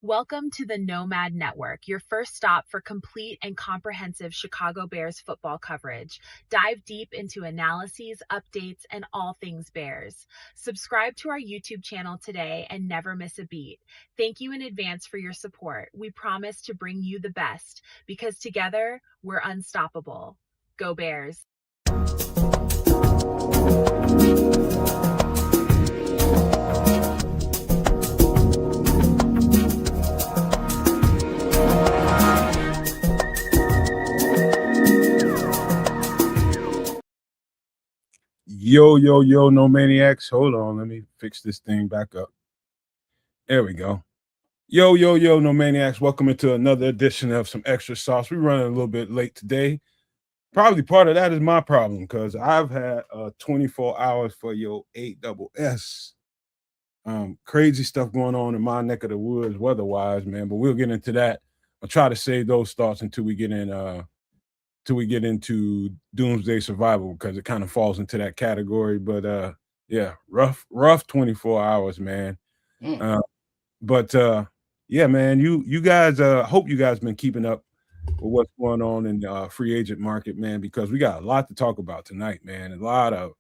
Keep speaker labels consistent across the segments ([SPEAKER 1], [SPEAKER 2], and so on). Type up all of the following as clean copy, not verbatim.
[SPEAKER 1] Welcome to the Nomad Network, your first stop for complete and comprehensive Chicago Bears football coverage. Dive deep into analyses, updates, and all things Bears. Subscribe to our YouTube channel today and never miss a beat. Thank you in advance for your support. We promise to bring you the best because together we're unstoppable. Go Bears.
[SPEAKER 2] Yo, no maniacs. Hold on, let me fix this thing back up. There we go. Yo, no maniacs. Welcome into another edition of Some Extra Sauce. We're running a little bit late today. Probably part of that is my problem because I've had 24 hours for your 8SS. Crazy stuff going on in my neck of the woods weather-wise, man, but we'll get into that. I'll try to save those thoughts until we get into doomsday survival because it kind of falls into that category. But yeah, rough 24 hours, man. But yeah, man, you guys hope you guys been keeping up with what's going on in the free agent market, man, because we got a lot to talk about tonight, man. Matter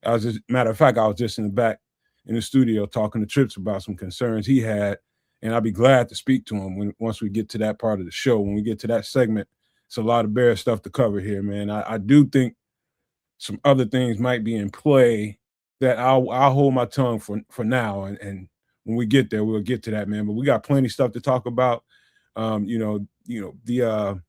[SPEAKER 2] of fact, I was just in the back in the studio talking to Trips about some concerns he had, and I'll be glad to speak to him once we get to that part of the show. When we get to that segment, it's a lot of Bear stuff to cover here, man. I do think some other things might be in play that I'll hold my tongue for now, and when we get there, we'll get to that, man. But we got plenty of stuff to talk about. The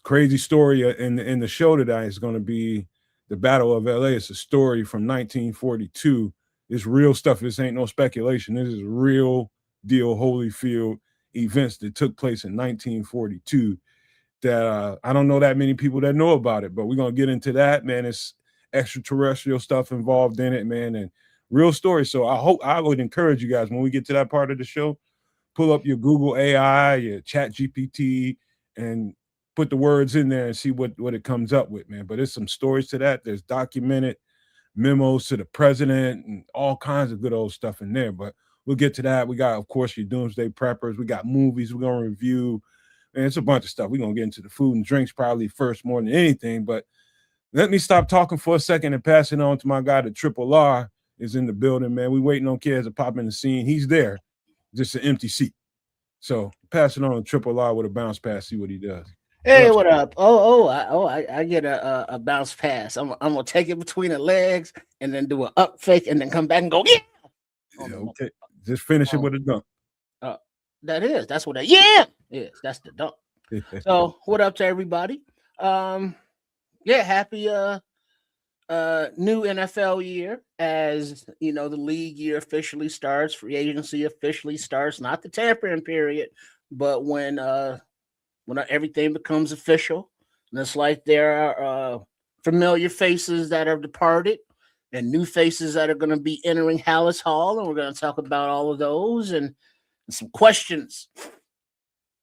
[SPEAKER 2] crazy story in the show today is going to be the Battle of LA. It's a story from 1942. It's real stuff. This ain't no speculation. This is real deal Holyfield events that took place in 1942 that I don't know that many people that know about it, but we're going to get into that, man. It's extraterrestrial stuff involved in it, man, and real story. So I would encourage you guys when we get to that part of the show, pull up your Google AI, your Chat GPT, and put the words in there and see what it comes up with, man. But there's some stories to that. There's documented memos to the president and all kinds of good old stuff in there. But we'll get to that. We got, of course, your doomsday preppers. We got movies we're going to review. And it's a bunch of stuff. We're going to get into the food and drinks probably first more than anything. But let me stop talking for a second and pass it on to my guy, the Triple R is in the building, man. We waiting on kids to pop in the scene. He's there, just an empty seat. So pass it on to Triple R with a bounce pass, see what he does.
[SPEAKER 3] Hey, what up? I get a bounce pass. I'm gonna take it between the legs and then do an up fake and then come back and go, yeah.
[SPEAKER 2] Okay. Just finish it with a dunk.
[SPEAKER 3] That's what is. That's the dunk. So what up to everybody? Happy new NFL year, as you know, the league year officially starts, free agency officially starts, not the tampering period, but when everything becomes official. And it's like there are familiar faces that are departed and new faces that are going to be entering Hallis Hall, and we're going to talk about all of those and some questions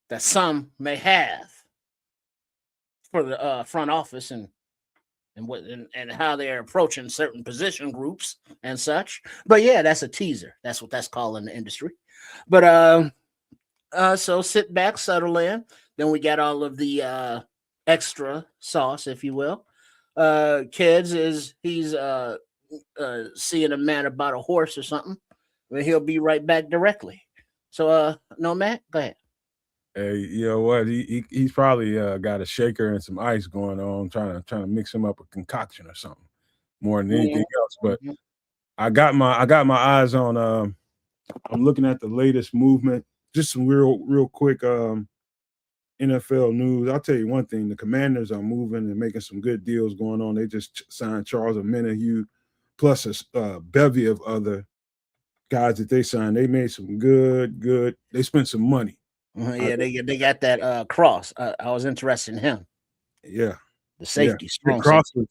[SPEAKER 3] that some may have for the front office and how they're approaching certain position groups and such. But yeah, that's a teaser. That's what that's called in the industry. But so sit back, settle in. Then we got all of the extra sauce, if you will. Kids he's seeing a man about a horse or something, but he'll be right back directly. So no, Matt, go ahead.
[SPEAKER 2] Hey, you know what? He's probably got a shaker and some ice going on, trying to mix him up a concoction or something more than anything else. But I got my eyes on. I'm looking at the latest movement. Just some real quick NFL news. I'll tell you one thing: the Commanders are moving and making some good deals going on. They just signed Charles Omenihu, plus a bevy of other guys that they signed. They made some good. They spent some money.
[SPEAKER 3] They got that Cross. I was interested in him.
[SPEAKER 2] Yeah,
[SPEAKER 3] the safety, strong
[SPEAKER 2] Cross
[SPEAKER 3] safety.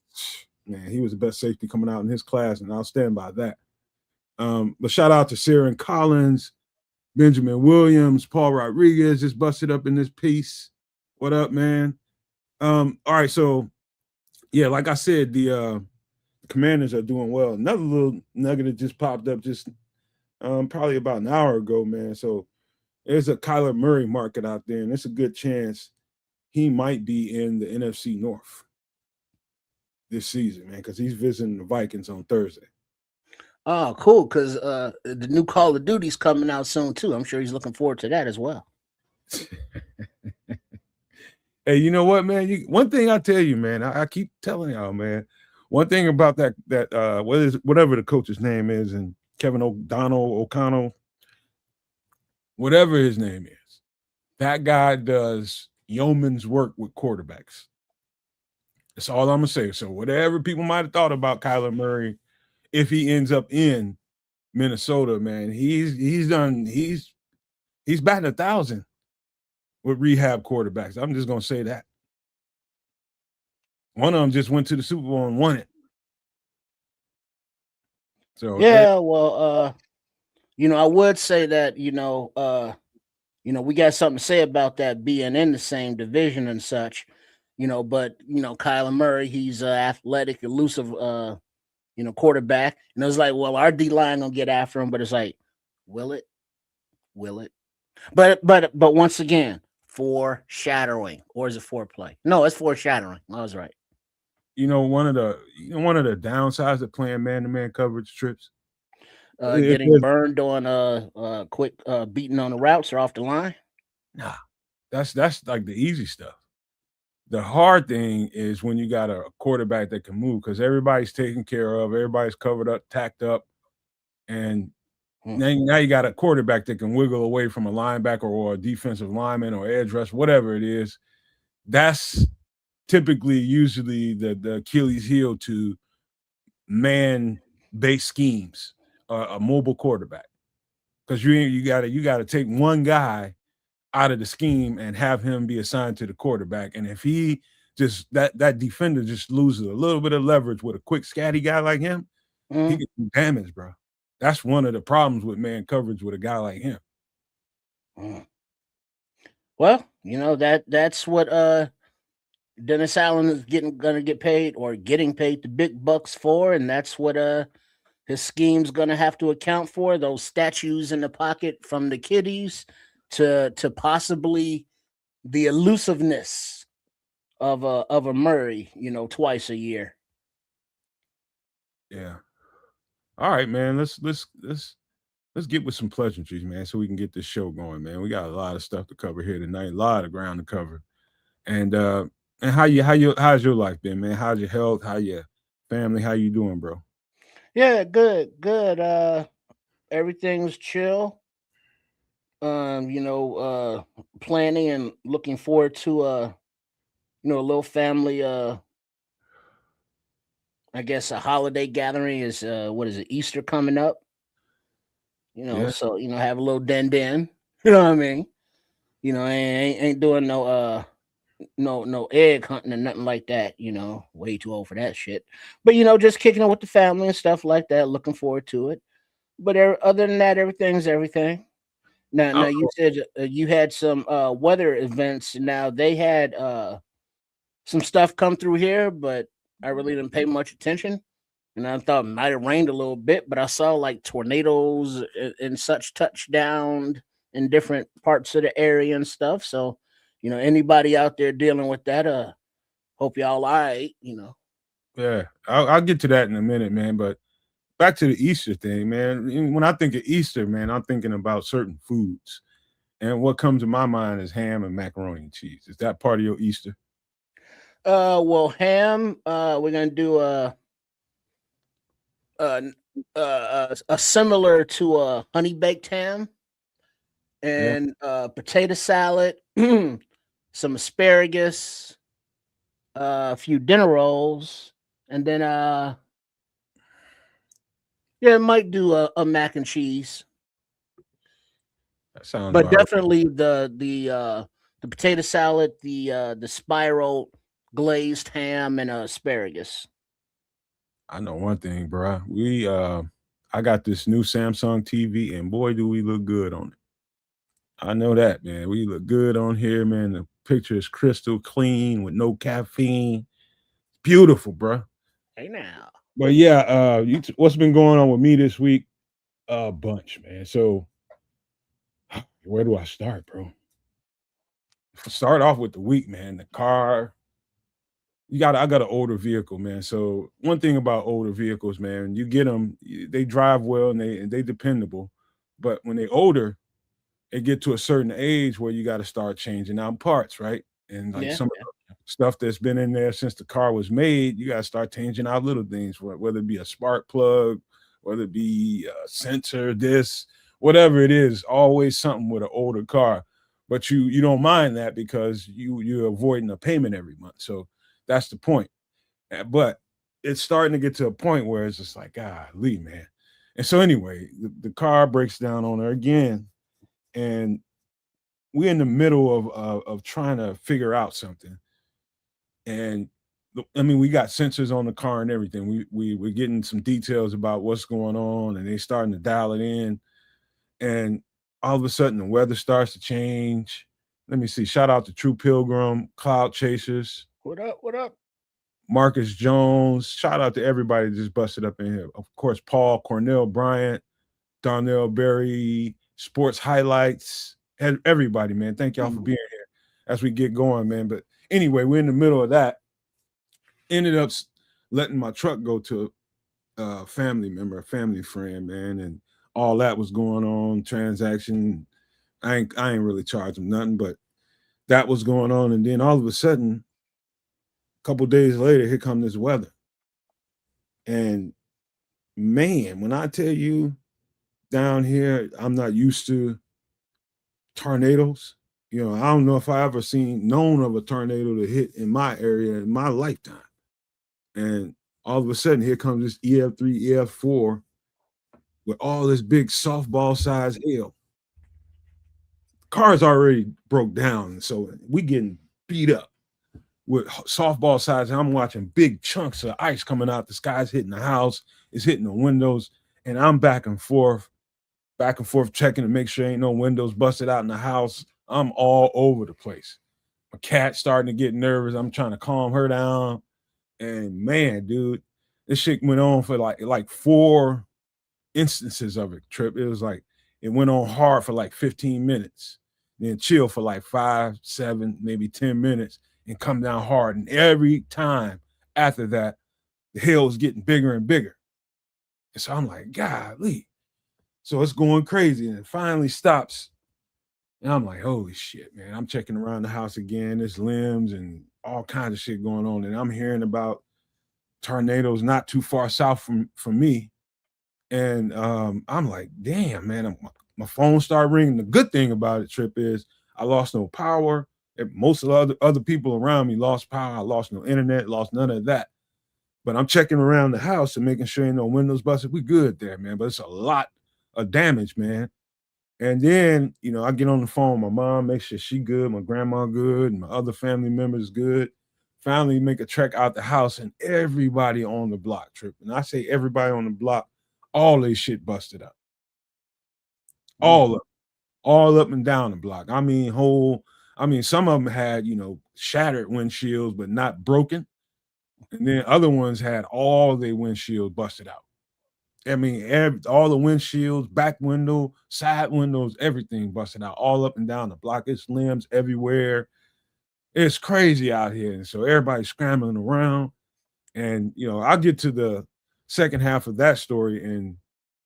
[SPEAKER 2] Man, he was the best safety coming out in his class, and I'll stand by that. But shout out to Sierra Collins, Benjamin Williams, Paul Rodriguez just busted up in this piece. What up, man? All right, so yeah, like I said, the Commanders are doing well. Another little nugget that just popped up just probably about an hour ago, man. So there's a Kyler Murray market out there, and it's a good chance he might be in the NFC North this season, man, because he's visiting the Vikings on Thursday.
[SPEAKER 3] Oh, cool. Because the new Call of Duty's coming out soon too. I'm sure he's looking forward to that as well.
[SPEAKER 2] Hey, you know what, man? One thing I tell you, man, I keep telling y'all, man. One thing about that whatever the coach's name is, and Kevin O'Connell, whatever his name is, that guy does yeoman's work with quarterbacks. That's all I'm gonna say. So whatever people might have thought about Kyler Murray, if he ends up in Minnesota, man, he's batting 1,000 with rehab quarterbacks. I'm just gonna say that. One of them just went to the Super Bowl and won it. So
[SPEAKER 3] Yeah, well, I would say that, we got something to say about that being in the same division and such, but Kyler Murray, he's athletic, elusive, quarterback. And it was like, well, our D line gonna get after him, but it's like, will it? Will it? But once again, foreshadowing, or is it foreplay? No, it's foreshadowing. I was right.
[SPEAKER 2] one of the downsides of playing man-to-man coverage trips,
[SPEAKER 3] Getting burned on quick beating on the routes or off the line.
[SPEAKER 2] nah, that's like the easy stuff. The hard thing is when you got a quarterback that can move, because everybody's taken care of, everybody's covered up, tacked up, and now you got a quarterback that can wiggle away from a linebacker or a defensive lineman or edge rush, whatever it is. That's typically usually the Achilles heel to man-based schemes, a mobile quarterback, because you got to take one guy out of the scheme and have him be assigned to the quarterback. And if he just that defender just loses a little bit of leverage with a quick scatty guy like him, he can do damage, bro. That's one of the problems with man coverage with a guy like him.
[SPEAKER 3] Well, that's what Dennis Allen is gonna get paid, or getting paid the big bucks for, and that's what his scheme's gonna have to account for. Those statues in the pocket from the kiddies to possibly the elusiveness of a Murray, twice a year.
[SPEAKER 2] Yeah. All right, man. Let's get with some pleasantries, man, so we can get this show going, man. We got a lot of stuff to cover here tonight, a lot of ground to cover. And how's your life been, man? How's your health? How your family? How you doing, bro?
[SPEAKER 3] Yeah, good. Everything's chill. Planning and looking forward to a little family I guess a holiday gathering is what is it, Easter coming up?
[SPEAKER 2] Yeah.
[SPEAKER 3] So have a little den. You know what I mean? Ain't doing no egg hunting or nothing like that. Way too old for that shit. But just kicking it with the family and stuff like that. Looking forward to it. But other than that, everything's everything. Now you said you had some weather events. Now they had some stuff come through here, but I really didn't pay much attention. And I thought it might have rained a little bit, but I saw like tornadoes and such touchdown in different parts of the area and stuff. So, anybody out there dealing with that, hope y'all all right,
[SPEAKER 2] Yeah, I'll get to that in a minute, man. But back to the Easter thing, man. When I think of Easter, man, I'm thinking about certain foods. And what comes to my mind is ham and macaroni and cheese. Is that part of your Easter?
[SPEAKER 3] Well, ham, we're gonna do a similar to a honey baked ham
[SPEAKER 2] Yeah.
[SPEAKER 3] and potato salad, some asparagus, a few dinner rolls, and then yeah, might do a mac and cheese.
[SPEAKER 2] That sounds
[SPEAKER 3] But
[SPEAKER 2] about right.
[SPEAKER 3] definitely the potato salad, the spiral glazed ham, and asparagus.
[SPEAKER 2] I know one thing, bro. I got this new Samsung TV, and boy, do we look good on it. I know that, man. We look good on here, man. The picture is crystal clean with no caffeine. Beautiful, bro.
[SPEAKER 3] Hey now.
[SPEAKER 2] But yeah, what's been going on with me this week? A bunch, man. So Where do I start, bro? Start off with the week, man. The car. I got an older vehicle, man. So one thing about older vehicles, man, you get them, they drive well and they dependable. But when they older, it get to a certain age where you got to start changing out parts, right? And like
[SPEAKER 3] Yeah,
[SPEAKER 2] some of
[SPEAKER 3] yeah.
[SPEAKER 2] the stuff that's been in there since the car was made, you got to start changing out little things, whether it be a spark plug, whether it be a sensor, this, whatever it is, always something with an older car. But you don't mind that because you're avoiding a payment every month. So that's the point. But it's starting to get to a point where it's just like, golly, man. And so anyway, the car breaks down on her again, and we're in the middle of trying to figure out something. And I mean, we got sensors on the car and everything. We're getting some details about what's going on, and they starting to dial it in. And all of a sudden, the weather starts to change. Let me see. Shout out to True Pilgrim, Cloud Chasers,
[SPEAKER 3] What up? What up?
[SPEAKER 2] Marcus Jones. Shout out to everybody that just busted up in here. Of course, Paul, Cornell Bryant, Donnell Berry, Sports Highlights, everybody, man. Thank y'all for being here as we get going, man. But anyway, we're in the middle of that. Ended up letting my truck go to a family member, a family friend, man, and all that was going on. Transaction. I ain't really charged them nothing, but that was going on. And then all of a sudden, a couple days later, here come this weather. And man, when I tell you down here, I'm not used to tornadoes. I don't know if I ever known of a tornado to hit in my area in my lifetime. And all of a sudden, here comes this EF3, EF4 with all this big softball size hail. Cars already broke down, so we getting beat up with softball size. And I'm watching big chunks of ice coming out the sky. It's hitting the house, it's hitting the windows, and I'm back and forth checking to make sure ain't no windows busted out in the house. I'm all over the place. My cat's starting to get nervous. I'm trying to calm her down. And man, dude, this shit went on for like 4 instances of it, Trip. It was like it went on hard for like 15 minutes, then chill for like 5, 7, maybe 10 minutes, and come down hard. And every time after that, the hail was getting bigger and bigger. And so I'm like, golly. So it's going crazy, and it finally stops. And I'm like, holy shit, man. I'm checking around the house again. There's limbs and all kinds of shit going on. And I'm hearing about tornadoes not too far south from me. And I'm like, damn, man. My phone started ringing. The good thing about it, Trip, is I lost no power. Most of the other people around me lost power. I lost no internet, lost none of that. But I'm checking around the house and making sure ain't no windows busted. We good there, man. But it's a lot of damage, man. And then, I get on the phone with my mom, make sure she good, my grandma good, and my other family members good. Finally make a trek out the house, and everybody on the block, Trip. And I say everybody on the block, all they shit busted up. All up and down the block. I mean, some of them had, shattered windshields, but not broken. And then other ones had all their windshields busted out. I mean, all the windshields, back window, side windows, everything busted out, all up and down the block. It's limbs everywhere. It's crazy out here. And so everybody's scrambling around. And, I'll get to the second half of that story and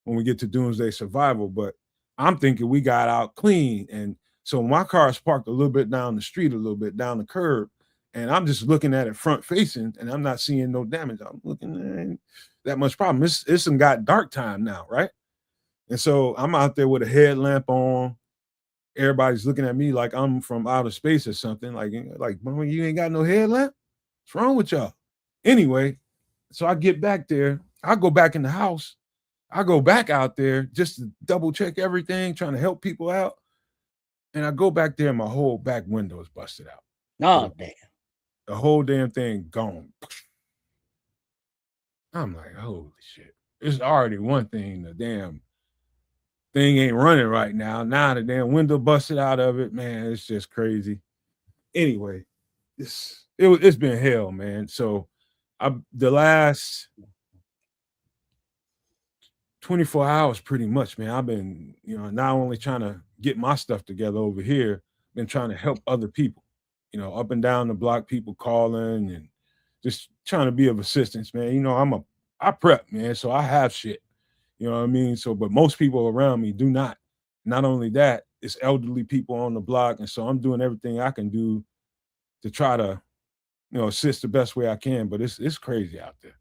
[SPEAKER 2] when we get to Doomsday Survival, but I'm thinking we got out clean. And so my car is parked a little bit down the street, a little bit down the curb. And I'm just looking at it front facing and I'm not seeing no damage. I'm looking that much problem. It's some got dark time now, right? And so I'm out there with a headlamp on. Everybody's looking at me like I'm from outer space or something. Like, mama, you ain't got no headlamp? What's wrong with y'all? Anyway, so I get back there. I go back in the house. I go back out there just to double check everything, trying to help people out. And I go back there and my whole back window is busted out.
[SPEAKER 3] Oh, damn.
[SPEAKER 2] The whole damn thing gone. I'm like, holy shit. It's already one thing. The damn thing ain't running right now. Now the damn window busted out of it. Man, it's just crazy. Anyway, it's been hell, man. So the last 24 hours pretty much, man. I've been, not only trying to get my stuff together over here, been trying to help other people, up and down the block, people calling and just trying to be of assistance, man. I prep, man, so I have shit. You know what I mean? So, but most people around me do not. Not only that, it's elderly people on the block. And so I'm doing everything I can do to try to, assist the best way I can. But it's crazy out there.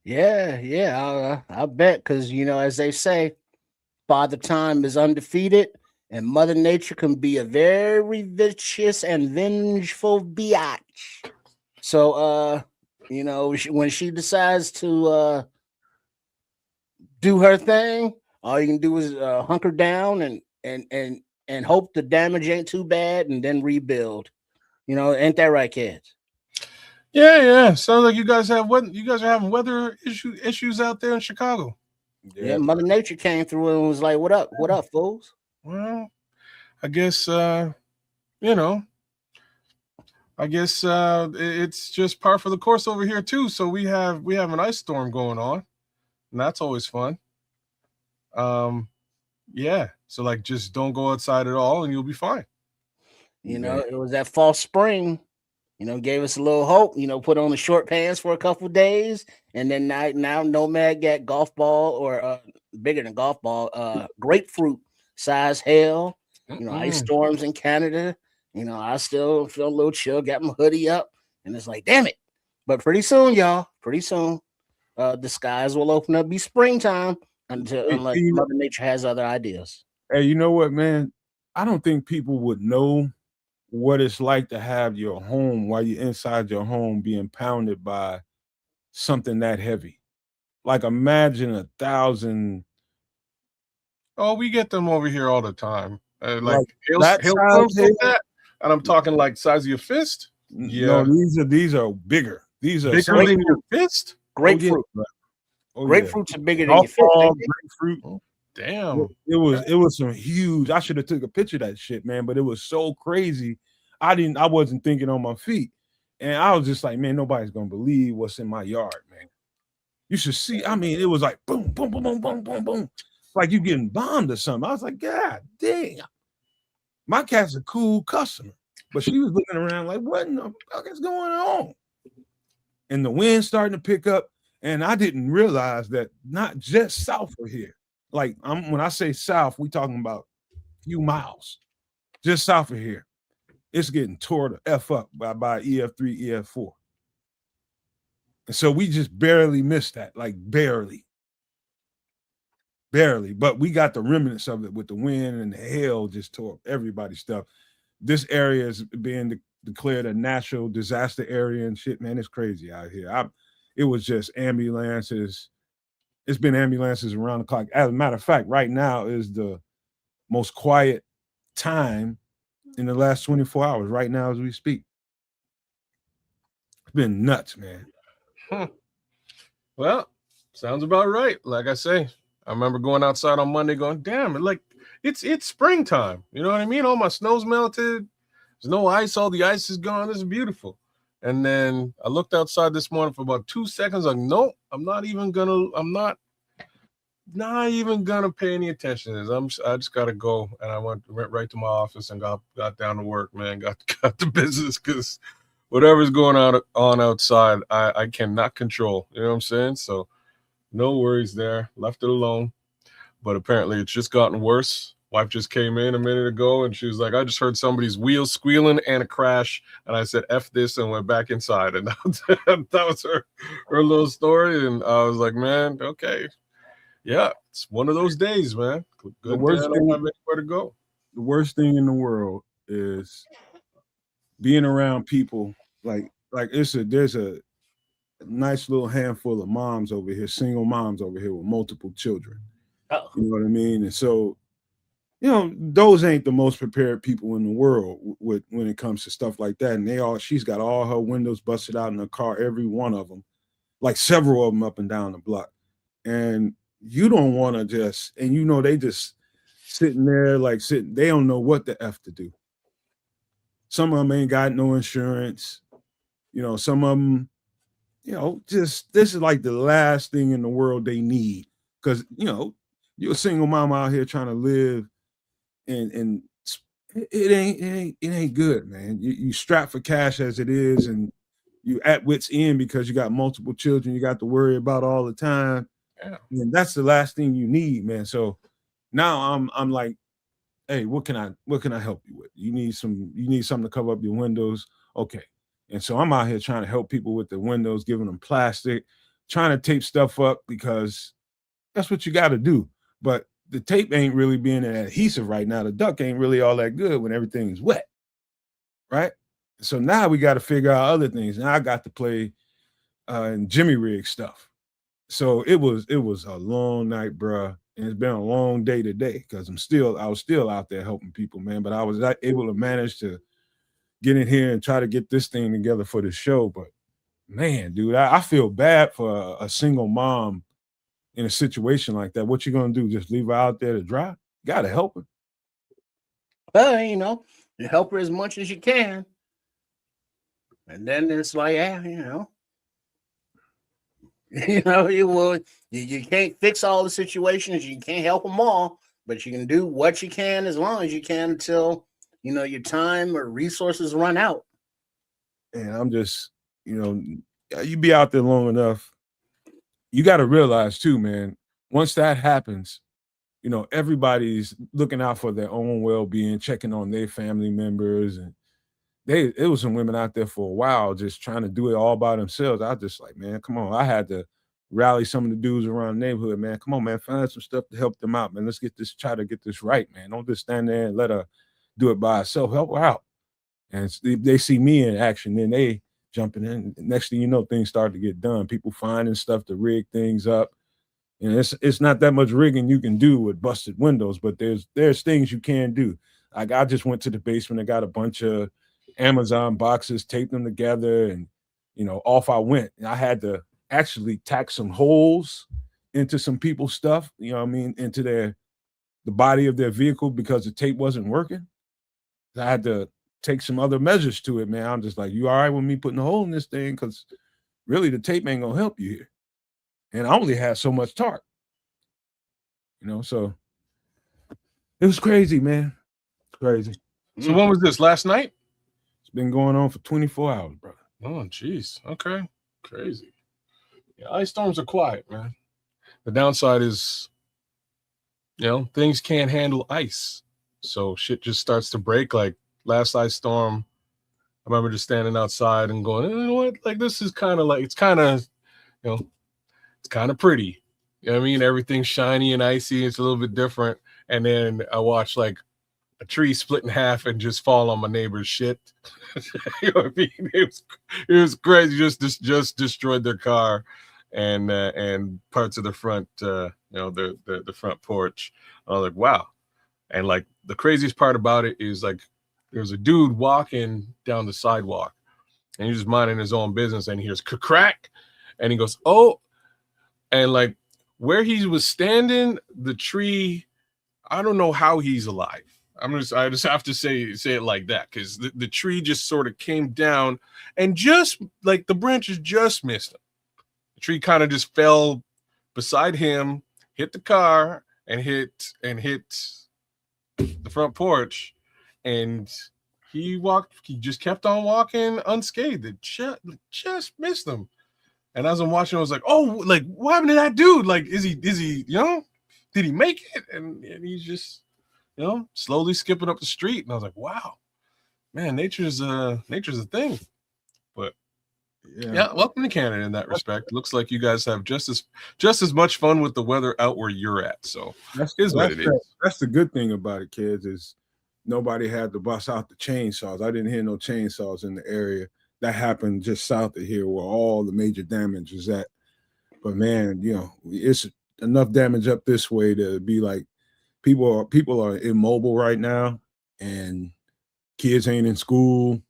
[SPEAKER 3] Yeah, I bet, because as they say, Father Time is undefeated, and Mother Nature can be a very vicious and vengeful biatch. So, when she decides to do her thing, all you can do is hunker down and hope the damage ain't too bad, and then rebuild. Ain't that right, kids?
[SPEAKER 4] Yeah. Sounds like you guys are having weather issues out there in Chicago.
[SPEAKER 3] Yeah, Mother Nature came through and was like, "What up, fools?"
[SPEAKER 4] Well, I guess it's just par for the course over here too. So we have an ice storm going on, and that's always fun. Yeah. So like, just don't go outside at all, and you'll be fine.
[SPEAKER 3] It was that false spring. Gave us a little hope. Put on the short pants for a couple of days, and then now Nomad got golf ball, or bigger than golf ball, grapefruit size hail. Ice storms in Canada. I still feel a little chill. Got my hoodie up, and it's like, damn it. But pretty soon, y'all. The skies will open up. Be springtime unless Mother Nature has other ideas.
[SPEAKER 2] Hey, you know what, man? I don't think people would know what it's like to have your home, while you're inside your home, being pounded by something that heavy. Like, imagine 1,000.
[SPEAKER 4] Oh, we get them over here all the time.
[SPEAKER 2] Like
[SPEAKER 4] hailstorms like that, and I'm talking like size of your fist. Yeah,
[SPEAKER 2] no, these are bigger. These are
[SPEAKER 4] bigger than your fist.
[SPEAKER 3] Grapefruit. Grapefruits are bigger than your fist.
[SPEAKER 2] Grapefruit.
[SPEAKER 4] Oh, damn.
[SPEAKER 2] It was some huge. I should have took a picture of that shit, man. But it was so crazy. I wasn't thinking on my feet, and I was just like, man, nobody's gonna believe what's in my yard, man. You should see. I mean, it was like boom, boom, boom, boom, boom, boom, boom. Like you getting bombed or something. I was like, God damn. My cat's a cool customer, but she was looking around like, what in the fuck is going on? And the wind starting to pick up, and I didn't realize that not just south of here. Like, when I say south, we talking about a few miles, just south of here. It's getting tore the F up by EF3, EF4. And so we just barely missed that, like barely. But we got the remnants of it with the wind and the hail just tore up everybody's stuff. This area is being declared a natural disaster area and shit, man. It's crazy out here. It was just ambulances. It's been ambulances around the clock. As a matter of fact, right now is the most quiet time in the last 24 hours, right now as we speak. It's been nuts, man.
[SPEAKER 4] Well, sounds about right. Like I say, I remember going outside on Monday going, damn, it's springtime. You know what I mean? All my snow's melted. There's no ice. All the ice is gone. This is beautiful. And then I looked outside this morning for about 2 seconds. Like, nope, I'm not even gonna pay any attention to this. I just gotta go. And I went right to my office and got down to work, man. Got the business, because whatever's going on outside, I cannot control. You know what I'm saying? So no worries there. Left it alone. But apparently it's just gotten worse. Wife just came in a minute ago, and she was like, I just heard somebody's wheels squealing and a crash. And I said, F this, and went back inside. And that was her little story. And I was like, man, okay. Yeah, it's one of those days, man. Good thing I don't have anywhere to go.
[SPEAKER 2] The worst thing in the world is being around people like there's a nice little handful of moms over here, single moms over here with multiple children.
[SPEAKER 3] Oh.
[SPEAKER 2] You know what I mean? And so, those ain't the most prepared people in the world when it comes to stuff like that. And she's got all her windows busted out in her car, every one of them, like several of them up and down the block. And you don't want to they just sitting there they don't know what the F to do. Some of them ain't got no insurance. Some of them, this is like the last thing in the world they need. because you're a single mom out here trying to live, and it ain't good, man. You strapped for cash as it is, and you at wit's end because you got multiple children you got to worry about all the time.
[SPEAKER 4] Yeah.
[SPEAKER 2] And that's the last thing you need, man. So now I'm like, hey, what can I help you with? You need something to cover up your windows. Okay. And so I'm out here trying to help people with the windows, giving them plastic, trying to tape stuff up because that's what you got to do. But the tape ain't really being an adhesive right now. The duct ain't really all that good when everything's wet. Right. So now we got to figure out other things. Now I got to play and Jimmy rig stuff. So it was a long night, bruh. And it's been a long day today because I was still out there helping people, man. But I was not able to manage to get in here and try to get this thing together for the show. But man, dude, I feel bad for a single mom in a situation like that. What you gonna do? Just leave her out there to dry? You gotta help her.
[SPEAKER 3] Well, you help her as much as you can. And then it's like, you can't fix all the situations. You can't help them all, but you can do what you can as long as you can until, your time or resources run out.
[SPEAKER 2] And I'm just, you be out there long enough. You got to realize too, man, once that happens, everybody's looking out for their own well-being, checking on their family members. And it was some women out there for a while just trying to do it all by themselves. I was just like, man, come on. I had to rally some of the dudes around the neighborhood, man. Come on, man, find some stuff to help them out, man. Let's try to get this right, man. Don't just stand there and let her do it by herself. Help her out. And they see me in action, then they jumping in. Next thing you know, things start to get done. People finding stuff to rig things up. And it's not that much rigging you can do with busted windows, but there's things you can do. Like I just went to the basement and got a bunch of Amazon boxes, taped them together, and off I went. And I had to actually tack some holes into some people's stuff, into the body of their vehicle because the tape wasn't working. I had to take some other measures to it, man. I'm just like, you all right with me putting a hole in this thing? Because really the tape ain't gonna help you here. And I only had so much tarp. So it was crazy, man. It's crazy.
[SPEAKER 4] So when was this? Last night?
[SPEAKER 2] It's been going on for 24 hours, brother.
[SPEAKER 4] Oh, jeez. Okay. Crazy. Yeah, ice storms are quiet, man. The downside is, things can't handle ice. So shit just starts to break. Like last ice storm, I remember just standing outside and going, you know what? Like this is kind of like, it's kind of, it's kind of pretty. You know what I mean? Everything's shiny and icy. It's a little bit different. And then I watched like a tree split in half and just fall on my neighbor's shit. You know what I mean? It was crazy. Just destroyed their car and parts of the front, the front porch. I was like, wow. And like the craziest part about it is like there's a dude walking down the sidewalk and he's just minding his own business and he hears crack and he goes, oh, and like where he was standing, the tree, I don't know how he's alive. I just have to say it like that because the tree just sort of came down and just like the branches just missed him. The tree kind of just fell beside him, hit the car and hit the front porch, and he just kept on walking unscathed. It just missed him. And as I'm watching, I was like, oh, like what happened to that dude? Like, is he, did he make it? And he's just, slowly skipping up the street. And I was like, wow, man, nature's a thing. But yeah, welcome to Canada in that respect. Looks like you guys have just as much fun with the weather out where you're at. So
[SPEAKER 2] that's
[SPEAKER 4] what it is.
[SPEAKER 2] That's the good thing about it, kids, is nobody had to bust out the chainsaws. I didn't hear no chainsaws in the area. That happened just south of here where all the major damage is at. But man, it's enough damage up this way to be like people are immobile right now and kids ain't in school.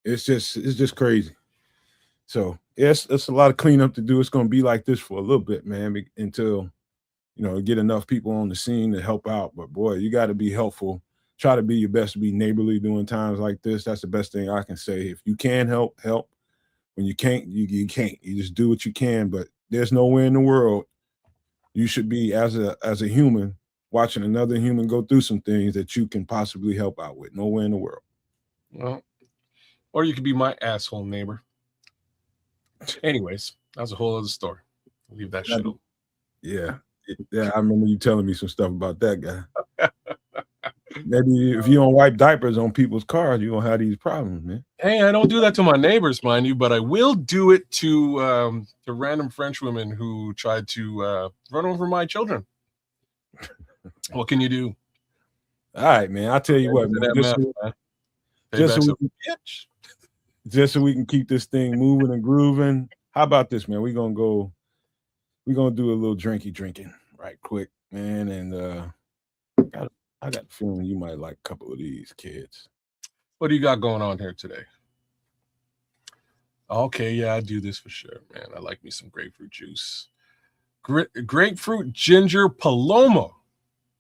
[SPEAKER 2] It's just crazy. So yes, it's a lot of cleanup to do. It's going to be like this for a little bit, man, until, get enough people on the scene to help out. But boy, you got to be helpful. Try to be your best to be neighborly during times like this. That's the best thing I can say. If you can help. When you can't, you can't. You just do what you can. But there's nowhere in the world you should be as a human watching another human go through some things that you can possibly help out with. Nowhere in the world.
[SPEAKER 4] Well, or you could be my asshole neighbor. Anyways, that's a whole other story. I'll leave that shit alone.
[SPEAKER 2] Yeah. Yeah, I remember you telling me some stuff about that guy. Maybe if you don't wipe diapers on people's cars, you don't have these problems, man.
[SPEAKER 4] Hey, I don't do that to my neighbors, mind you, but I will do it to random French women who tried to run over my children. What can you do?
[SPEAKER 2] All right, man. I'll tell you what, man. Just so we can keep this thing moving and grooving. How about this, man? We're gonna do a little drinking right quick, man. And I got a feeling you might like a couple of these kids.
[SPEAKER 4] What do you got going on here today? Okay, yeah, I do this for sure, man. I like me some grapefruit juice. Grapefruit ginger paloma.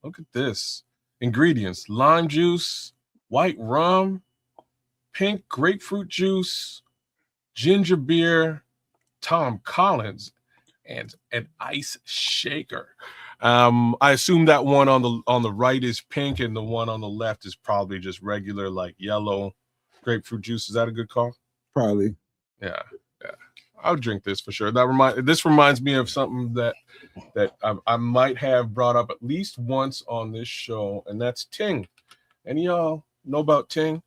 [SPEAKER 4] Look at this. Ingredients: lime juice, white rum, pink grapefruit juice, ginger beer, Tom Collins, and an ice shaker. I assume that one on the right is pink and the one on the left is probably just regular, like yellow grapefruit juice. Is that a good call?
[SPEAKER 2] Probably.
[SPEAKER 4] Yeah. I'll drink this for sure. This reminds me of something that I might have brought up at least once on this show, and that's Ting. Any of y'all know about Ting?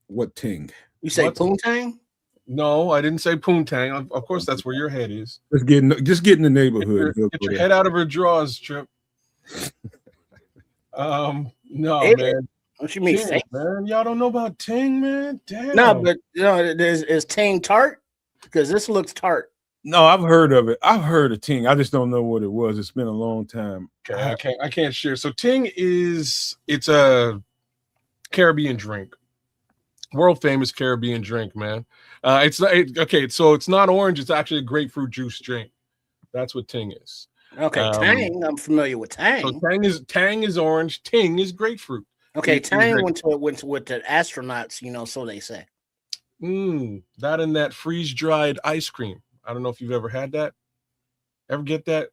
[SPEAKER 2] What Ting?
[SPEAKER 3] You say poontang?
[SPEAKER 4] No, I didn't say poontang. Of course, that's where your head is.
[SPEAKER 2] Just get in the neighborhood.
[SPEAKER 4] Get your head out of her drawers, Trip. No, man.
[SPEAKER 3] What you mean,
[SPEAKER 4] Ting, man? Y'all don't know about Ting, man? Damn.
[SPEAKER 3] No, but is Ting tart? Because this looks tart.
[SPEAKER 2] No, I've heard of it. I've heard of Ting. I just don't know what it was. It's been a long time.
[SPEAKER 4] Okay, I can't share. So Ting it's a Caribbean drink. World famous Caribbean drink, man. So it's not orange, it's actually a grapefruit juice drink. That's what Ting is.
[SPEAKER 3] Okay, Tang. I'm familiar with Tang.
[SPEAKER 4] So Tang is orange, Ting is grapefruit.
[SPEAKER 3] Okay, Tang went with the astronauts, so they say.
[SPEAKER 4] That and that freeze-dried ice cream. I don't know if you've ever had that. Ever get that?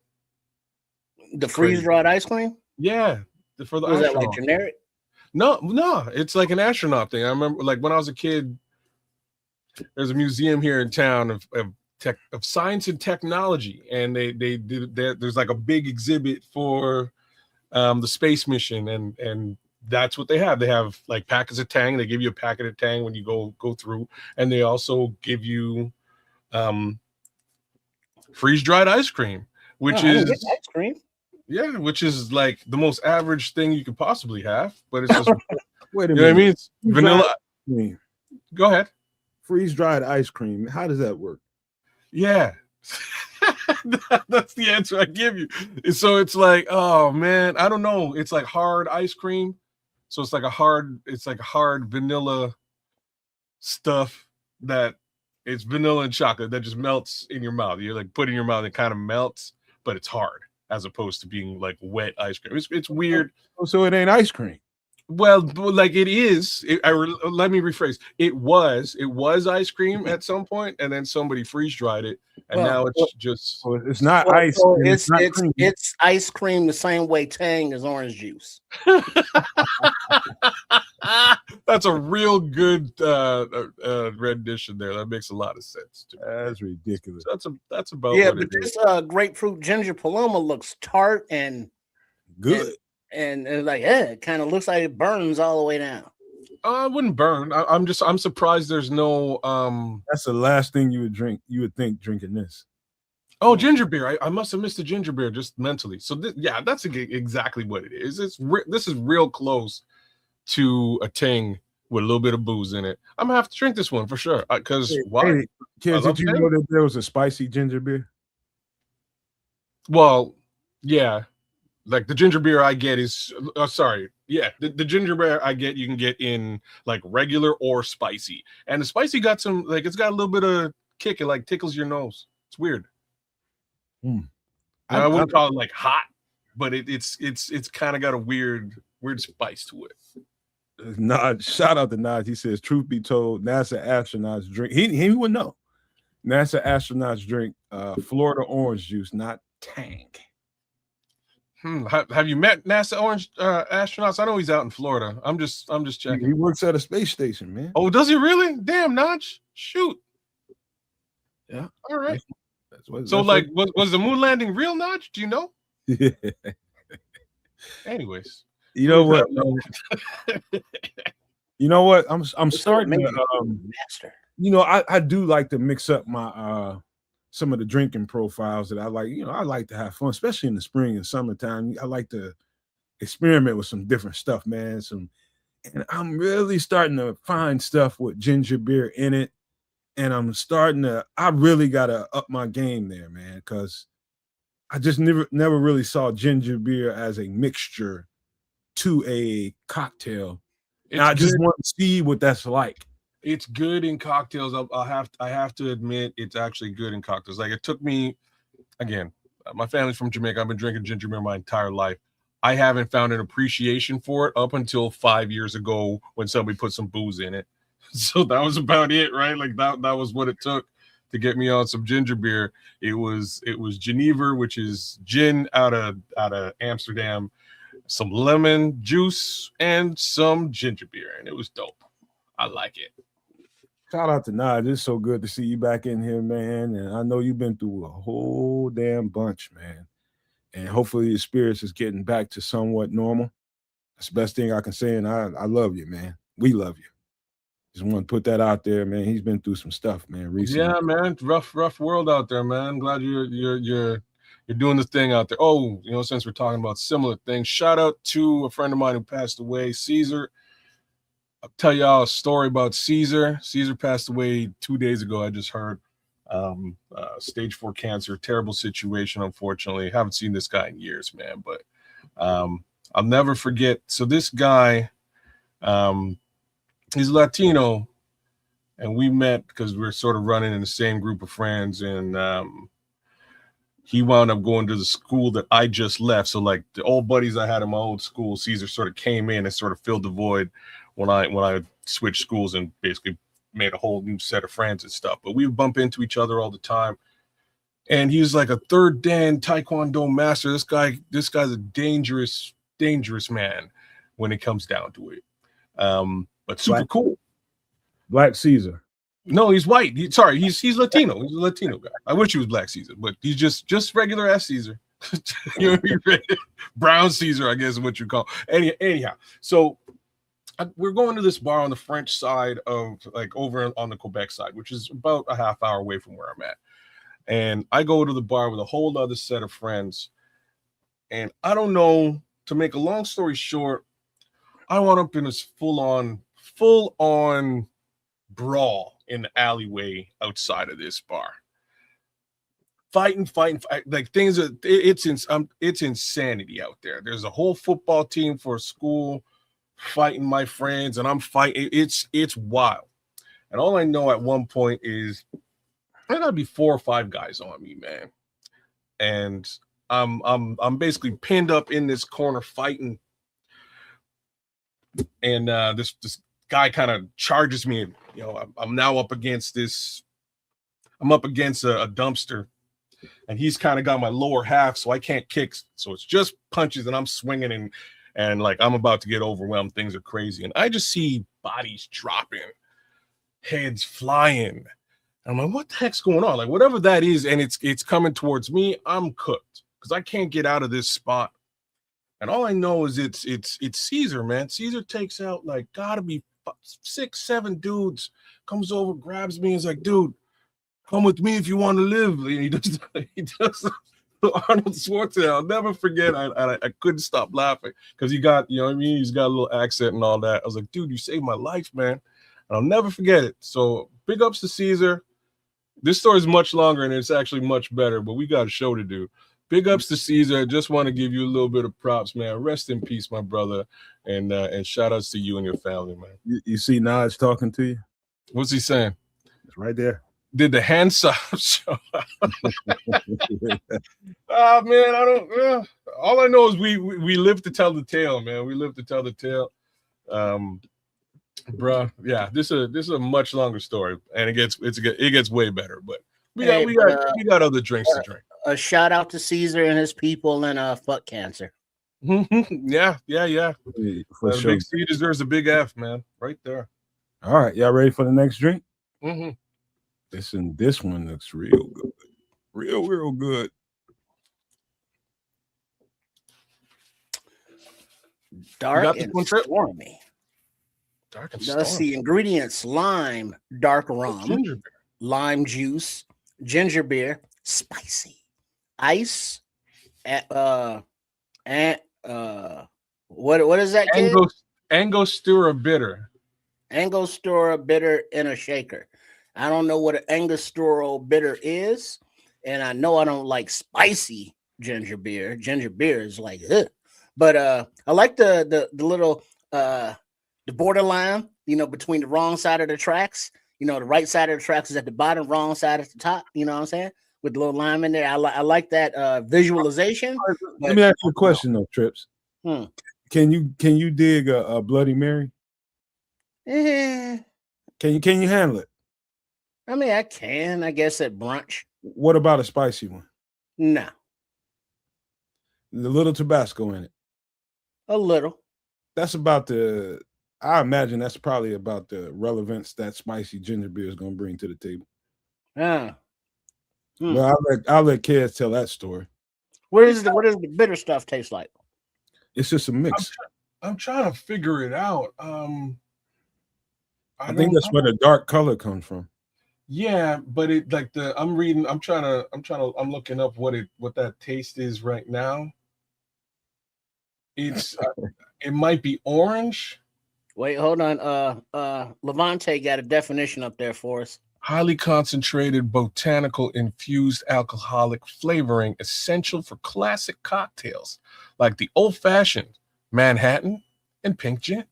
[SPEAKER 3] The freeze-dried ice cream?
[SPEAKER 4] Yeah. For the
[SPEAKER 3] was that like generic?
[SPEAKER 4] No, it's like an astronaut thing. I remember, like, when I was a kid, there's a museum here in town of science and technology, and there's like a big exhibit for the space mission, and that's what they have. They have like packets of Tang. They give you a packet of Tang when you go through, and they also give you freeze-dried ice cream, which is
[SPEAKER 3] ice cream.
[SPEAKER 4] Yeah, which is like the most average thing you could possibly have, but it's just
[SPEAKER 2] wait a minute.
[SPEAKER 4] You know what I mean? It's vanilla. Go ahead.
[SPEAKER 2] Freeze-dried ice cream. How does that work?
[SPEAKER 4] Yeah. That's the answer I give you. So it's like, oh man, I don't know. It's like hard ice cream. So it's like a hard vanilla stuff that it's vanilla and chocolate that just melts in your mouth. You're like put in your mouth, it kind of melts, but it's hard as opposed to being like wet ice cream. It's weird.
[SPEAKER 2] So it ain't ice cream.
[SPEAKER 4] Well, like it is. Let me rephrase. It was ice cream at some point, and then somebody freeze dried it, and now it's just.
[SPEAKER 2] So it's not ice.
[SPEAKER 3] So it's ice cream the same way Tang is orange juice.
[SPEAKER 4] That's a real good rendition there. That makes a lot of sense.
[SPEAKER 2] That's ridiculous.
[SPEAKER 4] That's about
[SPEAKER 3] but this grapefruit ginger paloma looks tart and
[SPEAKER 2] good.
[SPEAKER 3] And it's like, it kind of looks like it burns all the way down.
[SPEAKER 4] It wouldn't burn. I'm surprised there's no.
[SPEAKER 2] That's the last thing you would drink. You would think drinking this.
[SPEAKER 4] Oh, ginger beer. I must have missed the ginger beer just mentally. So that's exactly what it is. This is real close to a Ting with a little bit of booze in it. I'm gonna have to drink this one for sure. Because why?
[SPEAKER 2] Kids, did you know that there was a spicy ginger beer?
[SPEAKER 4] Well, yeah. Like the ginger beer I get is the ginger beer I get you can get in like regular or spicy, and the spicy got some it's got a little bit of kick. It like tickles your nose. It's weird. I wouldn't call it like hot, but it's kind of got a weird spice to it.
[SPEAKER 2] Nod, shout out to Nod. He says, truth be told, NASA astronauts drink. He would know. NASA astronauts drink Florida orange juice, not Tang.
[SPEAKER 4] Have you met NASA Orange astronauts? I know he's out in Florida. I'm just checking.
[SPEAKER 2] He works at a space station, man.
[SPEAKER 4] Oh, does he really? Damn, Notch. Shoot.
[SPEAKER 2] Yeah.
[SPEAKER 4] All right.
[SPEAKER 2] That's
[SPEAKER 4] so, like, was the moon landing real, Notch? Do you know?
[SPEAKER 2] Yeah.
[SPEAKER 4] Anyways,
[SPEAKER 2] you know what? You know what? I'm starting to
[SPEAKER 3] master.
[SPEAKER 2] You know, I do like to mix up my some of the drinking profiles that I like. You know, I like to have fun, especially in the spring and summertime. I like to experiment with some different stuff, man. And I'm really starting to find stuff with ginger beer in it. And I really gotta up my game there, man, because I just never really saw ginger beer as a mixture to a cocktail. And I just want to see what that's like.
[SPEAKER 4] It's good in cocktails. I have to admit, it's actually good in cocktails. Like, it took me, again, my family's from Jamaica. I've been drinking ginger beer my entire life. I haven't found an appreciation for it up until 5 years ago when somebody put some booze in it. So that was about it, right? Like that was what it took to get me on some ginger beer. It was Geneva, which is gin out of Amsterdam, some lemon juice, and some ginger beer, and it was dope. I like it.
[SPEAKER 2] Shout out to Naj. It's so good to see you back in here, man. And I know you've been through a whole damn bunch, man. And hopefully your spirits is getting back to somewhat normal. That's the best thing I can say. And I love you, man. We love you. Just want to put that out there, man. He's been through some stuff, man, recently.
[SPEAKER 4] Yeah, man. Rough world out there, man. I'm glad you're doing the thing out there. Oh, you know, since we're talking about similar things, shout out to a friend of mine who passed away, Caesar. I'll tell y'all a story about Caesar. Caesar passed away 2 days ago. I just heard stage 4 cancer, terrible situation, unfortunately. Haven't seen this guy in years, man, but I'll never forget. So this guy, he's Latino, and we met because we're sort of running in the same group of friends, and he wound up going to the school that I just left. So like the old buddies I had in my old school, Caesar sort of came in and sort of filled the void when I switched schools and basically made a whole new set of friends and stuff. But we would bump into each other all the time. And he was like a third Dan Taekwondo master. This guy's a dangerous man when it comes down to it. But super cool.
[SPEAKER 2] Black Caesar.
[SPEAKER 4] No, he's white. He's Latino. He's a Latino guy. I wish he was Black Caesar, but he's just regular ass Caesar. Brown Caesar, I guess is what you call. Anyhow, so we're going to this bar on the French side of, like, over on the Quebec side, which is about a half hour away from where I'm at. And I go to the bar with a whole other set of friends. And I don't know, to make a long story short, I wound up in this full on brawl in the alleyway outside of this bar. Fighting, like things are, it's insanity out there. There's a whole football team for a school fighting my friends, and I'm fighting. It's wild. And all I know at one point is there gotta be 4 or 5 guys on me, man. And I'm basically pinned up in this corner fighting. And this guy kind of charges me. You know, I'm now up against this. I'm up against a dumpster, and he's kind of got my lower half, so I can't kick. So it's just punches, and I'm swinging, and like I'm about to get overwhelmed. Things are crazy, and I just see bodies dropping, heads flying. I'm like, what the heck's going on? Like, whatever that is, and it's coming towards me, I'm cooked because I can't get out of this spot. And all I know is it's Caesar, man. Caesar takes out, like, gotta be 6, 7 dudes, comes over, grabs me, and is like, dude, come with me if you want to live. And he does Arnold Schwarzenegger. I'll never forget. I couldn't stop laughing because he got, you know what I mean? He's got a little accent and all that. I was like, dude, you saved my life, man. And I'll never forget it. So big ups to Caesar. This story is much longer and it's actually much better, but we got a show to do. Big ups to Caesar. I just want to give you a little bit of props, man. Rest in peace, my brother. And shout outs to you and your family, man.
[SPEAKER 2] You see Naj talking to you?
[SPEAKER 4] What's he saying?
[SPEAKER 2] It's right there.
[SPEAKER 4] Did the hand sob show? Oh, man, I don't. All I know is we live to tell the tale, man. We live to tell the tale. Bruh, yeah, this is a much longer story, and it gets way better. But we got other drinks to drink.
[SPEAKER 3] A shout out to Caesar and his people, and fuck cancer.
[SPEAKER 4] Yeah.
[SPEAKER 2] For
[SPEAKER 4] The
[SPEAKER 2] sure.
[SPEAKER 4] big C deserves a big F, man. Right there.
[SPEAKER 2] All right, y'all ready for the next drink?
[SPEAKER 4] Mm-hmm.
[SPEAKER 2] Listen, this one looks real good. Real good.
[SPEAKER 3] Dark
[SPEAKER 4] this
[SPEAKER 3] and
[SPEAKER 4] one, Trip?
[SPEAKER 3] stormy.
[SPEAKER 4] Dark and
[SPEAKER 3] Let's
[SPEAKER 4] stormy.
[SPEAKER 3] see ingredients: lime, dark rum,
[SPEAKER 4] Ginger beer.
[SPEAKER 3] lime juice, ginger beer, spicy, ice, and what is that, kid?
[SPEAKER 4] Angostura bitter.
[SPEAKER 3] Angostura bitter in a shaker. I don't know what an Angostura bitter is, and I know I don't like spicy ginger beer. Ginger beer is like, ugh. But I like the little the borderline, between the wrong side of the tracks. The right side of the tracks is at the bottom, wrong side at the top. You know what I'm saying? With the little lime in there. I like that visualization.
[SPEAKER 2] Let me ask you a question though, Trips.
[SPEAKER 3] Hmm.
[SPEAKER 2] Can you dig a Bloody Mary?
[SPEAKER 3] Eh,
[SPEAKER 2] Can you handle it?
[SPEAKER 3] I mean, I can, I guess, at brunch.
[SPEAKER 2] What about a spicy one?
[SPEAKER 3] No,
[SPEAKER 2] The little Tabasco in it.
[SPEAKER 3] a little.
[SPEAKER 2] That's I imagine that's probably about the relevance that spicy ginger beer is going to bring to the table.
[SPEAKER 3] Ah.
[SPEAKER 2] Well, I'll let Kez tell that story.
[SPEAKER 3] What does the bitter stuff taste like?
[SPEAKER 2] It's just a mix.
[SPEAKER 4] I'm trying to figure it out.
[SPEAKER 2] I think that's where the dark color comes from.
[SPEAKER 4] Yeah, but it like I'm looking up what that taste is right now. It's it might be orange.
[SPEAKER 3] Wait, hold on. Levante got a definition up there for us.
[SPEAKER 4] Highly concentrated botanical infused alcoholic flavoring essential for classic cocktails like the old fashioned, Manhattan, and pink gin.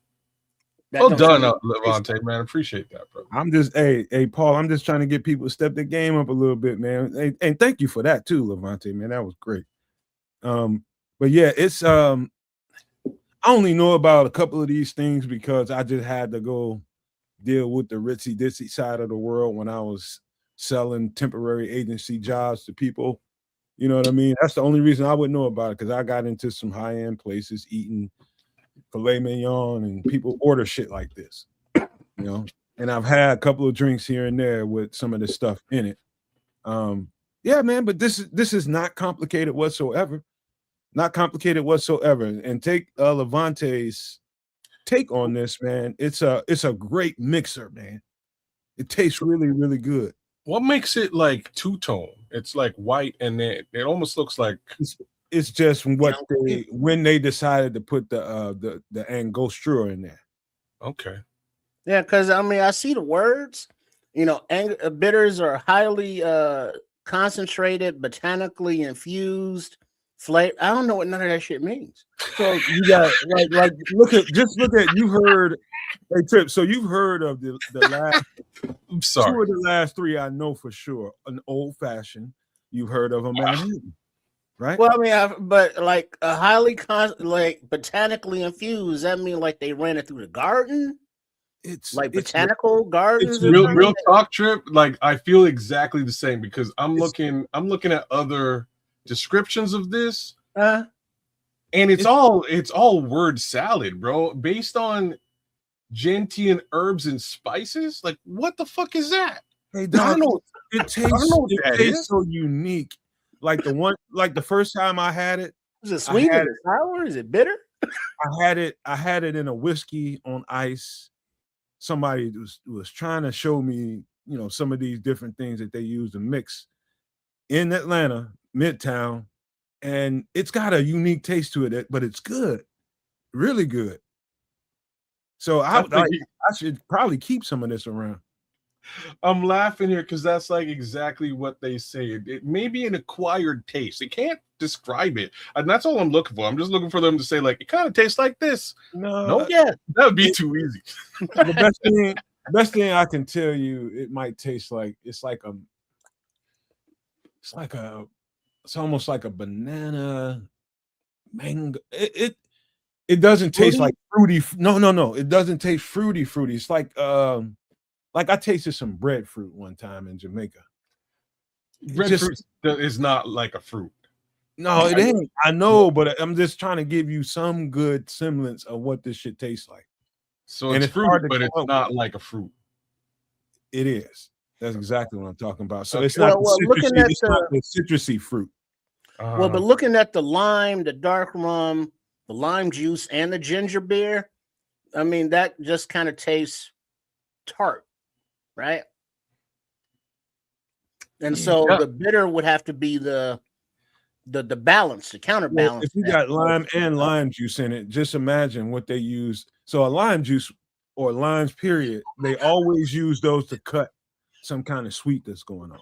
[SPEAKER 4] Well done, Levante, man. Appreciate that, bro.
[SPEAKER 2] I'm just, hey, Paul. I'm just trying to get people to step their game up a little bit, man. And thank you for that too, Levante, man. That was great. But yeah, it's I only know about a couple of these things because I just had to go deal with the ritzy ditzy side of the world when I was selling temporary agency jobs to people. You know what I mean? That's the only reason I would know about it, because I got into some high-end places eating filet mignon and people order shit like this, and I've had a couple of drinks here and there with some of this stuff in it. Yeah, man, but this is not complicated whatsoever. Not complicated whatsoever. And take Levante's take on this, man. It's a great mixer, man. It tastes really, really good.
[SPEAKER 4] What makes it like two-tone? It's like white, and it almost looks like
[SPEAKER 2] it's just when they decided to put the Angostura in there.
[SPEAKER 4] Okay.
[SPEAKER 3] Yeah, because I mean, I see the words. Bitters are highly concentrated, botanically infused flavor. I don't know what none of that shit means.
[SPEAKER 2] So you got like look at you've heard. Hey, Trip. So you've heard of the last.
[SPEAKER 4] I'm sorry.
[SPEAKER 2] 2 of the last 3 I know for sure. An old fashioned. You've heard of a Manhattan, right?
[SPEAKER 3] Well, I mean, but like a highly botanically infused. That mean like they ran it through the garden. It's like botanical gardens.
[SPEAKER 4] It's real talk, Trip. Like I feel exactly the same because I'm looking at other descriptions of this, and it's all word salad, bro, based on gentian herbs and spices. Like, what the fuck is that?
[SPEAKER 2] Hey, Doc, it tastes so unique. Like the first time I had it,
[SPEAKER 3] is it sweet? Is it sour? Is it bitter?
[SPEAKER 2] I had it in a whiskey on ice. Somebody was trying to show me, some of these different things that they use to mix in Atlanta, Midtown, and it's got a unique taste to it, but it's good, really good. So I should probably keep some of this around.
[SPEAKER 4] I'm laughing here because that's like exactly what they say. It may be an acquired taste. They can't describe it, and that's all I'm looking for. I'm just looking for them to say like it kind of tastes like this. No, yeah, that would be too easy.
[SPEAKER 2] The best thing I can tell you, it might taste like it's almost like a banana mango. It doesn't taste like fruity. No. It doesn't taste fruity. It's like I tasted some breadfruit one time in Jamaica.
[SPEAKER 4] Breadfruit is not like a fruit.
[SPEAKER 2] No, it ain't. I know, but I'm just trying to give you some good semblance of what this shit tastes like.
[SPEAKER 4] So
[SPEAKER 2] And
[SPEAKER 4] it's
[SPEAKER 2] it's
[SPEAKER 4] fruit,
[SPEAKER 2] hard to
[SPEAKER 4] but
[SPEAKER 2] come
[SPEAKER 4] it's
[SPEAKER 2] up
[SPEAKER 4] not
[SPEAKER 2] with.
[SPEAKER 4] like a fruit.
[SPEAKER 2] It is. That's exactly what I'm talking about. So it's
[SPEAKER 4] Okay.
[SPEAKER 2] not
[SPEAKER 3] Well,
[SPEAKER 2] the
[SPEAKER 3] looking
[SPEAKER 2] citrusy.
[SPEAKER 3] at
[SPEAKER 2] It's not the citrusy fruit.
[SPEAKER 3] but looking at the lime, the dark rum, the lime juice, and the ginger beer, I mean, that just kind of tastes tart, right? And so
[SPEAKER 4] Yeah.
[SPEAKER 3] the bitter would have to be the balance, the
[SPEAKER 2] Well,
[SPEAKER 3] counterbalance.
[SPEAKER 2] if you got lime and lime juice in it, just imagine what they use. So a lime juice or limes, period, they always use those to cut some kind of sweet that's going on.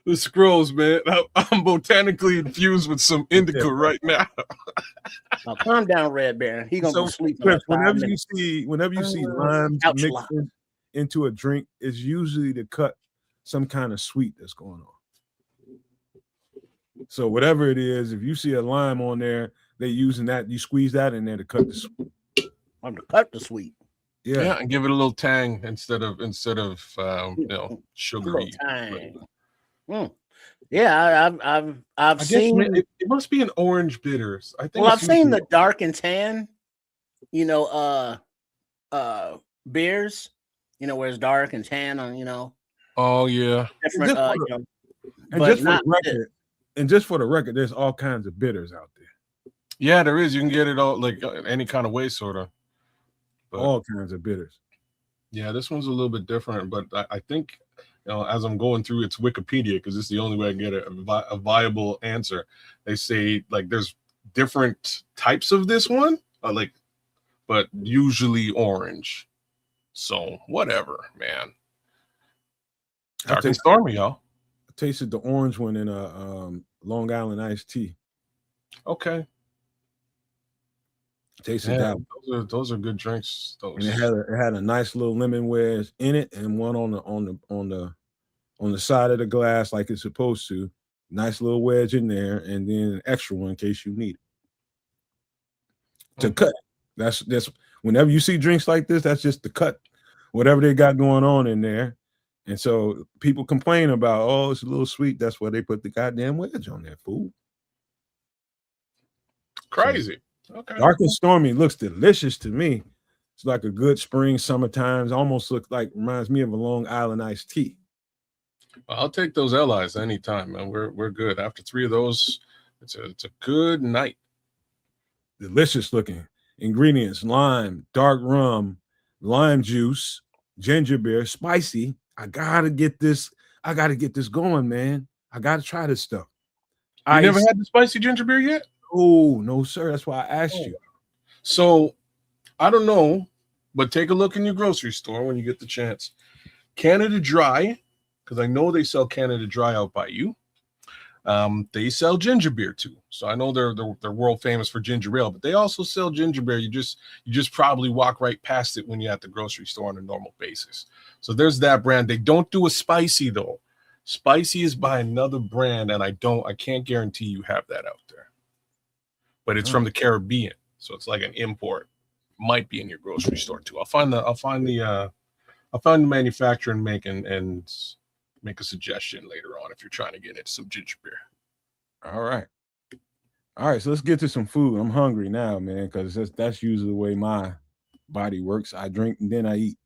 [SPEAKER 4] The scrolls, man. I'm botanically infused with some indica right now.
[SPEAKER 3] Now, calm down, Red Baron. He gonna
[SPEAKER 2] So,
[SPEAKER 3] go sleep in
[SPEAKER 2] Cliff,
[SPEAKER 3] like 5 minutes.
[SPEAKER 2] whenever you see limes
[SPEAKER 3] Ouch,
[SPEAKER 2] mixed
[SPEAKER 3] lime.
[SPEAKER 2] into a drink, it's usually to cut some kind of sweet that's going on. So whatever it is, if you see a lime on there, they're using that. You squeeze that in there to cut the sweet.
[SPEAKER 3] I'm to cut the sweet.
[SPEAKER 4] Yeah, and give it a little tang instead of sugary.
[SPEAKER 3] Tang. Yeah, I've seen.
[SPEAKER 4] It must be an orange bitters. I think.
[SPEAKER 3] Well, I've seen the dark and tan. Beers. Where it's dark and tan on.
[SPEAKER 4] Oh yeah.
[SPEAKER 3] Different.
[SPEAKER 2] And just for the record, there's all kinds of bitters out there.
[SPEAKER 4] Yeah, there is. You can get it all like any kind of way, sort of.
[SPEAKER 2] All kinds of bitters.
[SPEAKER 4] Yeah, this one's a little bit different, but I think as I'm going through its Wikipedia, because it's the only way I get a viable answer. They say like there's different types of this one, but usually orange. So whatever, man. Dark and stormy, y'all.
[SPEAKER 2] I tasted the orange one in a Long Island iced tea.
[SPEAKER 4] Okay.
[SPEAKER 2] Tasted that.
[SPEAKER 4] Those are good drinks.
[SPEAKER 2] And it had a nice little lemon wedge in it, and one on the side of the glass like it's supposed to. Nice little wedge in there, and then an extra one in case you need it. To cut. That's whenever you see drinks like this, that's just the cut. Whatever they got going on in there. And so people complain about, oh, it's a little sweet. That's why they put the goddamn wedge on that food.
[SPEAKER 4] Crazy. Okay.
[SPEAKER 2] Dark and stormy looks delicious to me. It's like a good spring, summertime. Almost reminds me of a Long Island iced tea.
[SPEAKER 4] Well, I'll take those LIs anytime, man. We're good. After 3 of those, it's a good night.
[SPEAKER 2] Delicious looking ingredients: lime, dark rum, lime juice, ginger beer, spicy. I gotta get this going, man. I gotta try this stuff.
[SPEAKER 4] You never had the spicy ginger beer yet?
[SPEAKER 2] Oh, no, sir. That's why I asked you.
[SPEAKER 4] So I don't know, but take a look in your grocery store when you get the chance. Canada Dry, because I know they sell Canada Dry out by you. They sell ginger beer too. So I know they're world famous for ginger ale, but they also sell ginger beer. You just probably walk right past it when you're at the grocery store on a normal basis. So there's that brand. They don't do a spicy though. Spicy is by another brand, and I can't guarantee you have that out there. But it's from the Caribbean, so it's like an import. Might be in your grocery store too. I'll find the manufacturer and make a suggestion later on if you're trying to get into some ginger beer.
[SPEAKER 2] All right. So let's get to some food. I'm hungry now, man, because that's usually the way my body works. I drink and then I eat.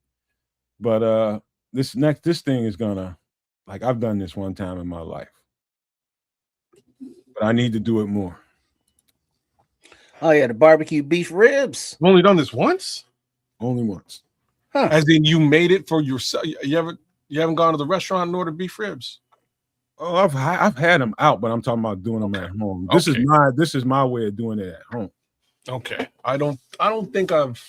[SPEAKER 2] But this thing is gonna, like, I've done this one time in my life, but I need to do it more.
[SPEAKER 3] Oh yeah, the barbecue beef ribs.
[SPEAKER 4] You've only done this once?
[SPEAKER 2] Only once.
[SPEAKER 3] Huh.
[SPEAKER 4] As in you made it for yourself. You haven't gone to the restaurant and ordered beef ribs?
[SPEAKER 2] Oh, I've had them out, but I'm talking about doing them at home. This is my way of doing it at home.
[SPEAKER 4] Okay. I don't think I've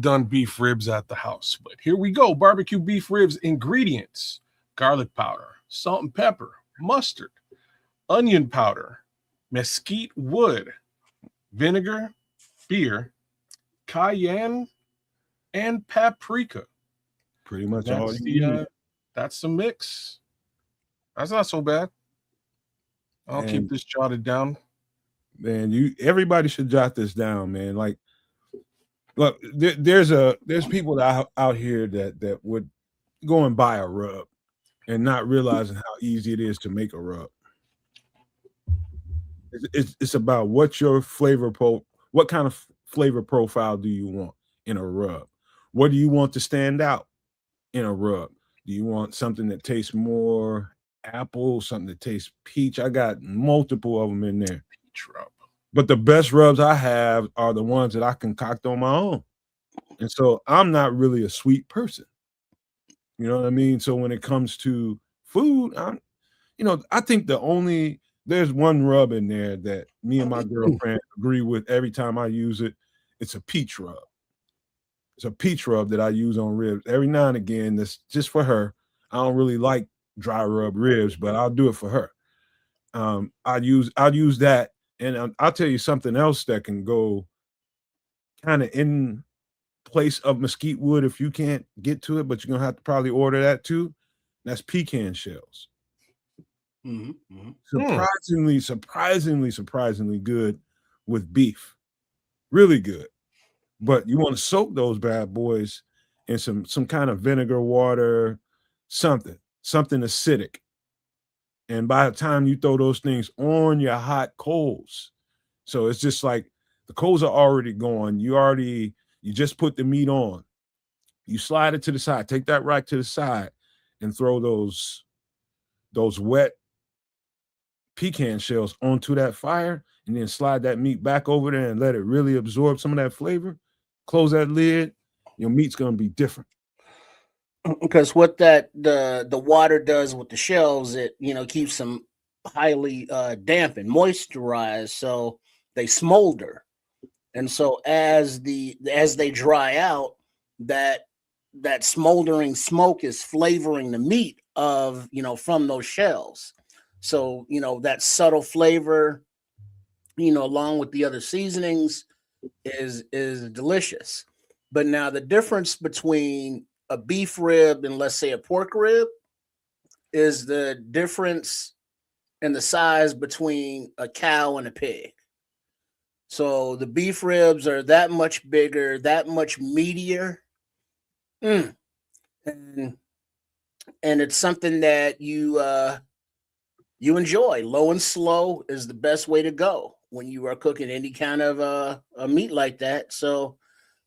[SPEAKER 4] done beef ribs at the house, but here we go. Barbecue beef ribs ingredients: garlic powder, salt and pepper, mustard, onion powder, mesquite wood, vinegar, beer, cayenne, and paprika.
[SPEAKER 2] Pretty much all you need.
[SPEAKER 4] That's the mix. That's not so bad. I'll keep this jotted down.
[SPEAKER 2] Man, everybody should jot this down, man. Like, look, there's people out here that would go and buy a rub and not realizing how easy it is to make a rub. It's about what your what kind of flavor profile do you want in a rub? What do you want to stand out in a rub? Do you want something that tastes more apple, something that tastes peach? I got multiple of them in there.
[SPEAKER 4] Peach rub.
[SPEAKER 2] But the best rubs I have are the ones that I concoct on my own. And so I'm not really a sweet person. You know what I mean? So when it comes to food, I think there's one rub in there that me and my girlfriend agree with every time I use it. It's a peach rub. It's a peach rub that I use on ribs every now and again. That's just for her. I don't really like dry rub ribs, but I'll do it for her. I'll use that, and I'll tell you something else that can go kind of in place of mesquite wood if you can't get to it, but you're gonna have to probably order that too. That's pecan shells.
[SPEAKER 3] Mm-hmm.
[SPEAKER 2] Surprisingly good with beef. Really good. But you want to soak those bad boys in some kind of vinegar, water, something acidic. And by the time you throw those things on your hot coals, so it's just like the coals are already going. You just put the meat on. You slide it to the side, take that rack to the side, and throw those wet pecan shells onto that fire, and then slide that meat back over there and let it really absorb some of that flavor. Close that lid, your meat's gonna be different.
[SPEAKER 3] Because what the water does with the shells, it keeps them highly damp and moisturized, so they smolder. And so as they dry out, that smoldering smoke is flavoring the meat of from those shells. So that subtle flavor, along with the other seasonings, is delicious. But now the difference between a beef rib and, let's say, a pork rib is the difference in the size between a cow and a pig. So the beef ribs are that much bigger, that much meatier. And it's something that you enjoy. Low and slow is the best way to go when you are cooking any kind of a meat like that. So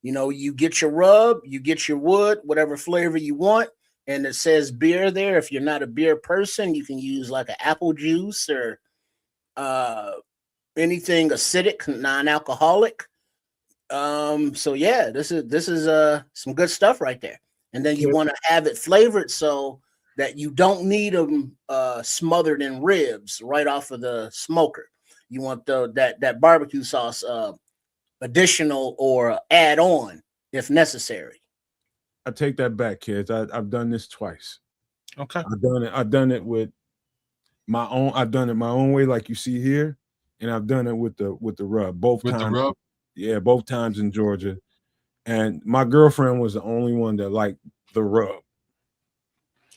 [SPEAKER 3] you get your rub, you get your wood, whatever flavor you want. And it says beer there. If you're not a beer person, you can use like an apple juice or anything acidic, non-alcoholic. So yeah, this is some good stuff right there. And then you want to have it flavored so that you don't need them smothered in ribs right off of the smoker. You want that barbecue sauce additional or add on if necessary.
[SPEAKER 2] I take that back, kids. I've done this twice.
[SPEAKER 4] Okay.
[SPEAKER 2] I've done it with my own. I've done it my own way, like you see here, and I've done it with the rub. Both times. Yeah, both times in Georgia. And my girlfriend was the only one that liked the rub.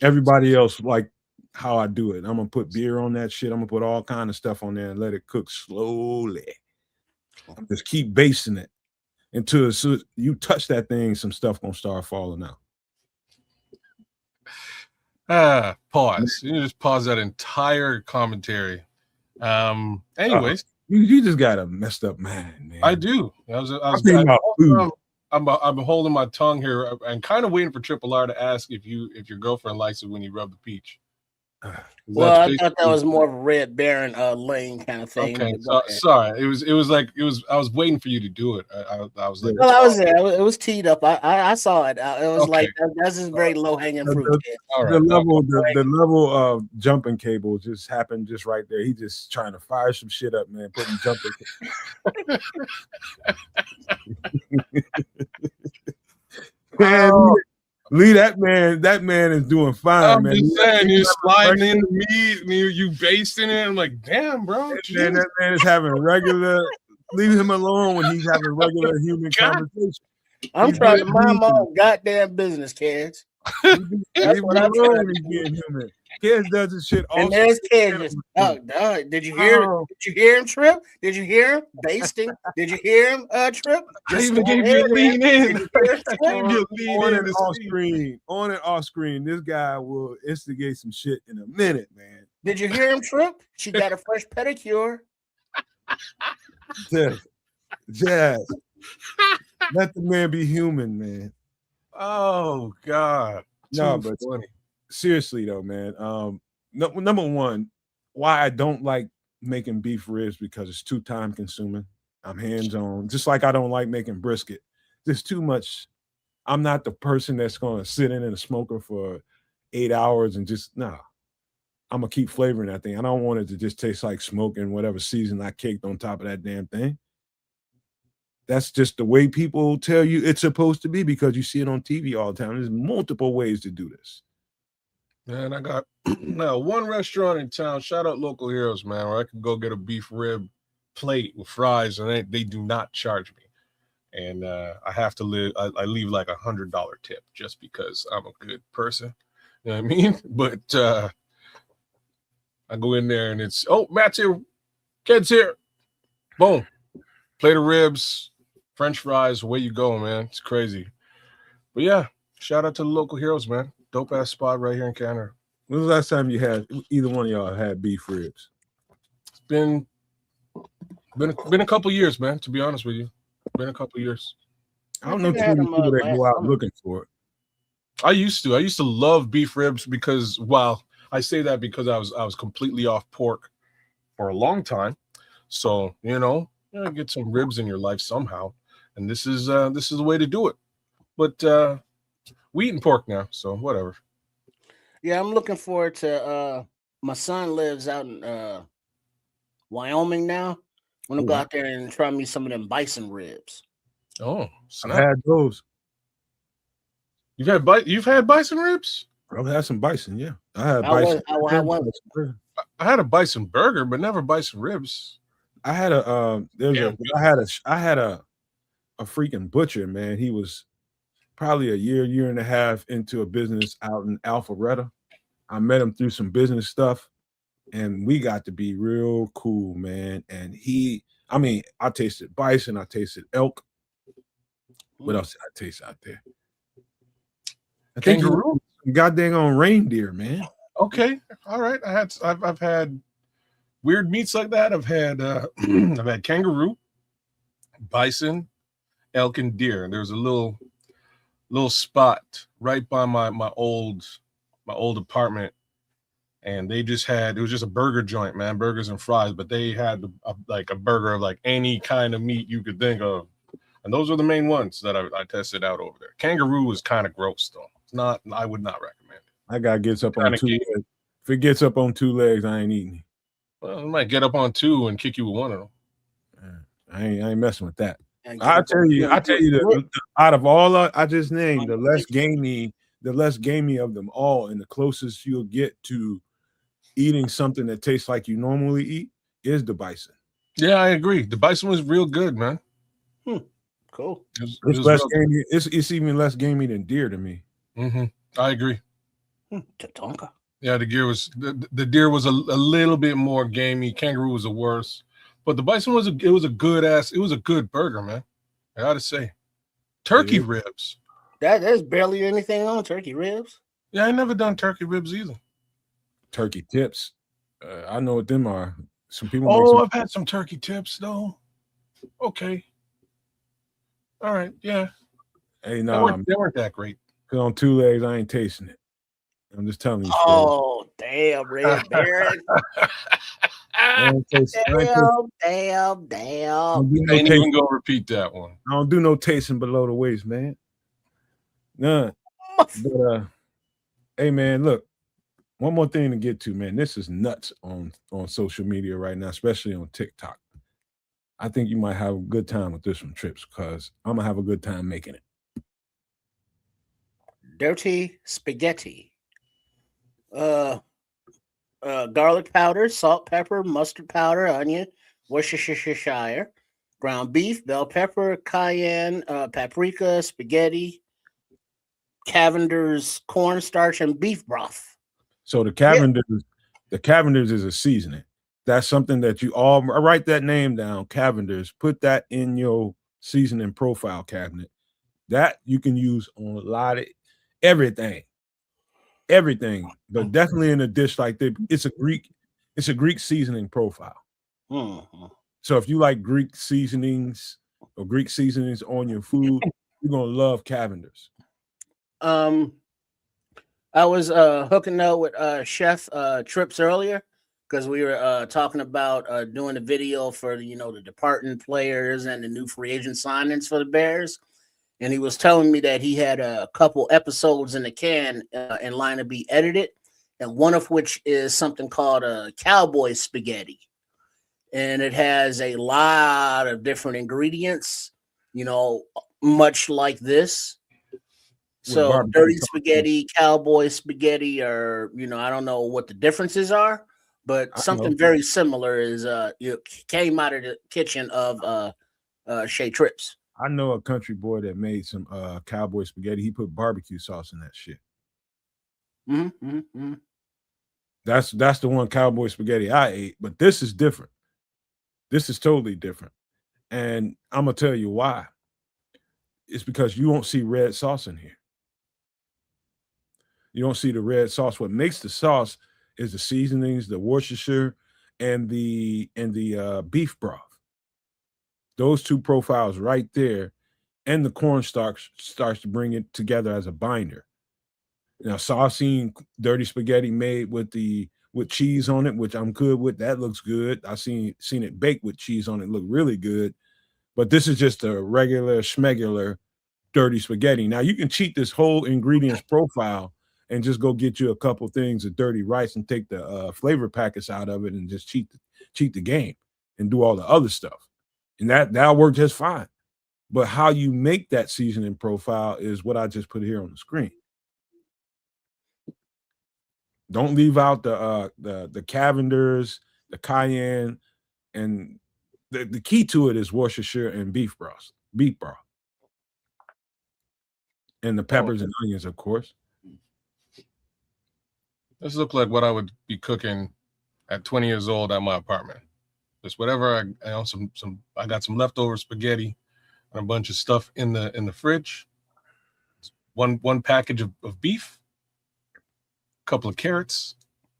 [SPEAKER 2] Everybody else liked how I do it. I'm gonna put beer on that shit. I'm gonna put all kind of stuff on there and let it cook slowly. Just keep basting it until you touch that thing, some stuff gonna start falling out.
[SPEAKER 4] Pause. You just pause that entire commentary. Anyways,
[SPEAKER 2] you just got a messed up mind, man.
[SPEAKER 4] I do. I've been holding my tongue here and kind of waiting for Triple R to ask if your girlfriend likes it when you rub the peach.
[SPEAKER 3] Well, I thought that was more of a Red Baron lane kind of thing.
[SPEAKER 4] Okay, sorry. It was like I was waiting for you to do it. I was like,
[SPEAKER 3] well, I was there. It was teed up. I saw it. It was like that's just very low hanging fruit.
[SPEAKER 2] The level of jumping cable just happened just right there. He just trying to fire some shit up, man. Putting jumping. Man, Lee, that man is doing fine,
[SPEAKER 4] I'm
[SPEAKER 2] man.
[SPEAKER 4] Just saying, you're sliding in the meat and you basting it. I'm like, damn, bro.
[SPEAKER 2] That man is having regular. Leave him alone when he's having regular human conversation.
[SPEAKER 3] I'm trying to mind my own goddamn business, kids.
[SPEAKER 2] Leave him alone when he's being human. Kids does this shit all.
[SPEAKER 3] And there's kids. Did you hear? Did you hear him, Trip? Did you hear him basting? Did you hear him, Trip?
[SPEAKER 4] I even gave you a lean in.
[SPEAKER 2] On and off screen, this guy will instigate some shit in a minute, man.
[SPEAKER 3] Did you hear him, Trip? She got a fresh pedicure.
[SPEAKER 2] Jazz. Let the man be human, man.
[SPEAKER 4] Oh God.
[SPEAKER 2] No,
[SPEAKER 4] Too
[SPEAKER 2] but
[SPEAKER 4] funny.
[SPEAKER 2] seriously though, man. Number one, why I don't like making beef ribs because it's too time consuming. I'm hands on, just like I don't like making brisket. There's too much. I'm not the person that's going to sit in a smoker for 8 hours and just no. I'm gonna keep flavoring that thing. I don't want it to just taste like smoke and whatever season I caked on top of that damn thing. That's just the way people tell you it's supposed to be because you see it on TV all the time. There's multiple ways to do this.
[SPEAKER 4] Man, I got now one restaurant in town. Shout out Local Heroes, man, where I could go get a beef rib plate with fries, and they do not charge me. And I have to live. I leave like $100 tip just because I'm a good person. You know what I mean? But I go in there and it's Matt's here, Ked's here, boom, plate of ribs, French fries, away you go, man. It's crazy. But yeah, shout out to the Local Heroes, man. Dope ass spot right here in Canada.
[SPEAKER 2] When was the last time you had either one of y'all had beef ribs?
[SPEAKER 4] It's been a couple years, man. To be honest with you, been a couple years.
[SPEAKER 2] I don't know too many people that go out looking for it.
[SPEAKER 4] I used to love beef ribs because I say that because I was completely off pork for a long time. So, get some ribs in your life somehow. And this is the way to do it. But we eating pork now, so whatever.
[SPEAKER 3] Yeah, I'm looking forward to my son lives out in Wyoming now. I'm gonna go out there and try me some of them bison ribs.
[SPEAKER 4] Oh,
[SPEAKER 2] snap. I've had those.
[SPEAKER 4] You've had bison ribs?
[SPEAKER 2] I've had some bison, yeah. I had bison.
[SPEAKER 4] I had a bison burger, but never bison ribs.
[SPEAKER 2] I had a freaking butcher, man. He was probably a year and a half into a business out in Alpharetta. I met him through some business stuff, and we got to be real cool, man. And I tasted bison, I tasted elk. What else did I taste out there?
[SPEAKER 4] Kangaroo?
[SPEAKER 2] Goddamn on reindeer, man.
[SPEAKER 4] Okay, all right. I've had weird meats like that. I've had I've had kangaroo, bison, elk, and deer. There's a little spot right by my old apartment, and it was just a burger joint, man, burgers and fries. But they had a burger of like any kind of meat you could think of, and those are the main ones that I tested out over there. Kangaroo is kind of gross though. I would not recommend it.
[SPEAKER 2] That guy gets up on two legs. If it gets up on 2 legs, I ain't eating it.
[SPEAKER 4] Well, it might get up on 2 and kick you with one of them.
[SPEAKER 2] I ain't messing with that. I tell you, out of all I just named, the less gamey of them all, and the closest you'll get to eating something that tastes like you normally eat is the bison.
[SPEAKER 4] Yeah, I agree. The bison was real good, man.
[SPEAKER 3] Cool.
[SPEAKER 2] It's less gamey. It's even less gamey than deer to me.
[SPEAKER 4] Mm-hmm. I agree.
[SPEAKER 3] Tatonka.
[SPEAKER 4] Yeah, the deer was a little bit more gamey. Kangaroo was the worst, but the bison was a good burger, man. I gotta say, turkey ribs.
[SPEAKER 3] There's barely anything on turkey ribs.
[SPEAKER 4] Yeah, I never done turkey ribs either.
[SPEAKER 2] Turkey tips. I know what them are. Some people.
[SPEAKER 4] I've had some turkey tips though. Okay. All right. Yeah.
[SPEAKER 2] Hey, no,
[SPEAKER 4] they weren't that great.
[SPEAKER 2] Cause on 2 legs, I ain't tasting it. I'm just telling you.
[SPEAKER 3] Oh, damn, Red Baron. Damn.
[SPEAKER 4] Ain't even gonna repeat that one.
[SPEAKER 2] I don't do no tasting below the waist, man. None. But hey, man, look. One more thing to get to, man. This is nuts on social media right now, especially on TikTok. I think you might have a good time with this one, Trips, because I'm gonna have a good time making it.
[SPEAKER 3] Dirty spaghetti. Garlic powder, salt, pepper, mustard powder, onion, Worcestershire, ground beef, bell pepper, cayenne, paprika, spaghetti, Cavender's cornstarch, and beef broth.
[SPEAKER 2] So the Cavender's is a seasoning. That's something that you all write that name down. Cavender's. Put that in your seasoning profile cabinet. That you can use on a lot of everything, but definitely in a dish like this. It's a Greek seasoning profile.
[SPEAKER 3] Mm-hmm.
[SPEAKER 2] So if you like Greek seasonings or Greek seasonings on your food, you're gonna love Cavender's.
[SPEAKER 3] Um, I was hooking up with Chef Trips earlier because we were talking about doing a video for the departing players and the new free agent signings for the Bears, and he was telling me that he had a couple episodes in the can in line to be edited, and one of which is something called cowboy spaghetti, and it has a lot of different ingredients, much like this.
[SPEAKER 2] With
[SPEAKER 3] So
[SPEAKER 2] barbecue
[SPEAKER 3] dirty
[SPEAKER 2] sauce.
[SPEAKER 3] spaghetti, cowboy spaghetti, or I don't know what the differences are, but
[SPEAKER 2] I know.
[SPEAKER 3] something very similar is came out of the kitchen of Shea Trips.
[SPEAKER 2] I know a country boy that made some cowboy spaghetti. He put barbecue sauce in that shit.
[SPEAKER 3] Mm-hmm.
[SPEAKER 2] That's the one cowboy spaghetti I ate, but this is different. This is totally different. And I'm gonna tell you why. It's because you won't see red sauce in here. You don't see the red sauce. What makes the sauce is the seasonings, the Worcestershire, and the beef broth. Those two profiles right there, and the cornstarch starts to bring it together as a binder. Now, so I've seen dirty spaghetti made with cheese on it, which I'm good with. That looks good. I've seen it baked with cheese on it, look really good. But this is just a regular schmegular dirty spaghetti. Now you can cheat this whole ingredients profile and just go get you a couple things of dirty rice and take the flavor packets out of it and just cheat the game and do all the other stuff, and that'll work just fine. But how you make that seasoning profile is what I just put here on the screen. Don't leave out the Cavender's, the cayenne, and the key to it is Worcestershire and beef broth, and the
[SPEAKER 4] Oh,
[SPEAKER 2] peppers and onions, of course.
[SPEAKER 4] this looked like what I would be cooking at 20 years old at my apartment. Just whatever I know, I got some leftover spaghetti and a bunch of stuff in the fridge. One package of beef, a couple of carrots.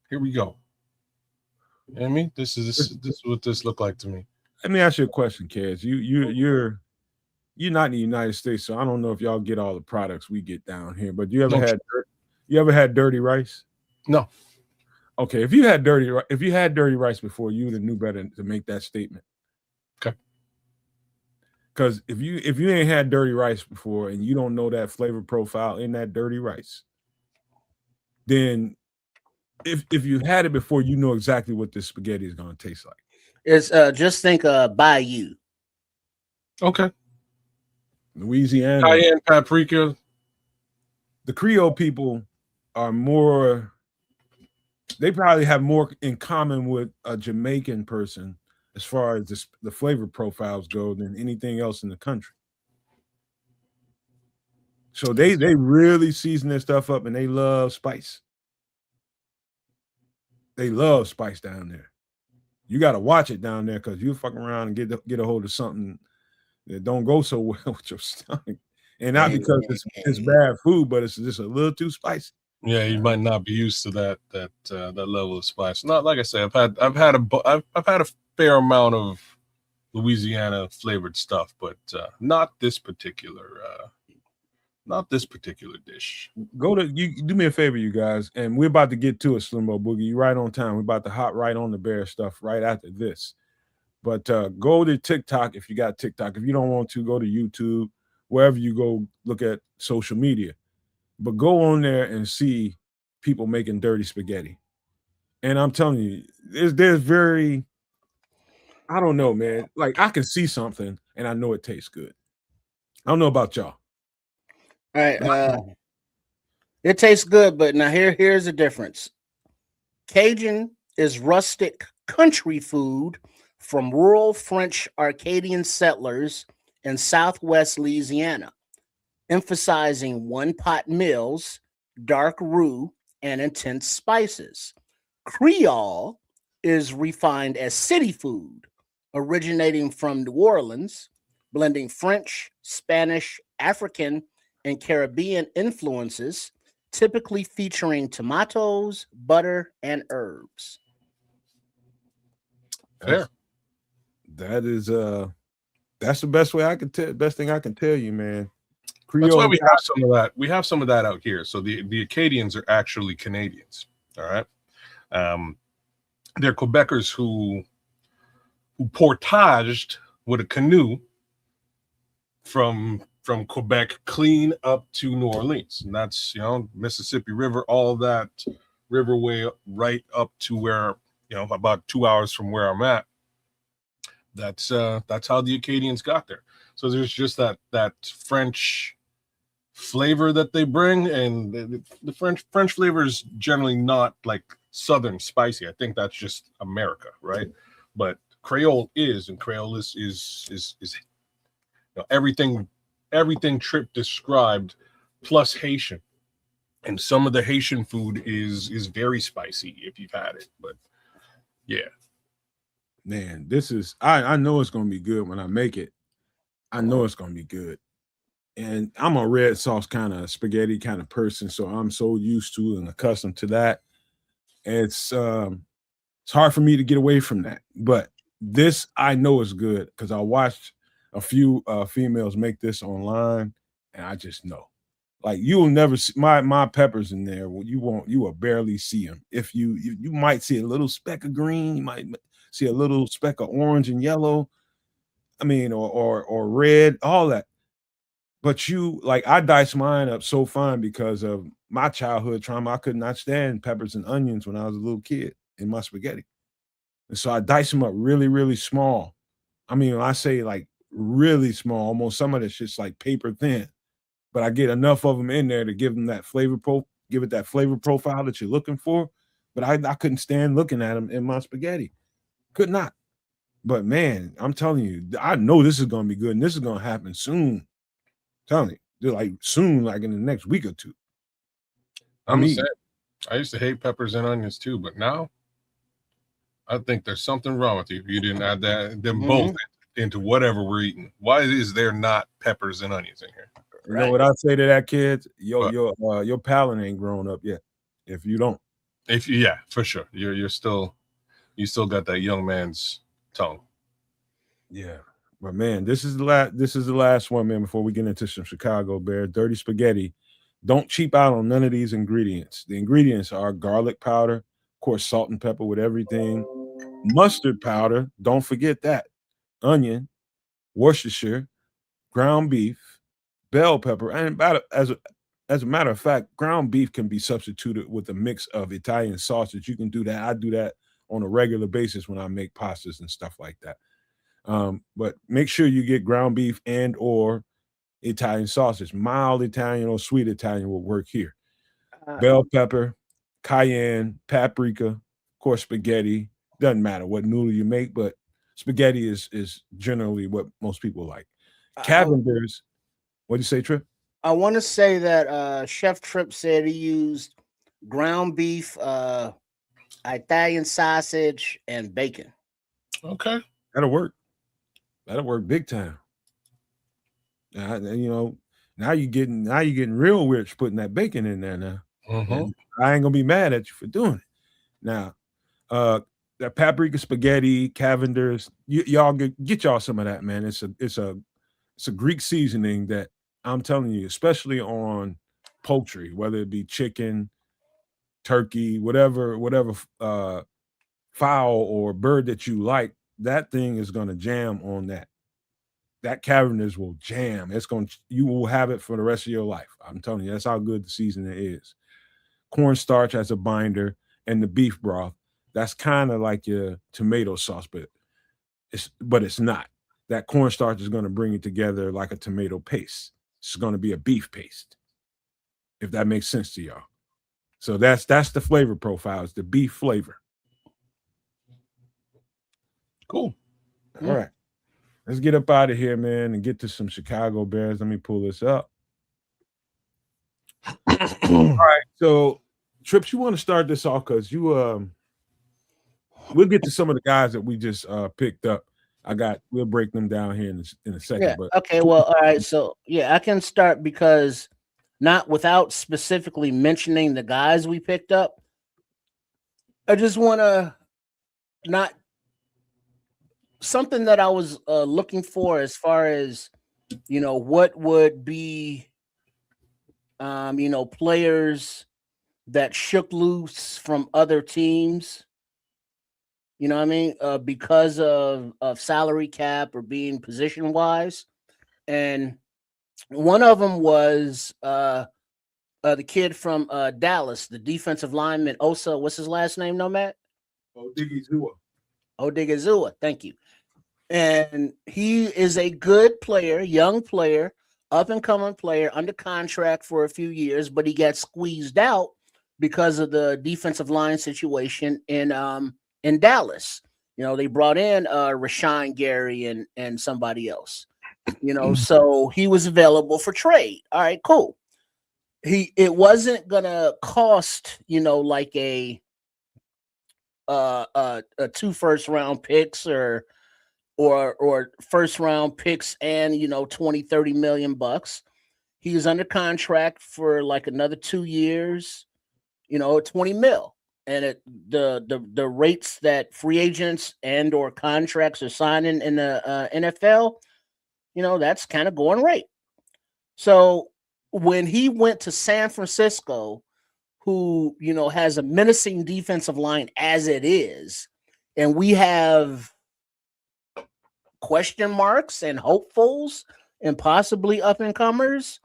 [SPEAKER 4] Here we go. You know what I mean? This is what this looked like to me.
[SPEAKER 2] Let me ask you a question, Kaz. You're not in the United States, so I don't know if y'all get all the products we get down here. But you ever had dirty rice?
[SPEAKER 4] No.
[SPEAKER 2] Okay, if you had dirty rice before, you would have knew better to make that statement.
[SPEAKER 4] Okay.
[SPEAKER 2] Because if you ain't had dirty rice before and you don't know that flavor profile in that dirty rice, then if you had it before, you know exactly what this spaghetti is going to taste like.
[SPEAKER 3] It's just think Bayou.
[SPEAKER 4] Okay.
[SPEAKER 2] Louisiana.
[SPEAKER 4] Cayenne, paprika.
[SPEAKER 2] The Creole people are more. They probably have more in common with a Jamaican person as far as the flavor profiles go than anything else in the country. So they really season their stuff up, and they love spice. They love spice down there. You got to watch it down there because you fuck around and get a hold of something that don't go so well with your stomach, and not because it's bad food, but it's just a little too spicy.
[SPEAKER 4] Yeah, you might not be used to that level of spice. Not like I said, I've had a fair amount of Louisiana flavored stuff, but not this particular dish.
[SPEAKER 2] You do me a favor, you guys, and we're about to get to it, Slimbo Boogie. You're right on time. We're about to hop right on the bear stuff right after this. But go to TikTok if you got TikTok. If you don't want to, go to YouTube, wherever you go, look at social media. But go on there and see people making dirty spaghetti. And I'm telling you, there's very, I don't know, man. Like I can see something and I know it tastes good. I don't know about y'all.
[SPEAKER 3] All right. It tastes good, but now here's the difference. Cajun is rustic country food from rural French Acadian settlers in southwest Louisiana, emphasizing one-pot meals, dark roux, and intense spices. Creole is refined as city food, originating from New Orleans, blending French, Spanish, African, and Caribbean influences, typically featuring tomatoes, butter, and herbs.
[SPEAKER 4] Fair.
[SPEAKER 2] That is that's the best way I can tell. Best thing I can tell you, man.
[SPEAKER 4] That's why
[SPEAKER 2] Creole.
[SPEAKER 4] we have some of that. We have some of that out here. So the Acadians are actually Canadians. All right. They're Quebecers who portaged with a canoe from Quebec clean up to New Orleans. And that's, Mississippi River, all that riverway right up to where, about 2 hours from where I'm at. That's how the Acadians got there. So there's just that French flavor that they bring, and the French flavor is generally not like Southern spicy. I think that's just America, right? But Creole is, and Creole is everything Trip described plus Haitian, and some of the Haitian food is very spicy if you've had it. But yeah,
[SPEAKER 2] Man, this is I know it's gonna be good when I make it. I know it's gonna be good. And I'm a red sauce kind of spaghetti kind of person, so I'm so used to and accustomed to that. It's hard for me to get away from that. But this I know is good because I watched a few females make this online, and I just know. Like you'll never see my peppers in there. You will barely see them. If you might see a little speck of green, you might see a little speck of orange and yellow. I mean, or red, all that. But I diced mine up so fine because of my childhood trauma. I could not stand peppers and onions when I was a little kid in my spaghetti. And so I diced them up really, really small. I mean, when I say like really small, almost some of it's just like paper thin. But I get enough of them in there to give them that give it that flavor profile that you're looking for. But I couldn't stand looking at them in my spaghetti. Could not. But man, I'm telling you, I know this is gonna be good, and this is gonna happen soon. Telling you, they're like soon, like in the next week or two.
[SPEAKER 4] I'm the same. I used to hate peppers and onions too, but now I think there's something wrong with you if you didn't add them both into whatever we're eating. Why is there not peppers and onions in here?
[SPEAKER 2] You know what I say to that, kids? Your palate ain't grown up yet. If you don't,
[SPEAKER 4] yeah, for sure, you still got that young man's tongue.
[SPEAKER 2] Yeah, but man, this is the last one, man. Before we get into some Chicago Bear dirty spaghetti, don't cheap out on none of these ingredients. The ingredients are garlic powder, of course, salt and pepper with everything, mustard powder. Don't forget that, onion, Worcestershire, ground beef, bell pepper, and as a matter of fact, ground beef can be substituted with a mix of Italian sausage. You can do that. I do that on a regular basis when I make pastas and stuff like that. But make sure you get ground beef and or Italian sausage. Mild Italian or sweet Italian will work here. Bell pepper, cayenne, paprika, of course, spaghetti. Doesn't matter what noodle you make, but spaghetti is generally what most people like. Cavender's. What do you say, Trip?
[SPEAKER 3] I want to say that Chef Trip said he used ground beef, Italian sausage, and bacon.
[SPEAKER 4] Okay,
[SPEAKER 2] that'll work. That'll work big time. Now you're getting real rich putting that bacon in there now. And I ain't gonna be mad at you for doing it. Now, that paprika spaghetti, Cavender's, y'all get y'all some of that, man. It's a Greek seasoning that I'm telling you, especially on poultry, whether it be chicken, turkey, whatever fowl or bird that you like, that thing is gonna jam on that. That Cavender's will jam. You will have it for the rest of your life. I'm telling you, that's how good the seasoning is. Cornstarch as a binder and the beef broth. That's kind of like your tomato sauce, but it's not. That cornstarch is going to bring it together like a tomato paste. It's going to be a beef paste, if that makes sense to y'all. So that's the flavor profile. It's the beef flavor.
[SPEAKER 4] Cool.
[SPEAKER 2] All right. Let's get up out of here, man, and get to some Chicago Bears. Let me pull this up. All right. So, Trips, you want to start this off because we'll get to some of the guys that we just picked up. We'll break them down here in a second.
[SPEAKER 3] Yeah.
[SPEAKER 2] But
[SPEAKER 3] Okay. Well, all right. So yeah, I can start because not without specifically mentioning the guys we picked up. I just want to not something that I was looking for as far as what would be players that shook loose from other teams. You know what I mean? Because of salary cap or being position wise, and one of them was the kid from Dallas, the defensive lineman Osa. What's his last name? No, Matt. Odigizua. Thank you. And he is a good player, young player, up and coming player, under contract for a few years, but he got squeezed out because of the defensive line situation in Dallas. They brought in Rashawn Gary and somebody else. So he was available for trade. All right, cool. It wasn't gonna cost like a 2 first-round picks or first round picks and 20-30 million bucks. He was under contract for like another 2 years, 20 mil. And the rates that free agents and or contracts are signing in the NFL, that's kind of going rate. So when he went to San Francisco, who has a menacing defensive line as it is, and we have question marks and hopefuls and possibly up and comers.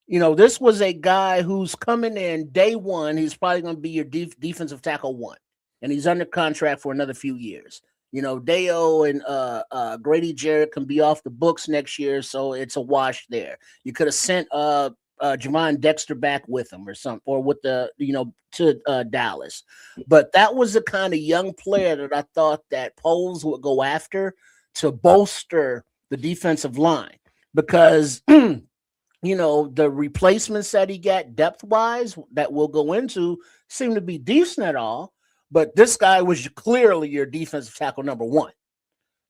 [SPEAKER 3] This was a guy who's coming in day one. He's probably going to be your defensive tackle one, and he's under contract for another few years. Deo and Grady Jarrett can be off the books next year, so it's a wash there. You could have sent Javon Dexter back with him or something, or with the to Dallas, but that was the kind of young player that I thought that Poles would go after to bolster the defensive line, because the replacements that he got depth wise that we'll go into seem to be decent at all, but this guy was clearly your defensive tackle number one,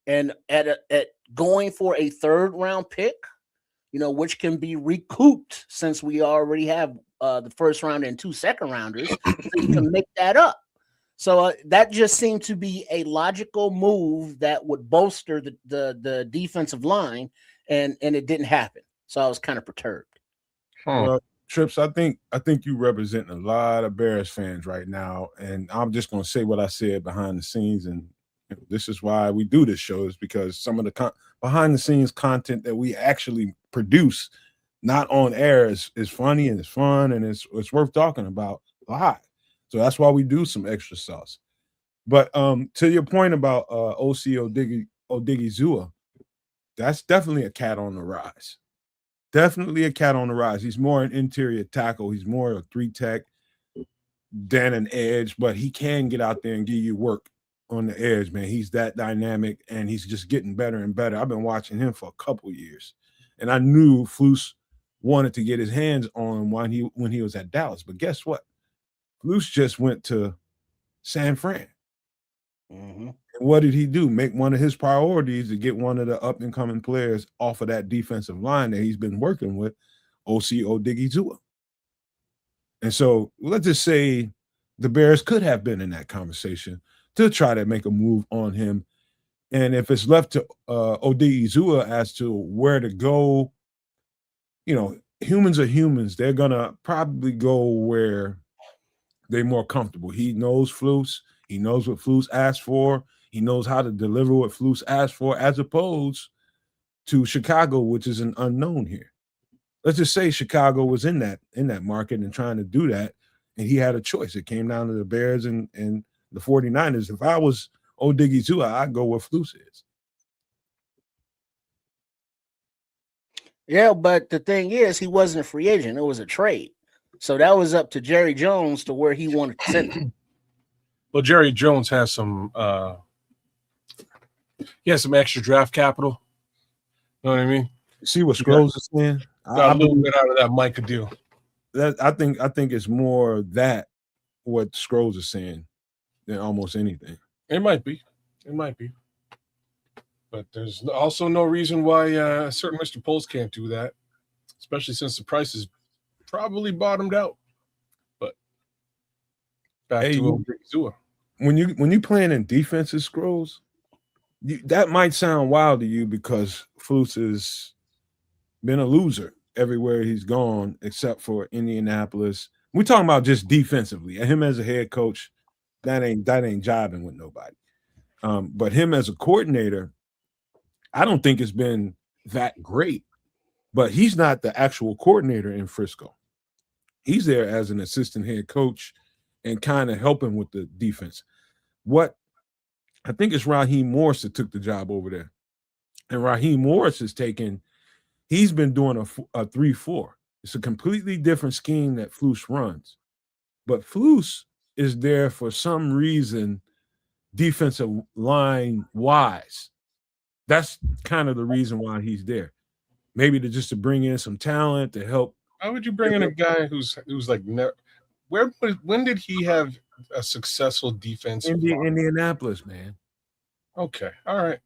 [SPEAKER 3] and at going for a 3rd round pick, which can be recouped since we already have the 1st round and 2 second rounders, so you can make that up. So that just seemed to be a logical move that would bolster the defensive line, and it didn't happen. So I was kind of perturbed.
[SPEAKER 2] Well, Trips, I think you represent a lot of Bears fans right now, and I'm just going to say what I said behind the scenes, and this is why we do this show, is because some of the behind the scenes content that we actually produce, not on air, is funny and it's fun and it's worth talking about live. So that's why we do some extra sauce. But to your point about Odigizua, that's definitely a cat on the rise. Definitely a cat on the rise. He's more an interior tackle. He's more a 3-tech than an edge, but he can get out there and give you work on the edge, man. He's that dynamic, and he's just getting better and better. I've been watching him for a couple years, and I knew Flus wanted to get his hands on him when he was at Dallas. But guess what? Flus just went to San Fran.
[SPEAKER 3] Mm-hmm.
[SPEAKER 2] And what did he do? Make one of his priorities to get one of the up-and-coming players off of that defensive line that he's been working with, O.C. Odigizua. And so let's just say the Bears could have been in that conversation to try to make a move on him. And if it's left to Odigizua as to where to go, humans are humans. They're going to probably go where they're more comfortable. He knows Flus. He knows what Flus asked for. He knows how to deliver what Flus asked for, as opposed to Chicago, which is an unknown here. Let's just say Chicago was in that market and trying to do that, and he had a choice. It came down to the Bears and the 49ers. If I was Odigizua, I'd go where Flus is.
[SPEAKER 3] Yeah, but the thing is, he wasn't a free agent. It was a trade. So that was up to Jerry Jones to where he wanted to send him.
[SPEAKER 4] Well, Jerry Jones has some extra draft capital. You know what I mean?
[SPEAKER 2] See what Scrolls is saying?
[SPEAKER 4] Got a little bit out of that Micah deal.
[SPEAKER 2] I think it's more that what Scrolls is saying than almost anything.
[SPEAKER 4] It might be. But there's also no reason why certain Mr. Poles can't do that, especially since the price is probably bottomed out. But back to Odigizua.
[SPEAKER 2] When you playing in defensive, Scrolls, that might sound wild to you because Flus has been a loser everywhere he's gone except for Indianapolis. We're talking about just defensively. And him as a head coach, that ain't jiving with nobody. But him as a coordinator, I don't think it's been that great. But he's not the actual coordinator in Frisco. He's there as an assistant head coach and kind of helping with the defense. What I think it's Raheem Morris that took the job over there. And Raheem Morris he's been doing a 3-4. It's a completely different scheme that Flus runs. But Flus is there for some reason, defensive line wise. That's kind of the reason why he's there. Maybe to bring in some talent to help.
[SPEAKER 4] Why would you bring in a guy who's like when did he have a successful defense?
[SPEAKER 2] Indianapolis, man.
[SPEAKER 4] Okay, all right.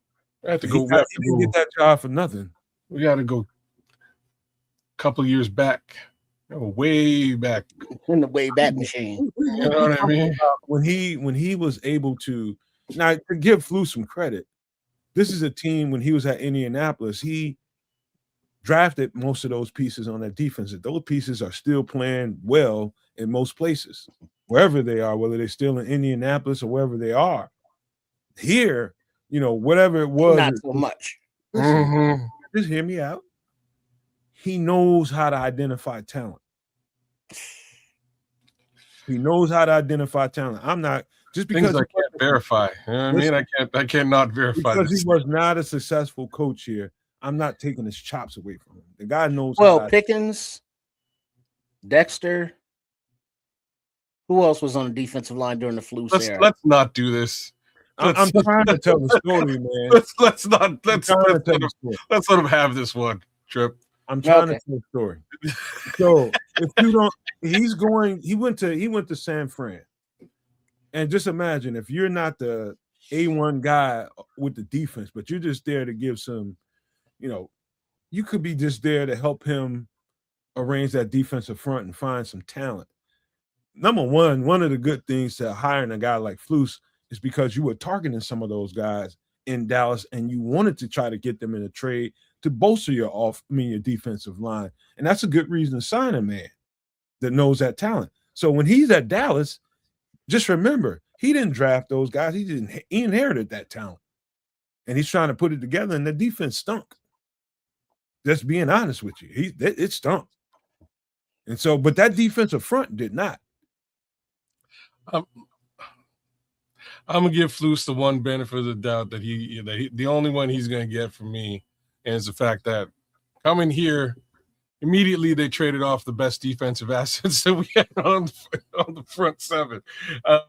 [SPEAKER 4] I have to
[SPEAKER 2] He
[SPEAKER 4] go.
[SPEAKER 2] didn't get that job for nothing.
[SPEAKER 4] We got to go a couple of years back, way back
[SPEAKER 3] in the way back machine.
[SPEAKER 4] You know what I mean?
[SPEAKER 2] When he was able to, now to give Flus some credit, this is a team when he was at Indianapolis, he drafted most of those pieces on that defense. Those pieces are still playing well in most places, wherever they are, whether they're still in Indianapolis or wherever they are. Here, whatever it was,
[SPEAKER 3] not so much.
[SPEAKER 2] Just hear me out. He knows how to identify talent. He knows how to identify talent. I'm not just because
[SPEAKER 4] I can't verify. You know what I mean, I cannot verify
[SPEAKER 2] because he was not a successful coach here. I'm not taking his chops away from him. The guy knows.
[SPEAKER 3] Well, Pickens, Dexter. Who else was on the defensive line during the Flus era?
[SPEAKER 4] Let's not do this.
[SPEAKER 2] I'm trying to tell the story, man.
[SPEAKER 4] Let's let him have this one, Trip.
[SPEAKER 2] I'm trying to tell the story. So if you don't, he went to San Fran. And just imagine if you're not the A1 guy with the defense, but you're just there to give some, you could be just there to help him arrange that defensive front and find some talent. Number one of the good things to hiring a guy like Flus is because you were targeting some of those guys in Dallas and you wanted to try to get them in a trade to bolster your defensive line. And that's a good reason to sign a man that knows that talent. So when he's at Dallas, just remember, he didn't draft those guys. He inherited that talent. And he's trying to put it together, and the defense stunk. Just being honest with you. It stunk. And so, but that defensive front did not.
[SPEAKER 4] I'm gonna give Flus the one benefit of the doubt that the only one he's gonna get from me is the fact that coming here, immediately they traded off the best defensive assets that we had on the front seven,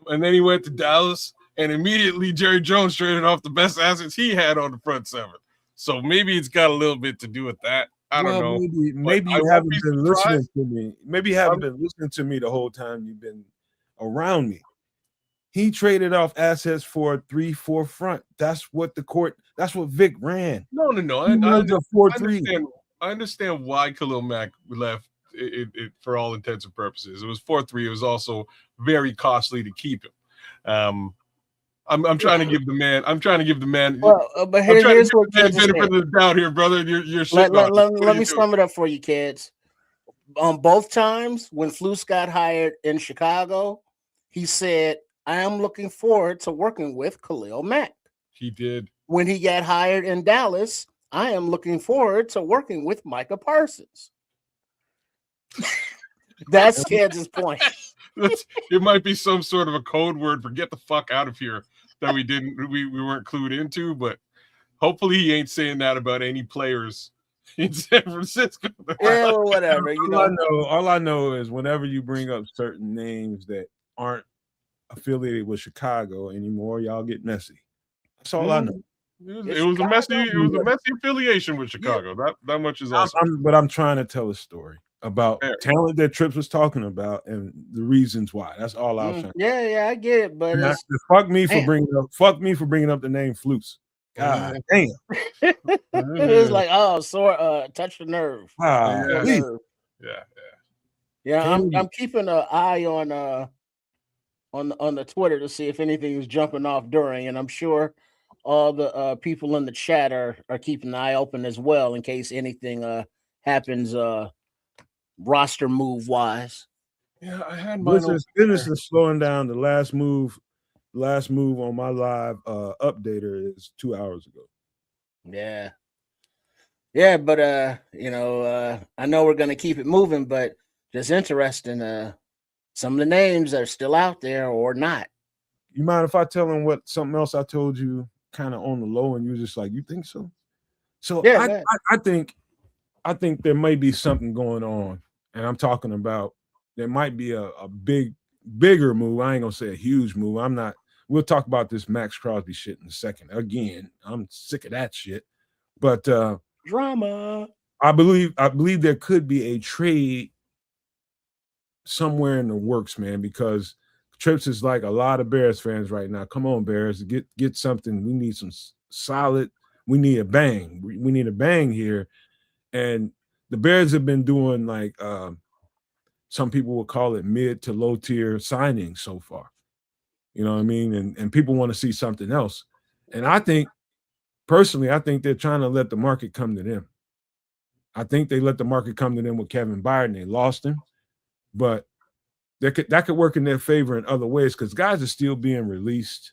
[SPEAKER 4] and then he went to Dallas, and immediately Jerry Jones traded off the best assets he had on the front seven. So maybe it's got a little bit to do with that. I don't know.
[SPEAKER 2] Maybe you haven't been listening to me. Maybe you haven't been listening to me the whole time you've been around me. He traded off assets for a 3-4 front. That's what Vic ran.
[SPEAKER 4] No. I understand why Khalil Mack left it for all intents and purposes. It was 4-3. It was also very costly to keep him. I'm trying to give the man.
[SPEAKER 3] Well, but here's what kids
[SPEAKER 4] benefit of the doubt here, brother. You're
[SPEAKER 3] let me sum it up for you, kids. On both times when Flus got hired in Chicago, he said, "I am looking forward to working with Khalil Mack."
[SPEAKER 4] He did.
[SPEAKER 3] When he got hired in Dallas, "I am looking forward to working with Micah Parsons." That's Kansas' point.
[SPEAKER 4] It might be some sort of a code word for "get the fuck out of here" that we weren't clued into, but hopefully he ain't saying that about any players in San Francisco.
[SPEAKER 3] Yeah, or whatever.
[SPEAKER 2] All I know is whenever you bring up certain names that aren't affiliated with Chicago anymore, y'all get messy. That's all I know.
[SPEAKER 4] It was a messy affiliation with Chicago.
[SPEAKER 2] Yeah.
[SPEAKER 4] That much is awesome.
[SPEAKER 2] But I'm trying to tell a story about talent that Trips was talking about and the reasons why. That's all I was saying.
[SPEAKER 3] Yeah, I get it, but
[SPEAKER 2] fuck me for bringing up the name Flus. God damn.
[SPEAKER 3] It's like, touch the nerve. Yeah. I'm keeping an eye on the Twitter to see if anything is jumping off during, and I'm sure all the people in the chat are keeping an eye open as well in case anything happens roster move wise.
[SPEAKER 4] Yeah, I had mine.
[SPEAKER 2] This is slowing down. The last move on my live updater is 2 hours ago.
[SPEAKER 3] Yeah. Yeah, but I know we're gonna keep it moving, but just interesting. Some of the names are still out there or not.
[SPEAKER 2] You mind if I tell them what something else I told you kind of on the low, and you're just like, you think so? So
[SPEAKER 3] Yeah,
[SPEAKER 2] I think there may be something going on, and I'm talking about there might be a bigger move. I ain't gonna say a huge move. I'm not. We'll talk about this Max Crosby shit in a second. Again, I'm sick of that shit. But
[SPEAKER 3] drama.
[SPEAKER 2] I believe there could be a trade somewhere in the works, man, because Trips is like a lot of Bears fans right now. Come on, Bears, get something. We need some solid. We need a bang. We need a bang here. And the Bears have been doing like some people would call it mid to low tier signings so far. You know what I mean? And people want to see something else. And I think personally, I think they're trying to let the market come to them. I think they let the market come to them with Kevin Byard and they lost him. But that could work in their favor in other ways because guys are still being released.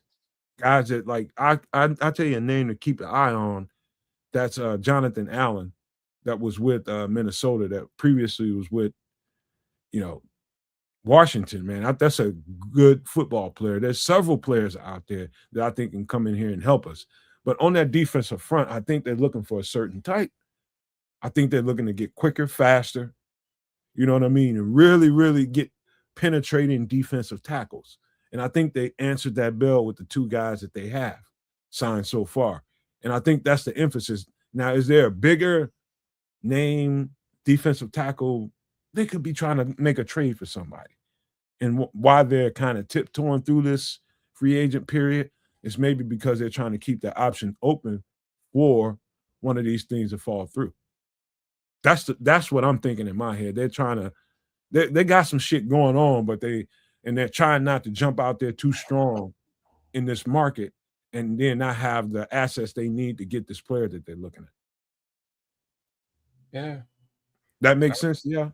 [SPEAKER 2] Guys that like I tell you a name to keep an eye on. That's Jonathan Allen, that was with Minnesota, that previously was with Washington. Man, that's a good football player. There's several players out there that I think can come in here and help us. But on that defensive front, I think they're looking for a certain type. I think they're looking to get quicker, faster. You know what I mean? And really, really get penetrating defensive tackles. And I think they answered that bell with the two guys that they have signed so far. And I think that's the emphasis. Now, is there a bigger name defensive tackle? They could be trying to make a trade for somebody. And why they're kind of tiptoeing through this free agent period is maybe because they're trying to keep the option open for one of these things to fall through. That's what I'm thinking in my head. They're trying to they got some shit going on, but they're trying not to jump out there too strong in this market and then not have the assets they need to get this player that they're looking at.
[SPEAKER 4] Yeah.
[SPEAKER 2] That makes sense, yeah.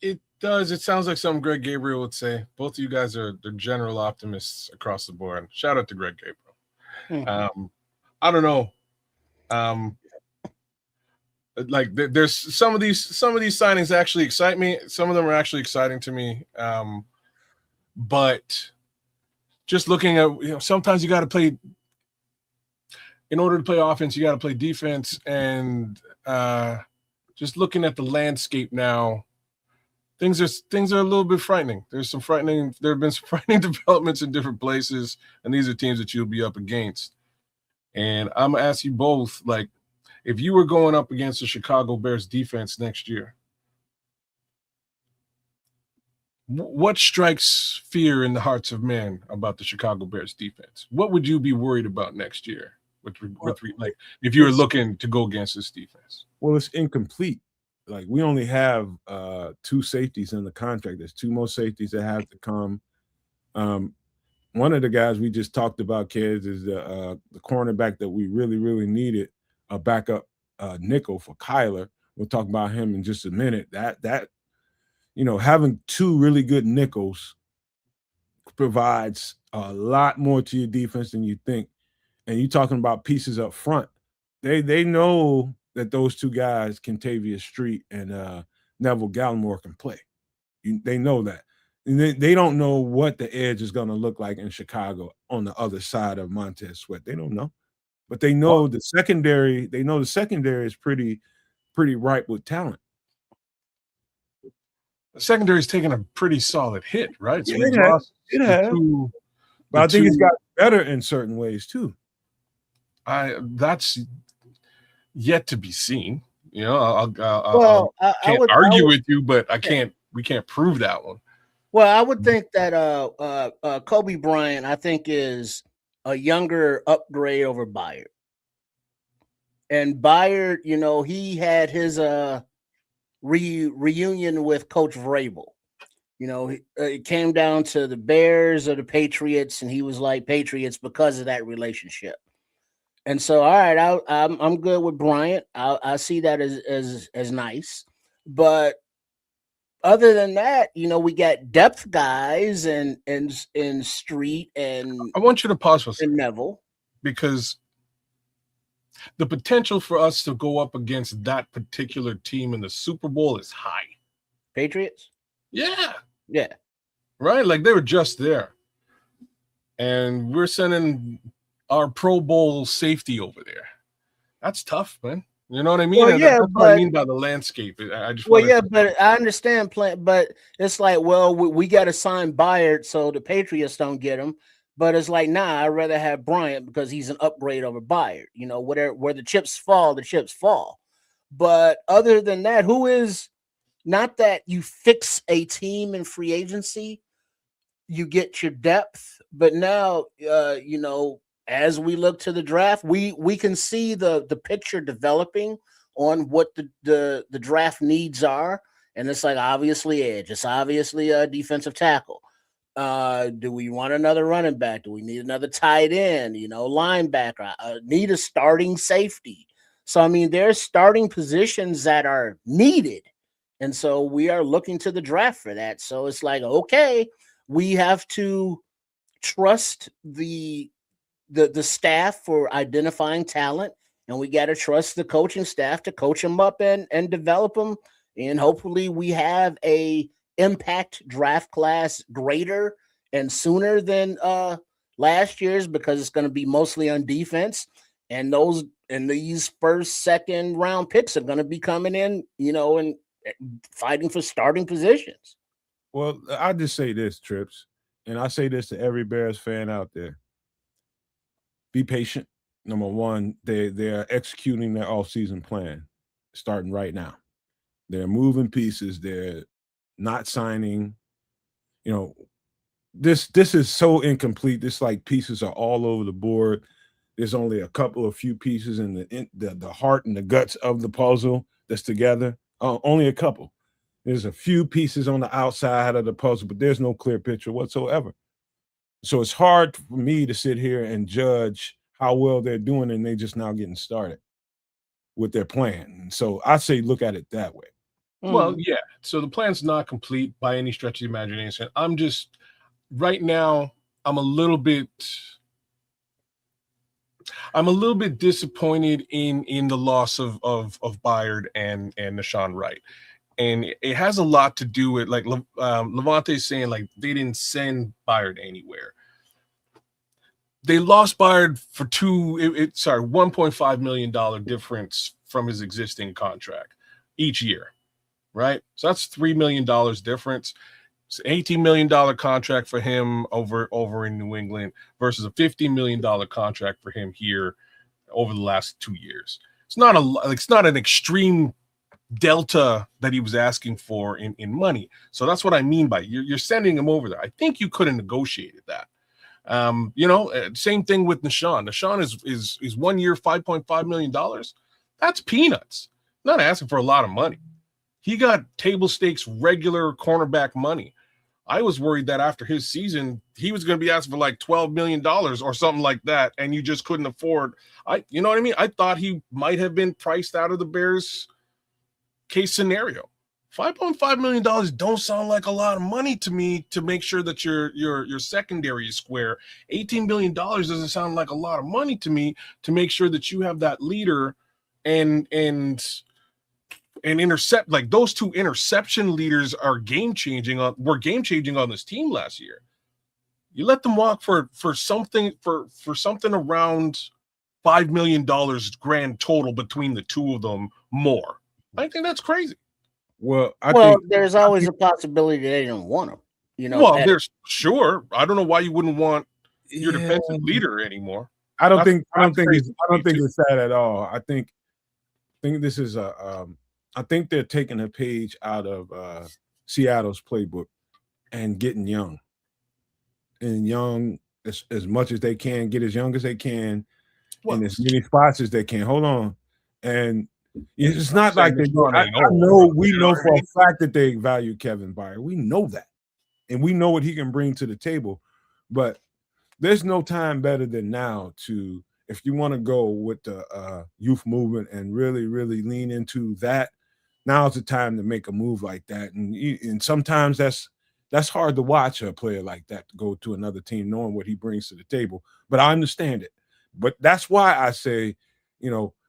[SPEAKER 4] It does. It sounds like something Greg Gabriel would say. Both of you guys are the general optimists across the board. Shout out to Greg Gabriel.
[SPEAKER 3] Mm-hmm.
[SPEAKER 4] I don't know. Like there's some of these signings actually excite me. Some of them are actually exciting to me. But just looking at, sometimes you got to play. In order to play offense, you got to play defense, and just looking at the landscape now, things are a little bit frightening. There have been some frightening developments in different places, and these are teams that you'll be up against. And I'm gonna ask you both, like, if you were going up against the Chicago Bears defense next year, what strikes fear in the hearts of men about the Chicago Bears defense? What would you be worried about next year? Like, if you were looking to go against this defense?
[SPEAKER 2] Well, it's incomplete. Like, we only have two safeties in the contract. There's two more safeties that have to come. One of the guys we just talked about, kids, is the cornerback that we really, really needed, a backup nickel for Kyler. We'll talk about him in just a minute. That having two really good nickels provides a lot more to your defense than you think. And you're talking about pieces up front. They know that those two guys, Kentavious Street and Neville Gallimore, can play. They know that. And they don't know what the edge is going to look like in Chicago on the other side of Montez Sweat. They don't know. But they know the secondary. They know the secondary is pretty ripe with talent.
[SPEAKER 4] The secondary is taking a pretty solid hit, right? So
[SPEAKER 2] it has. But I think it's got better in certain ways too.
[SPEAKER 4] That's yet to be seen. I can't argue with you, but we can't prove that one.
[SPEAKER 3] Well, I would think that Kobe Bryant, I think, is a younger upgrade over Byard. And Byard, he had his reunion with Coach Vrabel. It came down to the Bears or the Patriots, and he was like Patriots because of that relationship. And so, all right, I'm good with Bryant. I see that as nice, but other than that, we got depth guys and in Street and
[SPEAKER 4] I want you to pause for a second
[SPEAKER 3] Neville.
[SPEAKER 4] because the potential for us to go up against that particular team in the Super Bowl is high.
[SPEAKER 3] Patriots?
[SPEAKER 4] Yeah.
[SPEAKER 3] Yeah.
[SPEAKER 4] Right? Like they were just there. And we're sending our Pro Bowl safety over there. That's tough, man. You know what I mean?
[SPEAKER 3] Well,
[SPEAKER 4] And
[SPEAKER 3] yeah,
[SPEAKER 4] that's what I mean by the landscape. I just
[SPEAKER 3] well,
[SPEAKER 4] wanted
[SPEAKER 3] yeah,
[SPEAKER 4] to...
[SPEAKER 3] but I understand but it's like, well, we got to sign Byard so the Patriots don't get him. But it's like, nah, I'd rather have Bryant because he's an upgrade over Byard. Where the chips fall, the chips fall. But other than that, who is not that you fix a team in free agency, you get your depth. But now, as we look to the draft, we can see the picture developing on what the draft needs are. And it's like obviously edge. It's obviously a defensive tackle. Do we want another running back? Do we need another tight end? Linebacker. Need a starting safety. So I mean, there's starting positions that are needed, and so we are looking to the draft for that. So it's like, okay, we have to trust the staff for identifying talent, and we got to trust the coaching staff to coach them up and develop them. And hopefully we have a impact draft class greater and sooner than last year's, because it's going to be mostly on defense. And these first, second round picks are going to be coming in, and fighting for starting positions.
[SPEAKER 2] Well, I just say this, Trips, and I say this to every Bears fan out there. Be patient. Number one, they're executing their offseason plan starting right now. They're moving pieces. They're not signing. This is so incomplete. This like pieces are all over the board. There's only a few pieces in the heart and the guts of the puzzle that's together. Only a couple. There's a few pieces on the outside of the puzzle, but there's no clear picture whatsoever. So it's hard for me to sit here and judge how well they're doing, and they just now getting started with their plan. So I say look at it that way.
[SPEAKER 4] Well, yeah. So the plan's not complete by any stretch of the imagination. I'm just right now. I'm a little bit disappointed in the loss of Byard and Nashawn Wright, and it has a lot to do with like Levante's saying like they didn't send Byard anywhere. They lost Byard for $1.5 million difference from his existing contract each year, right? So that's $3 million difference. It's an $18 million contract for him over in New England versus a $15 million contract for him here over the last 2 years. It's not an extreme delta that he was asking for in money. So that's what I mean by you're sending him over there. I think you could have negotiated that. Same thing with Nashawn. Nashawn is 1 year, $5.5 million. That's peanuts. Not asking for a lot of money. He got table stakes regular cornerback money. I was worried that after his season, he was going to be asking for like $12 million or something like that, and you just couldn't afford. You know what I mean? I thought he might have been priced out of the Bears case scenario. $5.5 million don't sound like a lot of money to me to make sure that your secondary is square. $18 million doesn't sound like a lot of money to me to make sure that you have that leader and intercept. Like those two interception leaders are were game changing on this team last year. You let them walk for something around $5 million grand total between the two of them more. I think that's crazy.
[SPEAKER 2] Well,
[SPEAKER 3] there's always a possibility they don't want him.
[SPEAKER 4] There's sure. I don't know why you wouldn't want your defensive leader anymore.
[SPEAKER 2] I don't think it's that at all. I think this is I think they're taking a page out of Seattle's playbook and getting young. And young as much as they can, get as young as they can in as many spots as they can. Hold on. And it's not like they do. We know for a fact that they value Kevin Byard. We know that. And we know what he can bring to the table. But there's no time better than now to if you want to go with the youth movement and really, really lean into that, now's the time to make a move like that. And sometimes that's hard to watch a player like that go to another team knowing what he brings to the table. But I understand it. But that's why I say,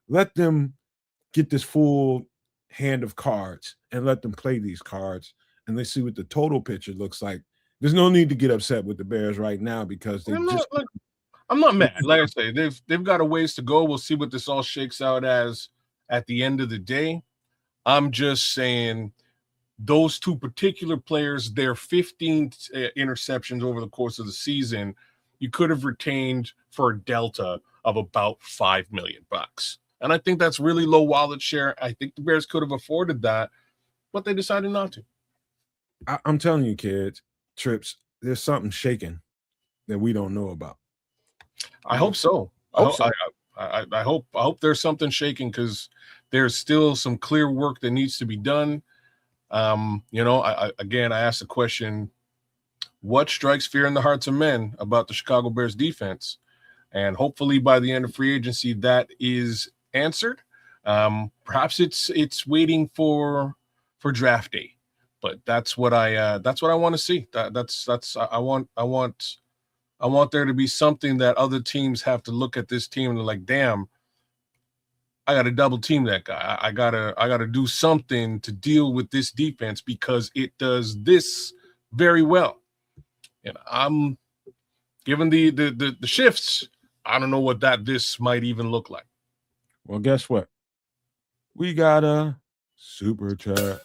[SPEAKER 2] let them get this full hand of cards and let them play these cards and let's see what the total picture looks like. There's no need to get upset with the Bears right now because
[SPEAKER 4] I'm not mad. Like I say, they've got a ways to go. We'll see what this all shakes out as at the end of the day. I'm just saying those two particular players, their 15 interceptions over the course of the season, you could have retained for a delta of about $5 million. And I think that's really low wallet share. I think the Bears could have afforded that, but they decided not to.
[SPEAKER 2] I'm telling you, kids, Trips, there's something shaking that we don't know about.
[SPEAKER 4] I hope so. I hope there's something shaking because there's still some clear work that needs to be done. I asked the question, what strikes fear in the hearts of men about the Chicago Bears defense? And hopefully by the end of free agency, that is answered. Perhaps it's waiting for draft day, but that's what I want to see. I want there to be something that other teams have to look at this team and they're like, damn, I got to double team that guy. I gotta do something to deal with this defense because it does this very well. And I'm given the shifts, I don't know what this might even look like.
[SPEAKER 2] Well, guess what? We got a super chat.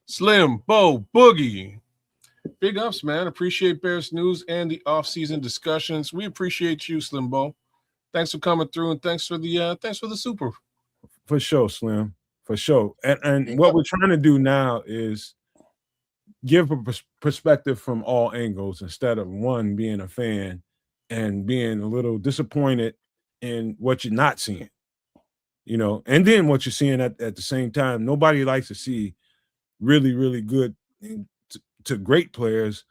[SPEAKER 4] Slim, Bo, Boogie. Big ups, man. Appreciate Bears news and the offseason discussions. We appreciate you, Slim Bo. Thanks for coming through and thanks for the super.
[SPEAKER 2] For sure, Slim. For sure. And what we're trying to do now is give a perspective from all angles instead of one being a fan and being a little disappointed in what you're not seeing. And then what you're seeing at the same time. Nobody likes to see really, really good to great players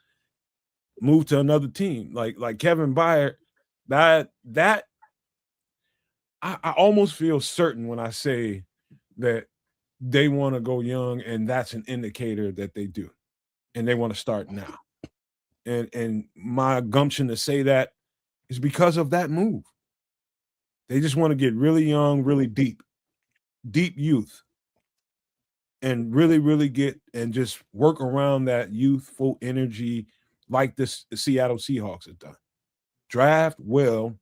[SPEAKER 2] move to another team. Like Kevin Byard, that I almost feel certain when I say that they want to go young, and that's an indicator that they do. And they want to start now. And my gumption to say that is because of that move. They just want to get really young, really deep youth. And really, really get and just work around that youthful energy like the Seattle Seahawks have done. Draft well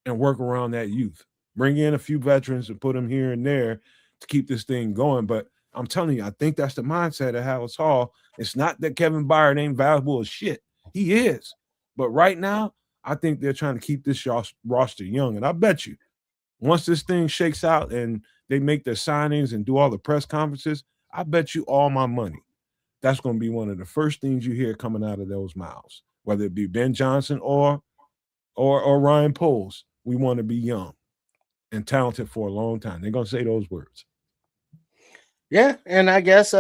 [SPEAKER 2] and work around that youth. Bring in a few veterans and put them here and there to keep this thing going. But I'm telling you, I think that's the mindset of Howard Hall. It's not that Kevin Byard ain't valuable as shit. He is. But right now, I think they're trying to keep this roster young. And I bet you, once this thing shakes out and they make their signings and do all the press conferences, I bet you all my money that's going to be one of the first things you hear coming out of those mouths, whether it be Ben Johnson or Ryan Poles. We want to be young and talented for a long time. They're going to say those words.
[SPEAKER 3] Yeah, and I guess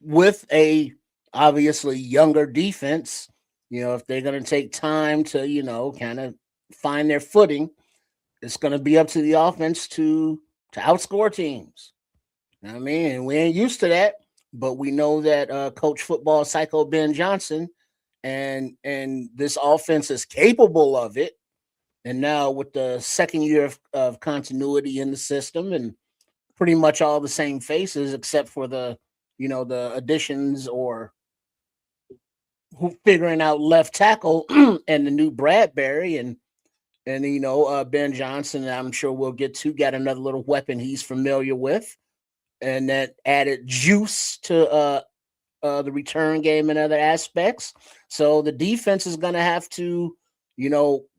[SPEAKER 3] with a obviously younger defense, if they're going to take time to, kind of find their footing, it's going to be up to the offense to outscore teams. I mean, and we ain't used to that, but we know that Coach Football Psycho Ben Johnson and this offense is capable of it. And now with the second year of continuity in the system and pretty much all the same faces except for the additions or figuring out left tackle and the new Bradbury and Ben Johnson, I'm sure we'll get to, got another little weapon he's familiar with, and that added juice to the return game and other aspects. So the defense is going to have to,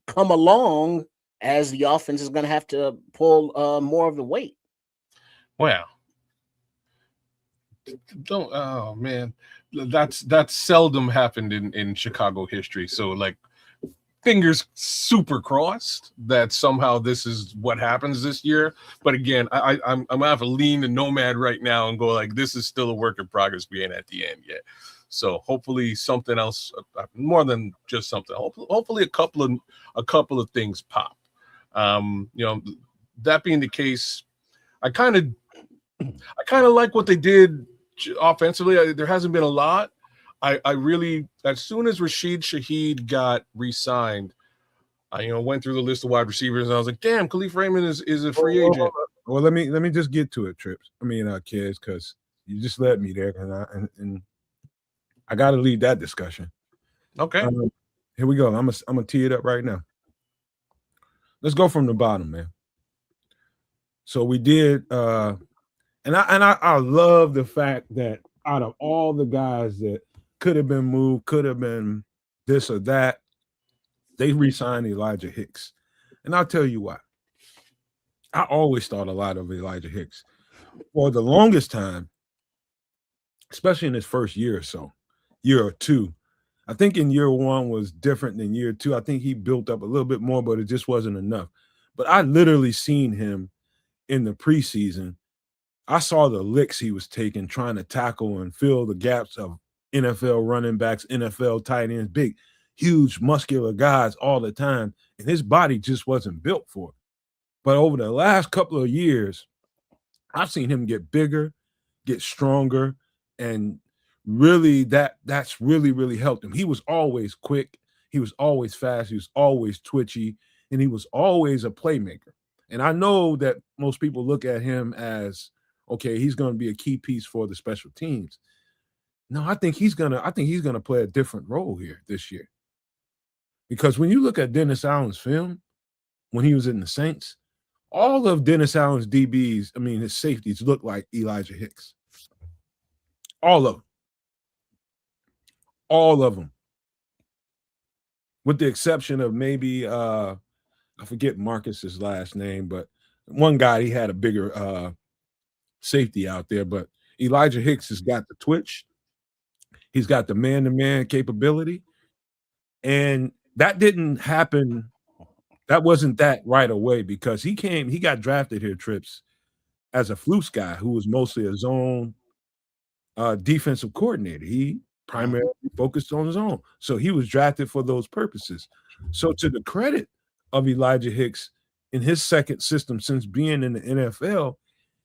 [SPEAKER 3] come along as the offense is going to have to pull more of the weight.
[SPEAKER 4] Well, oh man, that's seldom happened in Chicago history. So like fingers super crossed that somehow this is what happens this year. But again, I'm gonna have to lean to Nomad right now and go like, this is still a work in progress. We ain't at the end yet. So hopefully something else, more than just something. Hopefully a couple of things pop. That being the case, I kind of like what they did offensively. There hasn't been a lot. I really, as soon as Rashid Shaheed got re-signed, I went through the list of wide receivers and I was like, damn, Kalif Raymond is a free agent.
[SPEAKER 2] Well, let me just get to it, Trips. Kids, because you just led me there, and I got to lead that discussion.
[SPEAKER 4] Okay.
[SPEAKER 2] Here we go. I'm gonna tee it up right now. Let's go from the bottom, man. So we did, and I love the fact that out of all the guys that could have been moved, could have been this or that, they re-signed Elijah Hicks. And I'll tell you why. I always thought a lot of Elijah Hicks. For the longest time, especially in his first year or so, year or two, I think in year one was different than year two. I think he built up a little bit more, but it just wasn't enough. But I literally seen him in the preseason. I saw the licks he was taking, trying to tackle and fill the gaps of NFL running backs, NFL tight ends, big, huge, muscular guys all the time. And his body just wasn't built for it. But over the last couple of years, I've seen him get bigger, get stronger, and really that's really, really helped him. He was always quick. He was always fast. He was always twitchy, and he was always a playmaker. And I know that most people look at him as, okay, he's going to be a key piece for the special teams. No, I think he's gonna play a different role here this year. Because when you look at Dennis Allen's film when he was in the Saints, all of Dennis Allen's DBs, his safeties look like Elijah Hicks. All of them. All of them. With the exception of maybe I forget Marcus's last name, but one guy, he had a bigger safety out there, but Elijah Hicks has got the twitch. He's got the man-to-man capability. And that didn't happen. That wasn't that right away because he got drafted here, Trips, as a flukes guy who was mostly a zone defensive coordinator. He primarily focused on his own. So he was drafted for those purposes. So to the credit of Elijah Hicks in his second system since being in the NFL,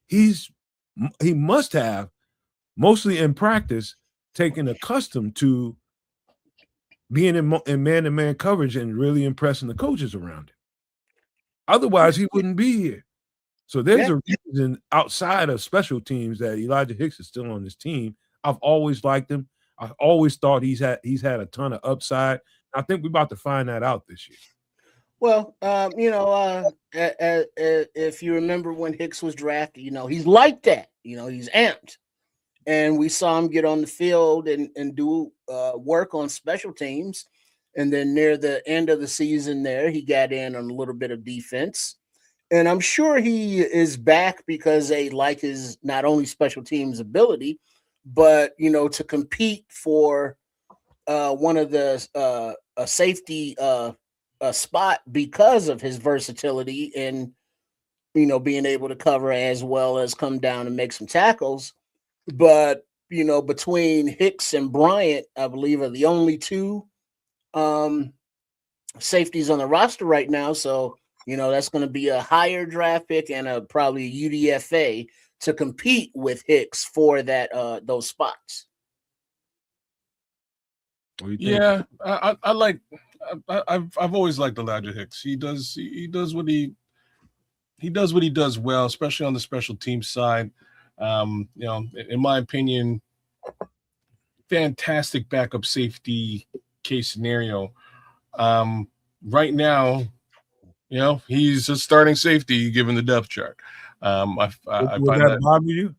[SPEAKER 2] he must have, mostly in practice, taken accustomed to being in man-to-man coverage and really impressing the coaches around him. Otherwise, he wouldn't be here. So there's a reason outside of special teams that Elijah Hicks is still on this team. I've always liked him. I've always thought he's had a ton of upside. I think we're about to find that out this year.
[SPEAKER 3] Well, if you remember when Hicks was drafted, he's like that. He's amped. And we saw him get on the field and do work on special teams. And then near the end of the season there, he got in on a little bit of defense. And I'm sure he is back because they like his not only special teams ability, but, to compete for one of the a safety spot because of his versatility and, being able to cover as well as come down and make some tackles. But, between Hicks and Bryant, I believe are the only two safeties on the roster right now. So, that's going to be a higher draft pick and probably a UDFA to compete with Hicks for that those spots.
[SPEAKER 4] Yeah, I've always liked Elijah Hicks. He does what he does well, especially on the special team side. In my opinion, fantastic backup safety case scenario. Right now, he's a starting safety given the depth chart. I find that
[SPEAKER 2] bother you?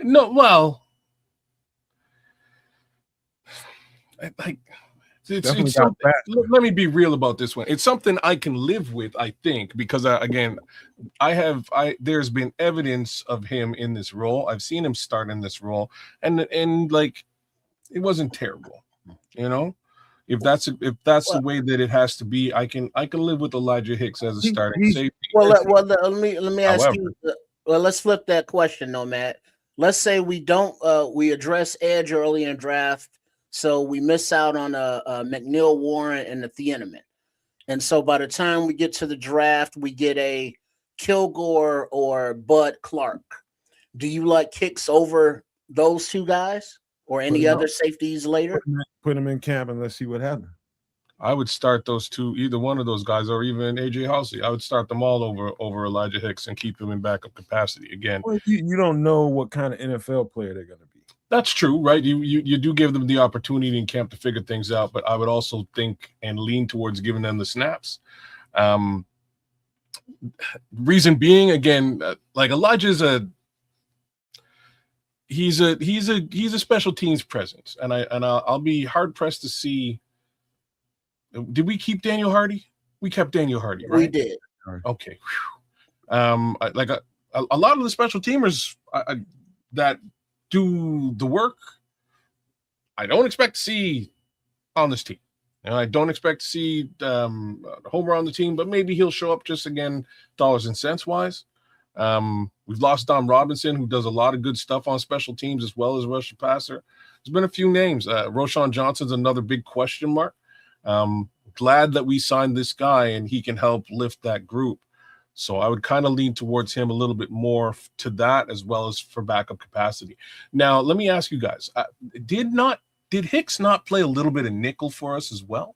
[SPEAKER 4] No, well, it's something. Let me be real about this one. It's something I can live with, I think, because there's been evidence of him in this role. I've seen him start in this role, and like it wasn't terrible, if that's the
[SPEAKER 3] Well,
[SPEAKER 4] way that it has to be, I can live with Elijah Hicks as a starting
[SPEAKER 2] he's
[SPEAKER 4] safety.
[SPEAKER 3] let me ask
[SPEAKER 4] However,
[SPEAKER 3] you. Well, let's flip that question, though, Matt. Let's say we don't. We address edge early in draft, so we miss out on a McNeil, Warren, and the Thieneman. And so by the time we get to the draft, we get a Kilgore or Bud Clark. Do you like Hicks over those two guys or any other safeties later?
[SPEAKER 2] Put him in camp and let's see what happens.
[SPEAKER 4] I would start those two, either one of those guys, or even AJ Halsey. I would start them all over Elijah Hicks and keep him in backup capacity. Again,
[SPEAKER 2] Well, you don't know what kind of NFL player they're going to be.
[SPEAKER 4] that's true, right? You do give them the opportunity in camp to figure things out, but I would also think and lean towards giving them the snaps. Reason being, again, like Elijah's he's a special teams presence, and I'll be hard pressed to see. Did we keep Daniel Hardy? We kept Daniel Hardy, right?
[SPEAKER 3] We did.
[SPEAKER 4] Okay. Like a lot of the special teamers that do the work, I don't expect to see on this team. I don't expect to see Homer on the team, but maybe he'll show up just, again, dollars and cents wise. We've lost Don Robinson, who does a lot of good stuff on special teams as well as rush passer. There's been a few names. Roshan Johnson's another big question mark. Glad that we signed this guy and he can help lift that group. So I would kind of lean towards him a little bit more to that, as well as for backup capacity. Now, let me ask you guys, did Hicks not play a little bit of nickel for us as well?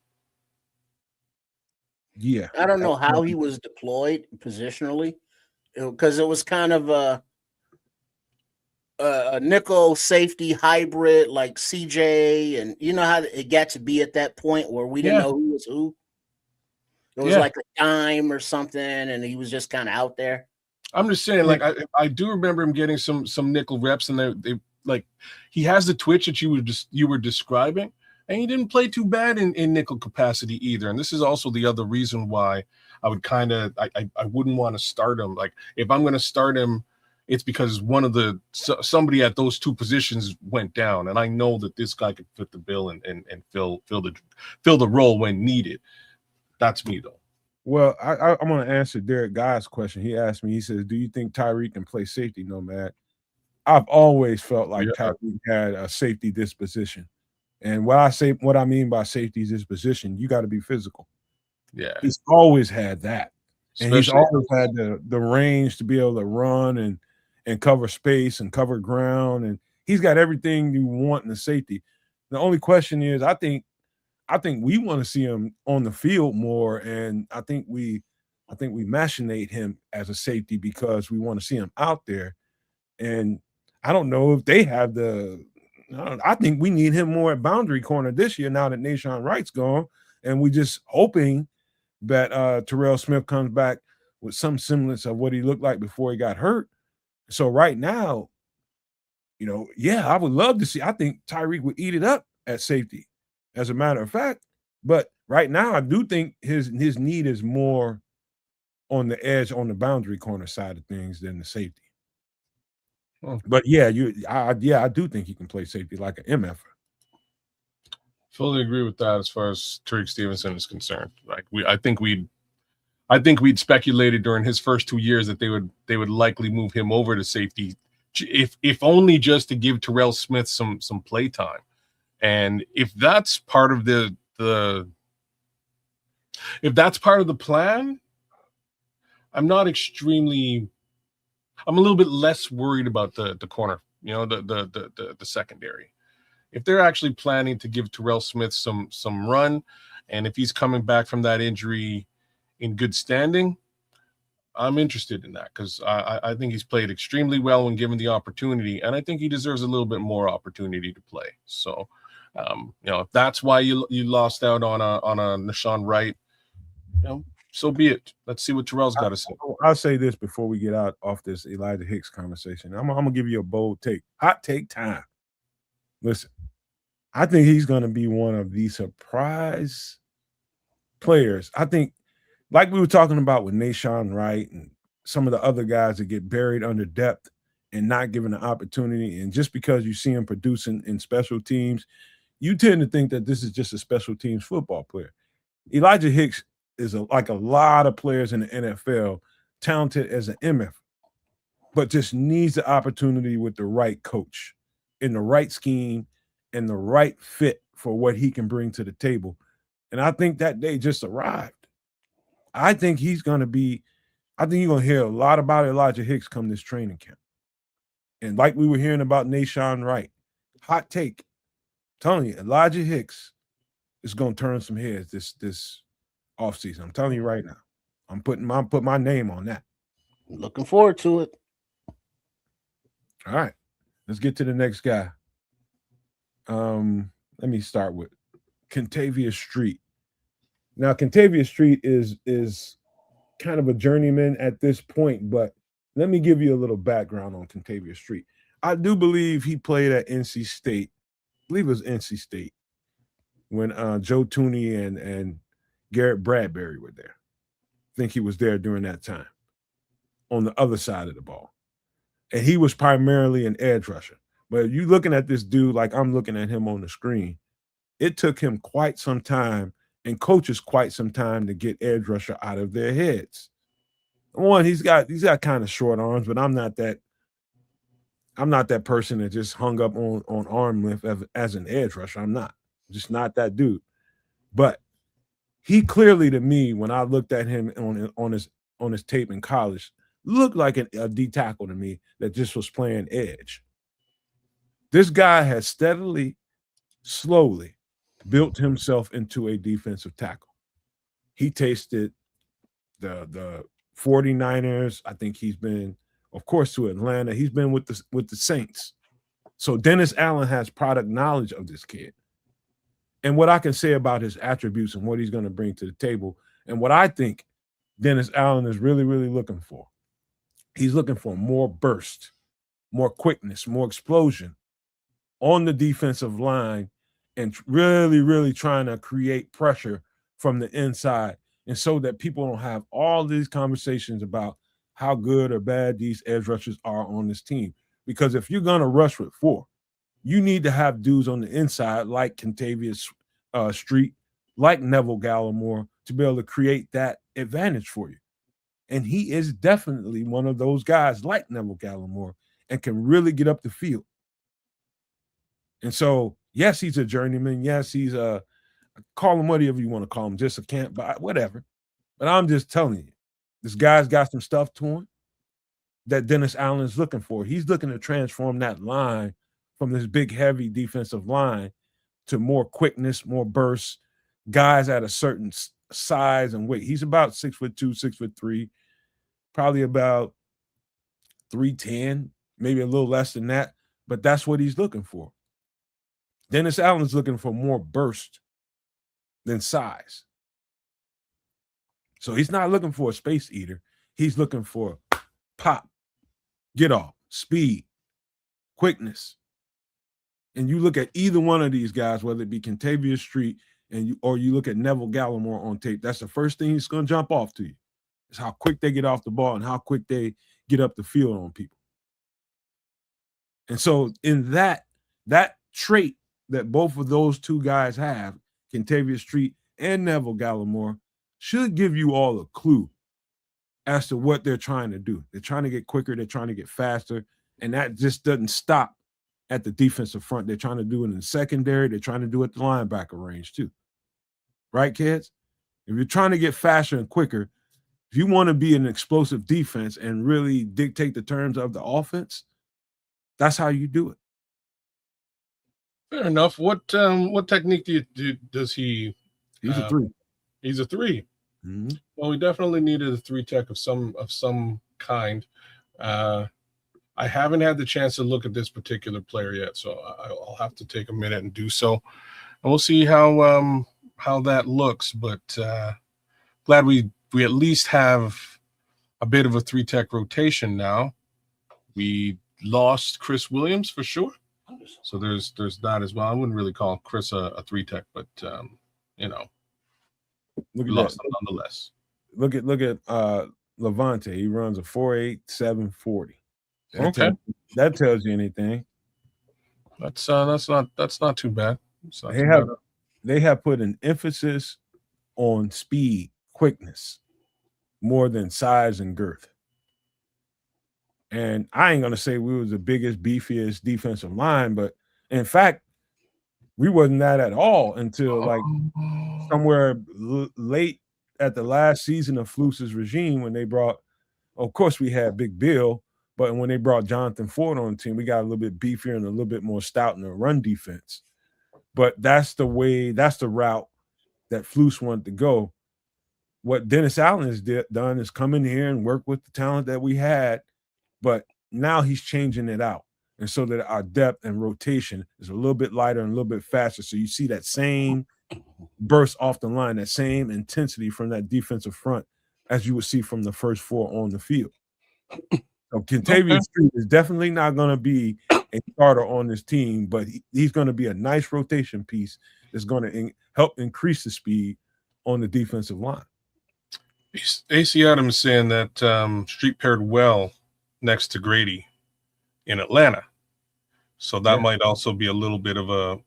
[SPEAKER 2] Yeah.
[SPEAKER 3] I don't know how he was deployed positionally, because it was kind of a nickel safety hybrid like CJ, and you know how it got to be at that point where we didn't know who was who. It was like a dime or something, and he was just kind of out there.
[SPEAKER 4] I'm just saying, like, I do remember him getting some nickel reps, and they like, he has the twitch that you were describing, and he didn't play too bad in nickel capacity either. And this is also the other reason why I would I wouldn't want to start him. Like, if I'm going to start him, it's because somebody at those two positions went down, and I know that this guy could fit the bill and fill the role when needed. That's me, though.
[SPEAKER 2] Well, I'm going to answer Derek Guy's question. He asked me, he says, do you think Tyreek can play safety, Nomad? I've always felt like Tyreek had a safety disposition. And what I mean by safety disposition, you got to be physical.
[SPEAKER 4] Yeah.
[SPEAKER 2] He's always had that. And he's
[SPEAKER 4] Especially
[SPEAKER 2] always had the range to be able to run and cover space and cover ground. And he's got everything you want in a safety. The only question is, I think we want to see him on the field more, and I think we machinate him as a safety because we want to see him out there. And I don't know if they have I think we need him more at boundary corner this year now that Nashawn Wright's gone, and we just hoping that Terrell Smith comes back with some semblance of what he looked like before he got hurt. So right now, I would love to see. I think Tyreek would eat it up at safety, as a matter of fact. But right now, I do think his need is more on the edge, on the boundary corner side of things than the safety.
[SPEAKER 4] Oh.
[SPEAKER 2] But I do think he can play safety like an MF.
[SPEAKER 4] Fully agree with that as far as Tariq Stevenson is concerned. Like, I think we'd speculated during his first 2 years that they would likely move him over to safety, if only just to give Terrell Smith some play time. And if that's part of the plan, I'm a little bit less worried about the corner, the secondary. If they're actually planning to give Terrell Smith some run, and if he's coming back from that injury in good standing, I'm interested in that, because I think he's played extremely well when given the opportunity, and I think he deserves a little bit more opportunity to play. So, if that's why you lost out on a Nashawn Wright, so be it. Let's see what Terrell's got to say.
[SPEAKER 2] I'll say this before we get off this Elijah Hicks conversation. I'm gonna give you a bold take, hot take time. Listen, I think he's gonna be one of the surprise players. I think, like we were talking about with Nashawn Wright and some of the other guys that get buried under depth and not given the opportunity, and just because you see him producing in special teams, you tend to think that this is just a special teams football player. Elijah Hicks is like a lot of players in the NFL, talented as an MF, but just needs the opportunity with the right coach, in the right scheme, and the right fit for what he can bring to the table. And I think that day just arrived. I think you're going to hear a lot about Elijah Hicks come this training camp. And like we were hearing about Nashawn Wright, hot take, telling you, Elijah Hicks is going to turn some heads this offseason. I'm telling you right now. I'm putting my name on that.
[SPEAKER 3] Looking forward to it.
[SPEAKER 2] All right. Let's get to the next guy. Let me start with Kentavious Street. Now, Kentavious Street is kind of a journeyman at this point, but let me give you a little background on Kentavious Street. I do believe he played at NC State. I believe it was NC State when Joe Tooney and Garrett Bradbury were there. I think he was there during that time on the other side of the ball. And he was primarily an edge rusher. But if you're looking at this dude like I'm looking at him on the screen, it took him quite some time and coaches quite some time to get edge rusher out of their heads. One, he's got kind of short arms, but I'm not that person that just hung up on arm length as an edge rusher. I'm just not that dude. But he clearly, to me, when I looked at him on his tape in college, looked like a D tackle to me that just was playing edge. This guy has steadily, slowly built himself into a defensive tackle. He tasted the 49ers. I think he's been, of course, to Atlanta. He's been with the Saints. So Dennis Allen has product knowledge of this kid. And what I can say about his attributes and what he's going to bring to the table and what I think Dennis Allen is really, really looking for. He's looking for more burst, more quickness, more explosion on the defensive line and really, really trying to create pressure from the inside. And so that people don't have all these conversations about how good or bad these edge rushers are on this team. Because if you're going to rush with 4, you need to have dudes on the inside like Kentavious Street, like Neville Gallimore, to be able to create that advantage for you. And he is definitely one of those guys like Neville Gallimore and can really get up the field. And so, yes, he's a journeyman. Yes, he's call him whatever you want to call him, just a camp by, whatever. But I'm just telling you, this guy's got some stuff to him that Dennis Allen is looking for. He's looking to transform that line from this big, heavy defensive line to more quickness, more bursts, guys at a certain size and weight. He's about 6'2", 6'3", probably about 310, maybe a little less than that, but that's what he's looking for. Dennis Allen's looking for more burst than size. So he's not looking for a space eater. He's looking for pop, get off, speed, quickness. And you look at either one of these guys, whether it be Kentavious Street or you look at Neville Gallimore on tape, that's the first thing he's going to jump off to you. Is how quick they get off the ball and how quick they get up the field on people. And so in that trait that both of those two guys have, Kentavious Street and Neville Gallimore, should give you all a clue as to what they're trying to do. They're trying to get quicker. They're trying to get faster. And that just doesn't stop at the defensive front. They're trying to do it in the secondary. They're trying to do it at the linebacker range too. Right, kids? If you're trying to get faster and quicker, if you want to be an explosive defense and really dictate the terms of the offense, that's how you do it.
[SPEAKER 4] Fair enough. What technique does he?
[SPEAKER 2] He's a 3.
[SPEAKER 4] He's a 3.
[SPEAKER 2] Mm-hmm.
[SPEAKER 4] Well, we definitely needed a 3 tech of some kind. I haven't had the chance to look at this particular player yet, so I'll have to take a minute and do so, and we'll see how that looks. But glad we at least have a bit of a 3 tech rotation now. We lost Chris Williams for sure, so there's that as well. I wouldn't really call Chris a 3 tech, but
[SPEAKER 2] Look
[SPEAKER 4] we
[SPEAKER 2] at
[SPEAKER 4] lost
[SPEAKER 2] that.
[SPEAKER 4] him nonetheless.
[SPEAKER 2] Look at Levante. He runs a 4.8, 740.
[SPEAKER 4] Okay,
[SPEAKER 2] that tells you anything.
[SPEAKER 4] that's not too bad. It's not
[SPEAKER 2] They
[SPEAKER 4] too
[SPEAKER 2] have
[SPEAKER 4] bad.
[SPEAKER 2] they have put an emphasis on speed, quickness, more than size and girth. And I ain't gonna say we was the biggest, beefiest defensive line, but in fact, we wasn't that at all until like somewhere late at the last season of Fluce's regime when they brought. Of course, we had Big Bill, but when they brought Jonathan Ford on the team, we got a little bit beefier and a little bit more stout in the run defense. But that's the route that Fluce wanted to go. What Dennis Allen has done is come in here and work with the talent that we had, but now he's changing it out. And so that our depth and rotation is a little bit lighter and a little bit faster. So you see that same burst off the line, that same intensity from that defensive front as you would see from the first four on the field. So Kentavious Street is definitely not going to be a starter on this team, but he's going to be a nice rotation piece that's going to help increase the speed on the defensive line.
[SPEAKER 4] AC Adams saying that Street paired well next to Grady in Atlanta, so that might also be a little bit of a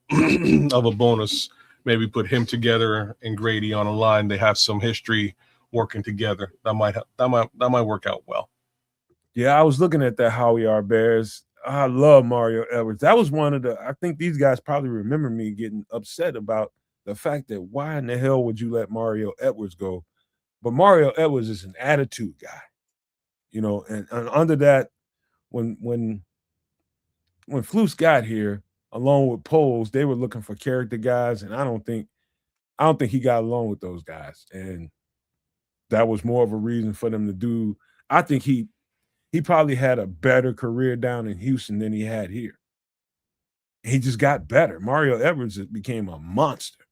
[SPEAKER 4] of a bonus. Maybe put him together and Grady on a line. They have some history working together. That might work out well.
[SPEAKER 2] Yeah, I was looking at that How We Are Bears. I love Mario Edwards. That was one of the. I think these guys probably remember me getting upset about the fact that why in the hell would you let Mario Edwards go? But Mario Edwards is an attitude guy, you know, and under that, when Flus got here, along with Poles, they were looking for character guys, and I don't think he got along with those guys, and that was more of a reason for them to do. I think he probably had a better career down in Houston than he had here. He just got better. Mario Edwards became a monster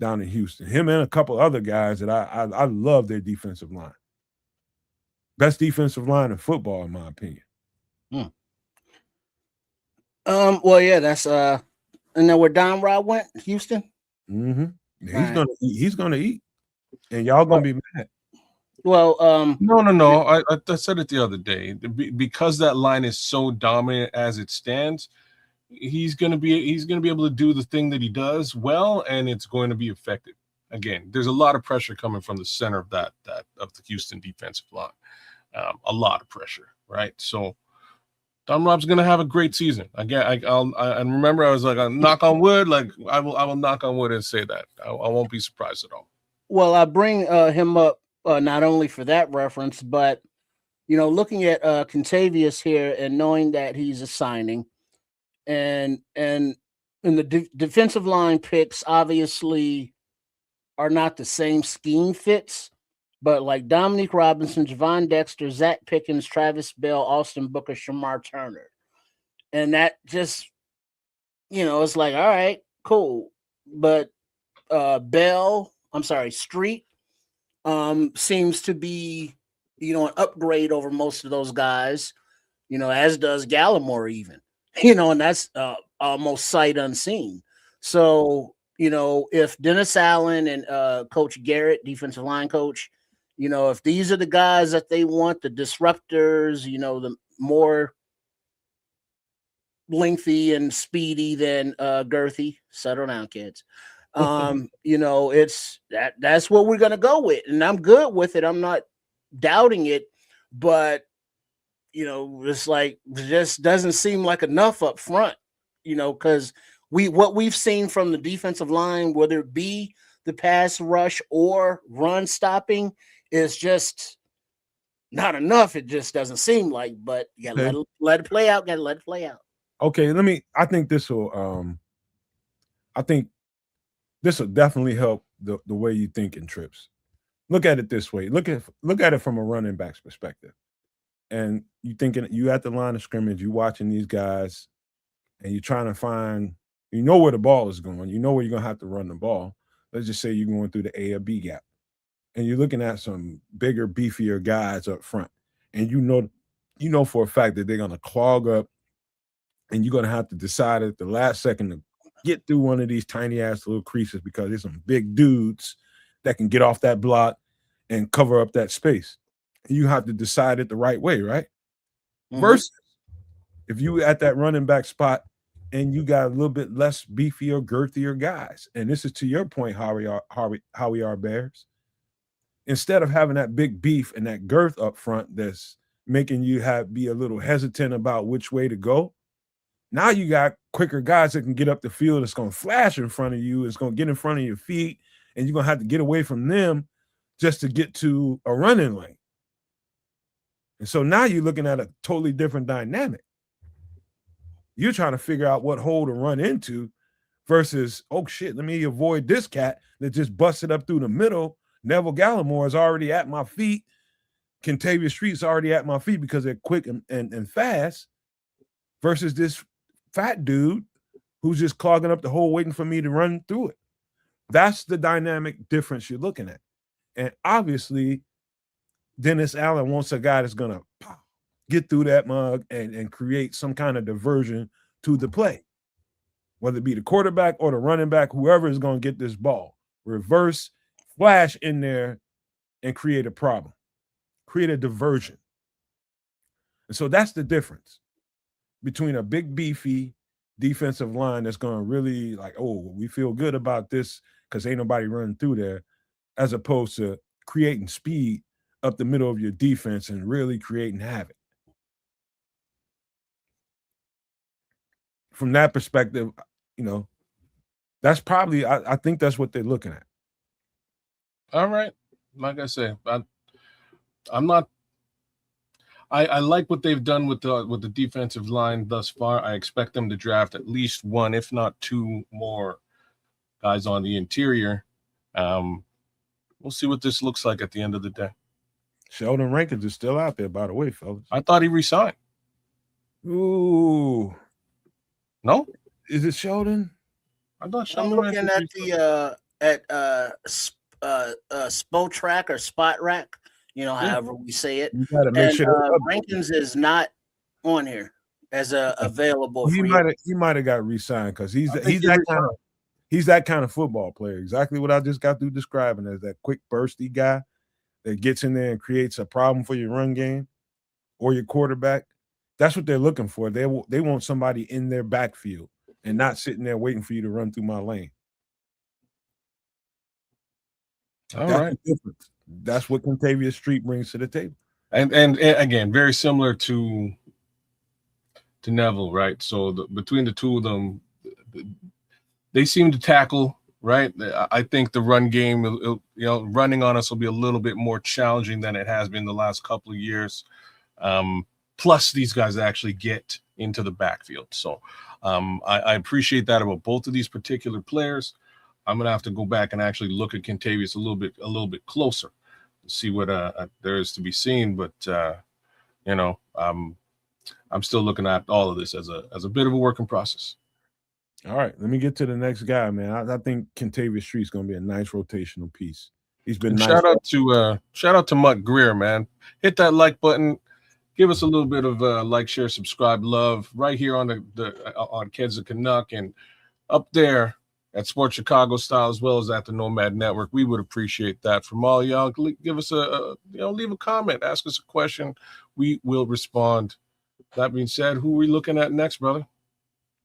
[SPEAKER 2] down in Houston. Him and a couple other guys that I love their defensive line. Best defensive line in football, in my opinion.
[SPEAKER 3] Well, yeah, that's and then where Don Rod went, Houston.
[SPEAKER 2] Mm-hmm. He's gonna eat, and y'all gonna be mad.
[SPEAKER 3] Well,
[SPEAKER 4] no. I said it the other day. Because that line is so dominant as it stands, he's gonna be able to do the thing that he does well, and it's going to be effective. Again, there's a lot of pressure coming from the center of that of the Houston defensive line. A lot of pressure, right? So Don Rob's gonna have a great season. Again, I remember I was like, knock on wood. Like I will knock on wood and say that I won't be surprised at all.
[SPEAKER 3] Well, I bring him up not only for that reference, but looking at Kentavious here and knowing that he's a signing, and in the defensive line picks obviously are not the same scheme fits, but like Dominique Robinson, Javon Dexter, Zach Pickens, Travis Bell, Austin Booker, Shamar Turner, and that just it's like, all right, cool, but Street seems to be an upgrade over most of those guys, as does Gallimore even, and that's almost sight unseen. So if Dennis Allen and Coach Garrett, defensive line coach, if these are the guys that they want, the disruptors, the more lengthy and speedy than girthy. Settle down, kids. It's that's what we're gonna go with, and I'm good with it. I'm not doubting it, but it's like it just doesn't seem like enough up front, because what we've seen from the defensive line, whether it be the pass rush or run stopping, is just not enough. It just doesn't seem like, but you gotta let it play out. Gotta let it play out.
[SPEAKER 2] Okay, I think this will definitely help the way you think in trips. Look at it this way. Look at it from a running back's perspective. And you at the line of scrimmage, you watching these guys, and you're trying to find, where the ball is going. You know where you're going to have to run the ball. Let's just say you're going through the A or B gap. And you're looking at some bigger, beefier guys up front. And you know for a fact that they're going to clog up, and you're going to have to decide at the last second to get through one of these tiny-ass little creases because there's some big dudes that can get off that block and cover up that space. And you have to decide it the right way, right? Mm-hmm. Versus if you at that running back spot and you got a little bit less beefier, girthier guys. And this is to your point, how we are Bears. Instead of having that big beef and that girth up front that's making you be a little hesitant about which way to go, now you got quicker guys that can get up the field. It's going to flash in front of you. It's going to get in front of your feet, and you're going to have to get away from them just to get to a running lane. And so now you're looking at a totally different dynamic. You're trying to figure out what hole to run into versus, oh, shit, let me avoid this cat that just busted up through the middle. Neville Gallimore is already at my feet. Kentavious Street's already at my feet because they're quick and fast versus this fat dude who's just clogging up the hole waiting for me to run through it. That's the dynamic difference you're looking at. And obviously, Dennis Allen wants a guy that's going to get through that mug and create some kind of diversion to the play, whether it be the quarterback or the running back, whoever is going to get this ball. Reverse, flash in there, and create a problem, create a diversion. And so that's the difference between a big, beefy defensive line that's going to really like, oh, we feel good about this because ain't nobody running through there, as opposed to creating speed up the middle of your defense and really creating havoc. From that perspective, that's probably, I think that's what they're looking at.
[SPEAKER 4] All right. Like I say, I'm not. I like what they've done with the defensive line thus far. I expect them to draft at least one, if not two more guys on the interior. We'll see what this looks like at the end of the day.
[SPEAKER 2] Sheldon Rankins is still out there, by the way, fellas.
[SPEAKER 4] I thought he resigned.
[SPEAKER 2] Ooh.
[SPEAKER 4] No?
[SPEAKER 2] Is it Sheldon?
[SPEAKER 3] I thought Sheldon. I'm looking at the Spotrac or Spot Rack, however we say it.
[SPEAKER 2] You gotta make sure
[SPEAKER 3] Rankins is not on here as a available.
[SPEAKER 2] He might have got re-signed because he's that kind of football player. Exactly what I just got through describing as that quick bursty guy that gets in there and creates a problem for your run game or your quarterback. That's what they're looking for. They want somebody in their backfield and not sitting there waiting for you to run through my lane. That's
[SPEAKER 4] right.
[SPEAKER 2] the difference. That's what Kentavious Street brings to the table.
[SPEAKER 4] And again, very similar to Neville, right? So between the two of them, they seem to tackle, right? I think the run game, running on us will be a little bit more challenging than it has been the last couple of years. Plus, these guys actually get into the backfield. So I appreciate that about both of these particular players. I'm going to have to go back and actually look at Kentavious a little bit closer to see what there is to be seen. But, I'm still looking at all of this as a bit of a working process.
[SPEAKER 2] All right, let me get to the next guy, man. I think Kentavious Street's going to be a nice rotational piece. He's been nice.
[SPEAKER 4] Shout out to Mutt Greer, man. Hit that like button. Give us a little bit of like, share, subscribe, love right here on on Kids of Canuck and up there at Sports Chicago Style, as well as at the Nomad Network. We would appreciate that from all y'all. Give us leave a comment, ask us a question. We will respond. That being said, who are we looking at next, brother?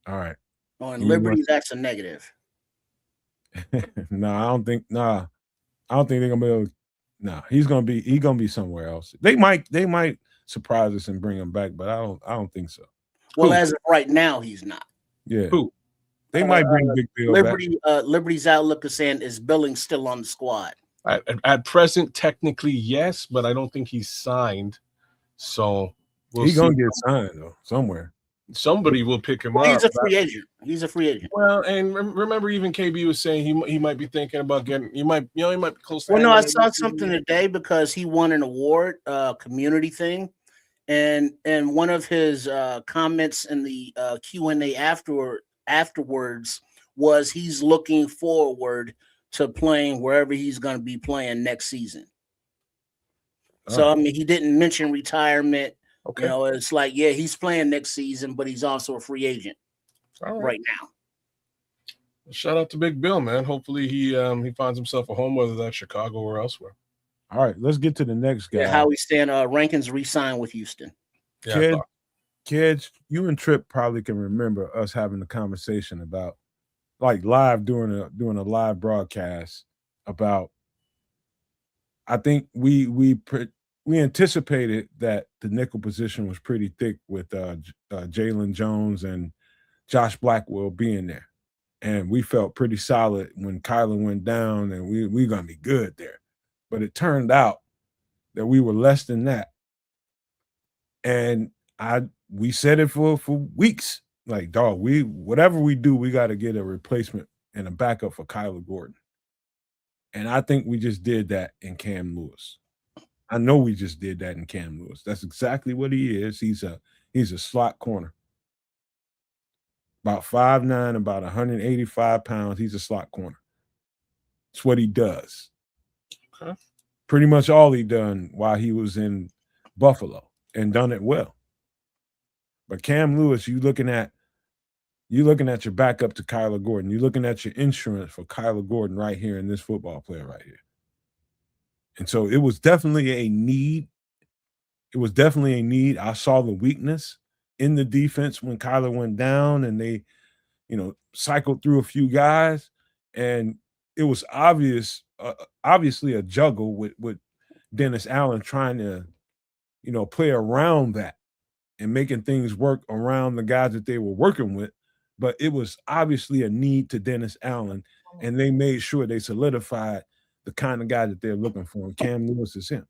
[SPEAKER 2] All right.
[SPEAKER 3] On Liberty, that's a negative.
[SPEAKER 2] I don't think they're gonna be able. He's gonna be somewhere else. They might surprise us and bring him back, but I don't think so.
[SPEAKER 3] Well, as of right now, he's not.
[SPEAKER 2] Yeah.
[SPEAKER 4] Who?
[SPEAKER 2] They might bring Big Bill
[SPEAKER 3] Liberty.
[SPEAKER 2] back.
[SPEAKER 3] Liberty's outlook is saying is Billings still on the squad?
[SPEAKER 4] At present, technically, yes, but I don't think he's signed. So
[SPEAKER 2] he's gonna get signed though somewhere.
[SPEAKER 4] Somebody will pick him up.
[SPEAKER 3] He's a free agent. He's a free agent.
[SPEAKER 4] Well, and remember, even KB was saying he might be thinking about getting. He might be close to.
[SPEAKER 3] Well, no, I saw something today because he won an award, community thing, and one of his comments in the Q&A afterwards was he's looking forward to playing wherever he's going to be playing next season. So I mean, he didn't mention retirement. Okay. It's like, yeah, he's playing next season, but he's also a free agent right now.
[SPEAKER 4] Shout out to Big Bill, man. Hopefully he finds himself a home, whether that's Chicago or elsewhere.
[SPEAKER 2] All right, let's get to the next guy.
[SPEAKER 3] Yeah, how we stand. Rankins re-signed with Houston.
[SPEAKER 4] Yeah,
[SPEAKER 2] Kids, you and Trip probably can remember us having a conversation about like live doing a live broadcast about. I think we anticipated that the nickel position was pretty thick with Jalen Jones and Josh Blackwell being there, and we felt pretty solid when Kyler went down, and we gonna be good there. But it turned out that we were less than that, and we said it for weeks. Like, dog, we whatever we do, we got to get a replacement and a backup for Kyler Gordon. And I think we just did that in Cam Lewis. I know we just did that in Cam Lewis. That's exactly what he is. He's a slot corner. About 5'9", about 185 pounds. He's a slot corner. It's what he does.
[SPEAKER 4] Okay.
[SPEAKER 2] Pretty much all he done while he was in Buffalo and done it well. But Cam Lewis, you looking at your backup to Kyler Gordon. You're looking at your insurance for Kyler Gordon right here in this football player right here. And so it was definitely a need. It was definitely a need. I saw the weakness in the defense when Kyler went down and they, cycled through a few guys. And it was obviously a juggle with Dennis Allen trying to, play around that and making things work around the guys that they were working with. But it was obviously a need to Dennis Allen, and they made sure they solidified the kind of guy that they're looking for. And Cam Lewis is him.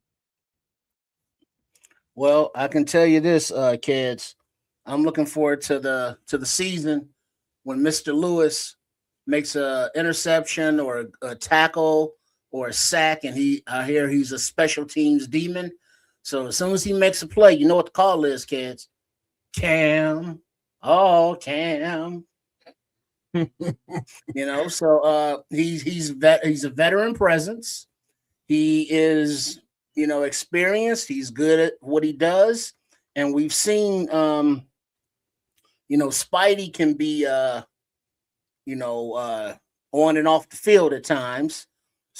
[SPEAKER 3] Well, I can tell you this, kids. I'm looking forward to the season when Mr. Lewis makes a interception or a tackle or a sack, and I hear he's a special teams demon. So as soon as he makes a play, you know what the call is, kids. Cam. Oh, Cam. So he's a veteran presence. He is, experienced. He's good at what he does. And we've seen Spidey can be on and off the field at times.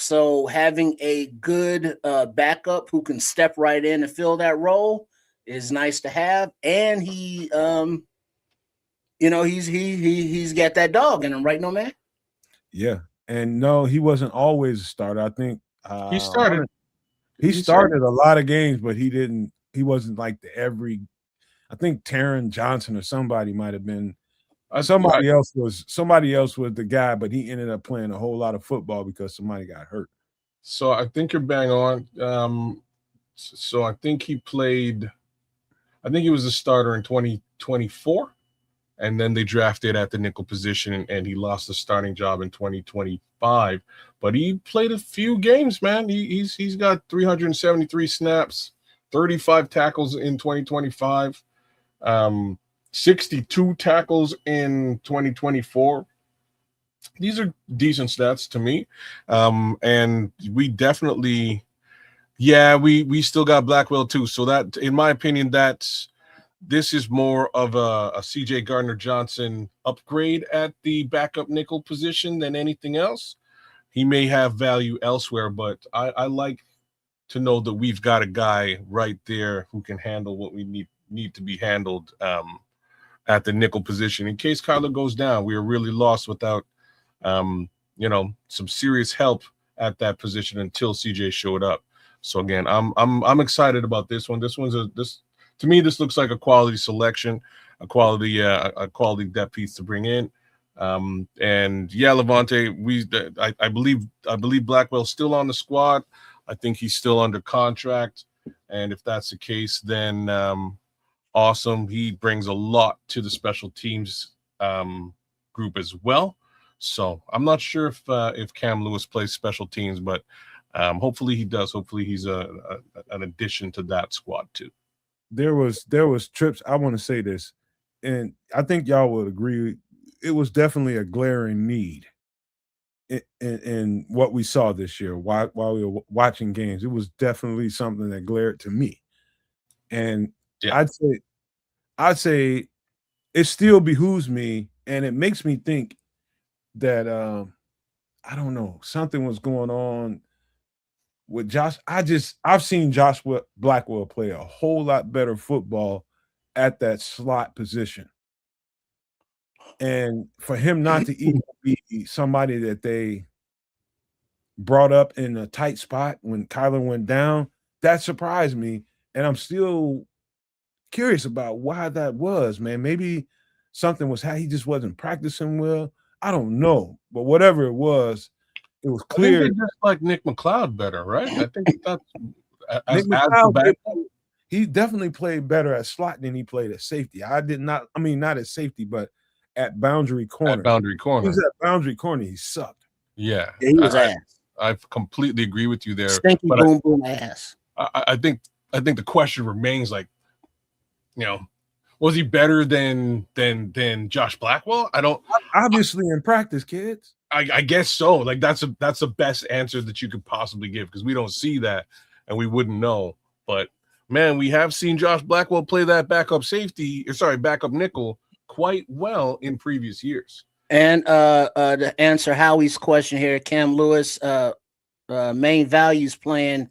[SPEAKER 3] So having a good backup who can step right in and fill that role is nice to have. And he he's got that dog in him, right, no man?
[SPEAKER 2] Yeah. And no, he wasn't always a starter. I think
[SPEAKER 4] He started.
[SPEAKER 2] He started a lot of games, but he wasn't like I think Taron Johnson or somebody might have been somebody else was the guy, but he ended up playing a whole lot of football because somebody got hurt.
[SPEAKER 4] So I think you're bang on. So I think he was a starter in 2024, and then they drafted at the nickel position, and he lost the starting job in 2025. But he played a few games, man. He's got 373 snaps, 35 tackles in 2025, 62 tackles in 2024. These are decent stats to me. And we definitely, we still got Blackwell too. So that, in my opinion, this is more of a CJ Gardner-Johnson upgrade at the backup nickel position than anything else. He may have value elsewhere, but I like to know that we've got a guy right there who can handle what we need to be handled at the nickel position. In case Kyler goes down, we are really lost without some serious help at that position until CJ showed up. So again, I'm excited about this one. To me, this looks like a quality selection, a quality depth piece to bring in. And Levante, I believe Blackwell's still on the squad. I think he's still under contract. And if that's the case, then awesome. He brings a lot to the special teams group as well. So I'm not sure if Cam Lewis plays special teams, but hopefully he does. Hopefully he's an addition to that squad too.
[SPEAKER 2] There was trips. I want to say this, and I think y'all would agree. It was definitely a glaring need in what we saw this year while we were watching games. It was definitely something that glared to me, and I'd say it still behooves me, and it makes me think that I don't know, something was going on with Josh. I've seen Josh Blackwell play a whole lot better football at that slot position. And for him not to even be somebody that they brought up in a tight spot when Kyler went down, that surprised me. And I'm still curious about why that was, man. Maybe something was how he just wasn't practicing well. I don't know. But whatever it was clear.
[SPEAKER 4] I think they just like Nick McLeod better, right? I think that's
[SPEAKER 2] Nick
[SPEAKER 4] as the
[SPEAKER 2] McLeod
[SPEAKER 4] backup.
[SPEAKER 2] he definitely played better at slot than he played at safety. Not at safety, but at boundary corner.
[SPEAKER 4] At boundary corner.
[SPEAKER 2] He's at boundary corner. He sucked.
[SPEAKER 4] Yeah.
[SPEAKER 3] He was ass.
[SPEAKER 4] I completely agree with you there.
[SPEAKER 3] Stinky
[SPEAKER 4] but
[SPEAKER 3] boom boom ass.
[SPEAKER 4] I think the question remains, like, was he better than Josh Blackwell? I don't.
[SPEAKER 2] Obviously, in practice, kids.
[SPEAKER 4] I guess so. Like that's the best answer that you could possibly give, because we don't see that and we wouldn't know. But man, we have seen Josh Blackwell play that backup nickel quite well in previous years.
[SPEAKER 3] And to answer Howie's question here, Cam Lewis, main values playing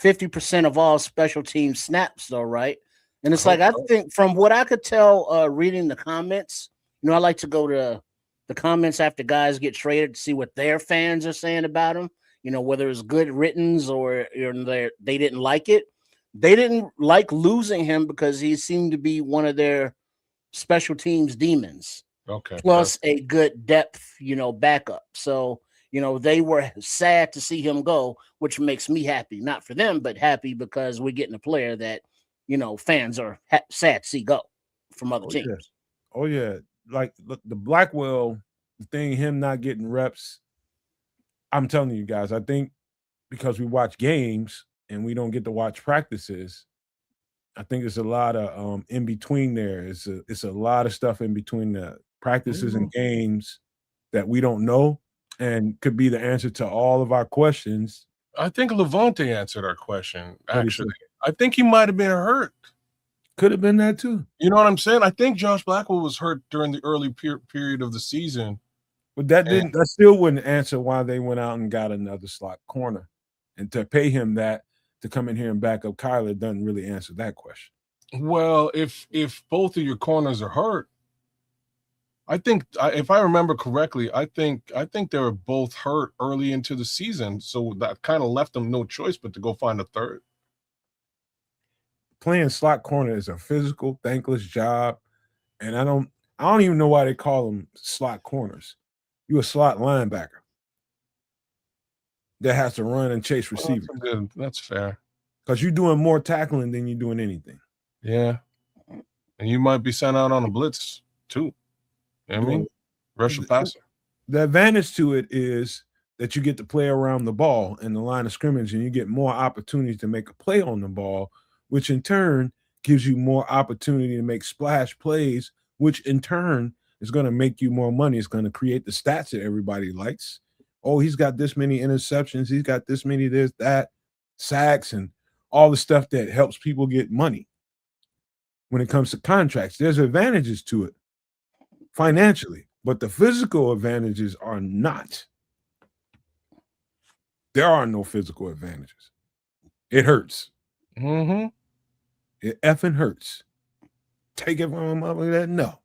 [SPEAKER 3] 50% of all special team snaps, though, right? And it's like, I think from what I could tell, reading the comments, I like to go to the comments after guys get traded to see what their fans are saying about him, whether it's good writtens or they didn't like it. They didn't like losing him because he seemed to be one of their special teams demons.
[SPEAKER 4] Okay.
[SPEAKER 3] Plus a good depth, backup. So, they were sad to see him go, which makes me happy. Not for them, but happy because we're getting a player that, fans are sad to see go from other teams.
[SPEAKER 2] Yeah. Oh, yeah. Like the Blackwell thing, him not getting reps. I'm telling you guys, I think because we watch games and we don't get to watch practices, I think there's a lot of in between there. It's a lot of stuff in between the practices and games that we don't know and could be the answer to all of our questions.
[SPEAKER 4] I think Levante answered our question, actually. I think he might have been hurt.
[SPEAKER 2] Could have been that too.
[SPEAKER 4] You know what I'm saying? I think Josh Blackwell was hurt during the early period of the season.
[SPEAKER 2] But that still wouldn't answer why they went out and got another slot corner. And to pay him that to come in here and back up Kyler doesn't really answer that question.
[SPEAKER 4] Well, if both of your corners are hurt, I think if I remember correctly, I think they were both hurt early into the season, so that kind of left them no choice but to go find a third.
[SPEAKER 2] Playing slot corner is a physical, thankless job, and I don't even know why they call them slot corners. You a slot linebacker that has to run and chase receivers.
[SPEAKER 4] That's fair.
[SPEAKER 2] Because you're doing more tackling than you're doing anything.
[SPEAKER 4] Yeah, and you might be sent out on a blitz too. I mean, rush a passer.
[SPEAKER 2] The advantage to it is that you get to play around the ball in the line of scrimmage, and you get more opportunities to make a play on the ball, which in turn gives you more opportunity to make splash plays, which in turn is going to make you more money. It's going to create the stats that everybody likes. Oh, he's got this many interceptions. He's got this many this, that, sacks, and all the stuff that helps people get money. When it comes to contracts, there's advantages to it financially, but the physical advantages are not. There are no physical advantages. It hurts.
[SPEAKER 4] Mm-hmm.
[SPEAKER 2] It effing hurts. Take it from a mother that no.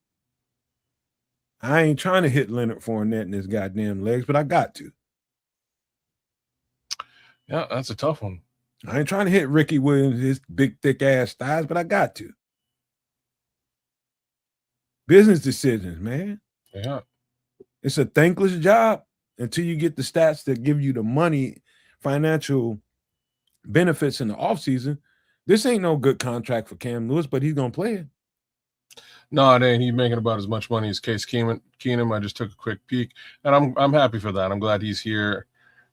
[SPEAKER 2] I ain't trying to hit Leonard Fournette in his goddamn legs, but I got to.
[SPEAKER 4] Yeah, that's a tough one.
[SPEAKER 2] I ain't trying to hit Ricky Williams, his big, thick ass thighs, but I got to. Business decisions, man.
[SPEAKER 4] Yeah.
[SPEAKER 2] It's a thankless job until you get the stats that give you the money, financial benefits in the offseason. This ain't no good contract for Cam Lewis, but he's going to play it.
[SPEAKER 4] No, it ain't. He's making about as much money as Case Keenum. I just took a quick peek, and I'm happy for that. I'm glad he's here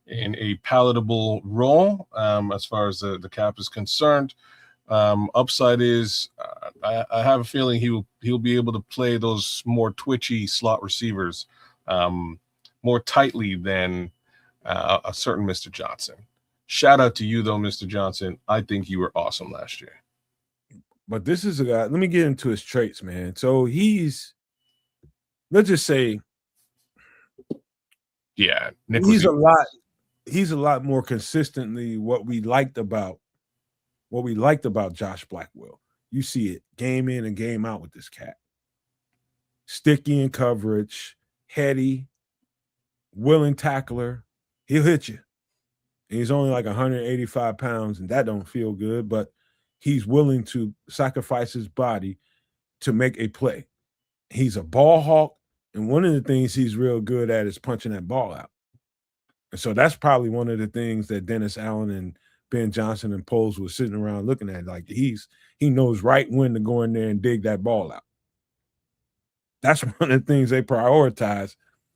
[SPEAKER 4] in a palatable role as far as the cap is concerned. Upside is I have a feeling he'll be able to play those more twitchy slot receivers more tightly than a certain Mr. Johnson. Shout out to you though, Mr. Johnson. I think you were awesome last year.
[SPEAKER 2] But this is a guy. Let me get into his traits, man. So let's just say,
[SPEAKER 4] yeah,
[SPEAKER 2] he's a lot more consistently what we liked about Josh Blackwell. You see it game in and game out with this cat. Sticky in coverage, heady, willing tackler. He'll hit you. And he's only like 185 pounds, and that don't feel good, but he's willing to sacrifice his body to make a play. He's a ball hawk, and one of the things he's real good at is punching that ball out. And so that's probably one of the things that Dennis Allen and Ben Johnson and Poles was sitting around looking at. Like he knows right when to go in there and dig that ball out. That's one of the things they prioritize.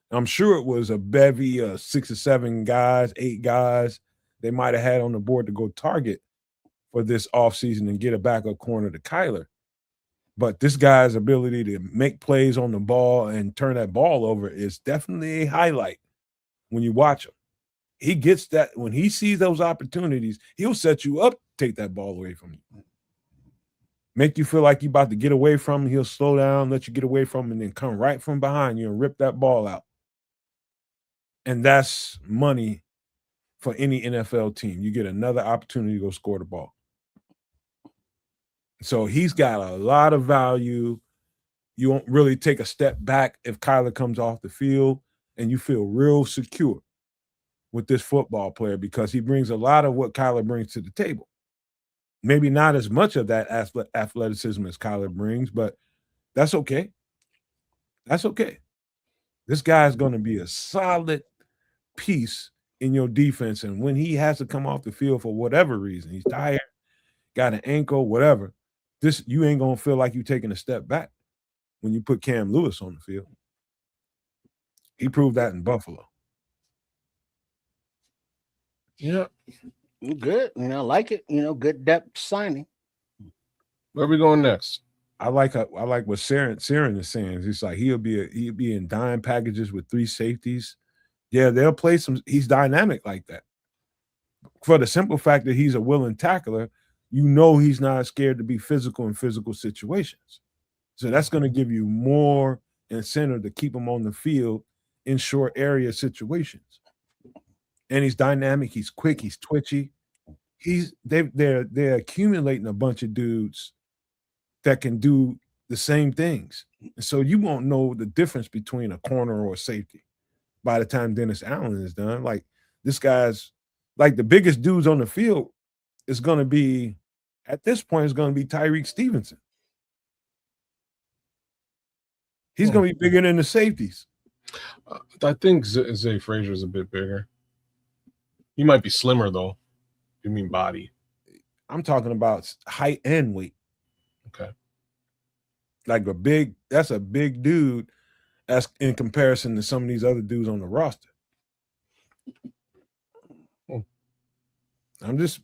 [SPEAKER 2] I'm sure it was a bevy of 6 or 7 guys, 8 guys they might have had on the board to go target for this offseason and get a backup corner to Kyler. But this guy's ability to make plays on the ball and turn that ball over is definitely a highlight when you watch him. He gets that when he sees those opportunities, he'll set you up, take that ball away from you. Make you feel like you're about to get away from him. He'll slow down, let you get away from him, and then come right from behind you and rip that ball out. And that's money for any NFL team. You get another opportunity to go score the ball. So he's got a lot of value. You won't really take a step back if Kyler comes off the field, and you feel real secure with this football player because he brings a lot of what Kyler brings to the table. Maybe not as much of that athleticism as Kyler brings, but that's okay. That's okay. This guy is going to be a solid piece in your defense, and when he has to come off the field for whatever reason, he's tired, got an ankle, whatever, you ain't going to feel like you're taking a step back when you put Cam Lewis on the field. He proved that in Buffalo.
[SPEAKER 4] Yeah.
[SPEAKER 3] Good. Like it. Good depth signing.
[SPEAKER 4] Where are we going next?
[SPEAKER 2] I like what Saren is saying. It's like he'll be in dime packages with 3 safeties. Yeah, they'll play some. He's dynamic like that. For the simple fact that he's a willing tackler, he's not scared to be physical in physical situations. So that's going to give you more incentive to keep him on the field in short area situations. And he's dynamic. He's quick. He's twitchy. They're accumulating a bunch of dudes that can do the same things. So you won't know the difference between a corner or a safety by the time Dennis Allen is done. Like this guy's like the biggest dudes on the field is going to be at this point is going to be Tyreek Stevenson. He's going to be bigger than the safeties.
[SPEAKER 4] I think Zay Frazier is a bit bigger. He might be slimmer though. You mean body?
[SPEAKER 2] I'm talking about height and weight.
[SPEAKER 4] Okay.
[SPEAKER 2] Like that's a big dude as in comparison to some of these other dudes on the roster. I'm just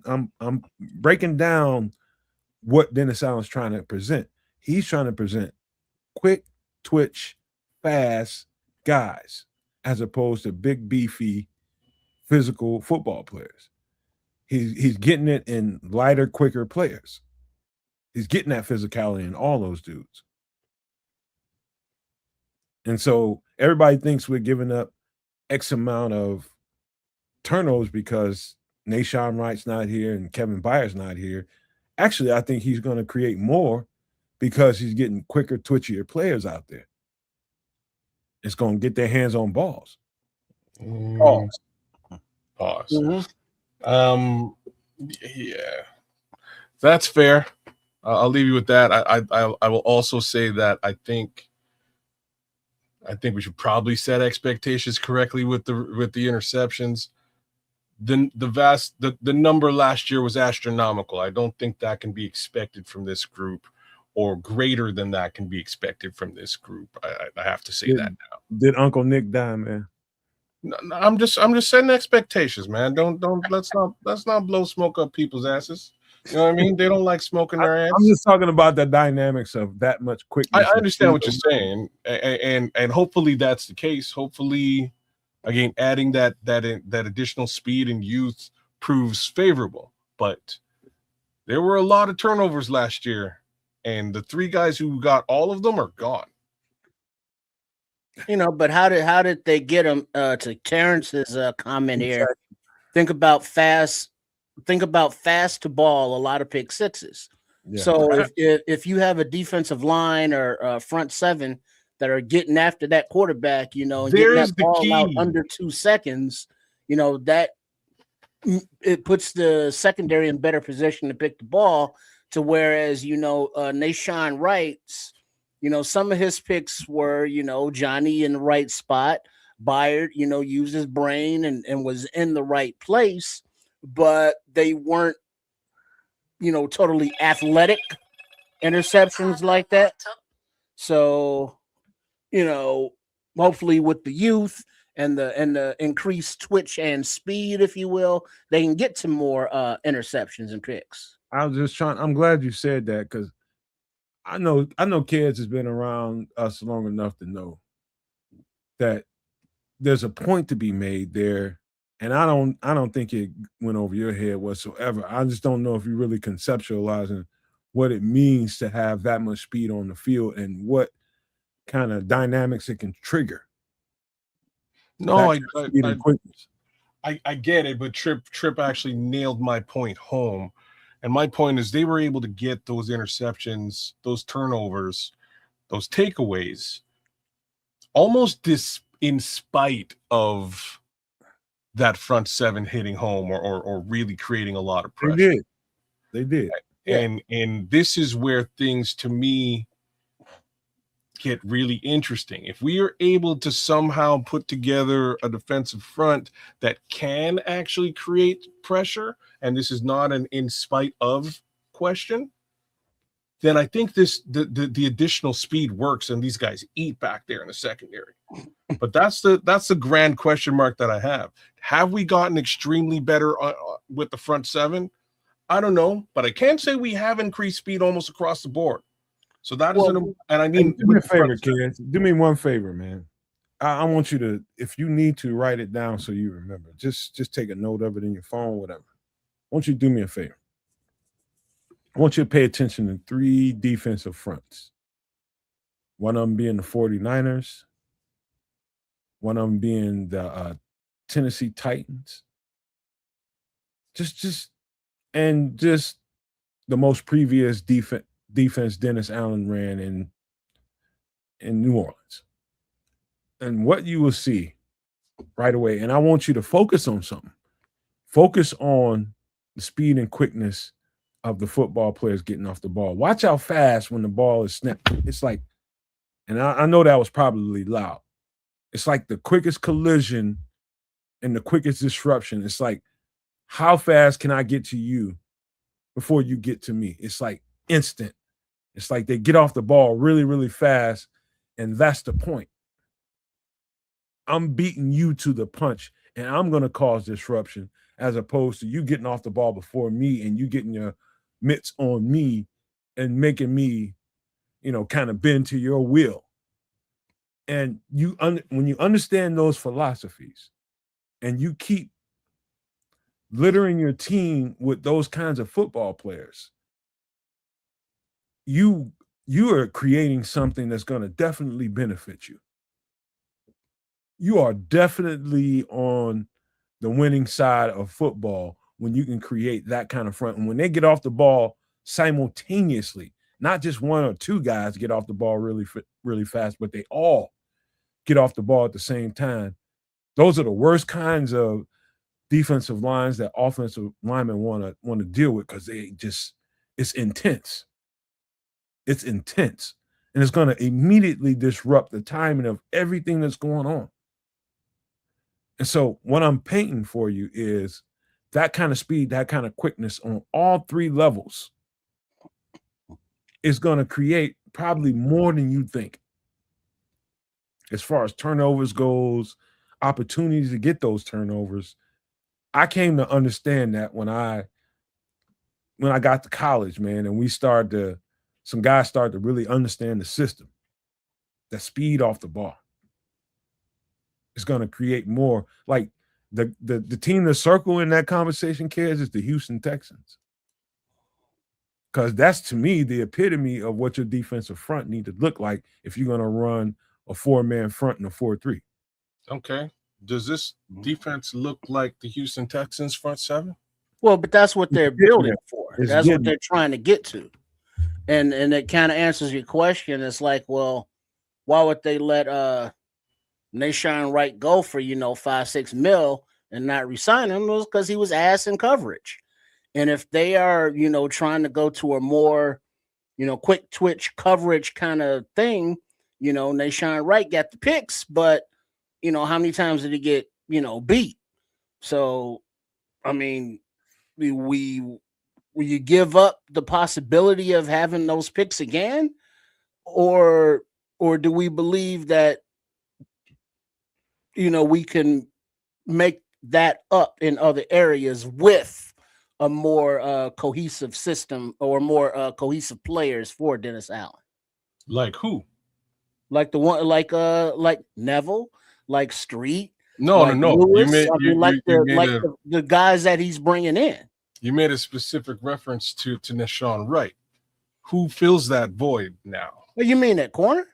[SPEAKER 2] I'm breaking down what Dennis Allen's trying to present. He's trying to present quick, twitch, fast guys as opposed to big, beefy, physical football players. He's getting it in lighter, quicker players. He's getting that physicality in all those dudes. And so everybody thinks we're giving up X amount of turnovers because Nahshon Wright's not here and Kevin Byard's not here. Actually, I think he's going to create more because he's getting quicker, twitchier players out there. It's going to get their hands on balls.
[SPEAKER 4] Pause.
[SPEAKER 3] Mm-hmm.
[SPEAKER 4] Yeah, that's fair. I'll leave you with that. I will also say that I think we should probably set expectations correctly with the interceptions. The number last year was astronomical. I don't think that can be expected from this group, or greater than that can be expected from this group. I have to say that now.
[SPEAKER 2] Did Uncle Nick die, man?
[SPEAKER 4] No, I'm just setting expectations, man. Don't let's not blow smoke up people's asses. You know what I mean? They don't like smoking their ass.
[SPEAKER 2] I'm just talking about the dynamics of that much quickness.
[SPEAKER 4] I understand what you're saying, and hopefully that's the case. Hopefully, again, adding that additional speed and youth proves favorable. But there were a lot of turnovers last year, and the 3 guys who got all of them are gone.
[SPEAKER 3] But how did they get him? To Terrence's comment here, think about fast to ball, a lot of pick sixes.
[SPEAKER 2] Yeah.
[SPEAKER 3] So if you have a defensive line or front seven that are getting after that quarterback, you know, and getting
[SPEAKER 4] There's
[SPEAKER 3] that
[SPEAKER 4] the
[SPEAKER 3] ball out
[SPEAKER 4] key.
[SPEAKER 3] under 2 seconds, you know, that it puts the secondary in better position to pick the ball. To whereas, you know, Nashawn Wright's, you know, some of his picks were, you know, Johnny in the right spot. Byard, you know, used his brain and was in the right place, but they weren't, you know, totally athletic interceptions like that. So, you know, hopefully with the youth and the increased twitch and speed, if you will, they can get to more interceptions and picks.
[SPEAKER 2] I was just trying. I'm glad you said that because I know kids has been around us long enough to know that there's a point to be made there. And I don't think it went over your head whatsoever. I just don't know if you're really conceptualizing what it means to have that much speed on the field and what kind of dynamics it can trigger.
[SPEAKER 4] No,
[SPEAKER 2] That kind of speed and quickness.
[SPEAKER 4] I get it, but Trip actually nailed my point home. And my point is they were able to get those interceptions, those turnovers, those takeaways, almost in spite of that front seven hitting home or really creating a lot of pressure.
[SPEAKER 2] They did.
[SPEAKER 4] And this is where things to me get really interesting. If we are able to somehow put together a defensive front that can actually create pressure, and this is not an in spite of question, then I think the additional speed works and these guys eat back there in the secondary. But that's the grand question mark that I have. Have we gotten extremely better with the front seven? I don't know, but I can say we have increased speed almost across the board. So that is and I mean,
[SPEAKER 2] do me a favor, kids. Do me one favor, man. I want you to, if you need to, write it down so you remember. Just take a note of it in your phone, whatever. I want you to do me a favor. I want you to pay attention to 3 defensive fronts. One of them being the 49ers, one of them being the Tennessee Titans. Just the most previous defense Dennis Allen ran in New Orleans. And what you will see right away, and I want you to focus on something. Focus on the speed and quickness of the football players getting off the ball. Watch how fast when the ball is snapped. It's like, and I know that was probably loud. It's like the quickest collision and the quickest disruption. It's like, how fast can I get to you before you get to me? It's like instant. It's like they get off the ball really, really fast, and that's the point. I'm beating you to the punch, and I'm going to cause disruption as opposed to you getting off the ball before me and you getting your mitts on me and making me, you know, kind of bend to your will. And when you understand those philosophies and you keep littering your team with those kinds of football players, you are creating something that's going to definitely benefit you. You are definitely on the winning side of football when you can create that kind of front. And when they get off the ball simultaneously, not just one or two guys get off the ball really, really fast, but they all get off the ball at the same time. Those are the worst kinds of defensive lines that offensive linemen want to deal with because it's intense. It's intense. And it's going to immediately disrupt the timing of everything that's going on. And so what I'm painting for you is that kind of speed, that kind of quickness on all 3 levels is going to create probably more than you think. As far as turnovers goes, opportunities to get those turnovers. I came to understand that when I got to college, man, and some guys started to really understand the system. That speed off the ball is going to create more. Like the team to circle in that conversation, kids, is the Houston Texans. Because that's, to me, the epitome of what your defensive front need to look like if you're going to run a 4-man front and a 4-3.
[SPEAKER 4] Okay. Does this defense look like the Houston Texans front seven?
[SPEAKER 3] Well, but that's what they're building for. That's what they're trying to get to. and it kind of answers your question. It's like, well, why would they let Nashawn Wright go for 5-6 mil and not resign him? Was because he was ass in coverage. And if they are trying to go to a more quick twitch coverage kind of thing, Nashawn Wright got the picks, but how many times did he get beat? So I mean, we will you give up the possibility of having those picks again, or do we believe that we can make that up in other areas with a more cohesive system or more cohesive players for Dennis Allen?
[SPEAKER 4] Like who?
[SPEAKER 3] Like like Neville, like Street,
[SPEAKER 4] No, no,
[SPEAKER 3] like
[SPEAKER 4] no. You
[SPEAKER 3] Lewis.
[SPEAKER 4] made
[SPEAKER 3] I mean, like
[SPEAKER 4] you made a
[SPEAKER 3] the guys that he's bringing in.
[SPEAKER 4] you made a specific reference to Nashawn Wright. Who fills that void now?
[SPEAKER 3] What you mean at corner?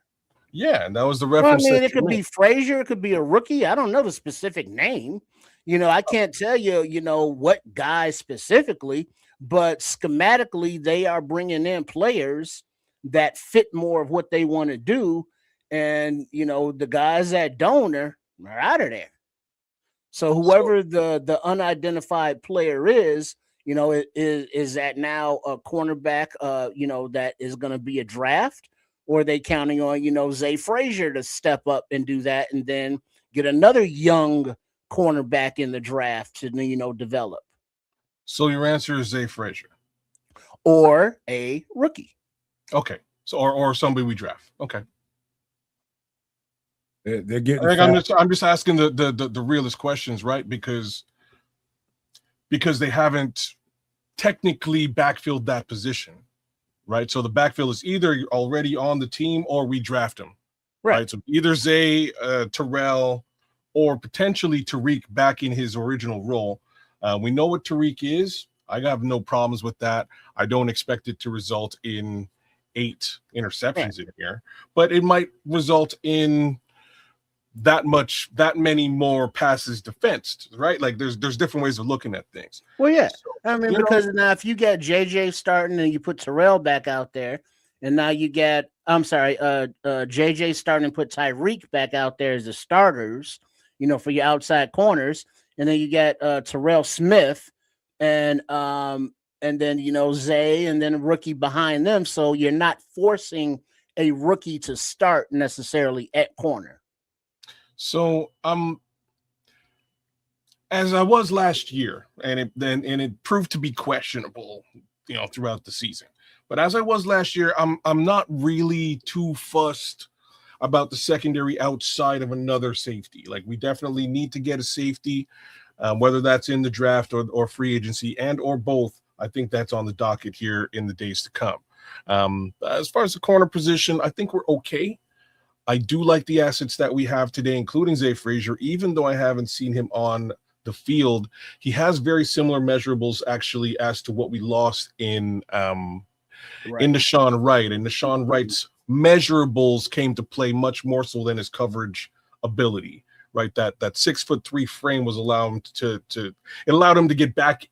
[SPEAKER 4] Yeah, and that was the
[SPEAKER 3] Well, I
[SPEAKER 4] reference
[SPEAKER 3] mean,
[SPEAKER 4] that
[SPEAKER 3] it
[SPEAKER 4] you
[SPEAKER 3] could
[SPEAKER 4] made.
[SPEAKER 3] be Frazier, it could be a rookie. I don't know the specific name. I can't tell you, what guy specifically, but schematically, they are bringing in players that fit more of what they want to do. And, the guys that don't are out of there. So
[SPEAKER 4] So,
[SPEAKER 3] whoever the unidentified player is, is that now a cornerback, that is going to be a draft, or are they counting on, Zay Frazier to step up and do that, and then get another young cornerback in the draft to, develop,
[SPEAKER 4] so your answer is Zay Frazier.
[SPEAKER 3] or a rookie?
[SPEAKER 4] Okay. So or somebody we draft. Okay.
[SPEAKER 2] They're getting
[SPEAKER 4] Like,
[SPEAKER 2] fat.
[SPEAKER 4] I'm just asking the realest questions, right? Because they haven't technically backfilled that position, right? So the backfill is either already on the team or we draft him, right? So either Zay, Terrell, or potentially Tariq back in his original role. We know what Tariq is. I have no problems with that. I don't expect it to result in 8 interceptions in here, but it might result in that many more passes defensed, right? Like there's different ways of looking at things.
[SPEAKER 3] Well, yeah.
[SPEAKER 4] So,
[SPEAKER 3] I mean, because now if you get JJ starting and you put Terrell back out there, and now you get JJ starting and put Tyreek back out there as the starters, for your outside corners, and then you get Terrell Smith and then Zay and then a rookie behind them. So you're not forcing a rookie to start necessarily at corner.
[SPEAKER 4] So as I was last year, and it proved to be questionable, throughout the season. But as I was last year, I'm not really too fussed about the secondary outside of another safety. Like we definitely need to get a safety, whether that's in the draft or free agency and or both. I think that's on the docket here in the days to come. As far as the corner position, I think we're okay. I do like the assets that we have today, including Zay Frazier, even though I haven't seen him on the field. He has very similar measurables actually as to what we lost in Nashawn Wright. And Nashawn Wright's measurables came to play much more so than his coverage ability, right? That 6'3" frame was allowed him to get back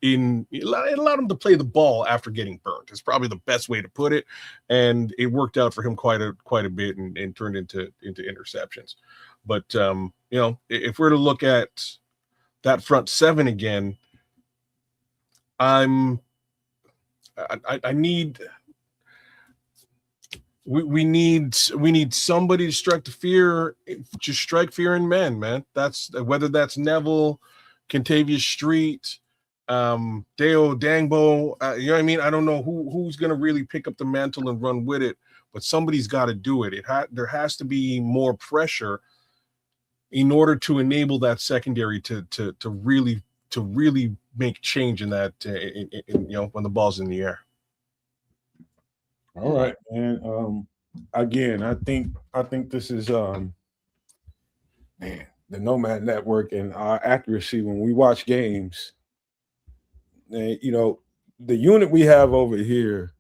[SPEAKER 4] it allowed him to play the ball after getting burnt. It's probably the best way to put it, and it worked out for him quite a bit and turned into interceptions. But if we're to look at that front seven again, we need somebody to strike fear in men, man. That's whether that's Neville, Kentavious Street, Deo Dangbo, you know what I mean? I don't know who's going to really pick up the mantle and run with it, but somebody's got to do it. There has to be more pressure in order to enable that secondary to really make change in that, when the ball's in the air.
[SPEAKER 2] All right, and again, I think this is the Nomad Network and our accuracy when we watch games. And, the unit we have over here,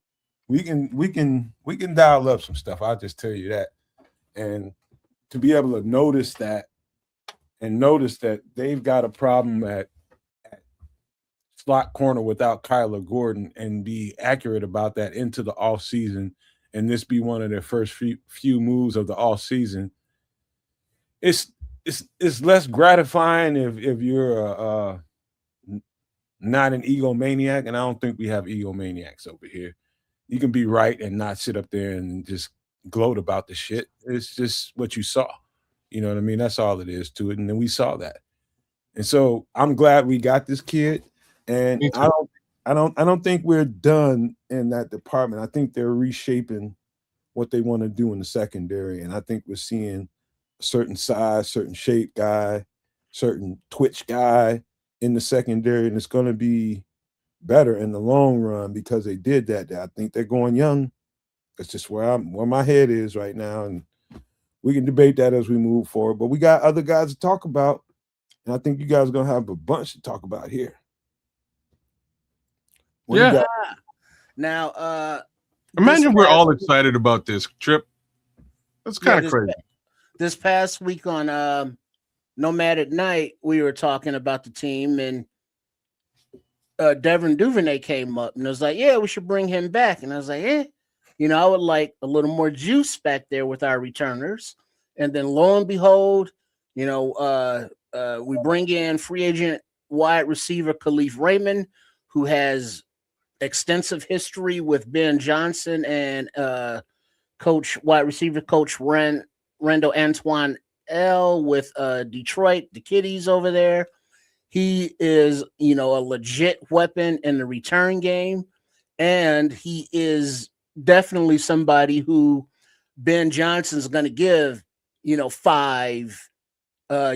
[SPEAKER 2] we can dial up some stuff. I'll just tell you that. And to be able to notice that they've got a problem at slot corner without Kyler Gordon and be accurate about that into the offseason, and this be one of their first few moves of the offseason, it's less gratifying if you're not an egomaniac, and I don't think we have egomaniacs over here. You can be right and not sit up there and just gloat about the shit. It's just what you saw. You know what I mean? That's all it is to it. And then we saw that. And so I'm glad we got this kid. And I don't think we're done in that department. I think they're reshaping what they want to do in the secondary. And I think we're seeing a certain size, certain shape guy, certain twitch guy in the secondary, and it's going to be better in the long run because they did that. I think they're going young. That's just where my head is right now, and we can debate that as we move forward. But we got other guys to talk about, and I think you guys are going to have a bunch to talk about here.
[SPEAKER 3] Now,
[SPEAKER 4] imagine we're all excited about this trip. That's kind of crazy.
[SPEAKER 3] This past week on Nomad at Night, we were talking about the team, and Devin Duvernay came up and was like, yeah, we should bring him back. And I was like, I would like a little more juice back there with our returners. And then lo and behold, we bring in free agent wide receiver Kalif Raymond, who has extensive history with Ben Johnson and wide receiver coach Randall Antoine L with Detroit, the Kitties over there. He is, a legit weapon in the return game, and he is definitely somebody who Ben Johnson's going to give, 5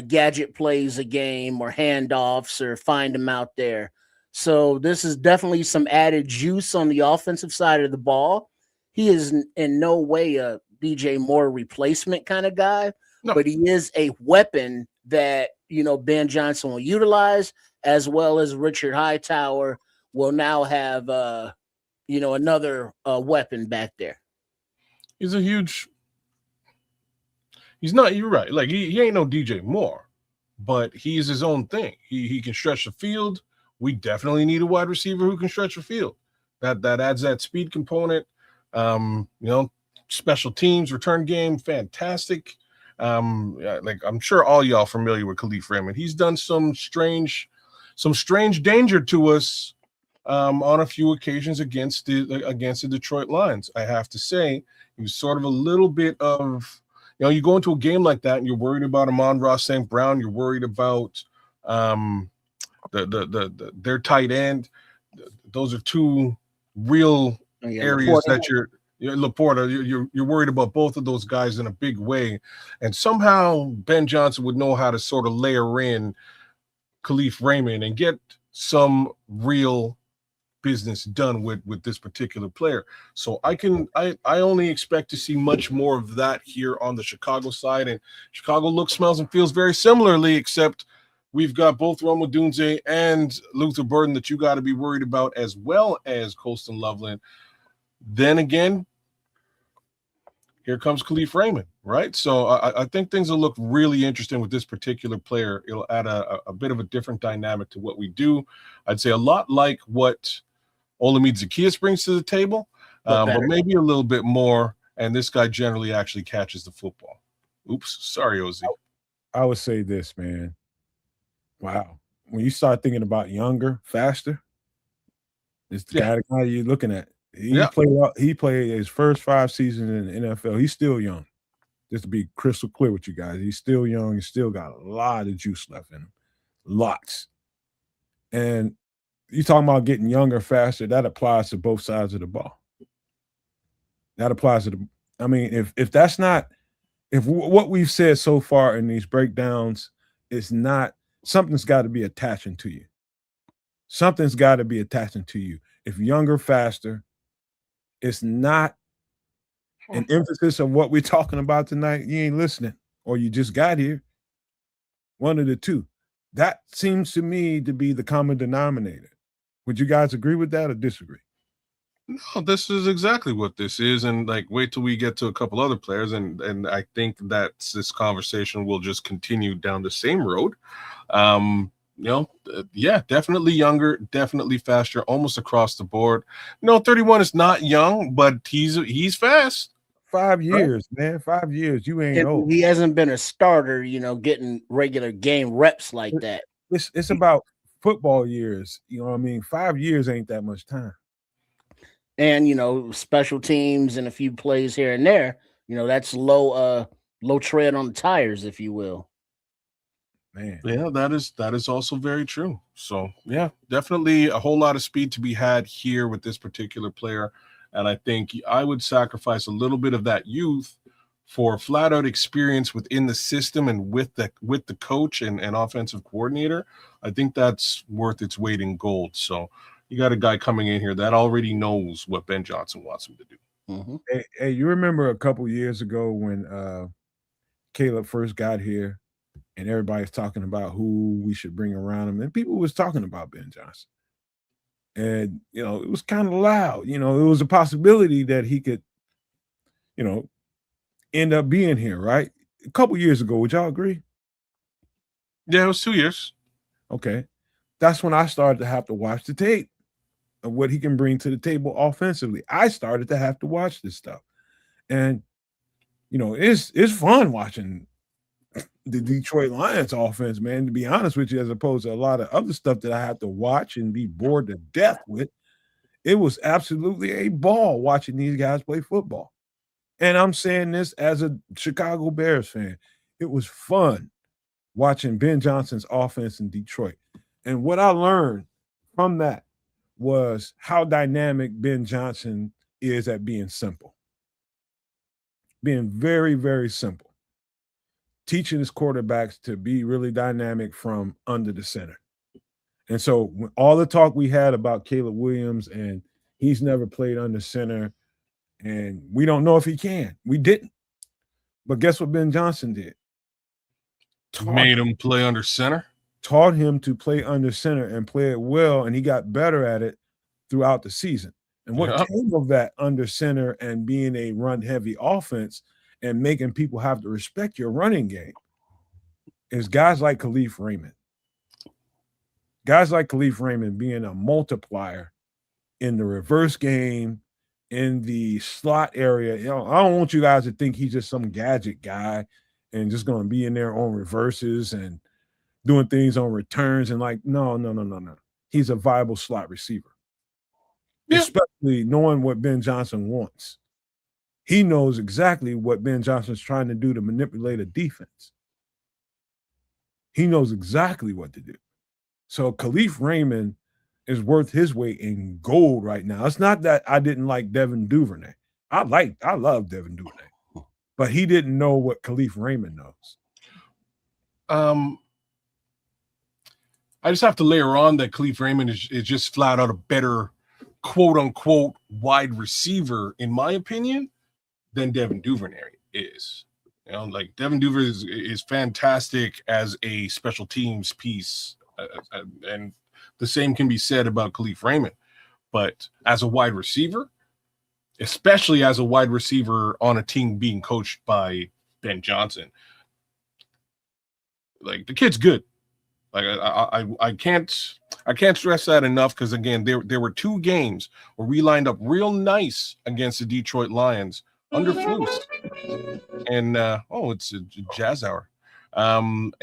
[SPEAKER 3] gadget plays a game or handoffs or find him out there. So this is definitely some added juice on the offensive side of the ball. He is in no way a DJ Moore replacement kind of guy, but he is a weapon that, Ben Johnson will utilize, as well as Richard Hightower will now have, another weapon back there.
[SPEAKER 4] He's not, you're right. Like he ain't no DJ Moore, but he's his own thing. He can stretch the field. We definitely need a wide receiver who can stretch the field. That adds that speed component. Special teams, return game, fantastic. I'm sure all y'all familiar with Kalif Raymond. He's done some strange danger to us on a few occasions against the Detroit Lions. I have to say, he was sort of a little bit of, you go into a game like that and you're worried about Amon-Ra St. Brown, you're worried about their tight end. Those are two real areas that Laporta, you're worried about both of those guys in a big way, and somehow Ben Johnson would know how to sort of layer in Kalif Raymond and get some real business done with this particular player. So I only expect to see much more of that here on the Chicago side, and Chicago looks, smells, and feels very similarly, except we've got both Rome Odunze and Luther Burden that you got to be worried about, as well as Colston Loveland. Then again, here comes Kalif Raymond, right? So I think things will look really interesting with this particular player. It'll add a bit of a different dynamic to what we do. I'd say a lot like what Olamide Zaccheaus brings to the table, but maybe a little bit more. And this guy generally actually catches the football. Oops, sorry, Ozzy.
[SPEAKER 2] I would say this, man. Wow. When you start thinking about younger, faster, it's the guy you're looking at. He played his first 5 seasons in the NFL. He's still young. Just to be crystal clear with you guys, he's still young. He's still got a lot of juice left in him. Lots. And you talking about getting younger, faster, that applies to both sides of the ball. That applies to if that's not, if what we've said so far in these breakdowns is not, something's got to be attaching to you. Something's got to be attaching to you. If younger, faster, it's not an emphasis of what we're talking about tonight, you ain't listening, or you just got here. One of the two. That seems to me to be the common denominator. Would you guys agree with that or disagree?
[SPEAKER 4] No, this is exactly what this is. And wait till we get to a couple other players. And I think that this conversation will just continue down the same road. Yeah, definitely younger, definitely faster, almost across the board. No, 31 is not young, but he's fast.
[SPEAKER 2] 5
[SPEAKER 3] Right.
[SPEAKER 2] years, man. 5 years. You ain't
[SPEAKER 3] And
[SPEAKER 2] old.
[SPEAKER 3] he hasn't been a starter, getting regular game reps like
[SPEAKER 2] It-
[SPEAKER 3] that.
[SPEAKER 2] It's about football years. You know what I mean? 5 years ain't that much time.
[SPEAKER 3] And special teams and a few plays here and there. That's low tread on the tires, if you will.
[SPEAKER 2] Man.
[SPEAKER 4] Yeah, that is also very true. So yeah, definitely a whole lot of speed to be had here with this particular player. And I think I would sacrifice a little bit of that youth for flat out experience within the system and with the coach and offensive coordinator. I think that's worth its weight in gold. So you got a guy coming in here that already knows what Ben Johnson wants him to do.
[SPEAKER 3] Mhm.
[SPEAKER 2] Hey, you remember a couple years ago when Caleb first got here and everybody's talking about who we should bring around him, and people was talking about Ben Johnson. And it was kind of loud. It was a possibility that he could, you know, end up being here, right? A couple years ago, would y'all agree?
[SPEAKER 4] Yeah, it was 2 years.
[SPEAKER 2] Okay. That's when I started to have to watch the tape of what he can bring to the table offensively. I started to have to watch this stuff. And it's fun watching the Detroit Lions offense, man, to be honest with you, as opposed to a lot of other stuff that I have to watch and be bored to death with. It was absolutely a ball watching these guys play football. And I'm saying this as a Chicago Bears fan. It was fun watching Ben Johnson's offense in Detroit. And what I learned from that was how dynamic Ben Johnson is at being simple, being very, very simple, teaching his quarterbacks to be really dynamic from under the center. And so, all the talk we had about Caleb Williams and he's never played under center, and we don't know if he can. We didn't. But guess what Ben Johnson did? Taught
[SPEAKER 4] Made him play under center.
[SPEAKER 2] taught him to play under center and play it well, and he got better at it throughout the season. And what
[SPEAKER 4] Yeah.
[SPEAKER 2] came of that under center and being a run heavy offense and making people have to respect your running game is guys like Kalif Raymond. Guys like Kalif Raymond being a multiplier in the reverse game, in the slot area. I don't want you guys to think he's just some gadget guy and just going to be in there on reverses and doing things on returns and no. He's a viable slot receiver,
[SPEAKER 4] Yeah.
[SPEAKER 2] especially knowing what Ben Johnson wants. He knows exactly what Ben Johnson's trying to do to manipulate a defense. He knows exactly what to do. So Kalif Raymond is worth his weight in gold right now. It's not that I didn't like Devin Duvernay. I love Devin Duvernay, but he didn't know what Kalif Raymond knows.
[SPEAKER 4] I just have to layer on that Kalif Raymond is just flat out a better quote unquote wide receiver, in my opinion, than Devin Duvernay is. Like Devin Duvernay is fantastic as a special teams piece, and the same can be said about Kalif Raymond. But as a wide receiver, especially as a wide receiver on a team being coached by Ben Johnson, like the kid's good. Like I can't stress that enough, because again, there were 2 games where we lined up real nice against the Detroit Lions under Flus. And it's a jazz hour. And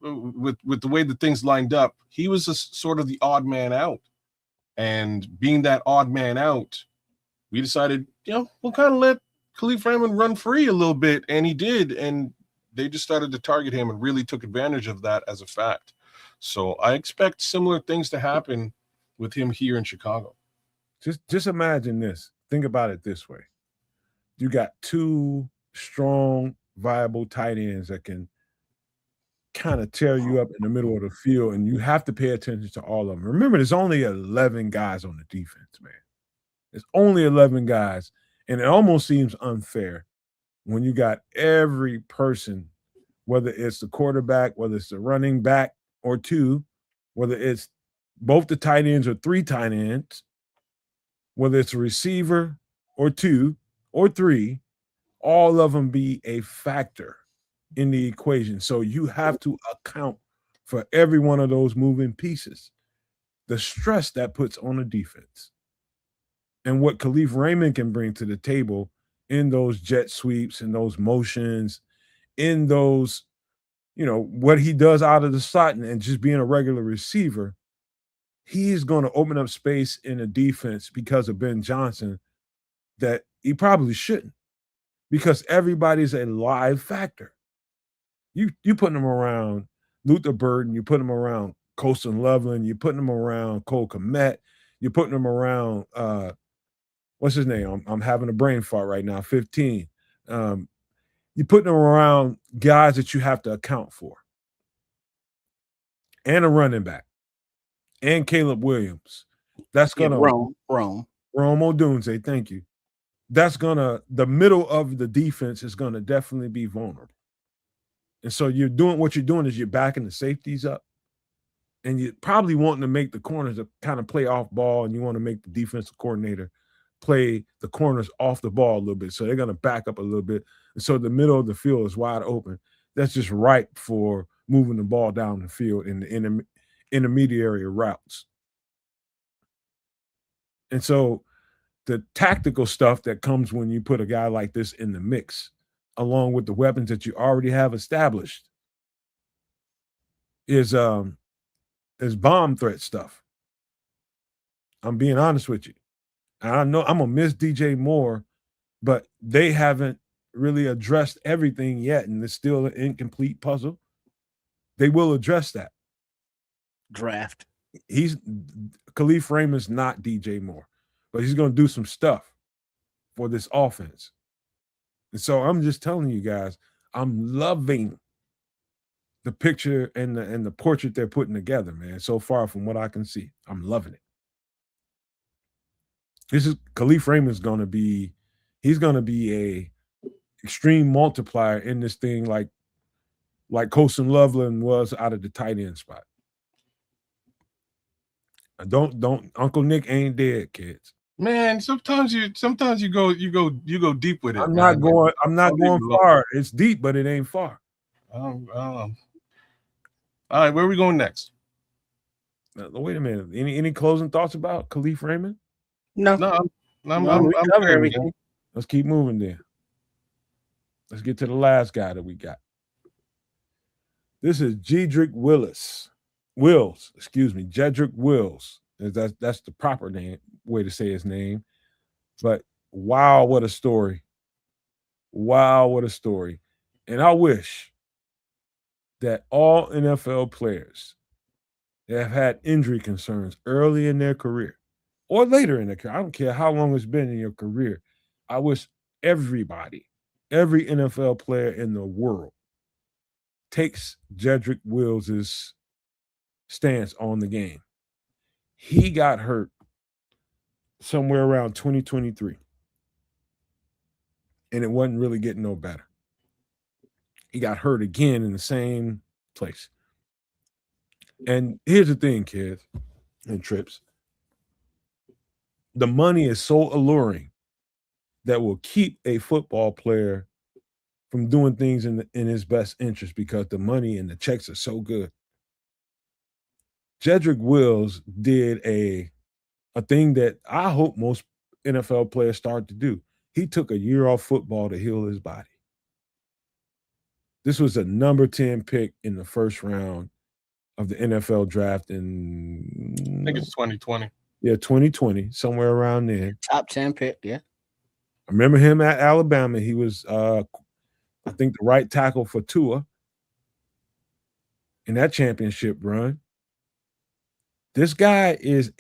[SPEAKER 4] with the way that things lined up, he was sort of the odd man out. And being that odd man out, we decided, we'll kind of let Kalif Raymond run free a little bit, and he did, and they just started to target him and really took advantage of that as a fact. So I expect similar things to happen with him here in Chicago.
[SPEAKER 2] Just imagine this. Think about it this way. You got 2 strong, viable tight ends that can kind of tear you up in the middle of the field, and you have to pay attention to all of them. Remember, there's only 11 guys on the defense, man. There's only 11 guys, and it almost seems unfair when you got every person, whether it's the quarterback, whether it's the running back or 2, whether it's both the tight ends or 3 tight ends, whether it's a receiver or 2 or 3, all of them be a factor in the equation. So you have to account for every one of those moving pieces. The stress that puts on a defense and what Kalif Raymond can bring to the table in those jet sweeps and those motions, in those, what he does out of the slot and just being a regular receiver, he's going to open up space in a defense because of Ben Johnson that he probably shouldn't, because everybody's a live factor. You putting them around Luther Burden, you put them around Colston Loveland, you putting them around Cole Kmet, you're putting them around what's his name? I'm having a brain fart right now. 15. You're putting them around guys that you have to account for, and a running back, and Caleb Williams. That's gonna
[SPEAKER 3] Rome
[SPEAKER 2] Odunze. Thank you. That's the middle of the defense is gonna definitely be vulnerable. And so what you're doing is you're backing the safeties up, and you're probably wanting to make the corners kind of play off ball, and you want to make the defensive coordinator play the corners off the ball a little bit. So they're going to back up a little bit. And so the middle of the field is wide open. That's just ripe for moving the ball down the field in the intermediary routes. And so the tactical stuff that comes when you put a guy like this in the mix, along with the weapons that you already have established, is bomb threat stuff. I'm being honest with you. I know I'm gonna miss DJ Moore, but they haven't really addressed everything yet, and it's still an incomplete puzzle. They will address that.
[SPEAKER 3] Draft.
[SPEAKER 2] Kalif Raymond's not DJ Moore, but he's gonna do some stuff for this offense. And so I'm just telling you guys, I'm loving the picture and the portrait they're putting together, man. So far from what I can see, I'm loving it. Kalif Raymond's he's gonna be a extreme multiplier in this thing, like Colston Loveland was out of the tight end spot. Don't Uncle Nick ain't dead, kids.
[SPEAKER 4] Man, sometimes you go deep with it.
[SPEAKER 2] I'm not going far. It's deep, but it ain't far.
[SPEAKER 4] All right, where are we going next?
[SPEAKER 2] Wait a minute. Any closing thoughts about Kalif Raymond?
[SPEAKER 3] No,
[SPEAKER 4] I'm
[SPEAKER 3] covered everything.
[SPEAKER 2] Let's keep moving then. Let's get to the last guy that we got. This is Jedrick Wills. Jedrick Wills. That's the proper way to say his name. But wow, what a story. Wow, what a story. And I wish that all NFL players that have had injury concerns early in their career or later in their career, I don't care how long it's been in your career, I wish every NFL player in the world takes Jedrick Wills' stance on the game. He got hurt somewhere around 2023, and it wasn't really getting no better. He got hurt again in the same place. And here's the thing, kids and trips. The money is so alluring that will keep a football player from doing things in his best interest, because the money and the checks are so good. Jedrick Wills did a thing that I hope most NFL players start to do. He took a year off football to heal his body. This was a number 10 pick in the first round of the NFL draft in,
[SPEAKER 4] I think it's 2020.
[SPEAKER 2] Yeah, 2020, somewhere around there.
[SPEAKER 3] Top 10 pick, yeah.
[SPEAKER 2] I remember him at Alabama. He was, I think, the right tackle for Tua in that championship run. This guy is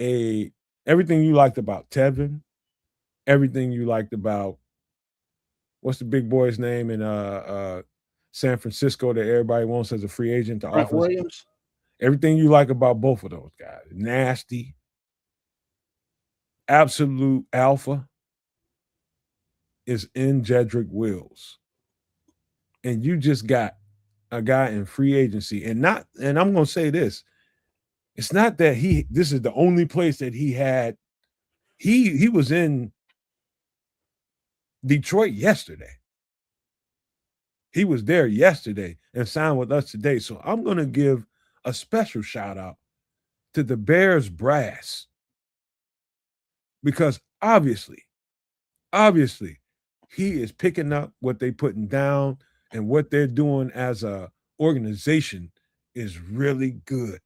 [SPEAKER 2] everything you liked about Tevin, everything you liked about, what's the big boy's name in San Francisco that everybody wants as a free agent?
[SPEAKER 3] Trent Williams.
[SPEAKER 2] Everything you like about both of those guys. Nasty, absolute alpha is in Jedrick Wills. And you just got a guy in free agency. And I'm going to say this. It's not that this is the only place that he had. He was in Detroit yesterday. He was there yesterday and signed with us today. So I'm going to give a special shout out to the Bears brass, because obviously, he is picking up what they putting down, and what they're doing as a organization is really good.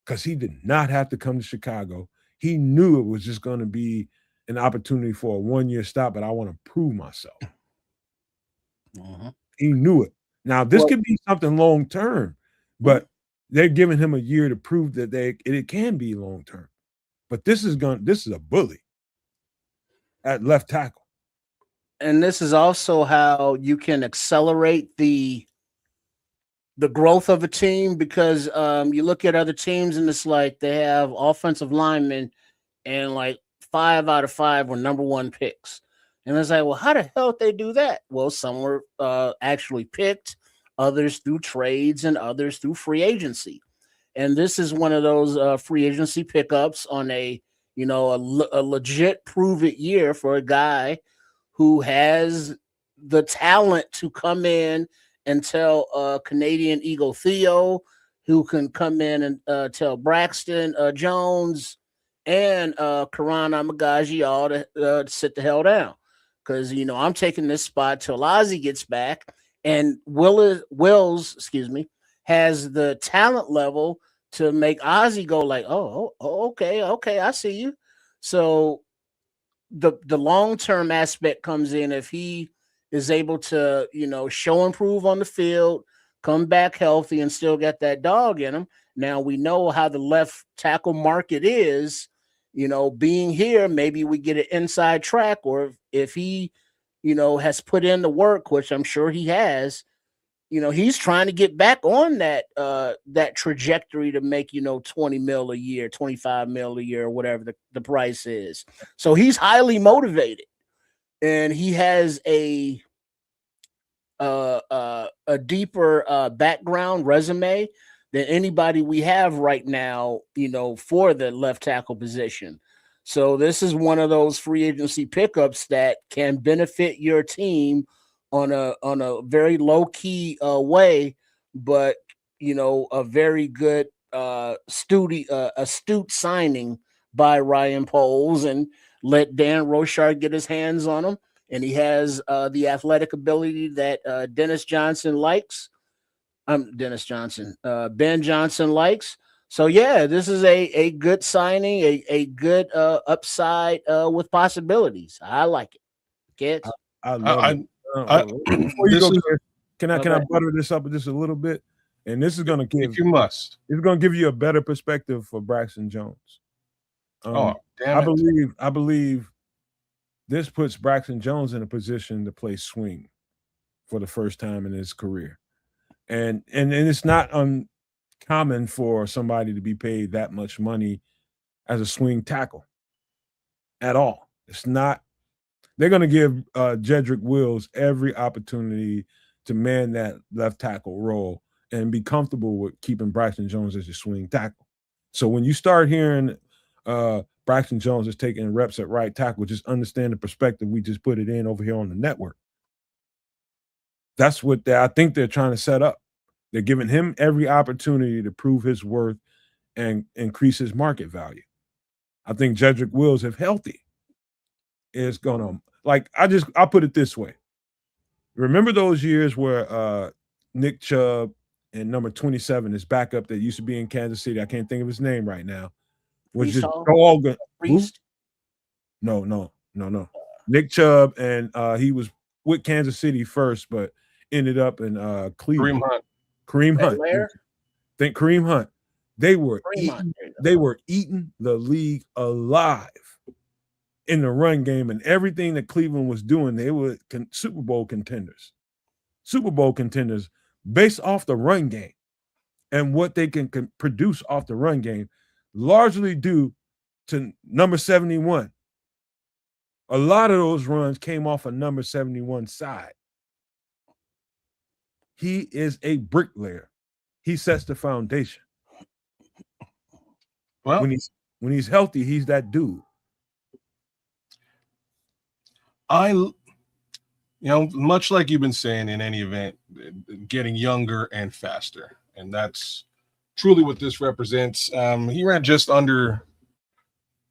[SPEAKER 2] Because he did not have to come to Chicago. He knew it was just going to be an opportunity for a 1-year stop, but I want to prove myself. He knew it. Now, this could be something long term, but they're giving him a year to prove that it can be long term. But this is a bully at left tackle.
[SPEAKER 3] And this is also how you can accelerate the growth of a team, because you look at other teams and it's like they have offensive linemen and like 5 out of 5 were number 1 picks. And it's like, well, how the hell did they do that? Well, some were actually picked, others through trades, and others through free agency. And this is one of those free agency pickups on a legit prove it year for a guy who has the talent to come in and tell Canadian Eagle Theo, who can come in and tell Braxton Jones and Karan Amagaji all to sit the hell down. Because, I'm taking this spot till Ozzie gets back, and Wills, has the talent level to make Ozzie go like, oh, okay, I see you. So the long-term aspect comes in if he is able to, show and prove on the field, come back healthy, and still got that dog in him. Now we know how the left tackle market is. Being here, maybe we get an inside track, or if he, has put in the work, which I'm sure he has, he's trying to get back on that trajectory to make, 20 mil a year, 25 mil a year, or whatever the price is. So he's highly motivated, and he has a deeper background resume than anybody we have right now, for the left tackle position. So this is one of those free agency pickups that can benefit your team on a very low key way, but a very good astute signing by Ryan Poles, and let Dan Rochard get his hands on him. And he has the athletic ability that Ben Johnson likes. So yeah, this is a good signing, a good upside with possibilities. I like it, kids.
[SPEAKER 2] I love it. Before you go, can I butter this up just a little bit? And this is going to give it's going to give you a better perspective for Braxton Jones.
[SPEAKER 4] Damn it.
[SPEAKER 2] I believe this puts Braxton Jones in a position to play swing for the first time in his career. And it's not uncommon for somebody to be paid that much money as a swing tackle at all. It's not. They're going to give Jedrick Wills every opportunity to man that left tackle role and be comfortable with keeping Braxton Jones as your swing tackle. So when you start hearing Braxton Jones is taking reps at right tackle, just understand the perspective we just put it in over here on the network. That's what I think they're trying to set up. They're giving him every opportunity to prove his worth and increase his market value. I think Jedrick Wills, if healthy, is going to, I'll put it this way. Remember those years where Nick Chubb and number 27, his backup that used to be in Kansas City, I can't think of his name right now, was just all good. No. Nick Chubb, and he was with Kansas City first, but ended up in Cleveland. Kareem Hunt. Think Kareem Hunt. They were eating the league alive in the run game, and everything that Cleveland was doing, they were Super Bowl contenders based off the run game and what they can produce off the run game, largely due to number 71. A lot of those runs came off of number 71 side. He is a bricklayer. He sets the foundation. Well, when he's healthy, he's that dude.
[SPEAKER 4] Much like you've been saying, in any event, getting younger and faster. And that's truly what this represents. He ran just under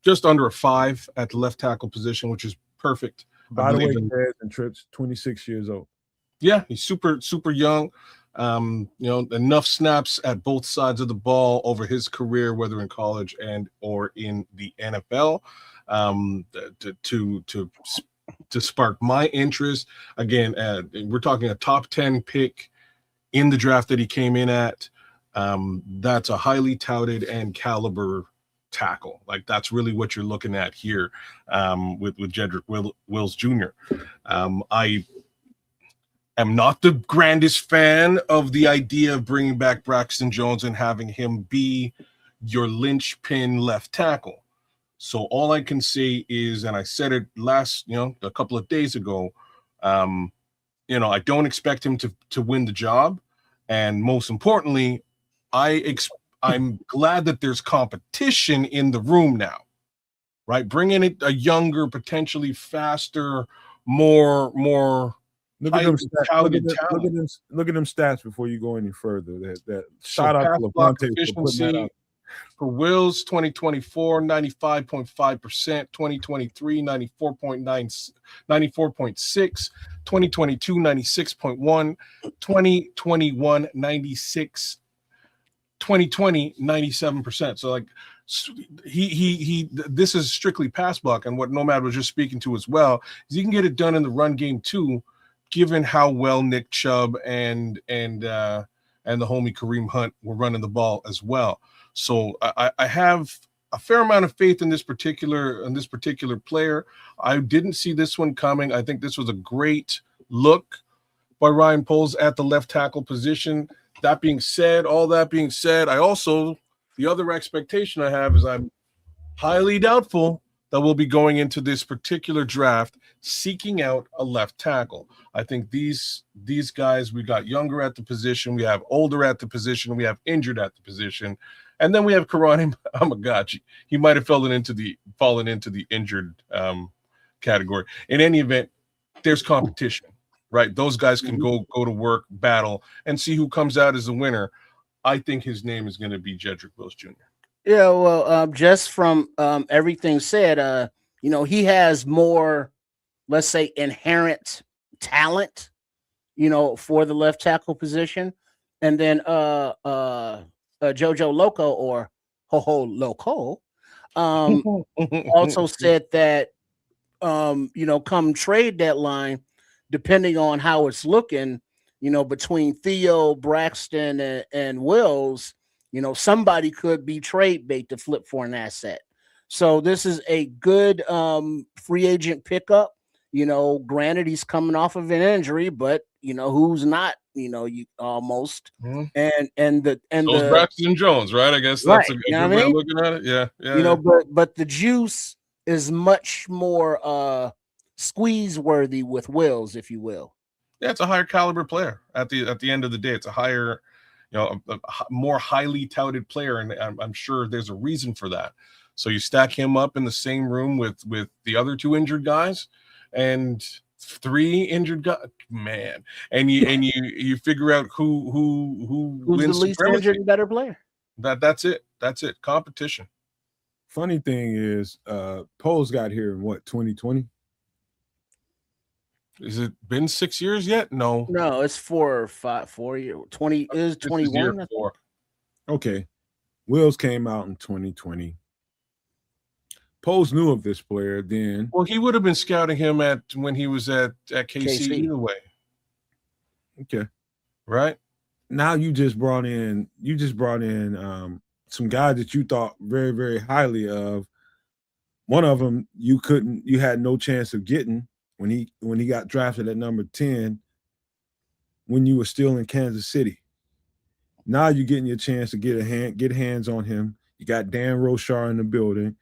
[SPEAKER 4] a 5 at the left tackle position, which is perfect.
[SPEAKER 2] By the way, Taz and Trips, 26 years old.
[SPEAKER 4] Yeah, he's super young. Enough snaps at both sides of the ball over his career, whether in college and or in the NFL, to spark my interest. Again, we're talking a top 10 pick in the draft that he came in at. That's a highly touted and caliber tackle. Like, that's really what you're looking at here with Jedrick Wills Jr. I am not the grandest fan of the idea of bringing back Braxton Jones and having him be your linchpin left tackle. So all I can say is, and I said it a couple of days ago, I don't expect him to win the job. And most importantly, I'm glad that there's competition in the room now, right? Bringing in a younger, potentially faster, more
[SPEAKER 2] Look at them stats. Look at them stats before you go any further. That shout out to Levante for putting that out.
[SPEAKER 4] For Wills, 2024, 95.5%, 2023, 94.6, 2022, 96.1, 2021, 96, 2020, 97%. So, like, he this is strictly pass block, and what Nomad was just speaking to as well is he can get it done in the run game too, given how well Nick Chubb and the homie Kareem Hunt were running the ball as well. So I have a fair amount of faith in this particular player. I didn't see this one coming. I think this was a great look by Ryan Poles at the left tackle position. All that being said, the other expectation I have is I'm highly doubtful that we'll be going into this particular draft seeking out a left tackle. I think these guys, we got younger at the position, we have older at the position, we have injured at the position, and then we have Karani Amagachi. He might have fallen into the injured category. In any event, there's competition, right? Those guys can go to work, battle, and see who comes out as the winner. I think his name is going to be Jedrick Wills Jr.
[SPEAKER 3] Yeah, well, just from everything said, he has more, let's say, inherent talent, for the left tackle position. And then Jojo Loco, or Ho Loco, also said that, come trade deadline, depending on how it's looking, between Theo, Braxton, and Wills, somebody could be trade bait to flip for an asset. So this is a good free agent pickup. Granted, he's coming off of an injury, but who's not? You almost and those
[SPEAKER 4] Braxton Jones, right? I guess that's a good way of looking at it. Yeah.
[SPEAKER 3] But the juice is much more squeeze worthy with Wills, if you will.
[SPEAKER 4] Yeah, it's a higher caliber player. At the end of the day, it's a higher, a more highly touted player, and I'm sure there's a reason for that. So you stack him up in the same room with the other 2 injured guys, and 3 injured guys, man, and you figure out who's wins
[SPEAKER 3] the least injured and better player.
[SPEAKER 4] That's it. Competition.
[SPEAKER 2] Funny thing is, Poles got here in what, 2020?
[SPEAKER 4] Is it been 6 years yet? No,
[SPEAKER 3] it's 4 or 5, 4 years. 20 is 21.
[SPEAKER 2] Okay, Wills came out in 2020. Poles knew of this player then.
[SPEAKER 4] Well, he would have been scouting him when he was at KC either way.
[SPEAKER 2] Okay,
[SPEAKER 4] right.
[SPEAKER 2] Now you just brought in some guys that you thought very, very highly of. One of them you had no chance of getting when he got drafted at number 10 when you were still in Kansas City. Now you're getting your chance to get hands on him. You got Dan Rochar in the building.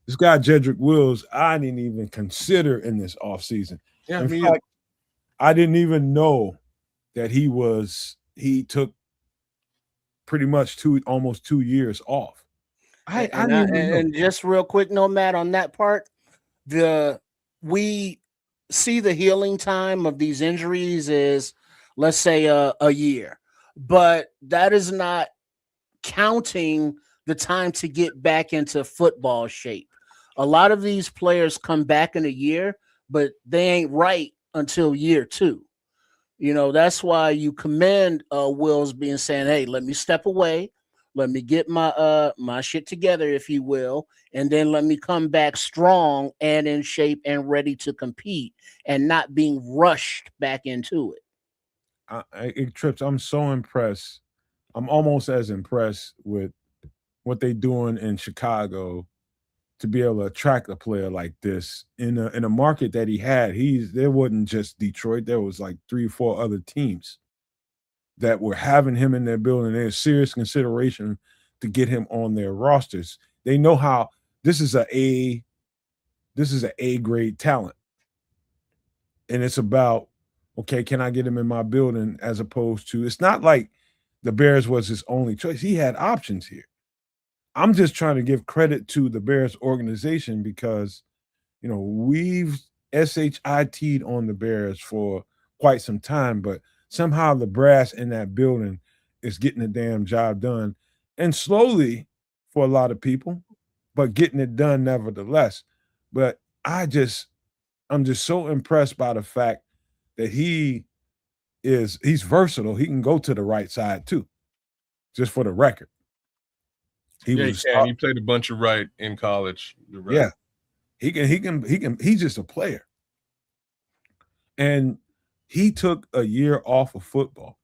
[SPEAKER 2] This guy, Jedrick Wills, I didn't even consider in this offseason.
[SPEAKER 4] Yeah,
[SPEAKER 2] in fact, I didn't even know that he took pretty much almost 2 years off.
[SPEAKER 3] And just real quick, Matt, on that part, we see the healing time of these injuries is, let's say, a year, but that is not counting the time to get back into football shape. A lot of these players come back in a year, but they ain't right until year 2. That's why you commend Wills being saying, "Hey, let me step away, let me get my shit together, if you will, and then let me come back strong and in shape and ready to compete, and not being rushed back into it."
[SPEAKER 2] It trips. I'm so impressed. I'm almost as impressed with what they doing in Chicago to be able to attract a player like this in a market that he had. There wasn't just Detroit. There was like 3 or 4 other teams that were having him in their building. There's serious consideration to get him on their rosters. They know how this is an A grade talent. And it's about, okay, can I get him in my building, as opposed to, it's not like the Bears was his only choice. He had options here. I'm just trying to give credit to the Bears organization because, we've SHIT'd on the Bears for quite some time, but somehow the brass in that building is getting the damn job done. And slowly for a lot of people, but getting it done nevertheless. But I'm just so impressed by the fact that he's versatile. He can go to the right side too, just for the record.
[SPEAKER 4] He can. He played a bunch of right in college. Right.
[SPEAKER 2] Yeah. He can, he's just a player. And he took a year off of football.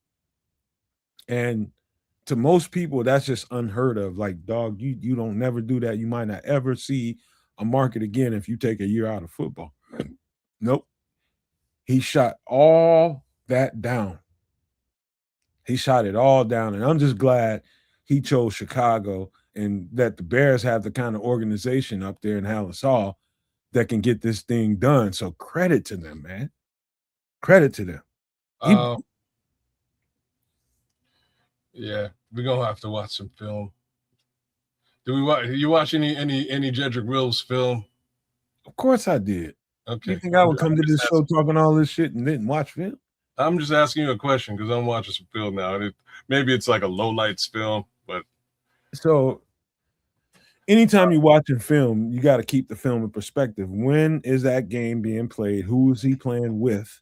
[SPEAKER 2] And to most people, that's just unheard of. Like, dog, you don't never do that. You might not ever see a market again if you take a year out of football. Nope. He shot all that down. He shot it all down. And I'm just glad he chose Chicago, and that the Bears have the kind of organization up there in Hallis Hall that can get this thing done. So credit to them, man. Credit to them.
[SPEAKER 4] Yeah, we're gonna have to watch some film. You watch any Jedrick Wills film?
[SPEAKER 2] Of course I did.
[SPEAKER 4] Okay.
[SPEAKER 2] You think I would come to this show talking all this shit and didn't watch film?
[SPEAKER 4] I'm just asking you a question because I'm watching some film now. Maybe it's like a low lights film, but
[SPEAKER 2] so anytime you're watching film, you got to keep the film in perspective. When is that game being played? Who is he playing with?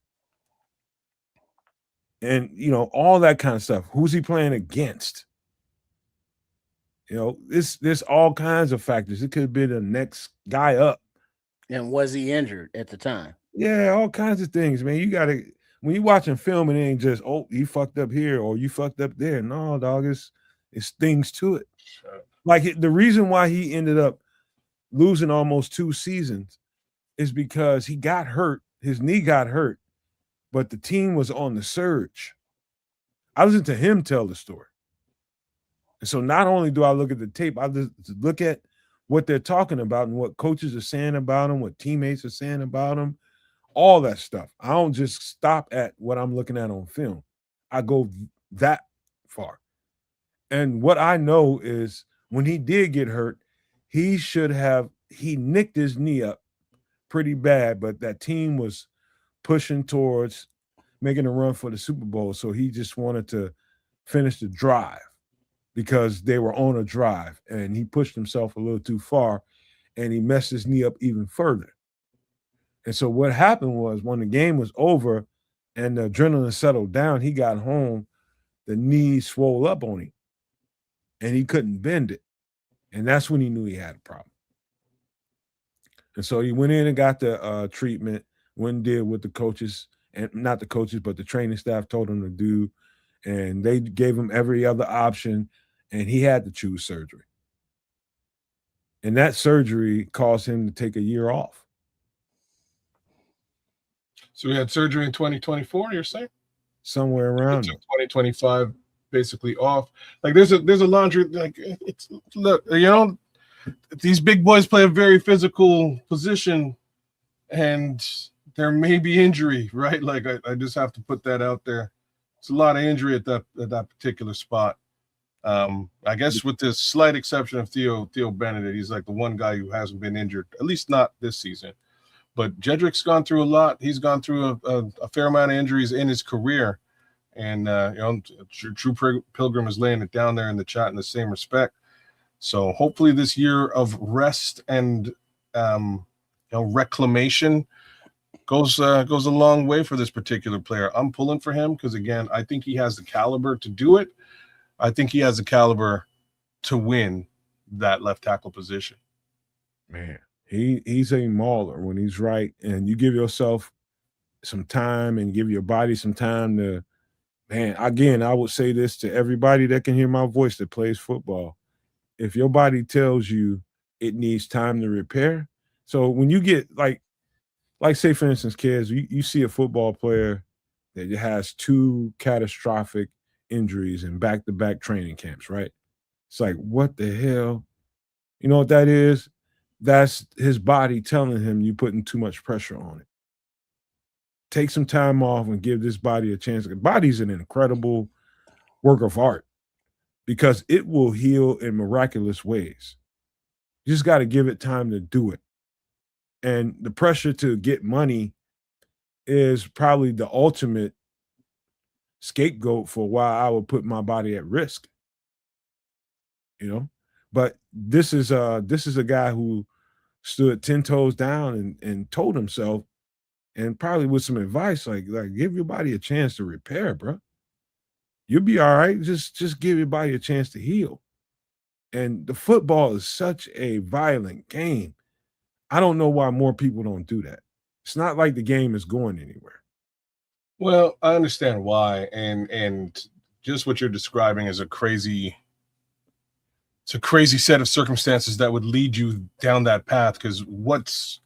[SPEAKER 2] And all that kind of stuff. Who's he playing against? There's all kinds of factors. It could be the next guy up.
[SPEAKER 3] And was he injured at the time?
[SPEAKER 2] Yeah, all kinds of things, man. You gotta, when you're watching film, it ain't just, oh, you fucked up here or you fucked up there. No, dog, it's things to it. Sure. Like the reason why he ended up losing almost 2 seasons is because he got hurt. His knee got hurt, but the team was on the surge. I listened to him tell the story. And so not only do I look at the tape, I just look at what they're talking about and what coaches are saying about him, what teammates are saying about him, all that stuff. I don't just stop at what I'm looking at on film. I go that far. And what I know is when he did get hurt, he nicked his knee up pretty bad, but that team was pushing towards making a run for the Super Bowl. So he just wanted to finish the drive because they were on a drive, and he pushed himself a little too far and he messed his knee up even further. And so what happened was when the game was over and the adrenaline settled down, he got home, the knee swole up on him and he couldn't bend it. And that's when he knew he had a problem. And so he went in and got the treatment, went and did what the coaches, and not the coaches, but the training staff told him to do. And they gave him every other option, and he had to choose surgery. And that surgery caused him to take a year off.
[SPEAKER 4] So he had surgery in 2024, you're saying?
[SPEAKER 2] Somewhere around
[SPEAKER 4] 2025 basically off. Like there's a laundry, like it's, look, these big boys play a very physical position and there may be injury, right? Like I just have to put that out there. It's a lot of injury at that particular spot. I guess with this slight exception of Theo Benedict, he's like the one guy who hasn't been injured, at least not this season. But Jedrick's gone through a lot. He's gone through a fair amount of injuries in his career. And True Pilgrim is laying it down there in the chat in the same respect. So hopefully this year of rest and reclamation goes a long way for this particular player. I'm pulling for him because, again, I think he has the caliber to do it. I think he has the caliber to win that left tackle position.
[SPEAKER 2] Man, he's a mauler when he's right, and you give yourself some time and give your body some time to, man, again, I would say this to everybody that can hear my voice that plays football. If your body tells you it needs time to repair, so when you get like say, for instance, kids, you see a football player that has 2 catastrophic injuries in back-to-back training camps, right? It's like, what the hell? You know what that is? That's his body telling him you're putting too much pressure on it. Take some time off and give this body a chance. The body's an incredible work of art because it will heal in miraculous ways. You just got to give it time to do it. And the pressure to get money is probably the ultimate scapegoat for why I would put my body at risk. You know, but this is a guy who stood 10 toes down and told himself, and probably with some advice, like give your body a chance to repair, bro. You'll be all right. Just give your body a chance to heal. And the football is such a violent game. I don't know why more people don't do that. It's not like the game is going anywhere.
[SPEAKER 4] Well, I understand why, and just what you're describing is a crazy set of circumstances that would lead you down that path. Because what's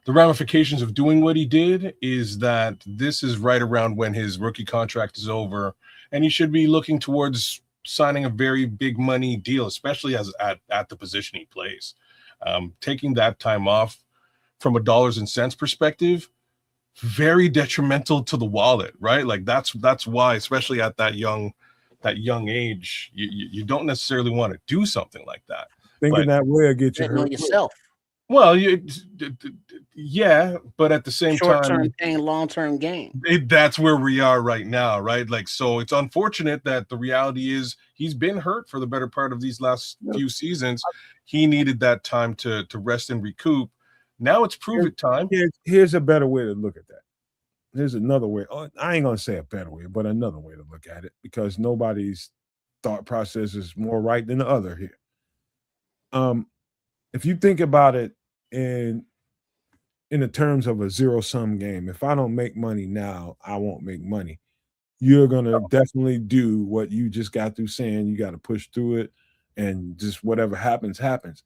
[SPEAKER 4] the ramifications of doing what he did is that this is right around when his rookie contract is over, and he should be looking towards signing a very big money deal, especially as at the position he plays. Taking that time off from a dollars and cents perspective, very detrimental to the wallet, right? Like that's why, especially at that young age, you don't necessarily want to do something like that.
[SPEAKER 2] Thinking that way will get you hurt
[SPEAKER 3] yourself.
[SPEAKER 4] Well, yeah, but at the same time,
[SPEAKER 3] short-term pain, long-term gain.
[SPEAKER 4] That's where we are right now, right? Like, so it's unfortunate that the reality is he's been hurt for the better part of these last few seasons. He needed that time to rest and recoup. Now it's prove it time.
[SPEAKER 2] Here's a better way to look at that. There's another way. I ain't gonna say a better way, but another way to look at it, because nobody's thought process is more right than the other here. If you think about it in the terms of a zero-sum game, if I don't make money now, I won't make money. You're gonna definitely do what you just got through saying. You got to push through it, and just whatever happens, happens.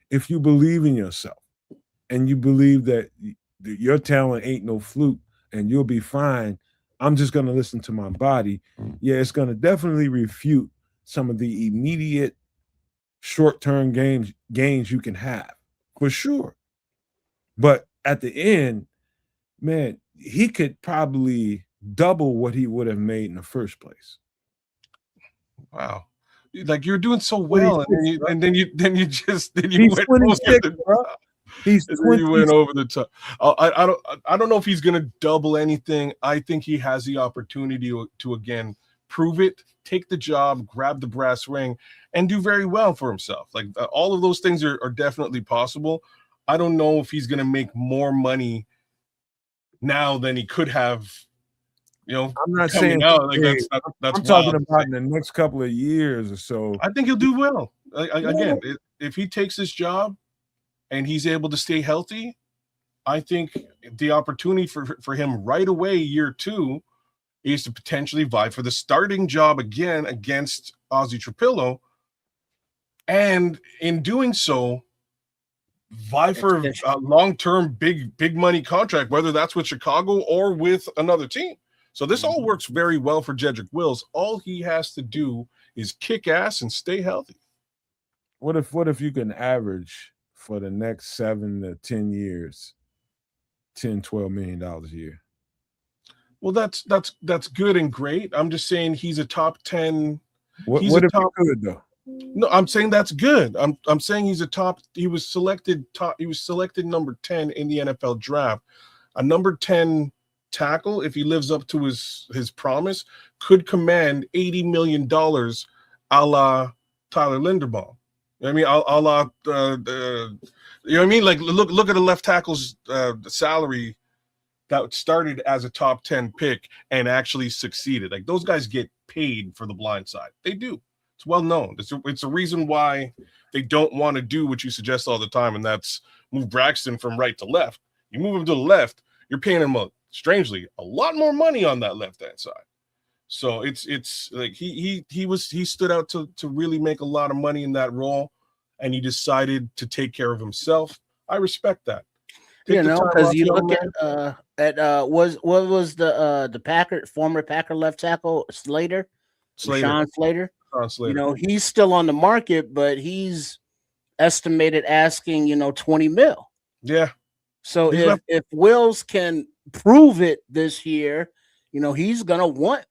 [SPEAKER 2] If you believe in yourself and you believe that your talent ain't no fluke and you'll be fine, I'm just gonna listen to my body. Yeah, it's gonna definitely refute some of the immediate short-term gains you can have, for sure. But at the end, man, he could probably double what he would have made in the first place.
[SPEAKER 4] Wow. Like, you're doing so well, and then you went over the top. I don't know if he's gonna double anything. I think he has the opportunity to again prove it, take the job, grab the brass ring, and do very well for himself. Like, all of those things are definitely possible. I don't know if he's gonna make more money now than he could have. You know,
[SPEAKER 2] I'm not saying
[SPEAKER 4] out. Like, that's
[SPEAKER 2] I'm talking about in the next couple of years or so.
[SPEAKER 4] I think he'll do well. Again, if he takes this job and he's able to stay healthy, I think the opportunity for him right away, year 2, is to potentially vie for the starting job again against Ozzy Trapillo, and in doing so, vie for a long-term big money contract, whether that's with Chicago or with another team. So this all works very well for Jedrick Wills. All he has to do is kick ass and stay healthy.
[SPEAKER 2] What if you can average for the next 7 to 10 years, $10-12 million a year?
[SPEAKER 4] Well, that's good and great. I'm just saying he's a top 10.
[SPEAKER 2] What if he could, though?
[SPEAKER 4] No, I'm saying that's good. I'm saying he's a top. He was selected number 10 in the NFL draft. A number 10 tackle, if he lives up to his promise, could command $80 million a la Tyler Linderbaum. You know what I mean? A la, you know what I mean? Like, look at the left tackle's salary that started as a top 10 pick and actually succeeded. Like, those guys get paid for the blind side. They do. It's well known. It's a reason why they don't want to do what you suggest all the time, and that's move Braxton from right to left. You move him to the left, you're paying him, strangely, a lot more money on that left-hand side. So it's like he stood out to really make a lot of money in that role, and he decided to take care of himself. I respect that.
[SPEAKER 3] Because you look at what was the former Packer left tackle Sean Slater. He's still on the market, but he's estimated asking 20 mil.
[SPEAKER 4] Yeah.
[SPEAKER 3] So if Wills can prove it this year, he's gonna want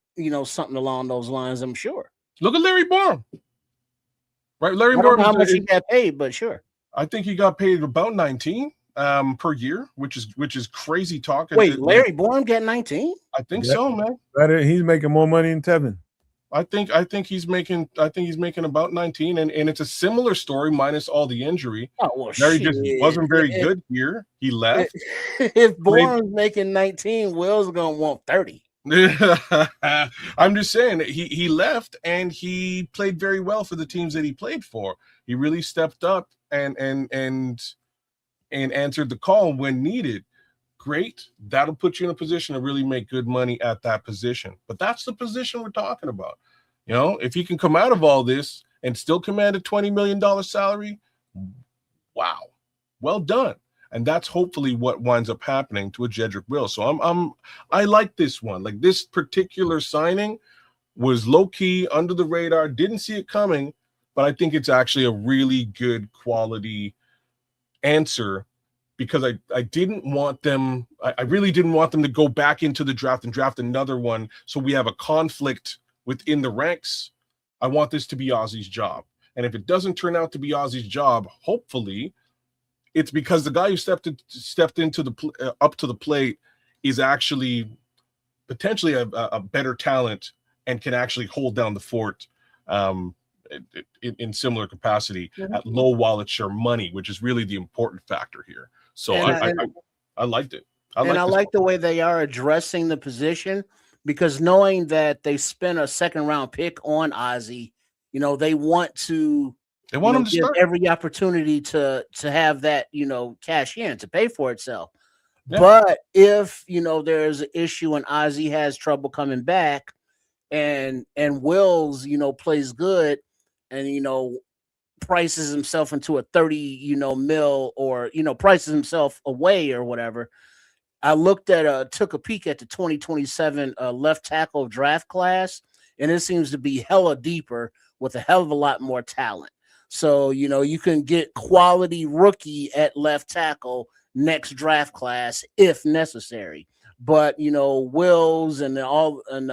[SPEAKER 3] something along those lines. I'm sure.
[SPEAKER 4] Look at Larry Borum. Right, Larry
[SPEAKER 3] Borum.
[SPEAKER 4] How
[SPEAKER 3] much he got paid, but sure.
[SPEAKER 4] I think he got paid about 19 per year, which is crazy talk.
[SPEAKER 3] Wait, Larry Borum got 19?
[SPEAKER 4] I think so, man.
[SPEAKER 2] He's making more money than Tevin.
[SPEAKER 4] I think he's making about 19, and it's a similar story minus all the injury.
[SPEAKER 3] Oh, well,
[SPEAKER 4] Larry just wasn't very good here. He left.
[SPEAKER 3] If Bourne's making 19, Will's gonna want 30.
[SPEAKER 4] I'm just saying he left and he played very well for the teams that he played for. He really stepped up and answered the call when needed. Great. That'll put you in a position to really make good money at that position. But that's the position we're talking about. If you can come out of all this and still command a $20 million salary, wow, well done. And that's hopefully what winds up happening to a Jedrick Wills. So I like this one. Like, this particular signing was low key, under the radar, didn't see it coming, but I think it's actually a really good quality answer, because I didn't want them, I really didn't want them to go back into the draft and draft another one so we have a conflict within the ranks. I want this to be Ozzy's job. And if it doesn't turn out to be Ozzy's job, hopefully it's because the guy who stepped into up to the plate is actually potentially a better talent and can actually hold down the fort in similar capacity at low wallet share money, which is really the important factor here. So I liked it. I like
[SPEAKER 3] the way they are addressing the position, because knowing that they spent a second round pick on Ozzy, they want him to give every opportunity to have that, cash in to pay for itself. Yeah. But if, there's an issue and Ozzy has trouble coming back and Wills, plays good and, prices himself into a 30, mil, or, prices himself away or whatever. I took a peek at the 2027 left tackle draft class, and it seems to be hella deeper with a hell of a lot more talent. So, you can get quality rookie at left tackle next draft class if necessary. But, Wills and Amagaji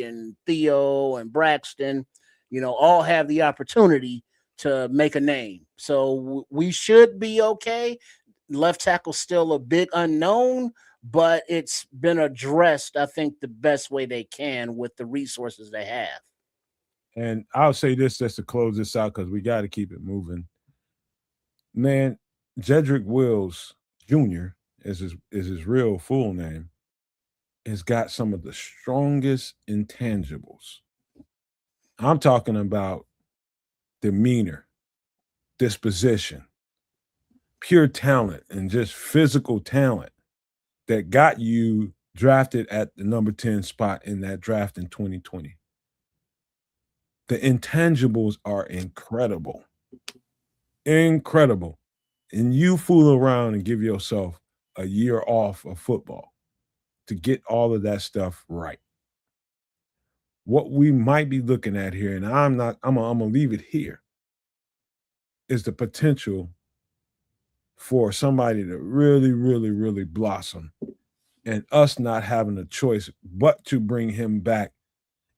[SPEAKER 3] and Theo and Braxton, all have the opportunity to make a name. So we should be okay. Left tackle still a big unknown, but it's been addressed, I think, the best way they can with the resources they have.
[SPEAKER 2] And I'll say this just to close this out, because we got to keep it moving. Man, Jedrick Wills Jr. is his real full name, has got some of the strongest intangibles. I'm talking about demeanor, disposition, pure talent, and just physical talent that got you drafted at the number 10 spot in that draft in 2020. The intangibles are incredible. Incredible. And you fool around and give yourself a year off of football to get all of that stuff right. What we might be looking at here, and I'm gonna leave it here, is the potential for somebody to really, really, really blossom, and us not having a choice but to bring him back.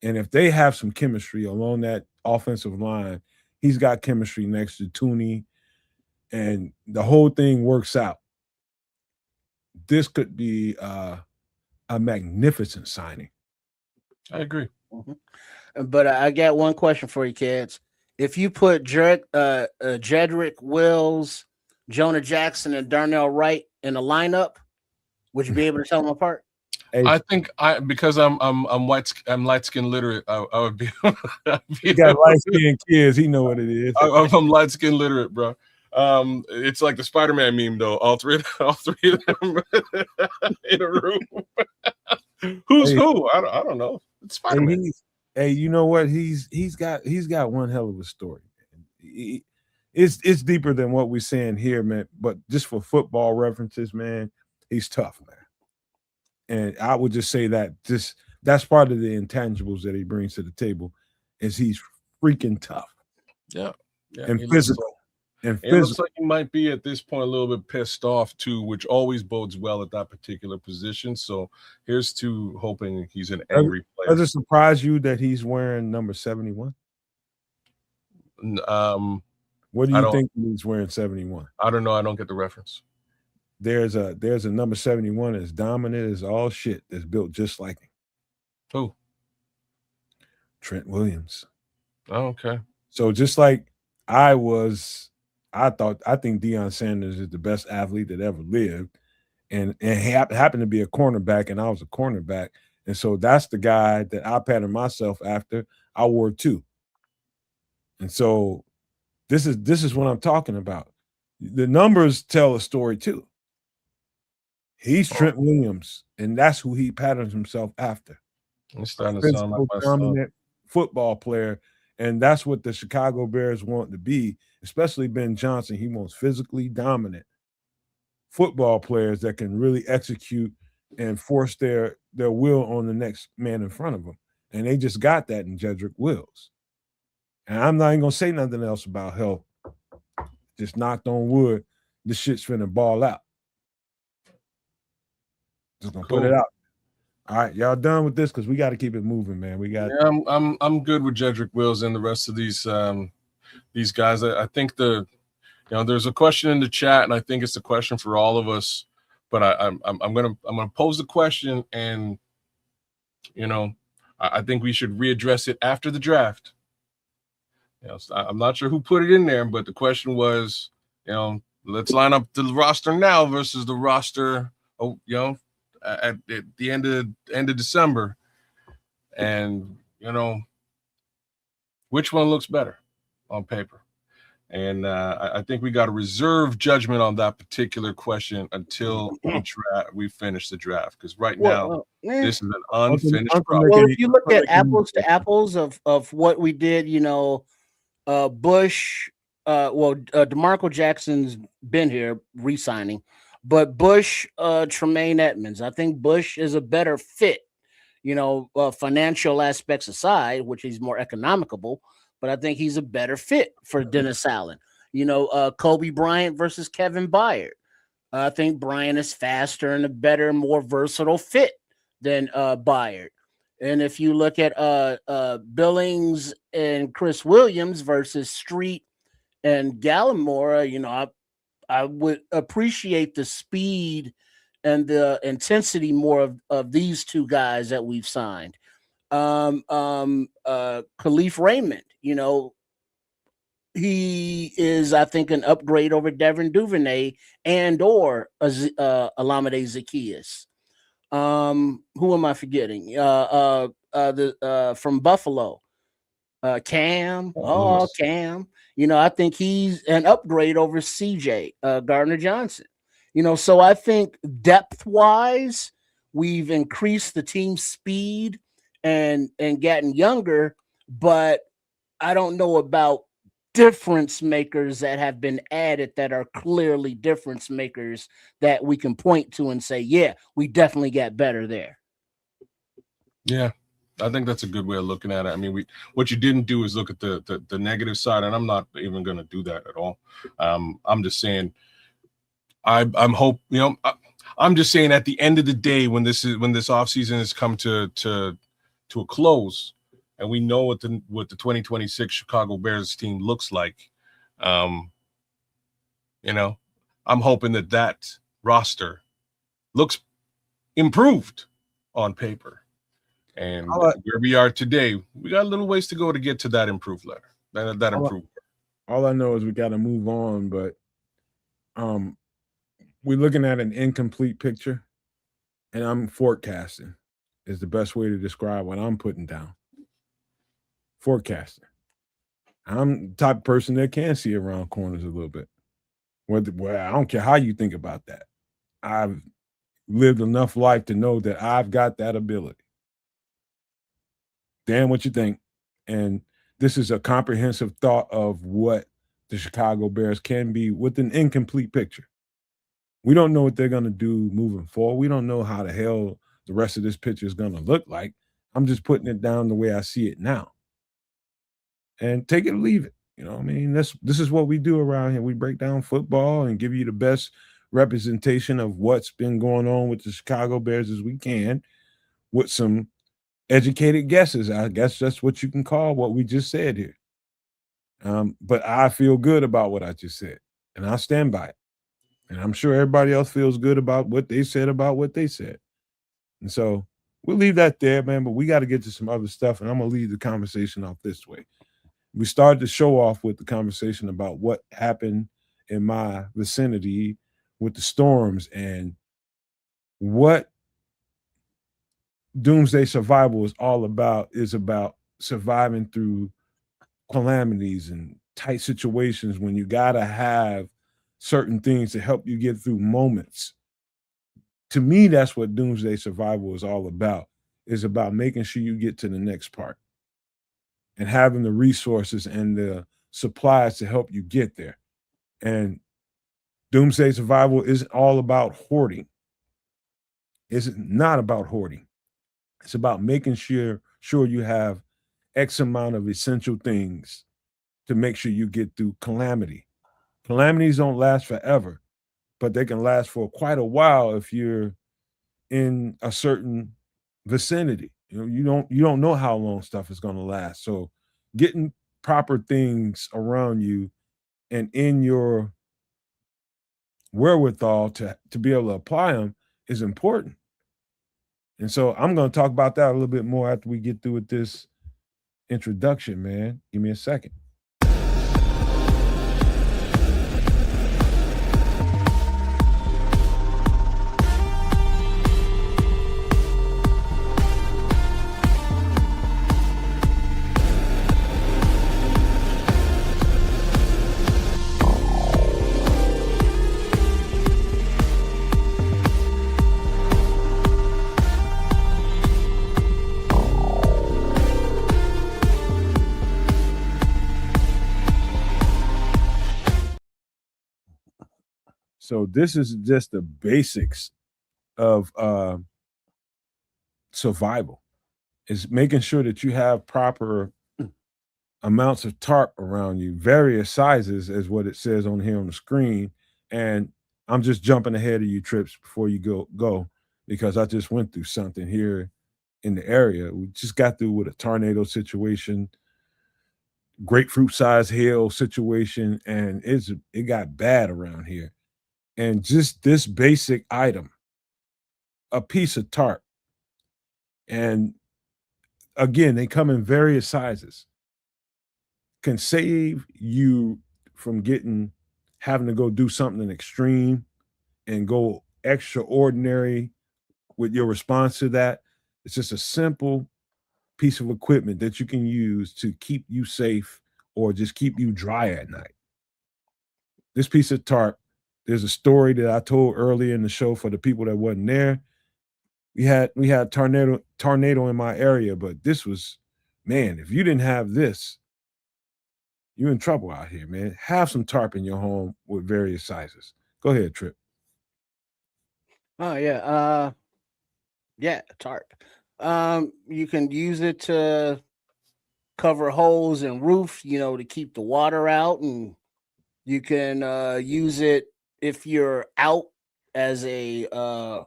[SPEAKER 2] And if they have some chemistry along that offensive line, he's got chemistry next to Tooney, and the whole thing works out. this could be a magnificent signing.
[SPEAKER 4] I agree.
[SPEAKER 3] But I got one question for you, kids. If you put Jedrick Wills, Jonah Jackson, and Darnell Wright in a lineup, would you be able to tell them apart?
[SPEAKER 4] I think because I'm light skin literate. I would be.
[SPEAKER 2] He got light skinned kids. He know what it is.
[SPEAKER 4] I'm light skin literate, bro. It's like the Spider-Man meme though. All three of them in a room. Who's who? I don't know. It's Spider-Man.
[SPEAKER 2] Hey, you know what? He's got one hell of a story. It's deeper than what we're saying here, man. But just for football references, man, he's tough, man. And I would just say that that's part of the intangibles that he brings to the table, is he's freaking tough.
[SPEAKER 4] Yeah.
[SPEAKER 2] And physical.
[SPEAKER 4] It looks like he might be at this point a little bit pissed off too, which always bodes well at that particular position. So here's to hoping he's an angry player.
[SPEAKER 2] Does it surprise you that he's wearing number 71? What do you think he's wearing 71?
[SPEAKER 4] I don't know. I don't get the reference.
[SPEAKER 2] There's a number 71 that's dominant as all shit, that's built just like him.
[SPEAKER 4] Who?
[SPEAKER 2] Trent Williams.
[SPEAKER 4] Oh, okay.
[SPEAKER 2] So just like I think Deion Sanders is the best athlete that ever lived, and he happened to be a cornerback, and I was a cornerback, and so that's the guy that I patterned myself after. I wore too, and so this is what I'm talking about. The numbers tell a story too. He's Trent Williams, and that's who he patterns himself after.
[SPEAKER 4] He's starting to sound like my
[SPEAKER 2] dominant football player, and that's what the Chicago Bears want to be, especially Ben Johnson. He wants physically dominant football players that can really execute and force their will on the next man in front of them. And they just got that in Jedrick Wills. And I'm not even going to say nothing else about health. Just knocked on wood. This shit's finna ball out. Just gonna put it out. All right, y'all done with this? Because we got to keep it moving, man. We got.
[SPEAKER 4] Yeah, I'm good with Jedrick Wills and the rest of these guys. I think there's a question in the chat, and I think it's a question for all of us. But I'm gonna pose the question, and I think we should readdress it after the draft. So I'm not sure who put it in there, but the question was, let's line up the roster now versus the roster, at the end of December, and which one looks better on paper. And I think we got to reserve judgment on that particular question until we finish the draft, because now this is an unfinished problem.
[SPEAKER 3] Well, if you look at apples to apples of what we did, Bush, DeMarco Jackson's been here re-signing, but Bush, Tremaine Edmonds, I think Bush is a better fit, financial aspects aside, which he's more economical, but I think he's a better fit for Dennis Allen. Kobe Bryant versus Kevin Byard. I think Bryant is faster and a better, more versatile fit than Byard. And if you look at Billings and Chris Williams versus Street and Gallimore, I would appreciate the speed and the intensity more of these two guys that we've signed. Kalif Raymond, he is, I think, an upgrade over Devin Duvernay and or Olamide Zaccheaus. Who am I forgetting? From Buffalo, Cam. Cam. I think he's an upgrade over CJ Gardner Johnson. So I think depth-wise, we've increased the team speed and gotten younger, but I don't know about difference makers that have been added that are clearly difference makers that we can point to and say, yeah, we definitely got better there.
[SPEAKER 4] Yeah, I think that's a good way of looking at it. I mean, what you didn't do is look at the negative side, and I'm not even going to do that at all. I'm just saying, I'm just saying at the end of the day, when this offseason has come to a close, and we know what the 2026 Chicago Bears team looks like, I'm hoping that roster looks improved on paper. And where we are today, we got a little ways to go to get to that improved letter. That improved.
[SPEAKER 2] All I know is we got to move on, but we're looking at an incomplete picture, and I'm forecasting is the best way to describe what I'm putting down. Forecasting. I'm the type of person that can see around corners a little bit. Well, I don't care how you think about that. I've lived enough life to know that I've got that ability. Damn what you think. And this is a comprehensive thought of what the Chicago Bears can be with an incomplete picture. We don't know what they're going to do moving forward. We don't know how the hell the rest of this picture is going to look like. I'm just putting it down the way I see it now. And take it or leave it. You know what I mean? This is what we do around here. We break down football and give you the best representation of what's been going on with the Chicago Bears as we can with some educated guesses. I guess that's what you can call what we just said here. But I feel good about what I just said, and I stand by it. And I'm sure everybody else feels good about what they said about what they said. And so we'll leave that there, man, but we got to get to some other stuff, and I'm going to lead the conversation off this way. We started the show off with the conversation about what happened in my vicinity with the storms and what doomsday survival is all about is about surviving through calamities and tight situations when you got to have certain things to help you get through moments. To me, that's what doomsday survival is all about, is about making sure you get to the next part and having the resources and the supplies to help you get there. And doomsday survival isn't all about hoarding. It's not about hoarding. It's about making sure you have X amount of essential things to make sure you get through calamity. Calamities don't last forever, but they can last for quite a while if you're in a certain vicinity. You don't know how long stuff is going to last. So getting proper things around you and in your wherewithal to be able to apply them is important. And so I'm going to talk about that a little bit more after we get through with this introduction, man. Give me a second. So this is just the basics of survival. Is making sure that you have proper amounts of tarp around you, various sizes, is what it says on here on the screen. And I'm just jumping ahead of you, Trips, before you go, because I just went through something here in the area. We just got through with a tornado situation, grapefruit size hail situation, and it got bad around here. And just this basic item, a piece of tarp. And again, they come in various sizes, can save you from having to go do something extreme and go extraordinary with your response to that. It's just a simple piece of equipment that you can use to keep you safe or just keep you dry at night. This piece of tarp, there's a story that I told earlier in the show for the people that wasn't there. We had tornado in my area, but this was, man, if you didn't have this, you're in trouble out here, man. Have some tarp in your home with various sizes. Go ahead, Trip.
[SPEAKER 3] Oh yeah. Yeah, tarp. You can use it to cover holes in roof, to keep the water out, and you can use it if you're out as a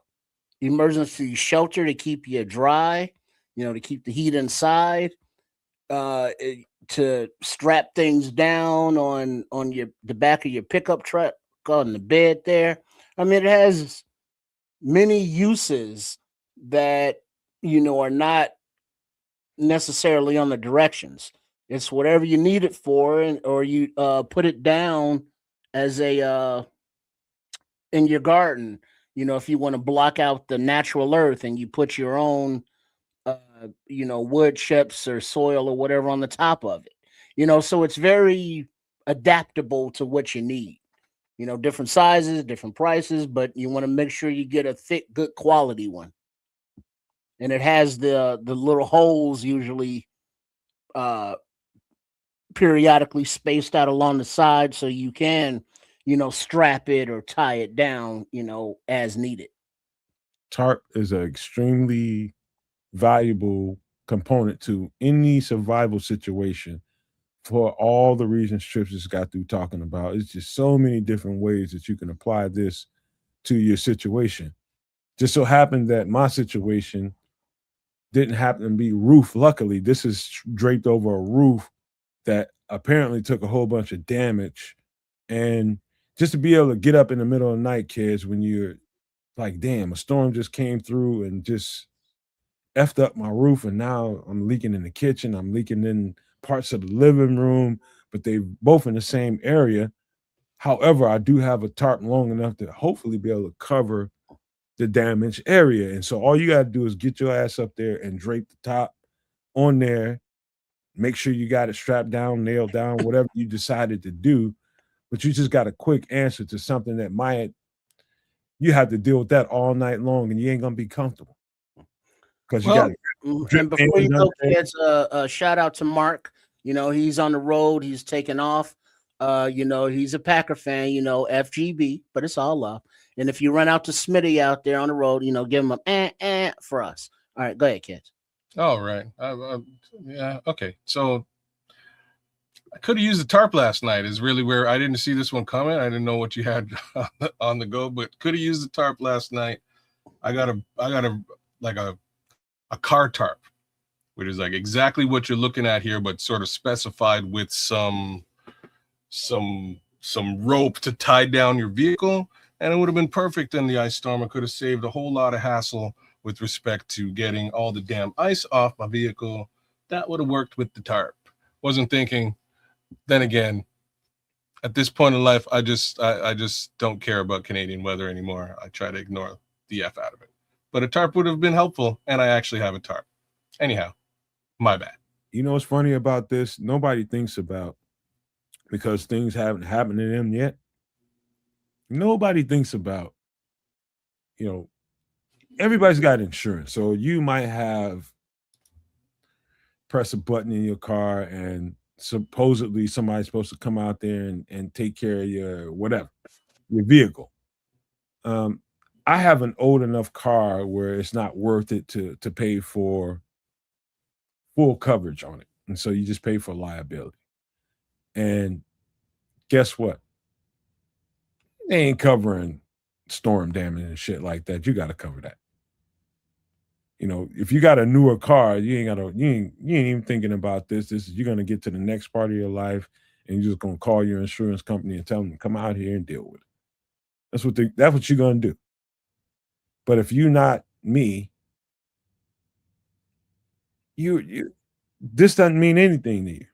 [SPEAKER 3] emergency shelter to keep you dry, to keep the heat inside, to strap things down on the back of your pickup truck on the bed there. I mean, it has many uses that are not necessarily on the directions. It's whatever you need it for, and or you put it down as a in your garden. If you want to block out the natural earth, and you put your own wood chips or soil or whatever on the top of it. So it's very adaptable to what you need. Different sizes, different prices, but you want to make sure you get a thick, good quality one. And it has the little holes usually uh periodically spaced out along the side, so you can strap it or tie it down as needed.
[SPEAKER 2] Tarp is an extremely valuable component to any survival situation for all the reasons Trips just got through talking about. It's just so many different ways that you can apply this to your situation. Just so happened that my situation didn't happen to be roof. Luckily, this is draped over a roof that apparently took a whole bunch of damage. And just to be able to get up in the middle of the night, kids, when you're like, damn, a storm just came through and just effed up my roof, and now I'm leaking in the kitchen. I'm leaking in parts of the living room, but they both in the same area. However, I do have a tarp long enough to hopefully be able to cover the damaged area. And so all you got to do is get your ass up there and drape the top on there. Make sure you got it strapped down, nailed down, whatever you decided to do. But you just got a quick answer to something that might, you have to deal with that all night long, and you ain't gonna be comfortable because you got
[SPEAKER 3] Well,
[SPEAKER 2] drip
[SPEAKER 3] and before you
[SPEAKER 2] fans
[SPEAKER 3] go,
[SPEAKER 2] under there.
[SPEAKER 3] kids, shout out to Mark. He's on the road. He's taking off. He's a Packer fan. FGB, but it's all love. And if you run out to Smitty out there on the road, give him a for us. All right, go ahead, kids.
[SPEAKER 4] All right. Yeah. Okay. So I could have used the tarp last night. Is really where I didn't see this one coming. I didn't know what you had on the go, but could have used the tarp last night. I got a like a car tarp, which is like exactly what you're looking at here, but sort of specified with some rope to tie down your vehicle, and it would have been perfect in the ice storm. I could have saved a whole lot of hassle with respect to getting all the damn ice off my vehicle. That would have worked with the tarp. Wasn't thinking. Then again, at this point in life, I just don't care about Canadian weather anymore. I try to ignore the F out of it. But a tarp would have been helpful, and I actually have a tarp. Anyhow, my bad.
[SPEAKER 2] You know what's funny about this? Nobody thinks about, because things haven't happened to them yet. Nobody thinks about, you know, everybody's got insurance. So you might have press a button in your car and supposedly somebody's supposed to come out there and take care of your whatever, your vehicle. Um, I have an old enough car where it's not worth it to pay for full coverage on it. And so you just pay for liability. And guess what? They ain't covering storm damage and shit like that. You got to cover that. If you got a newer car, you ain't even thinking about this. You're gonna get to the next part of your life, and you're just gonna call your insurance company and tell them to come out here and deal with it. That's what you're gonna do. But if you're not me, you this doesn't mean anything to you.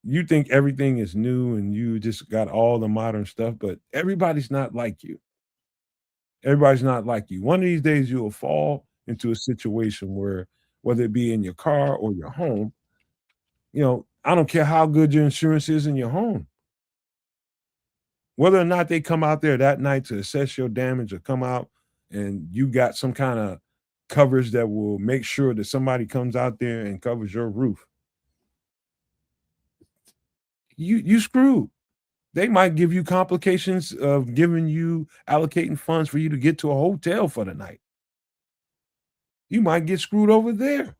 [SPEAKER 2] You think everything is new and you just got all the modern stuff, but everybody's not like you. Everybody's not like you. One of these days you will fall into a situation where, whether it be in your car or your home, I don't care how good your insurance is in your home. Whether or not they come out there that night to assess your damage or come out and you got some kind of coverage that will make sure that somebody comes out there and covers your roof, you screwed. They might give you complications of allocating funds for you to get to a hotel for the night. You might get screwed over there.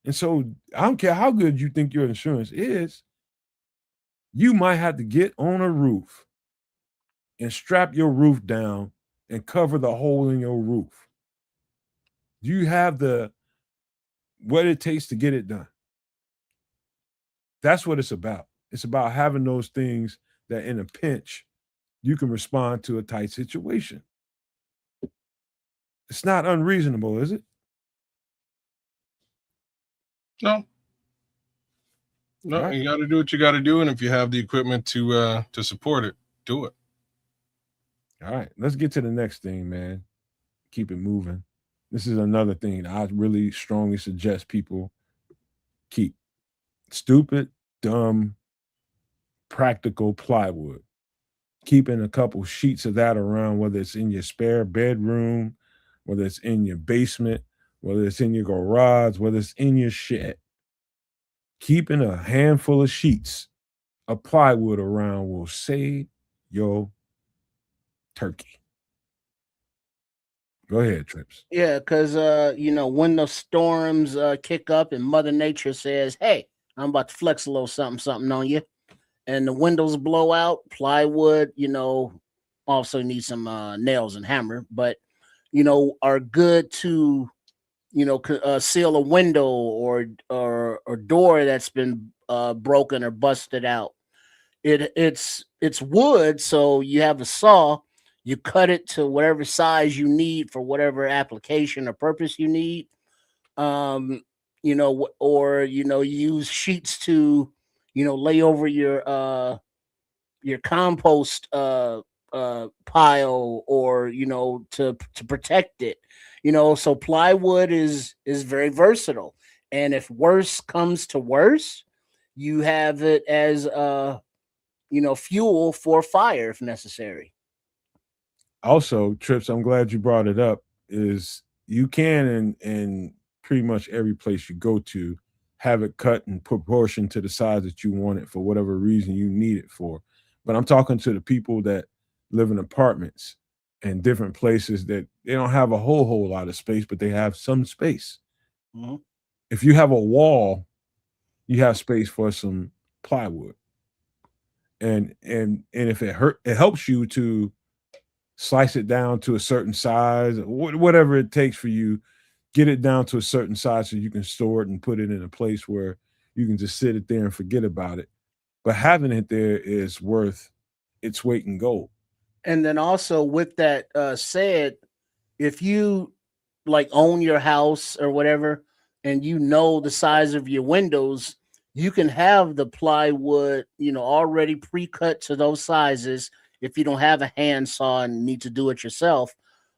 [SPEAKER 2] And so I don't care how good you think your insurance is, you might have to get on a roof and strap your roof down and cover the hole in your roof. Do you have what it takes to get it done? That's what it's about. It's about having those things that in a pinch, you can respond to a tight situation. It's not unreasonable, is it?
[SPEAKER 4] No,
[SPEAKER 2] All
[SPEAKER 4] no,
[SPEAKER 2] right.
[SPEAKER 4] you got to do what you got to do, and if you have the equipment to support it, do it.
[SPEAKER 2] All right. Let's get to the next thing, man. Keep it moving. This is another thing I really strongly suggest people keep. Stupid, dumb, practical plywood. Keeping a couple sheets of that around, whether it's in your spare bedroom, whether it's in your basement, whether it's in your garage, whether it's in your shed. Keeping a handful of sheets of plywood around will save your turkey. Go ahead, Trips.
[SPEAKER 3] Yeah, because when the storms kick up and Mother Nature says, "Hey, I'm about to flex a little something, something on you," and the windows blow out, plywood, also needs some nails and hammer, but are good to seal a window or door that's been broken or busted out. It's wood, so you have a saw. You cut it to whatever size you need for whatever application or purpose you need. Or use sheets to lay over your compost pile, or to protect it. So plywood is very versatile, and if worse comes to worse, you have it as fuel for fire if necessary.
[SPEAKER 2] Also, Trips, I'm glad you brought it up, is you can in pretty much every place you go to have it cut in proportion to the size that you want it for whatever reason you need it for. But I'm talking to the people that live in apartments and different places that they don't have a whole lot of space, but they have some space.
[SPEAKER 3] Mhm.
[SPEAKER 2] If you have a wall, you have space for some plywood. And if it helps you to slice it down to a certain size, whatever it takes for you, get it down to a certain size so you can store it and put it in a place where you can just sit it there and forget about it. But having it there is worth its weight in gold.
[SPEAKER 3] And then also with that said, if you like own your house or whatever, and the size of your windows, you can have the plywood, already pre-cut to those sizes if you don't have a handsaw and need to do it yourself.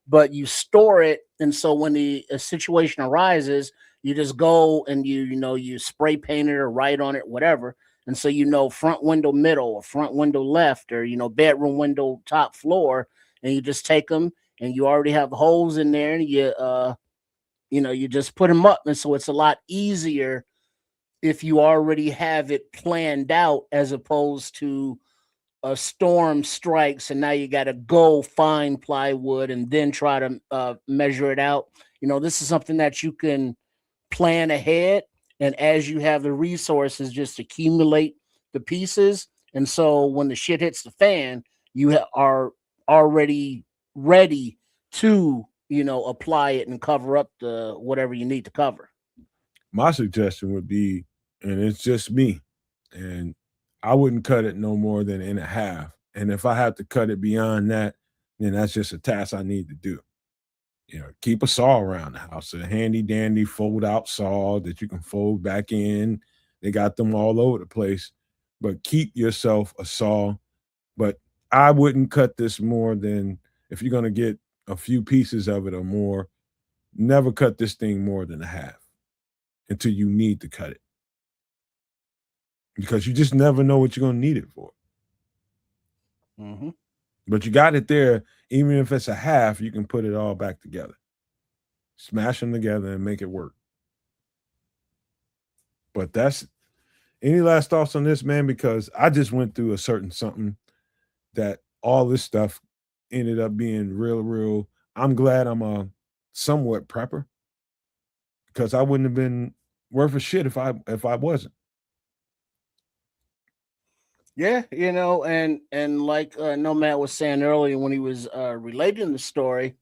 [SPEAKER 3] But you store it, and so when the situation arises, you just go and you spray paint it or write on it, whatever. And so front window middle or front window left, or bedroom window top floor, and you just take them, and you already have holes in there, and you just put them up, and so it's a lot easier if you already have it planned out, as opposed to a storm strikes and now you got to go find plywood and then try to measure it out. This is something that you can plan ahead, and as you have the resources, just accumulate the pieces, and so when the shit hits the fan, are already ready to apply it and cover up the whatever you need to cover.
[SPEAKER 2] My suggestion would be, and it's just me, and I wouldn't cut it no more than in a half. And if I have to cut it beyond that, then that's just a task I need to do. Keep a saw around the house, a handy dandy fold out saw that you can fold back in. They got them all over the place, but keep yourself a saw. But I wouldn't cut this more than, if you're going to get a few pieces of it or more, never cut this thing more than a half until you need to cut it, because you just never know what you're going to need it for.
[SPEAKER 3] Mm-hmm.
[SPEAKER 2] But you got it there. Even if it's a half, you can put it all back together, smash them together and make it work. But that's, any last thoughts on this, man? Because I just went through a certain something that all this stuff ended up being real. I'm glad I'm a somewhat prepper, because I wouldn't have been worth a shit if I wasn't.
[SPEAKER 3] Yeah, and like Nomad was saying earlier when he was relating the story,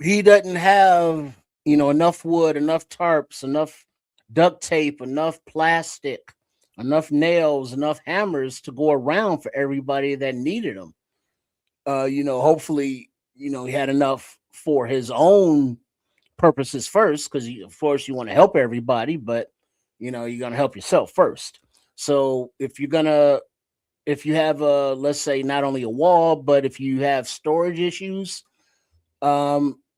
[SPEAKER 3] he doesn't have enough wood, enough tarps, enough duct tape, enough plastic, enough nails, enough hammers to go around for everybody that needed them. Hopefully, he had enough for his own purposes first, because of course you want to help everybody, but you're gonna help yourself first. So if you have let's say not only a wall, but if you have storage issues,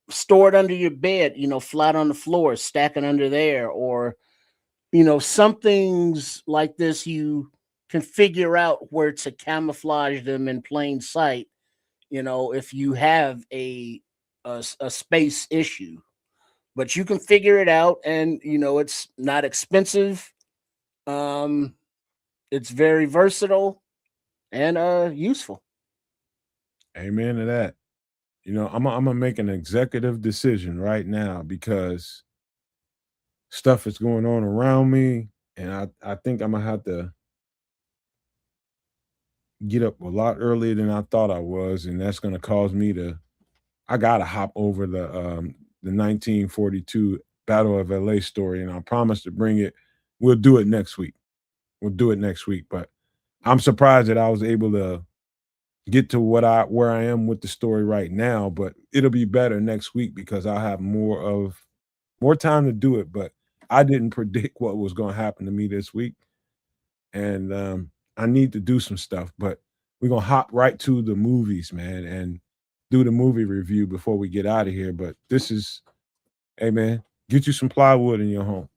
[SPEAKER 3] store it under your bed, flat on the floor, stack it under there, or some things like this you can figure out where to camouflage them in plain sight, if you have a space issue. But you can figure it out, and it's not expensive. um it's very versatile and useful.
[SPEAKER 2] Amen to that. I'm gonna make an executive decision right now because stuff is going on around me, and I think I'm gonna have to get up a lot earlier than I thought I was, and that's gonna cause me to. I gotta hop over the 1942 Battle of LA story, and I promise to bring it. We'll do it next week. We'll do it next week. But I'm surprised that I was able to get to where I am with the story right now. But it'll be better next week because I'll have more time to do it. But I didn't predict what was going to happen to me this week, and I need to do some stuff. But we're gonna hop right to the movies, man, and do the movie review before we get out of here. But this is, hey man, get you some plywood in your home.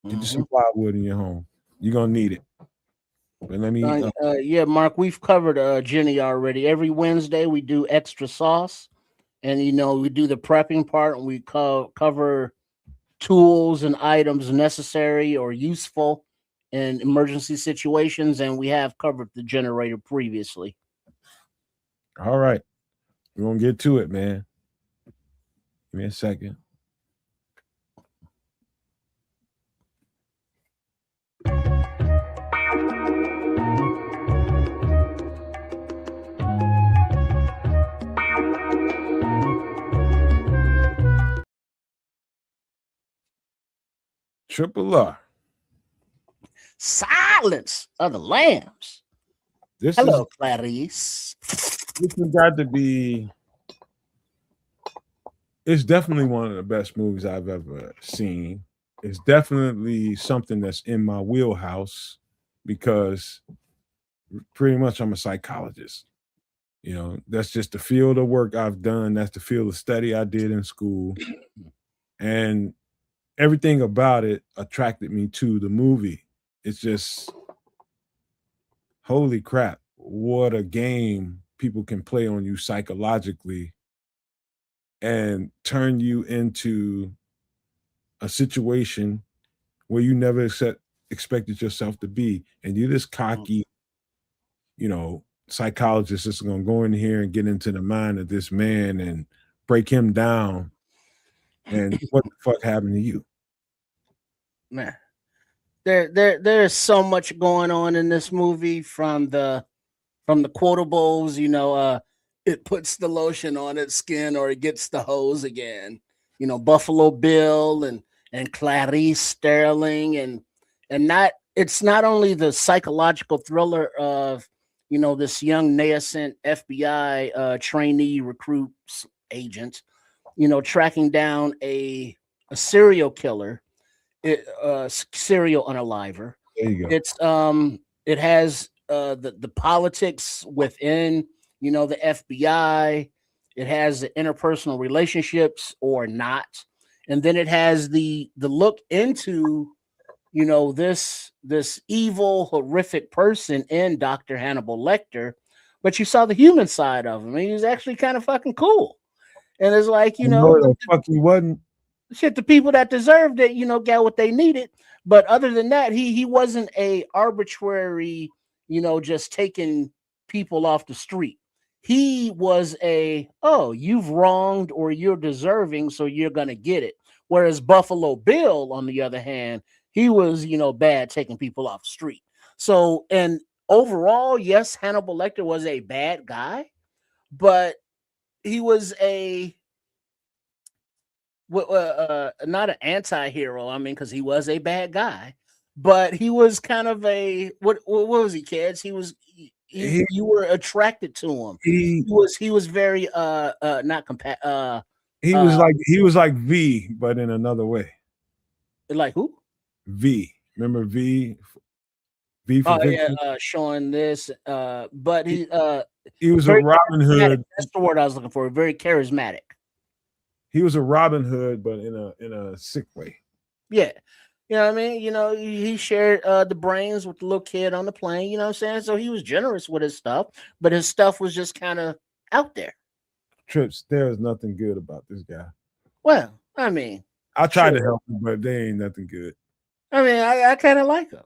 [SPEAKER 2] Get you some plywood in your home. You're gonna need it. But let me.
[SPEAKER 3] Yeah, Mark, we've covered Jenny already. Every Wednesday we do extra sauce, and we do the prepping part, and we cover tools and items necessary or useful in emergency situations, and we have covered the generator previously.
[SPEAKER 2] All right, we're gonna get to it, man. Give me a second. Triple R.
[SPEAKER 3] Silence of the Lambs. Hello, Clarice.
[SPEAKER 2] This has got to be. It's definitely one of the best movies I've ever seen. It's definitely something that's in my wheelhouse because pretty much I'm a psychologist. That's just the field of work I've done. That's the field of study I did in school. And everything about it attracted me to the movie. It's just, holy crap, what a game people can play on you psychologically and turn you into a situation where you never expected yourself to be. And you're this cocky, psychologist that's going to go in here and get into the mind of this man and break him down. And what the fuck happened to you?
[SPEAKER 3] Man, there's so much going on in this movie, from the quotables, it puts the lotion on its skin or it gets the hose again. Buffalo Bill and Clarice Sterling, and it's not only the psychological thriller of this young nascent FBI trainee recruit agent, tracking down a serial killer, serial unaliver.
[SPEAKER 2] There you
[SPEAKER 3] go. It has the politics within the FBI. It has the interpersonal relationships or not, and then it has the look into this evil, horrific person in Dr. Hannibal Lecter, but you saw the human side of him. He was actually kind of fucking cool, and it's like
[SPEAKER 2] fuck he wasn't.
[SPEAKER 3] Shit, the people that deserved it, got what they needed. But other than that, he wasn't a arbitrary, just taking people off the street. He was you've wronged or you're deserving, so you're gonna get it. Whereas Buffalo Bill, on the other hand, he was, bad, taking people off the street. So, and overall, yes, Hannibal Lecter was a bad guy, but he was not an anti-hero. I mean, because he was a bad guy, but he was kind of what was he, kids? He was you were attracted to him.
[SPEAKER 2] he
[SPEAKER 3] He was very not
[SPEAKER 2] he was like V, but in another way.
[SPEAKER 3] like who?
[SPEAKER 2] V. Remember V? V for
[SPEAKER 3] Oh yeah,
[SPEAKER 2] Victor?
[SPEAKER 3] showing this. But
[SPEAKER 2] He was a
[SPEAKER 3] very
[SPEAKER 2] Robin
[SPEAKER 3] charismatic.
[SPEAKER 2] Hood.
[SPEAKER 3] That's the word I was looking for. Very charismatic.
[SPEAKER 2] He was a Robin Hood, but in a sick way.
[SPEAKER 3] Yeah. You know what I mean? You know, he shared the brains with the little kid on the plane, you know what I'm saying? So he was generous with his stuff, but his stuff was just kind of out there.
[SPEAKER 2] Trips, there is nothing good about this guy.
[SPEAKER 3] Well, I mean,
[SPEAKER 2] I tried to
[SPEAKER 3] sure.
[SPEAKER 2] help him, but they ain't nothing good.
[SPEAKER 3] I mean, I kind of like him.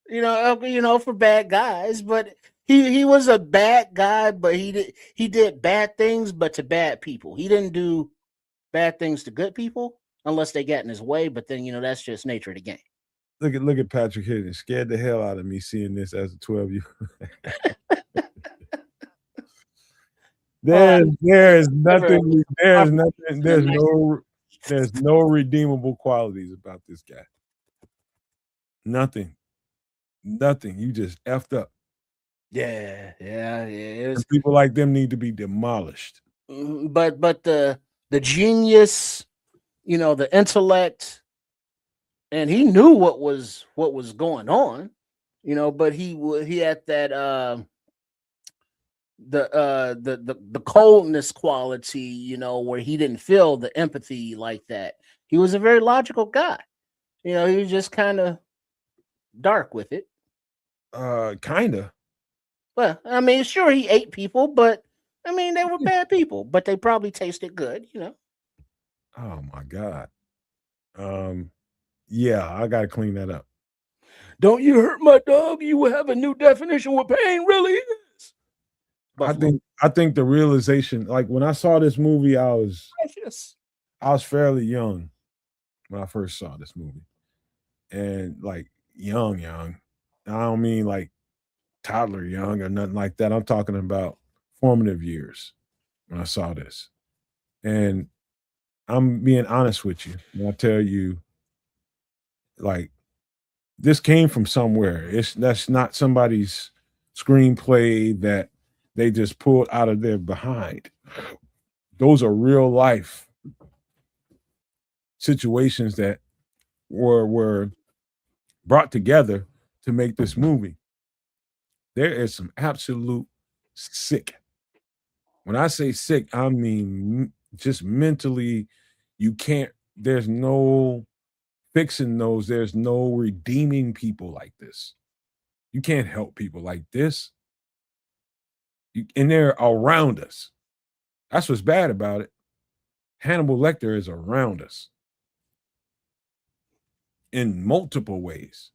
[SPEAKER 3] You know, for bad guys, but he was a bad guy, but he did bad things, but to bad people. He didn't do bad things to good people unless they got in his way. But then that's just nature of the game.
[SPEAKER 2] Look at Patrick Hitton. Scared the hell out of me seeing this as a 12-year. There's nothing. There's no redeemable qualities about this guy. Nothing. You just effed up.
[SPEAKER 3] Yeah.
[SPEAKER 2] And people like them need to be demolished.
[SPEAKER 3] But the genius, the intellect, and he knew what was going on, but he had that the coldness quality, where he didn't feel the empathy like that. He was a very logical guy. He was just kind of dark with it.
[SPEAKER 2] Kinda.
[SPEAKER 3] Well, I mean, sure, he ate people, but I mean, they were bad people, but they probably tasted good,
[SPEAKER 2] Oh my God. Yeah, I gotta clean that up.
[SPEAKER 3] Don't you hurt my dog? You will have a new definition what pain really is.
[SPEAKER 2] I think the realization, like when I saw this movie, I was fairly young when I first saw this movie. And like young. I don't mean like toddler young or nothing like that. I'm talking about formative years when I saw this. And I'm being honest with you. And I tell you, like, this came from somewhere. That's not somebody's screenplay that they just pulled out of their behind. Those are real life situations that were brought together to make this movie. There is some absolute sick. When I say sick, I mean just mentally, there's no fixing those. There's no redeeming people like this. You can't help people like this. And they're around us. That's what's bad about it. Hannibal Lecter is around us in multiple ways.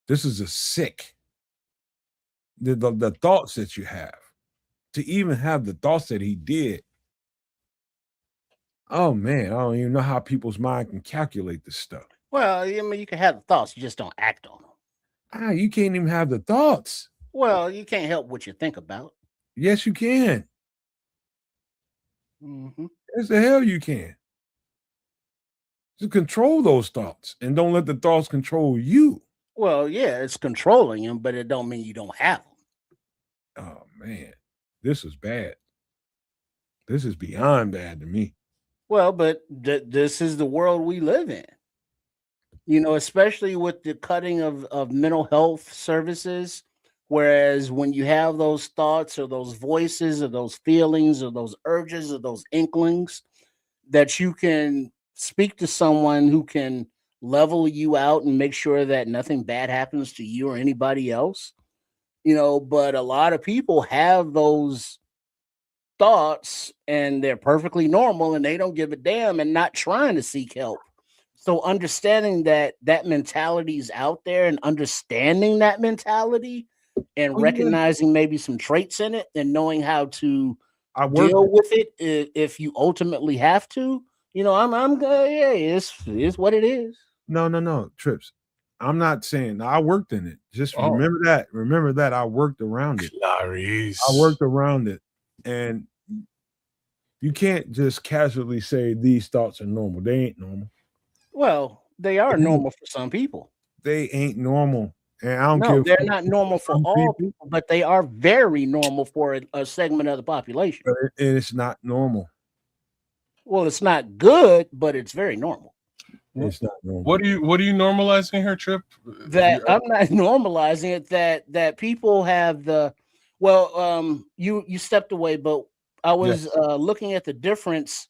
[SPEAKER 2] This is a sick. The thoughts that you have, to even have the thoughts that he did. Oh man, I don't even know how people's mind can calculate this stuff.
[SPEAKER 3] Well, I mean, you can have the thoughts, you just don't act on them.
[SPEAKER 2] You can't even have the thoughts.
[SPEAKER 3] Well, you can't help what you think about.
[SPEAKER 2] Yes, you can.
[SPEAKER 3] Mm-hmm.
[SPEAKER 2] Yes, the hell you can. Just control those thoughts and don't let the thoughts control you.
[SPEAKER 3] Well, yeah, it's controlling them, but it don't mean you don't have them.
[SPEAKER 2] Oh man, this is bad. This is beyond bad to me.
[SPEAKER 3] Well, but this is the world we live in. Especially with the cutting of mental health services. Whereas when you have those thoughts or those voices or those feelings or those urges or those inklings, that you can speak to someone who can level you out and make sure that nothing bad happens to you or anybody else. But a lot of people have those thoughts and they're perfectly normal and they don't give a damn and not trying to seek help. So understanding that mentality is out there and understanding that mentality and recognizing maybe some traits in it and knowing how to deal with it if you ultimately have to, I'm good. Yeah, it's what it is.
[SPEAKER 2] No, Trips. I'm not saying I worked in it. Just remember that. Remember that I worked around it.
[SPEAKER 4] Clarice.
[SPEAKER 2] I worked around it. And you can't just casually say these thoughts are normal. They ain't normal.
[SPEAKER 3] Well, they are normal for some people.
[SPEAKER 2] They ain't normal. And I don't
[SPEAKER 3] No,
[SPEAKER 2] care.
[SPEAKER 3] they're not normal for
[SPEAKER 2] Some
[SPEAKER 3] all
[SPEAKER 2] people,
[SPEAKER 3] people, but they are very normal for a segment of the population.
[SPEAKER 2] but it's not normal.
[SPEAKER 3] Well, it's not good, but it's very normal.
[SPEAKER 2] It's not normal.
[SPEAKER 4] What are you normalizing here, Trip?
[SPEAKER 3] That I'm not normalizing it. That people have the you stepped away, but I was looking at the difference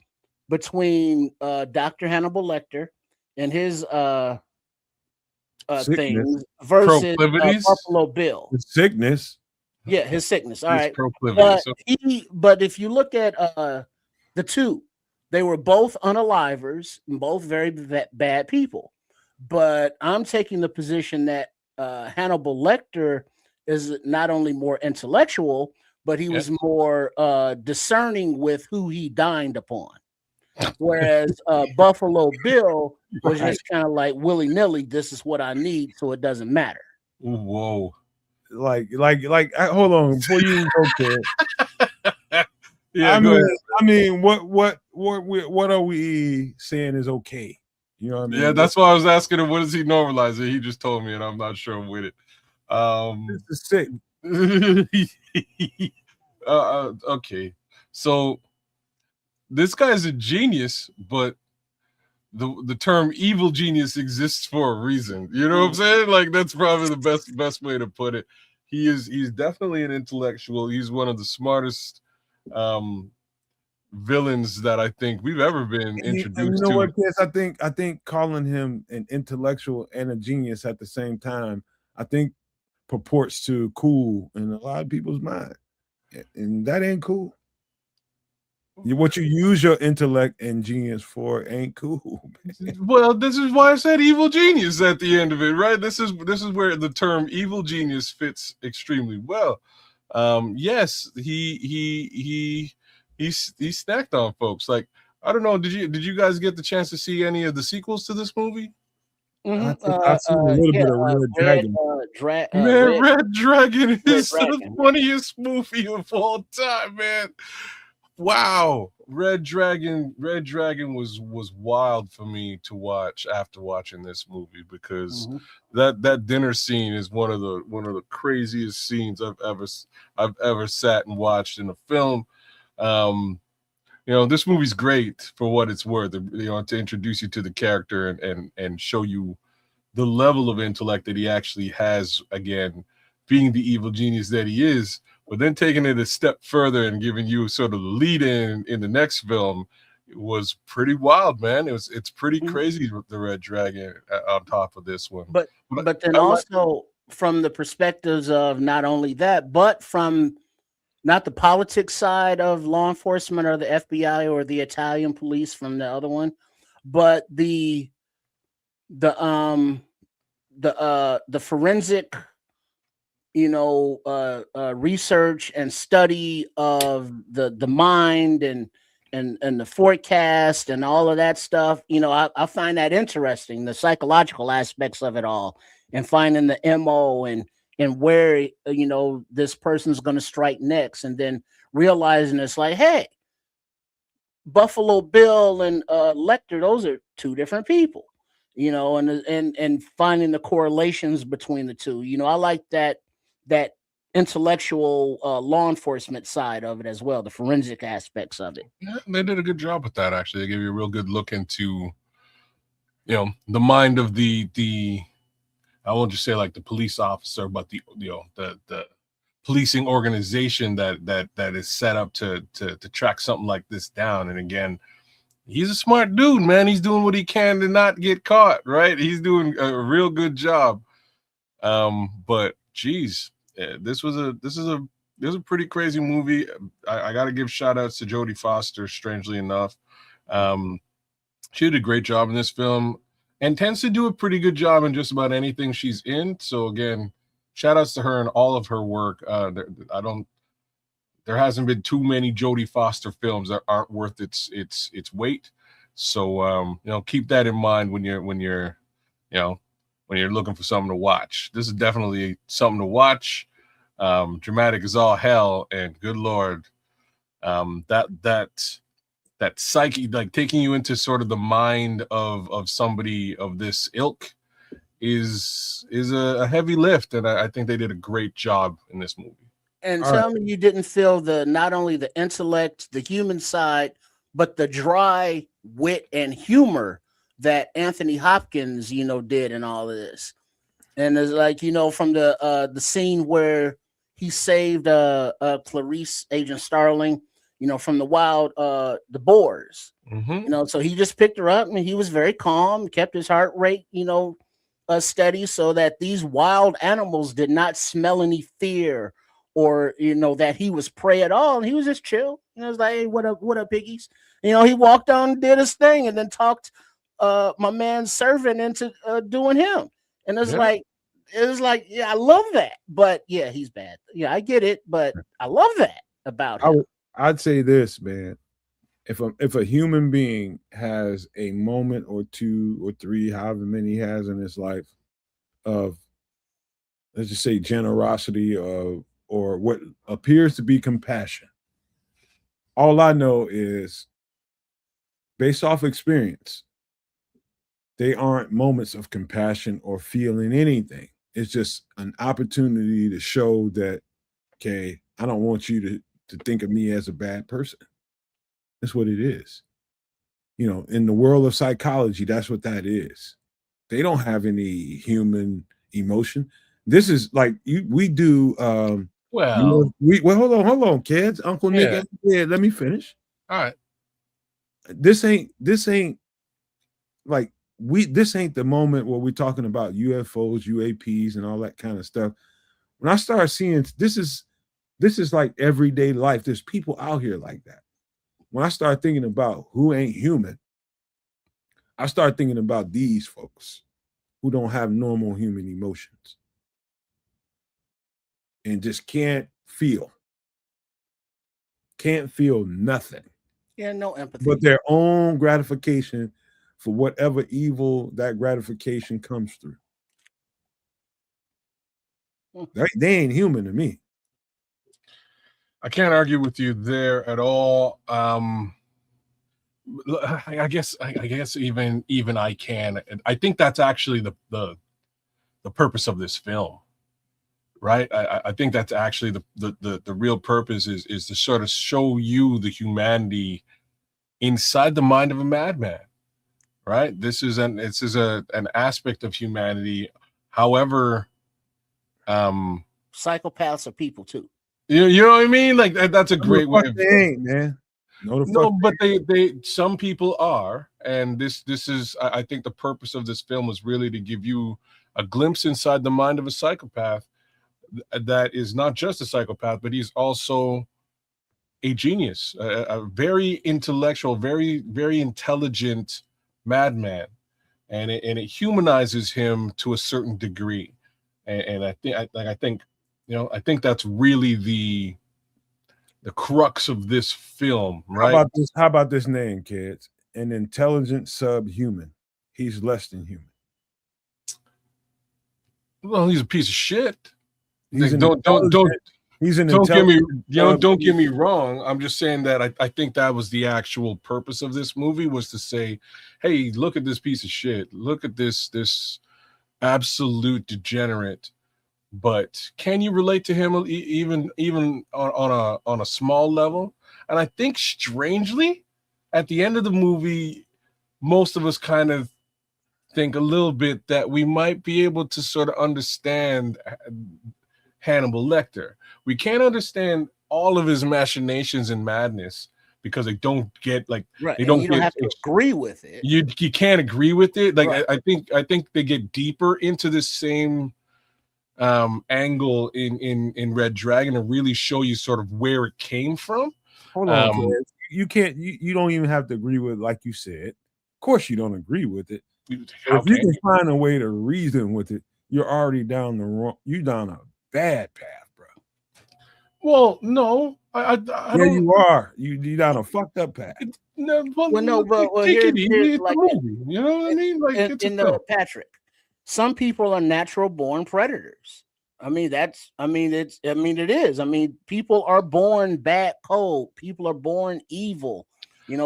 [SPEAKER 3] between Dr. Hannibal Lecter and his things versus
[SPEAKER 4] Proclivities?
[SPEAKER 3] Buffalo Bill.
[SPEAKER 2] The sickness.
[SPEAKER 3] Yeah, his sickness. All
[SPEAKER 4] His
[SPEAKER 3] right.
[SPEAKER 4] proclivities.
[SPEAKER 3] But if you look at the two, they were both unalivers and both very bad people. But I'm taking the position that Hannibal Lecter is not only more intellectual, but he was more discerning with who he dined upon. Whereas Buffalo Bill was just kind of like willy-nilly, this is what I need, so it doesn't matter.
[SPEAKER 4] Whoa.
[SPEAKER 2] Like, hold on before you even go to it.
[SPEAKER 4] Yeah,
[SPEAKER 2] I mean, what are we saying is okay? You know what I mean?
[SPEAKER 4] Yeah, that's why I was asking him, what is he normalizing? He just told me, and I'm not sure with it.
[SPEAKER 2] This is sick.
[SPEAKER 4] Okay, so this guy's a genius, but the term evil genius exists for a reason. You know what I'm saying? Like, that's probably the best way to put it. He's definitely an intellectual. He's one of the smartest villains that I think we've ever been introduced
[SPEAKER 2] you know
[SPEAKER 4] to.
[SPEAKER 2] what, Chris? I think calling him an intellectual and a genius at the same time, I think purports to cool in a lot of people's mind, and that ain't cool. What you use your intellect and genius for ain't cool.
[SPEAKER 4] Well, this is why I said evil genius at the end of it, right? This is where the term evil genius fits extremely well. Yes, he snacked on folks. Like, I don't know, did you guys get the chance to see any of the sequels to this movie?
[SPEAKER 3] Mm-hmm.
[SPEAKER 2] I've seen a little bit of Red Dragon.
[SPEAKER 4] Red Dragon is the
[SPEAKER 3] Dragon.
[SPEAKER 4] funniest movie of all time, man. Wow, Red Dragon was wild for me to watch after watching this movie, because that dinner scene is one of the craziest scenes I've ever sat and watched in a film. You know, this movie's great for what it's worth, you know, to introduce you to the character and show you the level of intellect that he actually has, again, being the evil genius that he is. But then taking it a step further and giving you sort of the lead in the next film, it was pretty wild, man. It's pretty crazy, the Red Dragon on top of this one.
[SPEAKER 3] But then also from the perspectives of not only that, but from not the politics side of law enforcement or the FBI or the Italian police from the other one, but the forensic, research and study of the mind and the forecast and all of that stuff. I find that interesting, the psychological aspects of it all, and finding the MO and where this person's going to strike next, and then realizing it's like, hey, Buffalo Bill and Lecter, those are two different people, and finding the correlations between the two. I like that intellectual law enforcement side of it as well, the forensic aspects of it.
[SPEAKER 4] Yeah, they did a good job with that, actually. They gave you a real good look into, the mind of the I won't just say like the police officer, but the policing organization that is set up to track something like this down. And again, he's a smart dude, man. He's doing what he can to not get caught, right? He's doing a real good job. But geez, this is a pretty crazy movie. I got to give shout outs to Jodie Foster, strangely enough. She did a great job in this film and tends to do a pretty good job in just about anything she's in. So again, shout outs to her and all of her work. There hasn't been too many Jodie Foster films that aren't worth its weight. So keep that in mind when you're looking for something to watch. This is definitely something to watch. Dramatic as all hell, and good Lord, that psyche, like taking you into sort of the mind of somebody of this ilk, is a heavy lift, and I think they did a great job in this movie.
[SPEAKER 3] And
[SPEAKER 2] All
[SPEAKER 3] tell me you didn't feel not only the intellect, the human side, but the dry wit and humor that Anthony Hopkins, did in all of this. And it's like, from the scene where he saved Clarice, Agent Starling, from the wild the boars. So he just picked her up and he was very calm, kept his heart rate, steady, so that these wild animals did not smell any fear or that he was prey at all. And he was just chill. It was like, hey, what up, piggies? He walked on and did his thing and then talked my man's servant into doing him. And it was like, yeah, I love that. But yeah, he's bad. Yeah, I get it, but I love that about him.
[SPEAKER 2] I'd say this, man. If a human being has a moment or two or three, however many he has in his life, of, let's just say, generosity or what appears to be compassion, all I know is, based off experience, they aren't moments of compassion or feeling anything. It's just an opportunity to show that, okay, I don't want you to think of me as a bad person. That's what it is. In the world of psychology, that's what that is. They don't have any human emotion. This is like we do.
[SPEAKER 4] Well,
[SPEAKER 2] hold on, kids. Uncle Nick, let me finish.
[SPEAKER 4] All right.
[SPEAKER 2] This ain't like this ain't the moment where we're talking about UFOs, UAPs, and all that kind of stuff. When I start seeing this is like everyday life. There's people out here like that. When I start thinking about who ain't human, I start thinking about these folks who don't have normal human emotions and just can't feel nothing.
[SPEAKER 3] Yeah, no empathy.
[SPEAKER 2] But their own gratification for whatever evil that gratification comes through. They ain't human to me.
[SPEAKER 4] I can't argue with you there at all. I guess even I can. I think that's actually the purpose of this film, right? I think that's actually the real purpose is to sort of show you the humanity inside the mind of a madman, right? This is an aspect of humanity. However,
[SPEAKER 3] psychopaths are people too.
[SPEAKER 4] You know what I mean? Like that's a great way of
[SPEAKER 2] saying, man.
[SPEAKER 4] No, but they some people are, and this is I think the purpose of this film is really to give you a glimpse inside the mind of a psychopath that is not just a psychopath, but he's also a genius, a very intellectual, very, very intelligent madman, and it humanizes him to a certain degree, and I think I think that's really the crux of this film, right?
[SPEAKER 2] How about this name, kids? An intelligent subhuman. He's less than human.
[SPEAKER 4] Well, he's a piece of shit.
[SPEAKER 2] He's
[SPEAKER 4] don't get me wrong. I'm just saying that I think that was the actual purpose of this movie, was to say, hey, look at this piece of shit. Look at this absolute degenerate. But can you relate to him even on a small level? And I think strangely, at the end of the movie, most of us kind of think a little bit that we might be able to sort of understand Hannibal Lecter. We can't understand all of his machinations and madness because they don't get like
[SPEAKER 3] right. You don't have to agree with it.
[SPEAKER 4] You can't agree with it. Like
[SPEAKER 3] right.
[SPEAKER 4] I think they get deeper into the same angle in Red Dragon to really show you sort of where it came from.
[SPEAKER 2] Hold on, kids. You don't even have to agree with it, like you said. Of course you don't agree with it. If you can find a way to reason with it, you're already down a bad path, bro.
[SPEAKER 4] Well, no. I don't.
[SPEAKER 2] You are. You down a fucked up path.
[SPEAKER 3] But here's like
[SPEAKER 4] movie. You know what I mean? Like
[SPEAKER 3] Patrick. Some people are natural born predators. It is. People are born bad cold. People are born evil.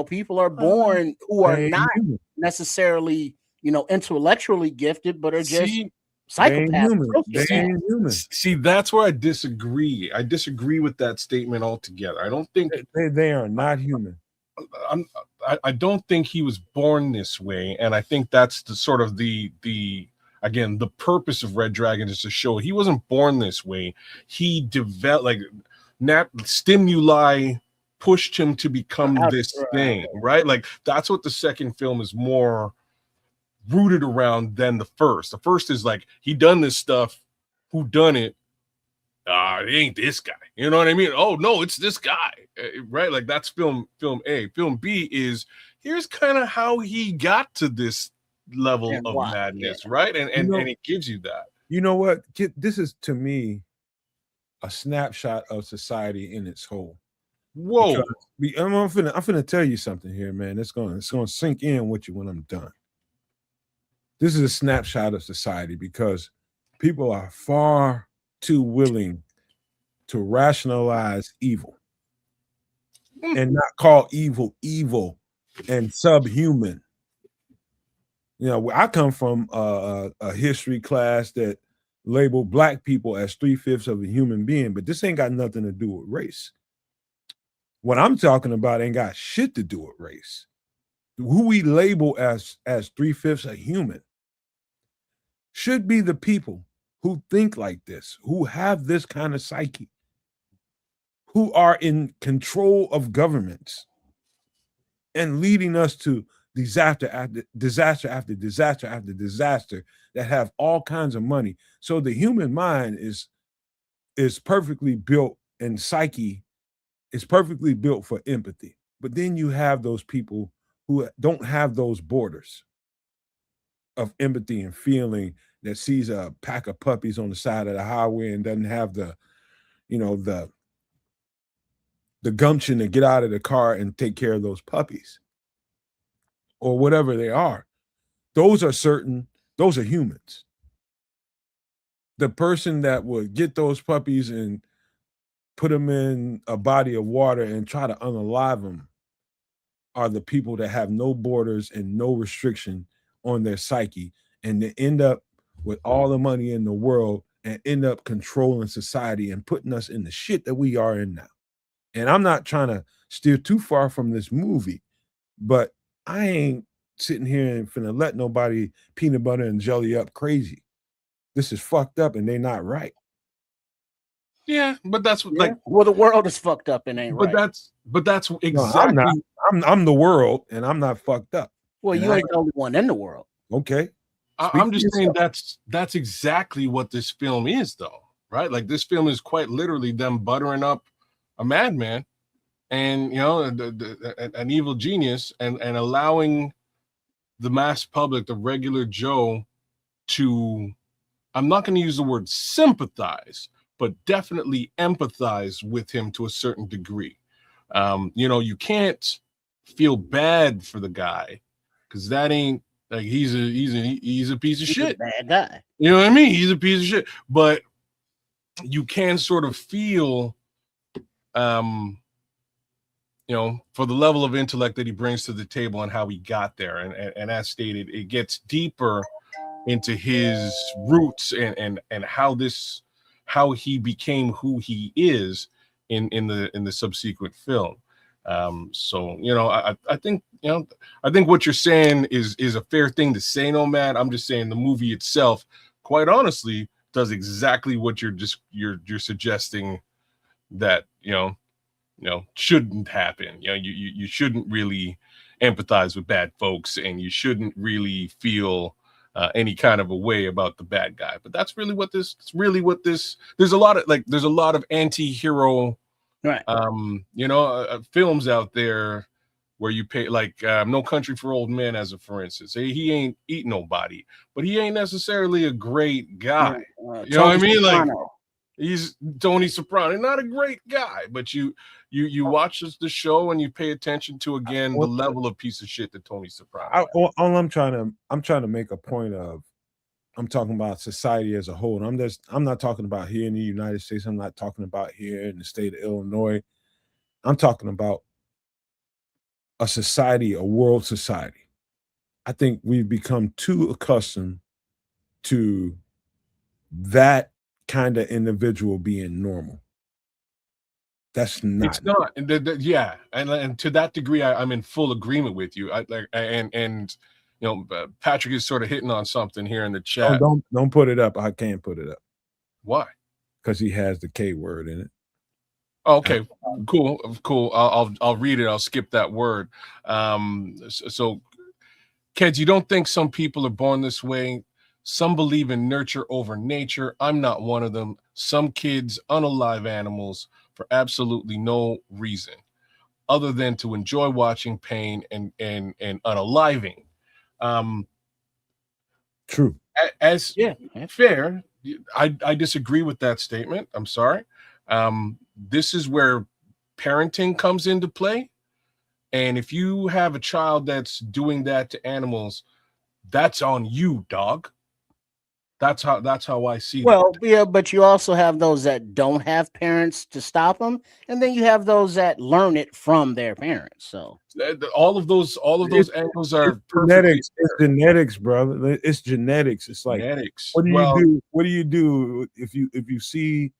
[SPEAKER 3] People are born who are not necessarily, intellectually gifted, but are just
[SPEAKER 4] See,
[SPEAKER 2] They ain't
[SPEAKER 3] psychopaths,
[SPEAKER 2] human. They
[SPEAKER 3] sociopaths.
[SPEAKER 2] ain't human.
[SPEAKER 4] see, that's where I disagree. I disagree with that statement altogether. I don't think
[SPEAKER 2] They are not human.
[SPEAKER 4] I'm, I don't think he was born this way, and I think that's the sort of the again, the purpose of Red Dragon is to show he wasn't born this way. He developed, like, stimuli pushed him to become this thing, right? Like, that's what the second film is more rooted around than the first. The first is like, he done this stuff, who done it? It ain't this guy. You know what I mean? Oh no, it's this guy, right? Like, that's film A. Film B is, here's kind of how he got to this level
[SPEAKER 3] And
[SPEAKER 4] of
[SPEAKER 3] why,
[SPEAKER 4] madness, right? And and it gives you that.
[SPEAKER 2] You know what? This is, to me, a snapshot of society in its whole.
[SPEAKER 4] Whoa.
[SPEAKER 2] Because I'm finna tell you something here, man. It's gonna sink in with you when I'm done. This is a snapshot of society because people are far too willing to rationalize evil and not call evil and subhuman. I come from a history class that labeled black people as 3/5 of a human being, but this ain't got nothing to do with race. What I'm talking about ain't got shit to do with race. Who we label as 3/5 a human should be the people who think like this, who have this kind of psyche, who are in control of governments and leading us to disaster after disaster after disaster after disaster that have all kinds of money. So the human mind is perfectly built, and psyche is perfectly built for empathy. But then you have those people who don't have those borders of empathy and feeling, that sees a pack of puppies on the side of the highway and doesn't have the gumption to get out of the car and take care of those puppies or whatever they are. Those are humans. The person that would get those puppies and put them in a body of water and try to unalive them are the people that have no borders and no restriction on their psyche, and they end up with all the money in the world and end up controlling society and putting us in the shit that we are in now. And I'm not trying to steer too far from this movie, but I ain't sitting here and finna let nobody peanut butter and jelly up crazy. This is fucked up and they not right.
[SPEAKER 4] Yeah, but that's like,
[SPEAKER 3] well, the world is fucked up and ain't right.
[SPEAKER 4] But that's exactly.
[SPEAKER 2] No, I'm the world and I'm not fucked up.
[SPEAKER 3] Well, you ain't the only one in the world.
[SPEAKER 2] Okay.
[SPEAKER 4] I'm just saying that's exactly what this film is, though, right? Like, this film is quite literally them buttering up a madman and, an evil genius, and allowing the mass public, the regular Joe, to, I'm not going to use the word sympathize, but definitely empathize with him to a certain degree. You can't feel bad for the guy, because that ain't, like, he's a piece of shit.
[SPEAKER 3] A bad guy.
[SPEAKER 4] You know what I mean? He's a piece of shit. But you can sort of feel, for the level of intellect that he brings to the table and how he got there. And as stated, it gets deeper into his roots and how he became who he is in the subsequent film. I think what you're saying is a fair thing to say, Nomad. I'm just saying the movie itself, quite honestly, does exactly what you're suggesting that shouldn't happen. You shouldn't really empathize with bad folks, and you shouldn't really feel any kind of a way about the bad guy. But that's really what this. There's a lot of anti-hero,
[SPEAKER 3] right?
[SPEAKER 4] Films out there where you pay, like, No Country for Old Men, as a for instance. He ain't eating nobody, but he ain't necessarily a great guy. You know what I mean? Like, he's Tony Soprano, not a great guy, but you watch the show and you pay attention to, again, the level of piece of shit that Tony Soprano.
[SPEAKER 2] I'm trying to make a point of, I'm talking about society as a whole. And I'm not talking about here in the United States. I'm not talking about here in the state of Illinois. I'm talking about a society, a world society. I think we've become too accustomed to that kind of individual being normal. That's not.
[SPEAKER 4] It's not, and yeah, and to that degree, I'm in full agreement with you. I like, and you know, Patrick is sort of hitting on something here in the chat.
[SPEAKER 2] Don't put it up. I can't put it up
[SPEAKER 4] Why?
[SPEAKER 2] because he has the K word in it.
[SPEAKER 4] Okay, cool. I'll read it. I'll skip that word. So, kids, you don't think some people are born this way? Some believe in nurture over nature. I'm not one of them. Some kids unalive animals for absolutely no reason other than to enjoy watching pain and unaliving.
[SPEAKER 2] True.
[SPEAKER 4] As fair, I disagree with that statement. I'm sorry. This is where parenting comes into play. And if you have a child that's doing that to animals, that's on you, dog. That's how I see
[SPEAKER 3] Well, yeah, but you also have those that don't have parents to stop them, and then you have those that learn it from their parents. So
[SPEAKER 4] all of those angles are
[SPEAKER 2] genetics. It's genetics, brother. It's genetics. It's like
[SPEAKER 4] genetics.
[SPEAKER 2] What do you do? What do you do if you see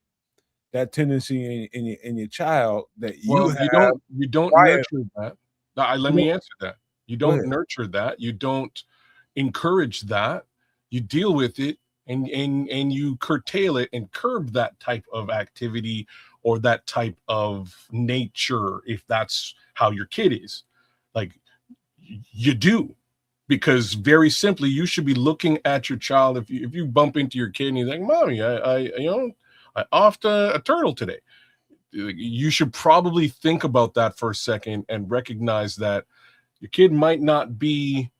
[SPEAKER 2] that tendency in your child that
[SPEAKER 4] you don't nurture that? Let me answer that. You don't nurture that. You don't encourage that. You deal with it and you curtail it and curb that type of activity or that type of nature if that's how your kid is. Like you do. Because very simply, you should be looking at your child. If you bump into your kid and he's like, "Mommy, I offed a turtle today," you should probably think about that for a second and recognize that your kid might not be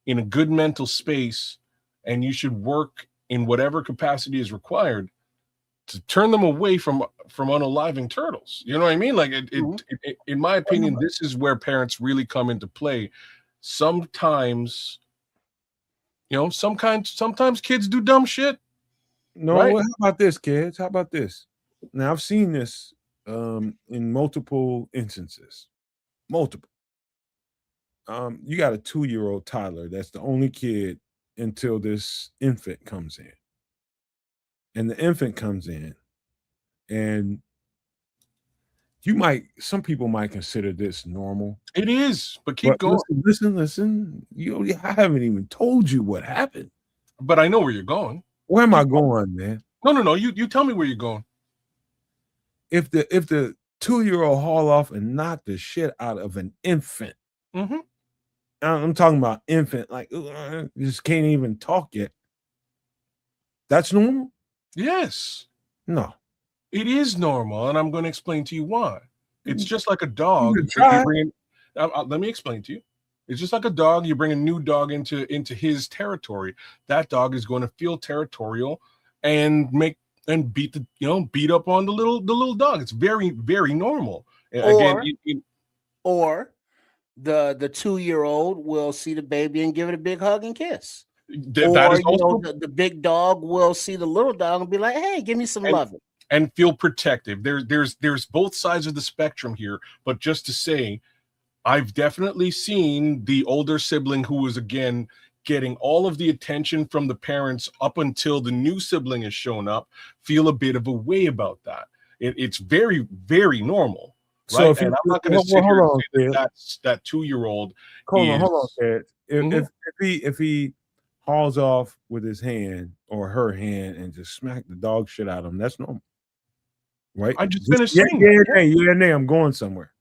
[SPEAKER 4] in a good mental space, and you should work in whatever capacity is required to turn them away from unaliving turtles. You know what I mean? Like in my opinion, this is where parents really come into play. Sometimes, sometimes kids do dumb shit.
[SPEAKER 2] No,
[SPEAKER 4] right?
[SPEAKER 2] How about this, kids? How about this? Now I've seen this in multiple instances. Multiple. You got a 2-year-old toddler that's the only kid until this infant comes in. And the infant comes in, and some people might consider this normal.
[SPEAKER 4] It is, but keep going.
[SPEAKER 2] Listen. I haven't even told you what happened.
[SPEAKER 4] But I know where you're going.
[SPEAKER 2] Where am I going, man?
[SPEAKER 4] No. You tell me where you're going.
[SPEAKER 2] If the 2-year-old haul off and knock the shit out of an infant, I'm talking about infant, like just can't even talk yet. That's normal?
[SPEAKER 4] Yes.
[SPEAKER 2] No.
[SPEAKER 4] It is normal, and I'm going to explain to you why. It's just like a dog.
[SPEAKER 2] Let
[SPEAKER 4] me explain to you. It's just like a dog. You bring a new dog into his territory. That dog is going to feel territorial and beat up on the little dog. It's very, very normal.
[SPEAKER 3] Or the 2-year-old will see the baby and give it a big hug and kiss. The big dog will see the little dog and be like, "Hey, give me some love."
[SPEAKER 4] And feel protective. There's both sides of the spectrum here. But just to say, I've definitely seen the older sibling who was, again, getting all of the attention from the parents up until the new sibling has shown up, feel a bit of a way about that. It's very, very normal. Right?
[SPEAKER 2] So
[SPEAKER 4] and I'm not going to sit here and say that 2-year-old.
[SPEAKER 2] Hold on, Ted. If he hauls off with his hand or her hand and just smack the dog shit out of him, that's normal. Right?
[SPEAKER 4] I just finished saying
[SPEAKER 2] nay, I'm going somewhere.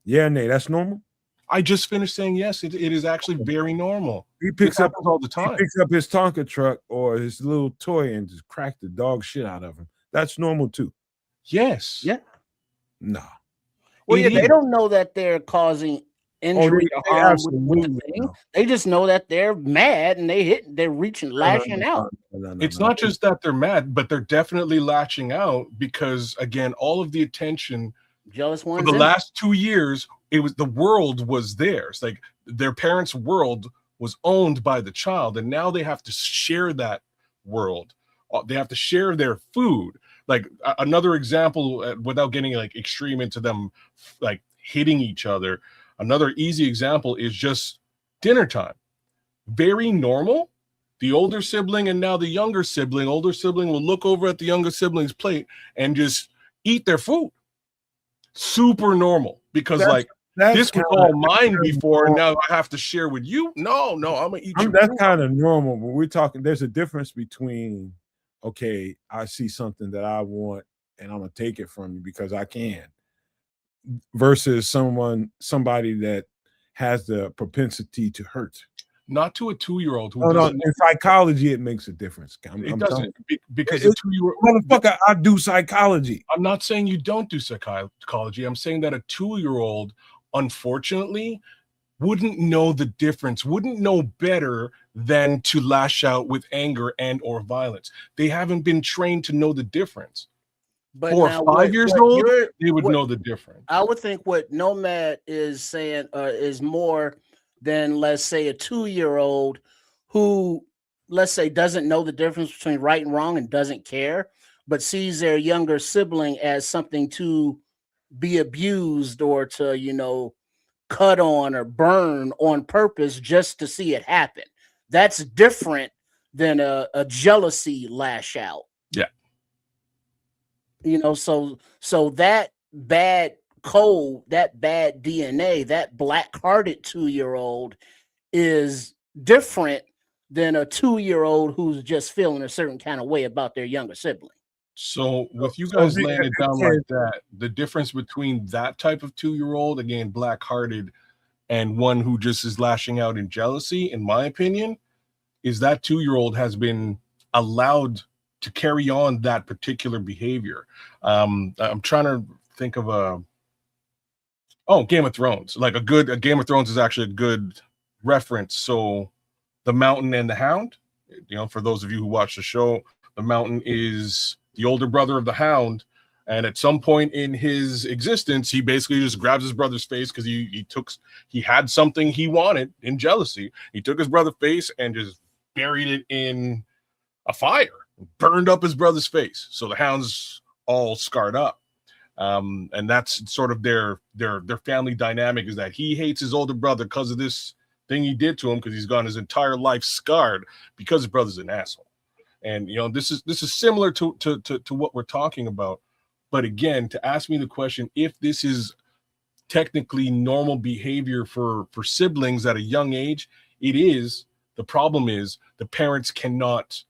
[SPEAKER 2] Yeah, nay, that's normal.
[SPEAKER 4] I just finished saying yes. It is actually very normal.
[SPEAKER 2] He picks up all the time. He picks up his Tonka truck or his little toy and just crack the dog shit out of him. That's normal too.
[SPEAKER 4] Yes.
[SPEAKER 3] Yeah.
[SPEAKER 2] No.
[SPEAKER 3] Well, they don't know that they're causing injury or harm with the thing. They just know that they're mad and they're lashing out.
[SPEAKER 4] It's not just that they're mad, but they're definitely lashing out because, again, all of the attention
[SPEAKER 3] jealous ones
[SPEAKER 4] for the last 2 years, the world was theirs. Like their parents' world was owned by the child, and now they have to share that world. They have to share their food. Like another example, without getting like extreme into them like hitting each other. Another easy example is just dinner time. very normal. The older sibling and now the younger sibling, older sibling will look over at the younger sibling's plate and just eat their food. Super normal, because
[SPEAKER 2] That's
[SPEAKER 4] this was all mine before, and now I have to share with you. No, I'm gonna eat your
[SPEAKER 2] that's
[SPEAKER 4] food.
[SPEAKER 2] kind of normal, but we're talking. There's a difference between, okay, I see something that I want and I'm gonna take it from you because I can, versus somebody that has the propensity to hurt.
[SPEAKER 4] Not to a 2-year-old who
[SPEAKER 2] No,
[SPEAKER 4] doesn't.
[SPEAKER 2] in psychology, it makes a difference.
[SPEAKER 4] It doesn't, because
[SPEAKER 2] a
[SPEAKER 4] a 2-year-old.
[SPEAKER 2] motherfucker, I do psychology.
[SPEAKER 4] I'm not saying you don't do psychology. I'm saying that a 2-year-old, unfortunately, wouldn't know the difference, wouldn't know better than to lash out with anger and or violence. They haven't been trained to know the difference.
[SPEAKER 3] But
[SPEAKER 4] 4
[SPEAKER 3] now
[SPEAKER 4] or 5 years old, they would know the difference.
[SPEAKER 3] I would think what Nomad is saying is more than, let's say, a 2-year-old who, let's say, doesn't know the difference between right and wrong and doesn't care, but sees their younger sibling as something to be abused or to, cut on or burn on purpose just to see it happen. That's different than a jealousy lash out.
[SPEAKER 4] Yeah.
[SPEAKER 3] So that bad code, that bad DNA, that black-hearted 2-year-old is different than a 2-year-old who's just feeling a certain kind of way about their younger sibling.
[SPEAKER 4] So with you guys laying it down like that, the difference between that type of 2-year-old, again, black-hearted, and one who just is lashing out in jealousy, in my opinion, is that 2-year-old has been allowed to carry on that particular behavior. I'm trying to think of Game of Thrones. Like a Game of Thrones is actually a good reference. So the Mountain and the Hound, for those of you who watch the show, the Mountain is the older brother of the Hound. And at some point in his existence, he basically just grabs his brother's face because he had something he wanted in jealousy. He took his brother's face and just buried it in a fire, burned up his brother's face. So the Hound's all scarred up. And that's sort of their family dynamic, is that he hates his older brother because of this thing he did to him, because he's gone his entire life scarred because his brother's an asshole. And this is similar to what we're talking about. But again, to ask me the question, if this is technically normal behavior for siblings at a young age, it is. The problem is the parents cannot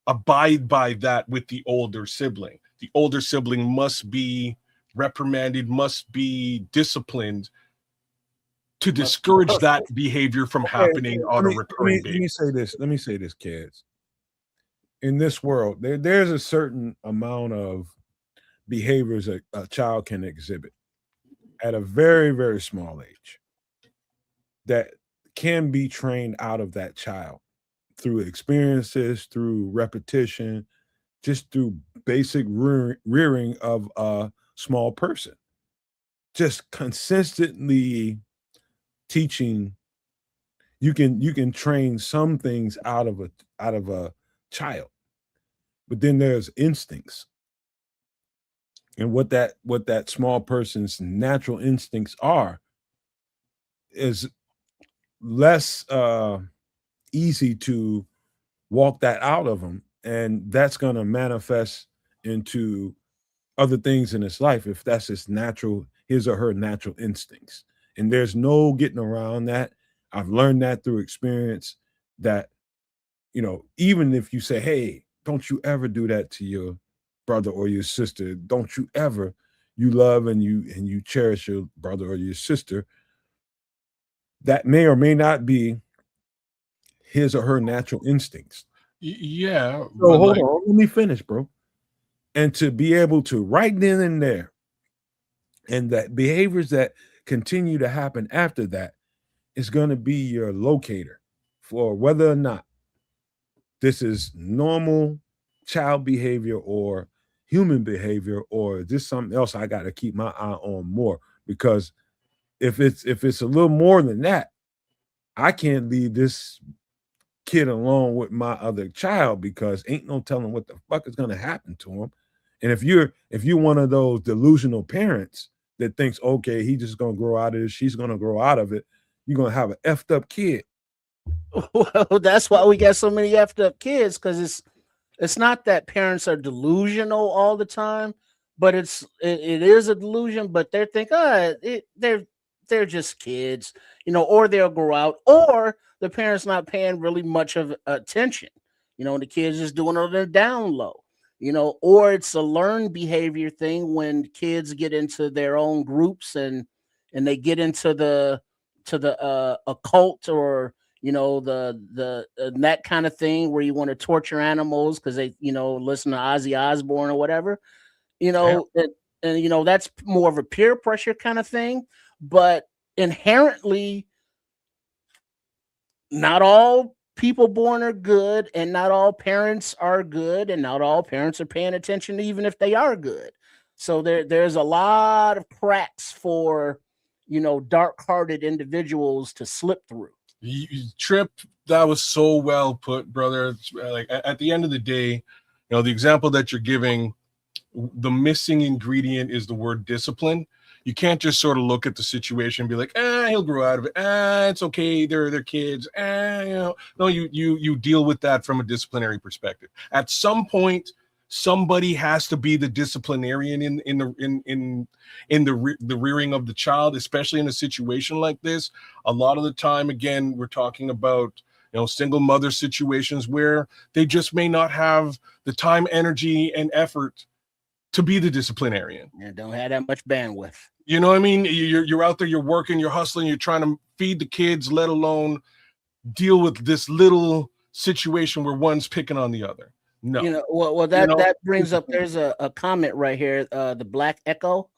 [SPEAKER 4] abide by that with the older sibling. The older sibling must be reprimanded, must be disciplined to discourage that behavior from happening on a recurring basis.
[SPEAKER 2] Let me say this, kids. In this world, there's a certain amount of behaviors that a child can exhibit at a very, very small age that can be trained out of that child through experiences, through repetition, just through basic rearing of a small person. Just consistently teaching, you can train some things out of a child, but then there's instincts, and what that small person's natural instincts are is less easy to walk that out of them, and that's going to manifest into other things in his life if that's his or her natural instincts. And there's no getting around that. I've learned that through experience, that even if you say, hey, don't you ever do that to your brother or your sister, don't you ever, you love and you cherish your brother or your sister, that may or may not be his or her natural instincts.
[SPEAKER 4] Yeah.
[SPEAKER 2] So hold on, let me finish, bro. And to be able to right then and there, and that behaviors that continue to happen after that is going to be your locator for whether or not this is normal child behavior or human behavior, or is this something else I got to keep my eye on more? Because if it's a little more than that, I can't leave this kid alone with my other child, because ain't no telling what the fuck is going to happen to him. And if you're one of those delusional parents that thinks, okay, he's just going to grow out of this, she's going to grow out of it, you're gonna have an effed up kid.
[SPEAKER 3] Well, that's why we got so many effed up kids, because it's not that parents are delusional all the time, but it is a delusion. But they're thinking, they're just kids, or they'll grow out, or the parents not paying really much of attention, the kids just doing it on the down low, or it's a learned behavior thing when kids get into their own groups and they get into the occult, or that kind of thing where you want to torture animals because they listen to Ozzy Osbourne or whatever,
[SPEAKER 4] Yeah.
[SPEAKER 3] and that's more of a peer pressure kind of thing. But inherently, not all people born are good, and not all parents are good, and not all parents are paying attention even if they are good. So there's a lot of cracks for dark-hearted individuals to slip through.
[SPEAKER 4] Trip, that was so well put, brother. Like at the end of the day, the example that you're giving, the missing ingredient is the word discipline. You can't just sort of look at the situation and be like, he'll grow out of it. It's okay. They're kids. No, you deal with that from a disciplinary perspective. At some point, somebody has to be the disciplinarian in the rearing of the child, especially in a situation like this. A lot of the time, again, we're talking about single mother situations where they just may not have the time, energy, and effort to be the disciplinarian.
[SPEAKER 3] And don't have that much bandwidth.
[SPEAKER 4] You know what I mean? You're out there, you're working, you're hustling, you're trying to feed the kids, let alone deal with this little situation where one's picking on the other. No.
[SPEAKER 3] That brings up, there's a comment right here. The Black Echo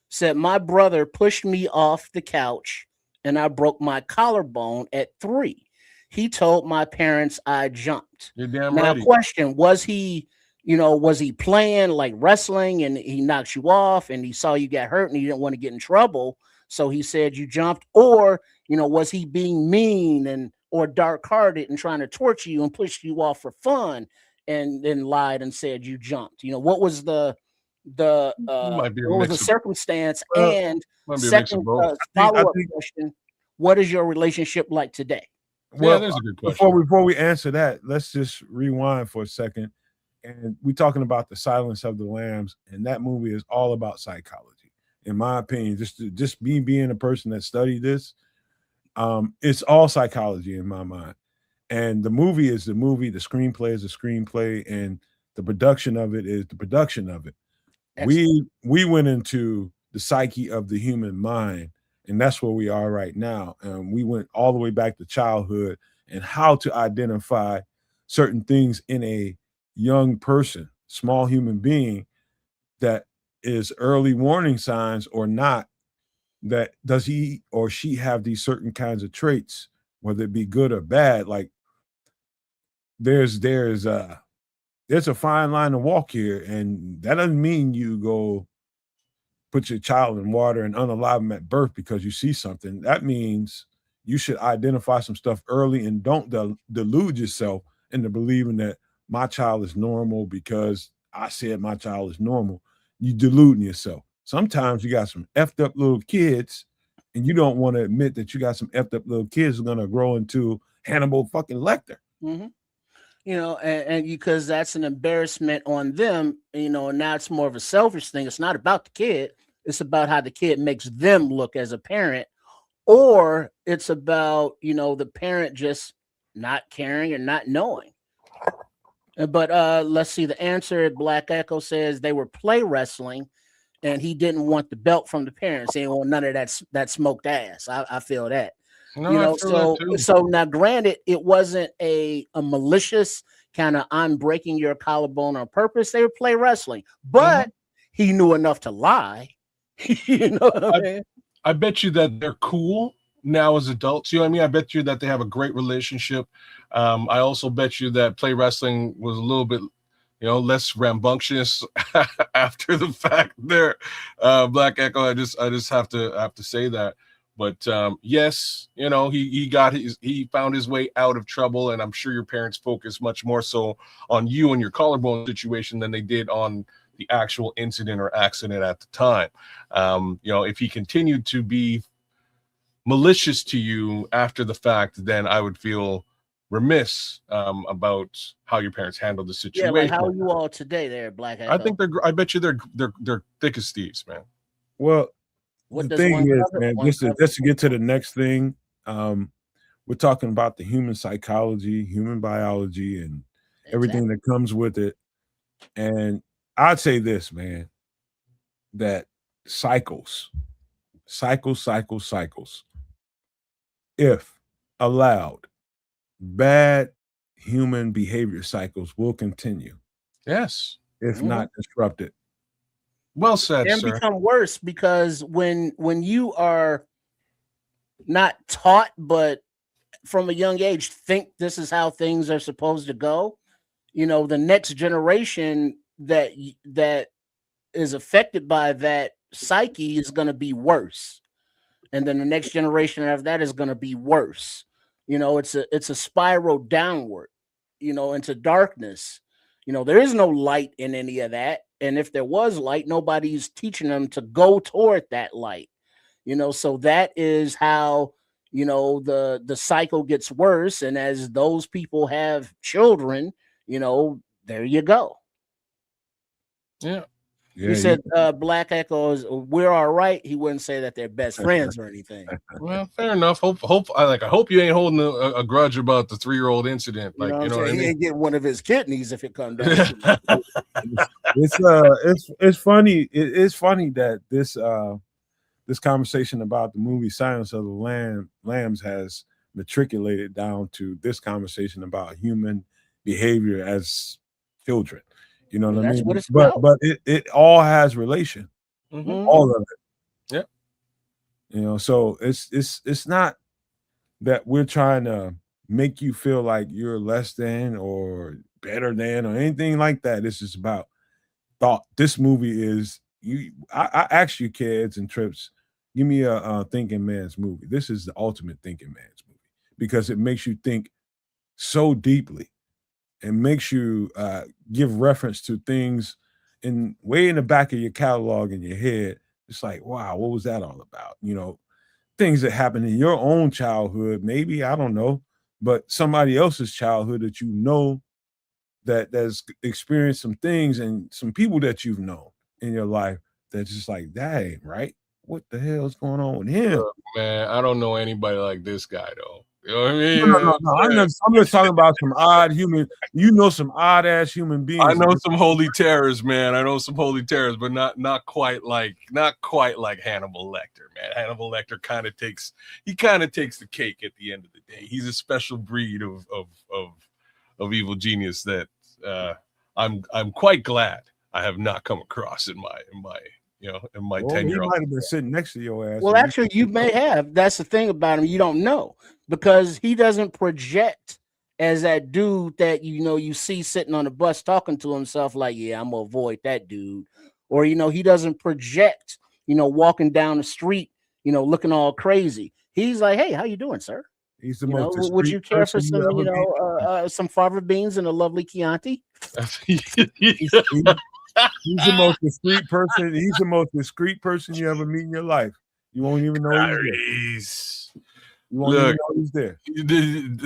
[SPEAKER 3] said, my brother pushed me off the couch and I broke my collarbone at 3. He told my parents I jumped.
[SPEAKER 4] You're damn
[SPEAKER 3] now,
[SPEAKER 4] right.
[SPEAKER 3] Question, was he playing like wrestling and he knocked you off and he saw you got hurt and he didn't want to get in trouble, so he said you jumped? Or, was he being mean or dark-hearted and trying to torture you and push you off for fun and then lied and said you jumped? What was the circumstance? And second, follow-up question, what is your relationship like today?
[SPEAKER 2] Well, there's a good question. Before we answer that, let's just rewind for a second. And we're talking about The Silence of the Lambs, and that movie is all about psychology, in my opinion. Just me being a person that studied this, it's all psychology in my mind. And the movie is the movie, the screenplay is the screenplay, and the production of it is the production of it. Excellent. We went into the psyche of the human mind, and that's where we are right now. We went all the way back to childhood and how to identify certain things in a young person, small human being, that is early warning signs or not. That does he or she have these certain kinds of traits, whether it be good or bad? Like there's a fine line to walk here, and that doesn't mean you go put your child in water and unalive them at birth because you see something. That means you should identify some stuff early and don't delude yourself into believing that my child is normal because I said my child is normal. You deluding yourself. Sometimes you got some effed up little kids and you don't want to admit that you got some effed up little kids who are going to grow into Hannibal fucking Lecter.
[SPEAKER 3] Mm-hmm. And because that's an embarrassment on them, and now it's more of a selfish thing. It's not about the kid. It's about how the kid makes them look as a parent, or it's about, the parent just not caring and not knowing. But let's see, the answer. Black Echo says they were play wrestling and he didn't want the belt from the parents, saying, well, none of that smoked ass. I feel that.
[SPEAKER 4] No,
[SPEAKER 3] so now granted, it wasn't a malicious kind of I'm breaking your collarbone on purpose. They were play wrestling, but he knew enough to lie.
[SPEAKER 4] I bet you that they're cool now as adults. You know what I mean? I bet you that they have a great relationship. I also bet you that play wrestling was a little bit, less rambunctious after the fact there. Black Echo, I just have to say that. But yes, he found his way out of trouble, and I'm sure your parents focused much more so on you and your collarbone situation than they did on the actual incident or accident at the time. If he continued to be malicious to you after the fact, then I would feel remiss about how your parents handled the
[SPEAKER 3] Yeah, like
[SPEAKER 4] situation.
[SPEAKER 3] how are you all today there, Black
[SPEAKER 4] I
[SPEAKER 3] Echo?
[SPEAKER 4] think I bet you they're thick as thieves, man.
[SPEAKER 2] Well,
[SPEAKER 3] What
[SPEAKER 2] the
[SPEAKER 3] does
[SPEAKER 2] thing
[SPEAKER 3] one
[SPEAKER 2] is,
[SPEAKER 3] cover?
[SPEAKER 2] man,
[SPEAKER 3] One cover.
[SPEAKER 2] just to get to the next thing, we're talking about the human psychology, human biology, and everything that comes with it. And I'd say this, man, that cycles, if allowed, bad human behavior cycles will continue
[SPEAKER 4] Yes.
[SPEAKER 2] if not disrupted.
[SPEAKER 4] Well said,
[SPEAKER 3] And
[SPEAKER 4] sir.
[SPEAKER 3] become worse because when you are not taught, but from a young age, think this is how things are supposed to go, you know, the next generation that is affected by that psyche is going to be worse, and then the next generation after that is going to be worse. You know, it's a spiral downward, you know, into darkness. You know, there is no light in any of that, and if there was light, nobody's teaching them to go toward that light. You know, so that is how, you know, the cycle gets worse, and as those people have children, you know, there you go.
[SPEAKER 4] Yeah.
[SPEAKER 3] He said Black Echoes, we're all right. He wouldn't say that they're best friends or anything.
[SPEAKER 4] Well, fair enough. I hope you ain't holding a grudge about the 3-year-old incident.
[SPEAKER 3] You know
[SPEAKER 4] Like,
[SPEAKER 3] what I'm
[SPEAKER 4] you know
[SPEAKER 3] saying?
[SPEAKER 4] what I
[SPEAKER 3] He
[SPEAKER 4] mean?
[SPEAKER 3] ain't getting one of his kidneys if it come down to it.
[SPEAKER 2] It's funny. It's funny that this conversation about the movie Silence of the Lambs has matriculated down to this conversation about human behavior as children. You know what I
[SPEAKER 3] That's
[SPEAKER 2] mean?
[SPEAKER 3] what it's about.
[SPEAKER 2] But it all has relation. All of it.
[SPEAKER 4] Yeah.
[SPEAKER 2] You know, so it's not that we're trying to make you feel like you're less than or better than or anything like that. This is about thought. This movie is you. I ask you kids and trips, give me a thinking man's movie. This is the ultimate thinking man's movie because it makes you think so deeply and makes you give reference to things in way in the back of your catalog in your head. It's like, wow, what was that all about? You know, things that happened in your own childhood, maybe, I don't know, but somebody else's childhood that you know that's experienced some things and some people that you've known in your life that's just like, that ain't right. What the hell is going on with him?
[SPEAKER 4] Look, man, I don't know anybody like this guy though. You know what I mean?
[SPEAKER 2] No. I'm just talking about some odd human. You know, some odd ass human beings.
[SPEAKER 4] I know some holy terrors, man. I know some holy terrors, but not quite like Hannibal Lecter, man. Hannibal Lecter kind of takes the cake at the end of the day. He's a special breed of evil genius that I'm quite glad I have not come across in my tenure.
[SPEAKER 2] He might have been sitting next to your ass.
[SPEAKER 3] Well, actually, you may have. That's the thing about him. You don't know because he doesn't project as that dude that, you know, you see sitting on the bus talking to himself like, yeah, I'm going to avoid that dude. Or, you know, he doesn't project, you know, walking down the street, you know, looking all crazy. He's like, hey, how you doing, sir?
[SPEAKER 2] He's the
[SPEAKER 3] You
[SPEAKER 2] most
[SPEAKER 3] know, would you care for
[SPEAKER 2] person
[SPEAKER 3] some,
[SPEAKER 2] you
[SPEAKER 3] you
[SPEAKER 2] ever
[SPEAKER 3] know, some fava beans and a lovely Chianti?
[SPEAKER 2] He's the most discreet person. He's the most discreet person you ever meet in your life. You won't even know he's there. You won't even know he's there.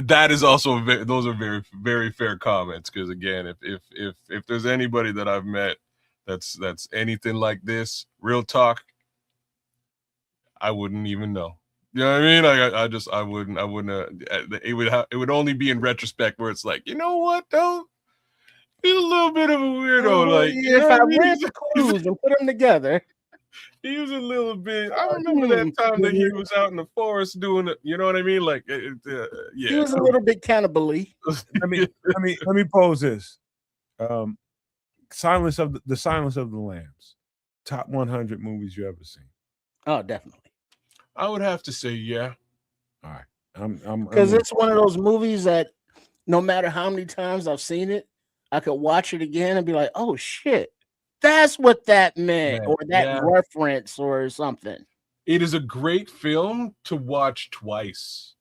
[SPEAKER 4] That is also those are very, very fair comments. Because again, if there's anybody that I've met that's anything like this, real talk, I wouldn't even know. You know what I mean? I wouldn't. It would only be in retrospect where it's like, you know what though. He's a little bit of a weirdo. Like,
[SPEAKER 3] if I read the clues and put them together,
[SPEAKER 4] he was a little bit. I remember that time that he was out in the forest doing it. You know what I mean? Like, yeah.
[SPEAKER 3] He was a little bit cannibal-y.
[SPEAKER 2] Let me pose this: Silence of the Lambs, top 100 movies you ever seen.
[SPEAKER 3] Oh, definitely.
[SPEAKER 4] I would have to say, yeah.
[SPEAKER 2] All right,
[SPEAKER 3] because it's one of those movies that no matter how many times I've seen it, I could watch it again and be like, oh shit, that's what that meant, or that reference or something.
[SPEAKER 4] It is a great film to watch twice,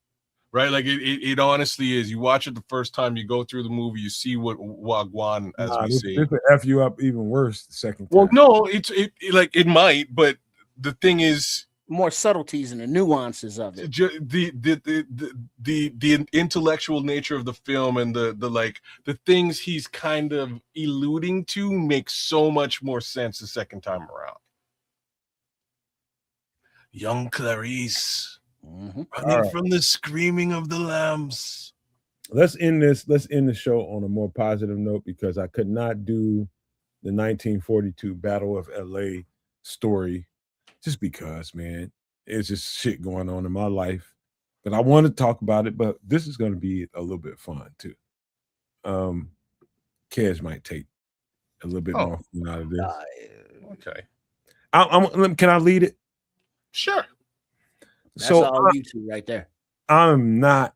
[SPEAKER 4] right? Like it honestly is. You watch it the first time, you go through the movie, you see what Wagwan, as we say.
[SPEAKER 2] This would F you up even worse the second time.
[SPEAKER 4] Well, no, it might, but the thing is,
[SPEAKER 3] more subtleties and the nuances of it.
[SPEAKER 4] The intellectual nature of the film and the like the things he's kind of alluding to makes so much more sense the second time around. Young Clarice running from the screaming of the lambs.
[SPEAKER 2] Let's end the show on a more positive note, because I could not do the 1942 Battle of LA story just because, man, it's just shit going on in my life. But I want to talk about it, but this is going to be a little bit fun too. Kez might take a little bit more fun out of this.
[SPEAKER 4] Okay.
[SPEAKER 2] Can I lead it?
[SPEAKER 4] Sure.
[SPEAKER 3] That's all you two right there.
[SPEAKER 2] I'm not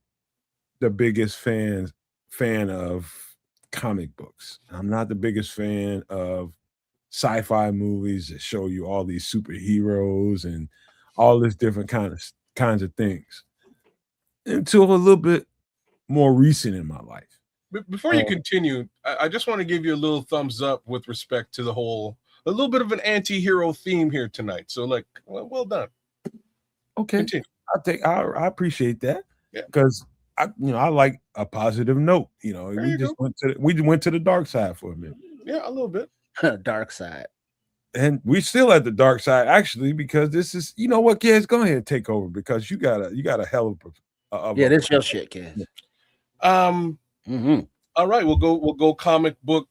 [SPEAKER 2] the biggest fan of comic books. I'm not the biggest fan of sci-fi movies that show you all these superheroes and all this different kinds of things, until a little bit more recent in my life.
[SPEAKER 4] Before you continue, I just want to give you a little thumbs up with respect to a little bit of an anti-hero theme here tonight. So, well done.
[SPEAKER 2] Okay,
[SPEAKER 4] continue.
[SPEAKER 2] I appreciate that,
[SPEAKER 4] Yeah,
[SPEAKER 2] because I like a positive note. We went to the dark side for a minute.
[SPEAKER 4] Yeah, a little bit.
[SPEAKER 3] Dark side.
[SPEAKER 2] And we still at the dark side, actually, because this is, you know what, kids, go ahead and take over, because you got a hell of
[SPEAKER 3] this your shit, kids.
[SPEAKER 4] All right, we'll go comic book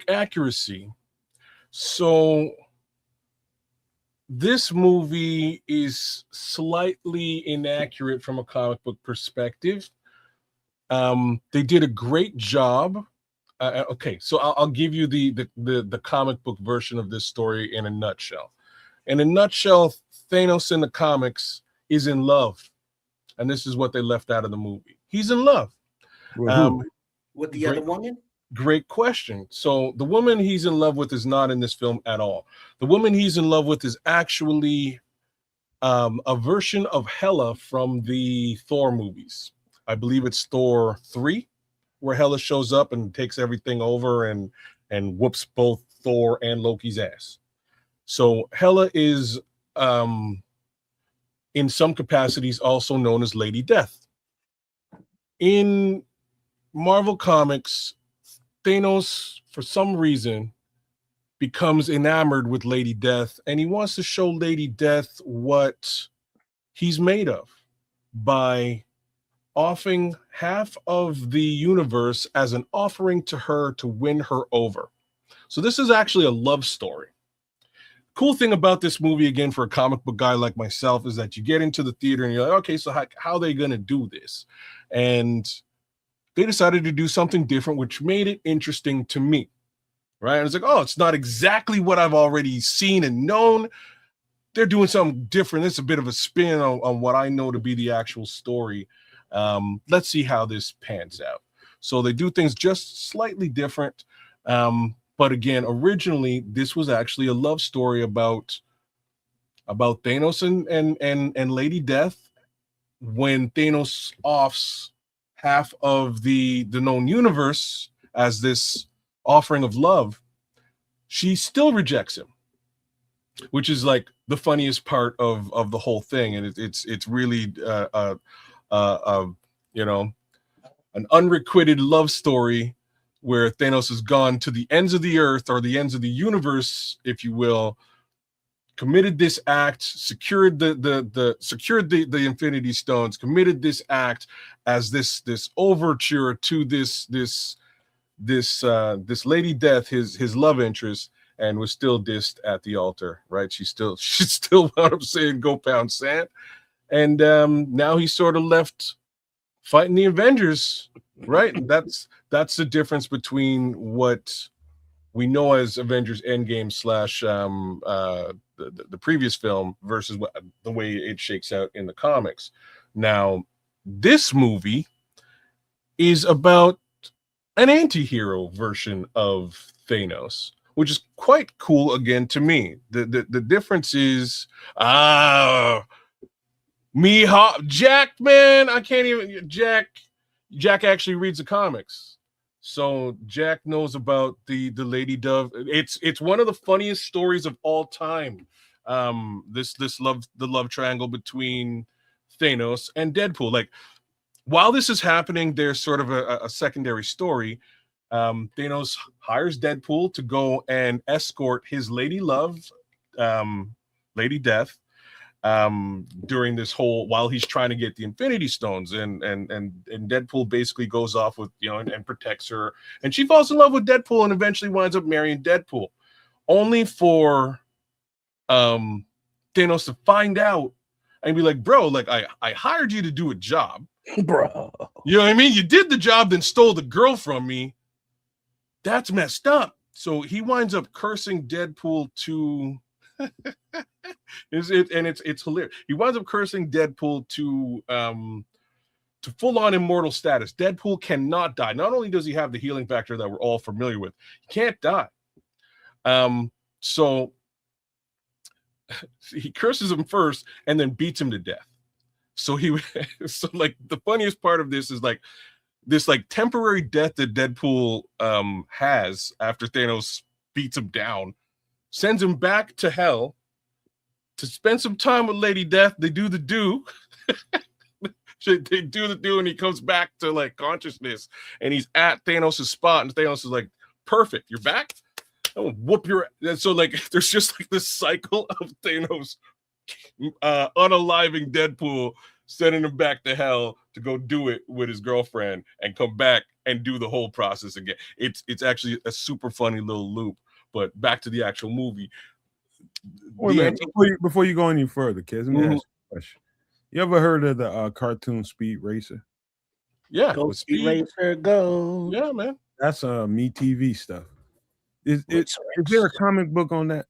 [SPEAKER 4] accuracy. So this movie is slightly inaccurate from a comic book perspective. They did a great job. Okay, so I'll give you the comic book version of this story in a nutshell. In a nutshell, Thanos in the comics is in love, and this is what they left out of the movie. He's in love.
[SPEAKER 3] With the other woman?
[SPEAKER 4] Great question. So the woman he's in love with is not in this film at all. The woman he's in love with is actually a version of Hela from the Thor movies. I believe it's Thor 3, where Hela shows up and takes everything over and whoops both Thor and Loki's ass. So Hela is, in some capacities, also known as Lady Death. In Marvel Comics, Thanos, for some reason, becomes enamored with Lady Death, and he wants to show Lady Death what he's made of by offering half of the universe as an offering to her to win her over. So this is actually a love story. Cool thing about this movie, again, for a comic book guy like myself, is that you get into the theater and you're like, okay, so how are they going to do this? And they decided to do something different, which made it interesting to me, right? And it's like, oh, it's not exactly what I've already seen and known. They're doing something different. It's a bit of a spin on what I know to be the actual story. Let's see how this pans out. So they do things just slightly different. But again, originally, this was actually a love story about Thanos and Lady Death. When Thanos offs half of the known universe as this offering of love, she still rejects him, which is like the funniest part of the whole thing. And it's really an unrequited love story where Thanos has gone to the ends of the earth, or the ends of the universe, if you will, committed this act, secured the Infinity Stones, committed this act as this overture to this Lady Death, his love interest, and was still dissed at the altar, right? She still wound up saying, "Go pound sand," and now he's sort of left fighting the Avengers, right? And that's the difference between what we know as Avengers Endgame / the previous film versus the way it shakes out in the comics. Now, this movie is about an anti-hero version of Thanos, which is quite cool again to me. The difference is Jack, man, I can't even Jack actually reads the comics. So Jack knows about the Lady Dove. It's one of the funniest stories of all time. This the love triangle between Thanos and Deadpool. Like while this is happening, there's sort of a secondary story. Thanos hires Deadpool to go and escort his lady love, Lady Death, during this whole while he's trying to get the Infinity Stones, and Deadpool basically goes off with and protects her, and she falls in love with Deadpool and eventually winds up marrying Deadpool, only for Thanos to find out and be like, bro, like I hired you to do a job,
[SPEAKER 3] bro.
[SPEAKER 4] You know what I mean? You did the job, then stole the girl from me. That's messed up. So he winds up cursing Deadpool to it's hilarious. He winds up cursing Deadpool to full-on immortal status. Deadpool cannot die. Not only does he have the healing factor that we're all familiar with, he can't die. So he curses him first and then beats him to death. So so like the funniest part of this is like this like temporary death that Deadpool has after Thanos beats him down, sends him back to hell to spend some time with Lady Death. They do the do. They do the do, and he comes back to like consciousness, and he's at Thanos' spot, and Thanos is like, perfect, you're back? I'll whoop your... And so like there's just like this cycle of Thanos unaliving Deadpool, sending him back to hell to go do it with his girlfriend and come back and do the whole process again. It's actually a super funny little loop. But back to the actual movie.
[SPEAKER 2] Wait a minute, before you go any further, kids, let me ask you a question. You ever heard of the cartoon Speed Racer?
[SPEAKER 4] Yeah,
[SPEAKER 3] go Speed Racer, go.
[SPEAKER 4] Yeah, man.
[SPEAKER 2] That's Me TV stuff. Is there a comic book on that?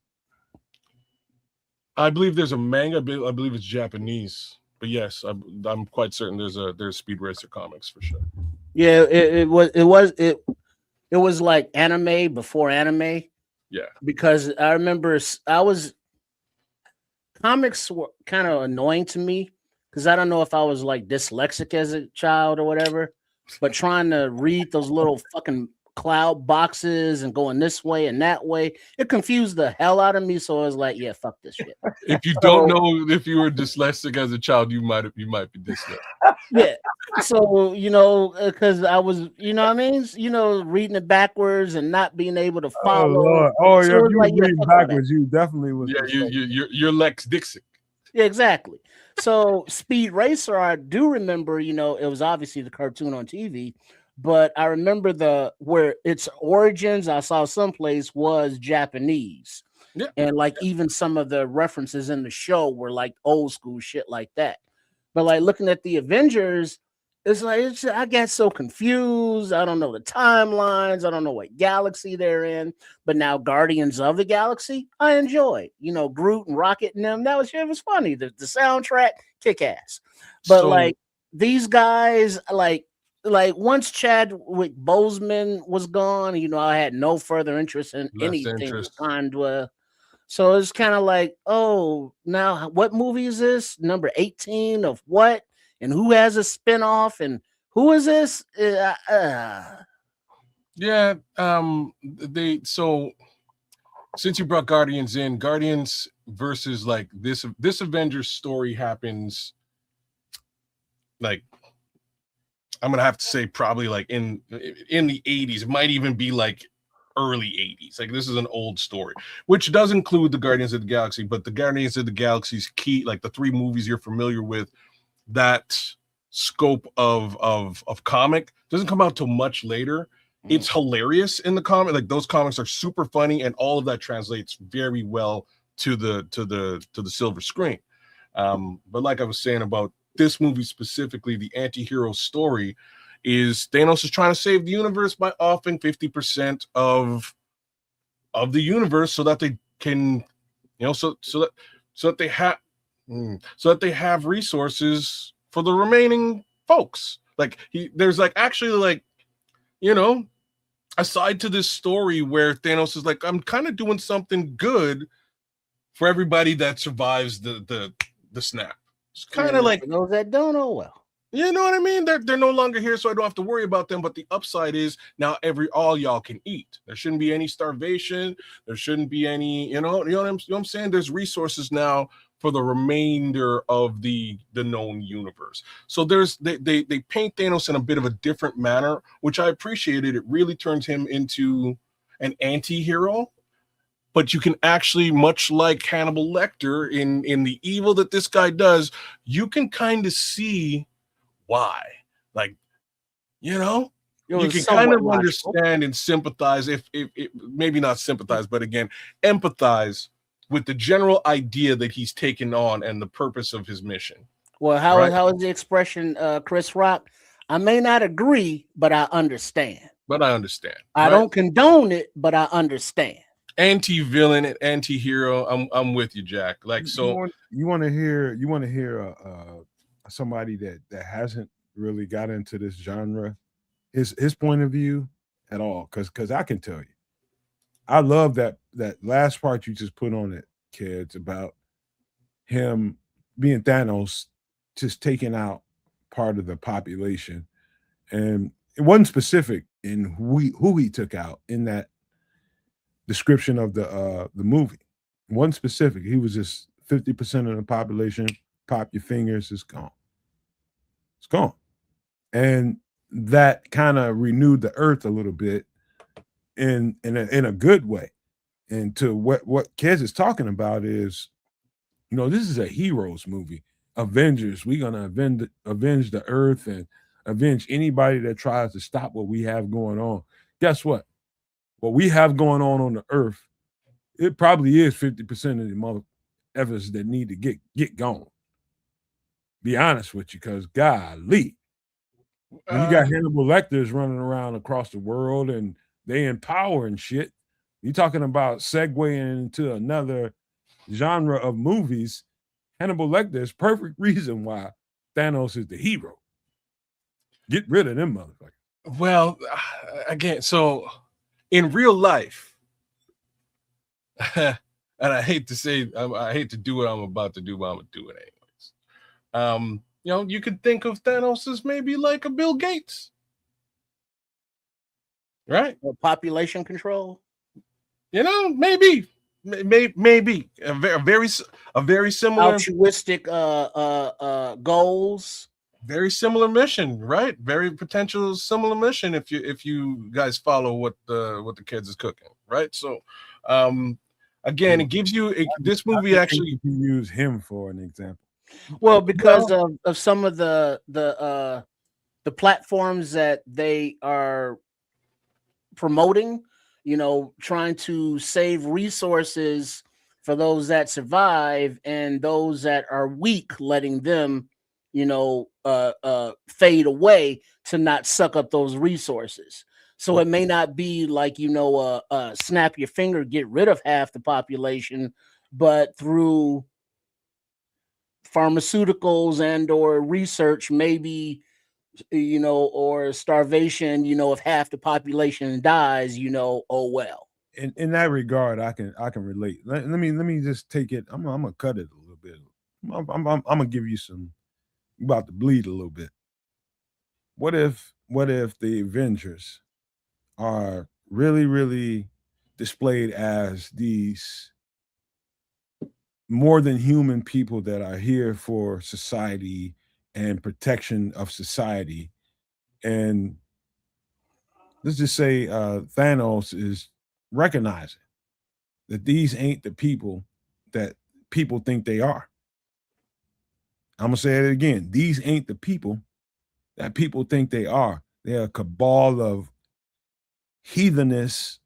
[SPEAKER 4] I believe there's a manga. I believe it's Japanese. But yes, I'm quite certain there's Speed Racer comics for sure.
[SPEAKER 3] Yeah, it was like anime before anime.
[SPEAKER 4] Yeah,
[SPEAKER 3] because I remember comics were kind of annoying to me because I don't know if I was like dyslexic as a child or whatever, but trying to read those little fucking cloud boxes and going this way and that way, it confused the hell out of me. So I was like, yeah, fuck this shit.
[SPEAKER 4] If you don't know if you were dyslexic as a child, you might be dyslexic.
[SPEAKER 3] Yeah. So, because I was, what I mean? Reading it backwards and not being able to follow.
[SPEAKER 2] Oh, yeah, so you like, reading backwards. You definitely was.
[SPEAKER 4] Yeah, you're Lex Dixon.
[SPEAKER 3] Yeah, exactly. So Speed Racer, I do remember, it was obviously the cartoon on TV, but I remember where its origins I saw someplace was Japanese.
[SPEAKER 4] Yeah.
[SPEAKER 3] And like even some of the references in the show were like old school shit like that. But like looking at the Avengers, it's like I get so confused. I don't know the timelines. I don't know what galaxy they're in. But now Guardians of the Galaxy, I enjoy. Groot and Rocket and them. It was funny. The soundtrack, kick ass. But like these guys, like once Chadwick Boseman was gone, I had no further interest in anything. So it's kind of like, oh, now what movie is this? Number 18 of what? And who has a spinoff? And who is this?
[SPEAKER 4] Yeah. So since you brought Guardians in, Guardians versus like this Avengers story happens like, I'm gonna have to say probably like in the 80s. It might even be like early 80s. Like this is an old story, which does include the Guardians of the Galaxy, but the Guardians of the Galaxy's key, like the three movies you're familiar with, that scope of comic doesn't come out till much later. It's hilarious in the comic. Like those comics are super funny, and all of that translates very well to the silver screen. But like I was saying about this movie specifically, the anti-hero story is Thanos is trying to save the universe by offing 50% of the universe so that they can, so that they have resources for the remaining folks. Like there's like actually like, aside to this story where Thanos is like, I'm kind of doing something good for everybody that survives the snap. It's kind of like
[SPEAKER 3] those that don't know well.
[SPEAKER 4] You know what I mean? They're no longer here, so I don't have to worry about them. But the upside is now all y'all can eat. There shouldn't be any starvation. There shouldn't be any, you know what I'm saying? There's resources now for the remainder of the known universe. So they paint Thanos in a bit of a different manner, which I appreciated. It really turns him into an anti-hero. But you can actually, much like Hannibal Lecter in the evil that this guy does, you can kind of see why. Like, you know, you can kind of understand and sympathize, if maybe not sympathize, but again, empathize with the general idea that he's taken on and the purpose of his mission.
[SPEAKER 3] Well, how is the expression, Chris Rock? I may not agree, but I understand. I don't condone it, but I understand.
[SPEAKER 4] Anti-villain and anti-hero. I'm with you, Jack. Like, so
[SPEAKER 2] you want to hear somebody that hasn't really got into this genre, his point of view at all, because I can tell you, I love that last part you just put on it, kids, about him being Thanos, just taking out part of the population, and it wasn't specific in who he took out in that description of the movie. One specific, he was just 50% of the population. Pop your fingers, it's gone. It's gone. And that kind of renewed the earth a little bit in a good way. And to what Kez is talking about is, you know, this is a heroes movie. Avengers, we're gonna avenge the earth and avenge anybody that tries to stop what we have going on. Guess what? What we have going on the earth, it probably is 50% of the mother effers that need to get gone. Be honest with you, because golly, when you got Hannibal Lecters running around across the world and they empower and shit, you're talking about segueing into another genre of movies. Hannibal Lecter is perfect reason why Thanos is the hero. Get rid of them motherfuckers.
[SPEAKER 4] Well, again, so in real life, and I hate to say, I hate to do what I'm about to do, but I'm gonna do it anyways. You know, you could think of Thanos as maybe like a Bill Gates, right?
[SPEAKER 3] Population control.
[SPEAKER 4] You know, maybe a very similar
[SPEAKER 3] altruistic goals.
[SPEAKER 4] Very similar mission, right? Very potential similar mission if you guys follow what the kids is cooking, right? So, again, it gives you this movie actually.
[SPEAKER 2] You use him for an example.
[SPEAKER 3] Well, because of some of the platforms that they are promoting, you know, trying to save resources for those that survive and those that are weak, letting them, you know, fade away to not suck up those resources. So it may not be like, you know, snap your finger, get rid of half the population, but through pharmaceuticals and or research, maybe, you know, or starvation, you know, if half the population dies, you know, oh well.
[SPEAKER 2] In that regard, I can relate. Let me just take it. I'm gonna cut it a little bit. I'm gonna give you some. You're about to bleed a little bit. What if the Avengers are really displayed as these more than human people that are here for society and protection of society, and let's just say Thanos is recognizing that these ain't the people that people think they are. I'm gonna say it again. These ain't the people that people think they are. They're a cabal of heathenists,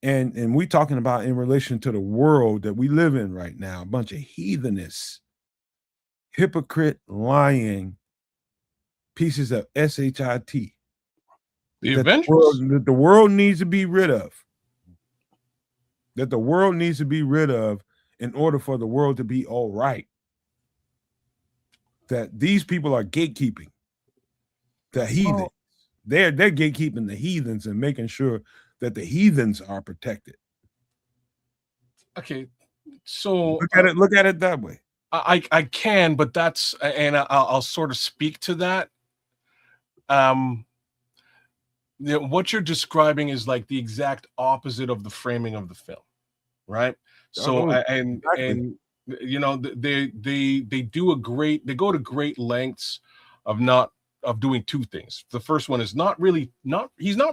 [SPEAKER 2] and we talking about in relation to the world that we live in right now. A bunch of heathenists, hypocrite, lying pieces of shit.
[SPEAKER 4] The Avengers
[SPEAKER 2] that the world needs to be rid of. That the world needs to be rid of in order for the world to be all right. That these people are gatekeeping the heathen. They're gatekeeping the heathens and making sure that the heathens are protected.
[SPEAKER 4] Okay, so
[SPEAKER 2] look at it that way.
[SPEAKER 4] I can, but that's, and I'll sort of speak to that. What you're describing is like the exact opposite of the framing of the film, right? So
[SPEAKER 2] Oh,
[SPEAKER 4] and
[SPEAKER 2] exactly.
[SPEAKER 4] they do they go to great lengths of not of doing two things. The first one is he's not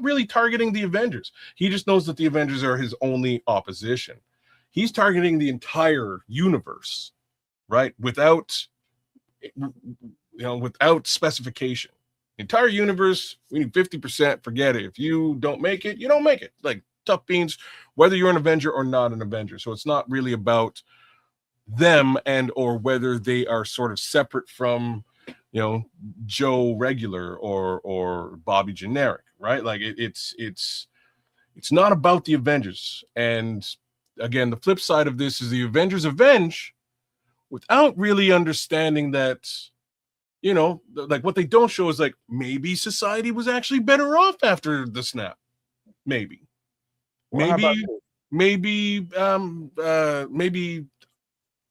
[SPEAKER 4] really targeting the Avengers. He just knows that the Avengers are his only opposition. He's targeting the entire universe, right? Without specification. The entire universe, we need 50%. Forget it. If you don't make it, you don't make it. Like tough beans, whether you're an Avenger or not an Avenger. So it's not really about them and or whether they are sort of separate from, Joe regular or Bobby generic, right? Like it's not about the Avengers. And again, the flip side of this is the Avengers avenge without really understanding that, like what they don't show is like maybe society was actually better off after the snap. Maybe,
[SPEAKER 2] Well, how about
[SPEAKER 4] maybe maybe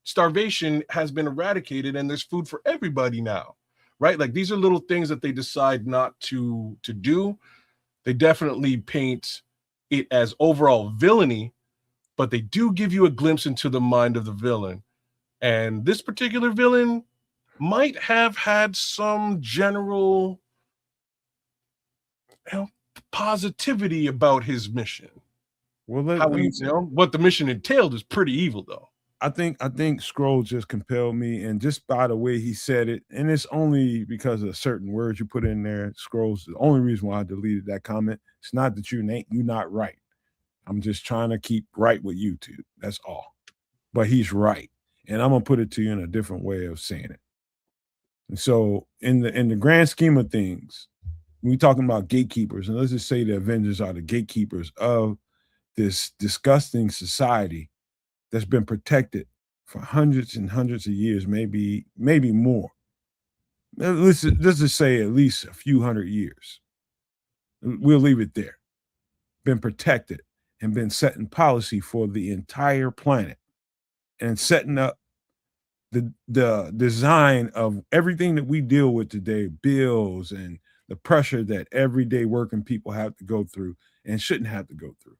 [SPEAKER 4] starvation has been eradicated and there's food for everybody now, right? Like these are little things that they decide not to do. They definitely paint it as overall villainy, but they do give you a glimpse into the mind of the villain. And this particular villain might have had some general positivity about his mission.
[SPEAKER 2] Well,
[SPEAKER 4] what the mission entailed is pretty evil, though.
[SPEAKER 2] I think Scroll just compelled me, and just by the way he said it, and it's only because of certain words you put in there. Scroll's the only reason why I deleted that comment. It's not that you're not right. I'm just trying to keep right with YouTube. That's all. But he's right, and I'm gonna put it to you in a different way of saying it. And so, in the grand scheme of things, we talking about gatekeepers, and let's just say the Avengers are the gatekeepers of this disgusting society that's been protected for hundreds and hundreds of years, maybe more. Let's just say at least a few hundred years. We'll leave it there. Been protected and been setting policy for the entire planet and setting up the design of everything that we deal with today, bills and the pressure that everyday working people have to go through and shouldn't have to go through.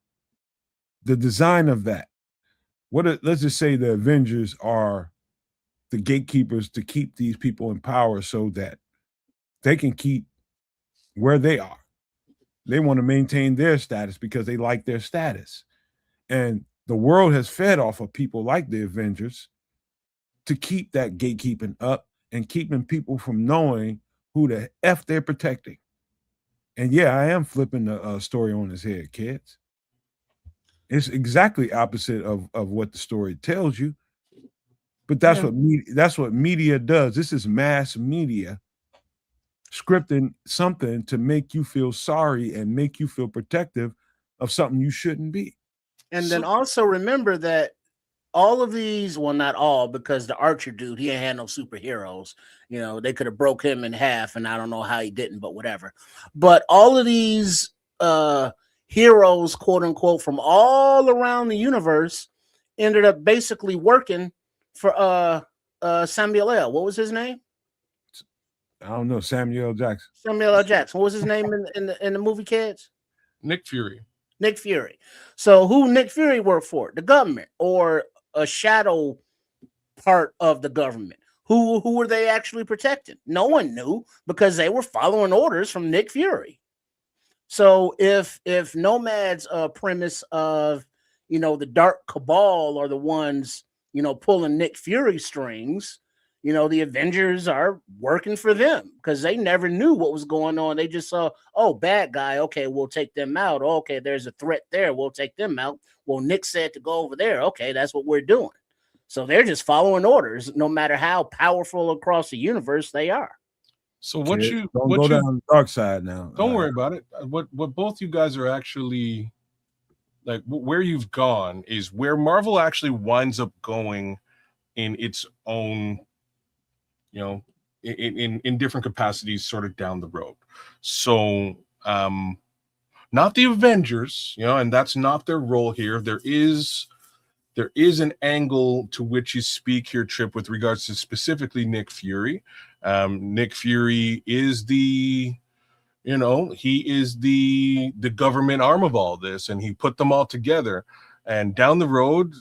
[SPEAKER 2] The design of that. Let's just say the Avengers are the gatekeepers to keep these people in power so that they can keep where they are. They want to maintain their status because they like their status. And the world has fed off of people like the Avengers to keep that gatekeeping up and keeping people from knowing who the F they're protecting. And yeah, I am flipping the story on his head, kids. It's exactly opposite of what the story tells you. But that's what media does. This is mass media scripting something to make you feel sorry and make you feel protective of something you shouldn't be.
[SPEAKER 3] And then also remember that all of these, well, not all, because the Archer dude, he ain't had no superheroes. They could have broke him in half, and I don't know how he didn't, but whatever. But all of these heroes, quote unquote, from all around the universe ended up basically working for Samuel L. What was his name?
[SPEAKER 2] I don't know. Samuel L. Jackson.
[SPEAKER 3] Samuel L. Jackson. What was his name in the movie, kids?
[SPEAKER 4] Nick Fury.
[SPEAKER 3] Nick Fury. So who Nick Fury worked for? The government or a shadow part of the government? Who were they actually protecting? No one knew because they were following orders from Nick Fury. So if Nomad's premise of the Dark Cabal are the ones pulling Nick Fury strings, the Avengers are working for them because they never knew what was going on. They just saw, oh, bad guy. Okay, we'll take them out. Okay, there's a threat there. We'll take them out. Well, Nick said to go over there. Okay, that's what we're doing. So they're just following orders, no matter how powerful across the universe they are.
[SPEAKER 4] So
[SPEAKER 2] don't go down the dark side now.
[SPEAKER 4] Don't worry about it. What both you guys are actually like, where you've gone is where Marvel actually winds up going in its own, in different capacities, sort of down the road. So, not the Avengers, and that's not their role here. There is there is an angle to which you speak here, Trip, with regards to specifically Nick Fury. Nick Fury is the, he is the government arm of all this, and he put them all together. And down the road,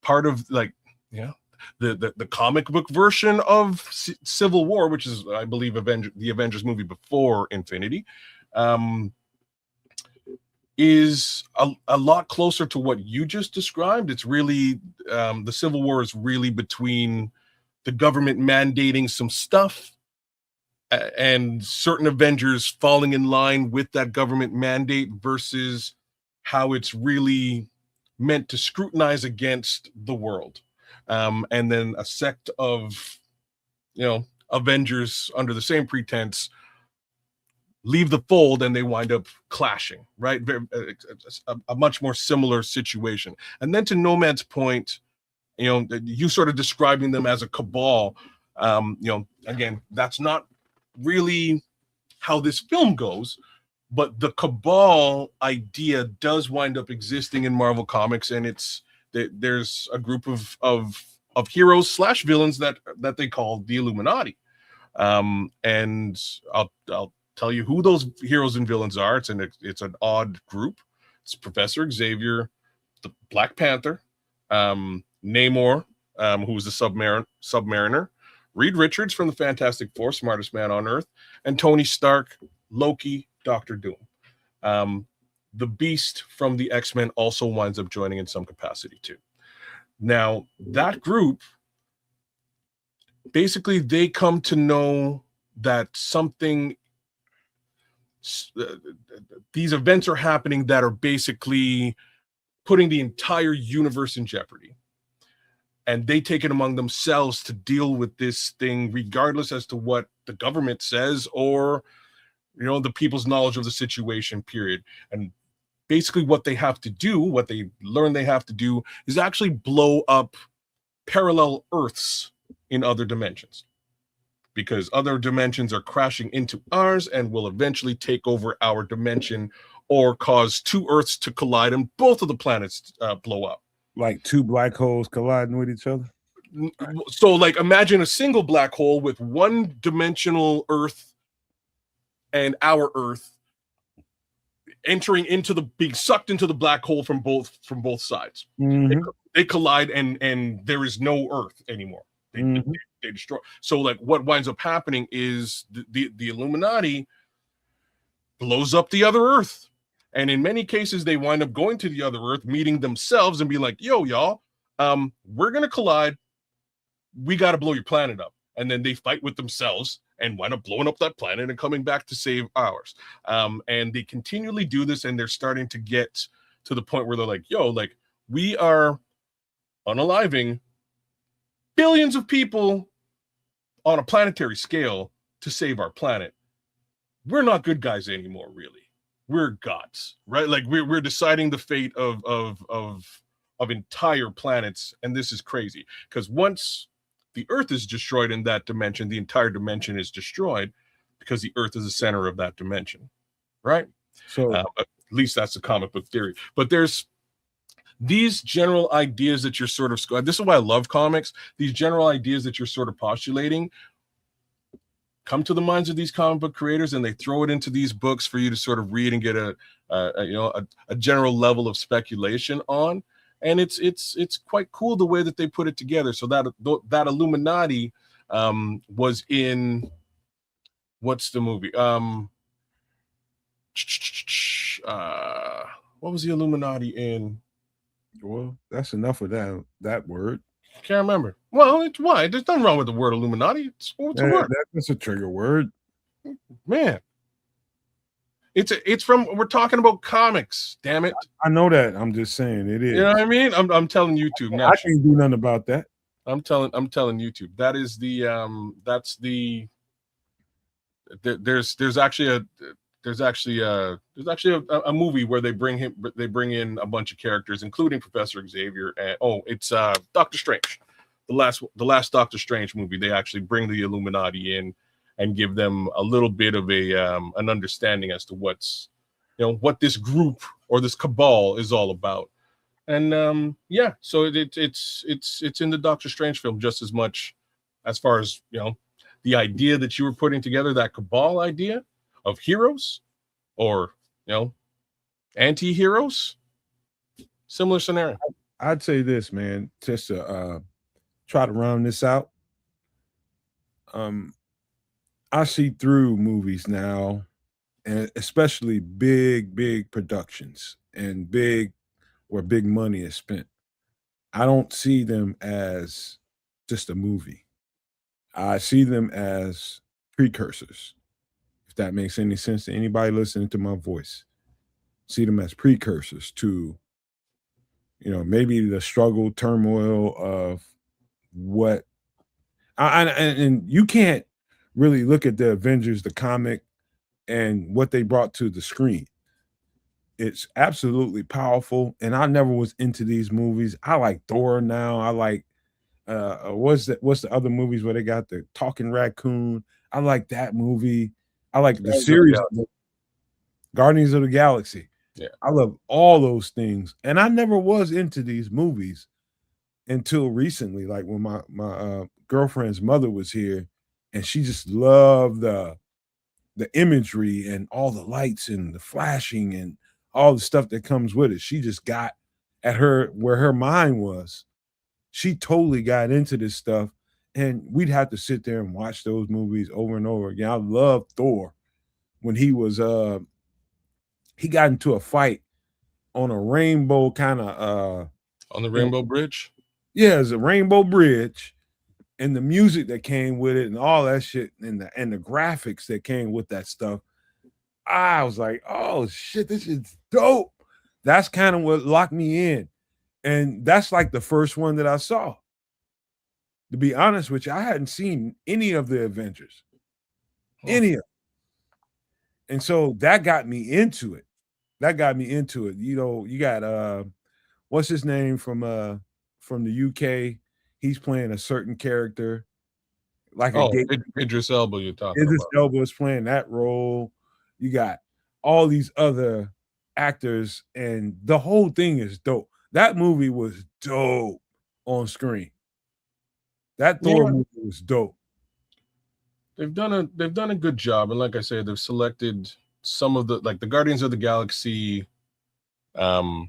[SPEAKER 4] part of the comic book version of Civil War, which is, I believe, the Avengers movie before Infinity, is a lot closer to what you just described. It's really, the Civil War is really between the government mandating some stuff and certain Avengers falling in line with that government mandate versus how it's really meant to scrutinize against the world. And then a sect of, Avengers under the same pretense leave the fold and they wind up clashing, right? A much more similar situation. And then to Nomad's point, you sort of describing them as a cabal, again, that's not really how this film goes, but the cabal idea does wind up existing in Marvel Comics, and there's a group of heroes / villains that they call the Illuminati. And I'll tell you who those heroes and villains are. It's an odd group. It's Professor Xavier, the Black Panther, Namor, who was the Submariner, Reed Richards from the Fantastic Four, smartest man on Earth, and Tony Stark, Loki, Doctor Doom. The Beast from the X-Men also winds up joining in some capacity too. Now, that group, basically, they come to know that these events are happening that are basically putting the entire universe in jeopardy. And they take it among themselves to deal with this thing, regardless as to what the government says or, the people's knowledge of the situation, period. And basically what they have to do, what they learn they have to do, is actually blow up parallel Earths in other dimensions. Because other dimensions are crashing into ours and will eventually take over our dimension or cause two Earths to collide and both of the planets blow up.
[SPEAKER 2] Like two black holes colliding with each other?
[SPEAKER 4] So, imagine a single black hole with one-dimensional Earth and our Earth being sucked into the black hole from both sides.
[SPEAKER 2] Mm-hmm.
[SPEAKER 4] They collide and there is no Earth anymore. They destroy. So what winds up happening is the Illuminati blows up the other Earth. And in many cases, they wind up going to the other Earth, meeting themselves and be like, yo, y'all, we're going to collide. We got to blow your planet up. And then they fight with themselves and wind up blowing up that planet and coming back to save ours. And they continually do this, and they're starting to get to the point where they're like, yo, we are unaliving billions of people on a planetary scale to save our planet. We're not good guys anymore, really. We're gods, right? We're deciding the fate of entire planets, and this is crazy because once the Earth is destroyed in that dimension, the entire dimension is destroyed because the Earth is the center of that dimension, right?
[SPEAKER 2] So
[SPEAKER 4] at least that's the comic book theory. But there's these general ideas that you're sort of, this is why I love comics, these general ideas that you're sort of postulating come to the minds of these comic book creators, and they throw it into these books for you to sort of read and get a general level of speculation on. And it's quite cool the way that they put it together. So that Illuminati was in, what's the movie? What was the Illuminati in?
[SPEAKER 2] Well, that's enough of that word.
[SPEAKER 4] Can't remember. Well, it's why there's nothing wrong with the word Illuminati. What's a word?
[SPEAKER 2] That's a trigger word,
[SPEAKER 4] man. It's from, we're talking about comics. Damn it!
[SPEAKER 2] I know that. I'm just saying it is.
[SPEAKER 4] You know what I mean? I'm telling YouTube.
[SPEAKER 2] I can't do nothing about that.
[SPEAKER 4] I'm telling YouTube. That is the that's the. There's actually a movie where they bring in a bunch of characters, including Professor Xavier, and it's Doctor Strange, the last Doctor Strange movie. They actually bring the Illuminati in and give them a little bit of an understanding as to what this group or this cabal is all about. And yeah, so it's in the Doctor Strange film just as much, as far as the idea that you were putting together, that cabal idea of heroes or anti-heroes. Similar scenario.
[SPEAKER 2] I'd say this, man, just to try to round this out. I see through movies now, and especially big productions and where big money is spent. I don't see them as just a movie. I see them as precursors. If that makes any sense to anybody listening to my voice, see them as precursors to, maybe the struggle, turmoil of what. And you can't really look at the Avengers, the comic, and what they brought to the screen. It's absolutely powerful, and I never was into these movies. I like Thor now. I like what's the other movies where they got the talking raccoon? I like that movie. I like the series Guardians of the Galaxy.
[SPEAKER 4] Yeah.
[SPEAKER 2] I love all those things, and I never was into these movies until recently. Like when my girlfriend's mother was here, and she just loved the imagery and all the lights and the flashing and all the stuff that comes with it. She just got at where her mind was. She totally got into this stuff, and we'd have to sit there and watch those movies over and over again. I love Thor when he got into a fight on a rainbow kind of
[SPEAKER 4] on the Rainbow Bridge.
[SPEAKER 2] Yeah, it's a rainbow bridge, and the music that came with it and all that shit and the graphics that came with that stuff. I was like, oh shit, this is dope. That's kind of what locked me in. And that's like the first one that I saw. To be honest with you, I hadn't seen any of the Avengers. Any of them. And so that got me into it. You got what's his name from the UK? He's playing a certain character. Like
[SPEAKER 4] Idris Elba you're talking
[SPEAKER 2] Idris
[SPEAKER 4] about.
[SPEAKER 2] Elba is playing that role. You got all these other actors, and the whole thing is dope. That movie was dope on screen. That Thor movie was dope.
[SPEAKER 4] They've done a good job, and like I said, they've selected some of the Guardians of the Galaxy, the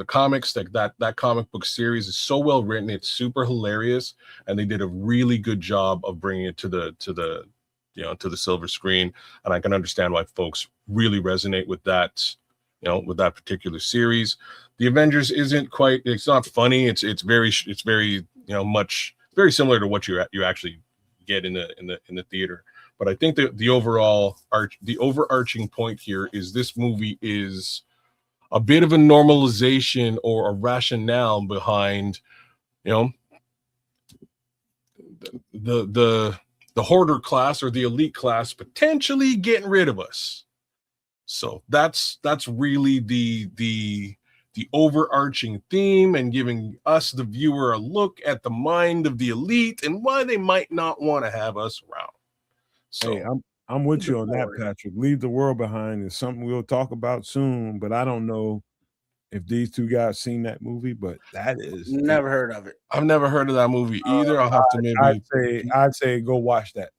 [SPEAKER 4] comics, that comic book series is so well written, it's super hilarious, and they did a really good job of bringing it to the silver screen. And I can understand why folks really resonate with that, with that particular series. The Avengers it's not funny. It's very similar to what you actually get in the theater. But I think that the overarching point here is this movie is a bit of a normalization or a rationale behind, the hoarder class or the elite class potentially getting rid of us. So that's really the overarching theme, and giving us, the viewer, a look at the mind of the elite and why they might not want to have us around. So
[SPEAKER 2] hey, I'm with you on that, Patrick. Leave the World Behind is something we'll talk about soon, but I don't know if these two guys seen that movie, but that is
[SPEAKER 3] never heard of it.
[SPEAKER 4] I've never heard of that movie either. I'll have to maybe
[SPEAKER 2] I'd say go watch that.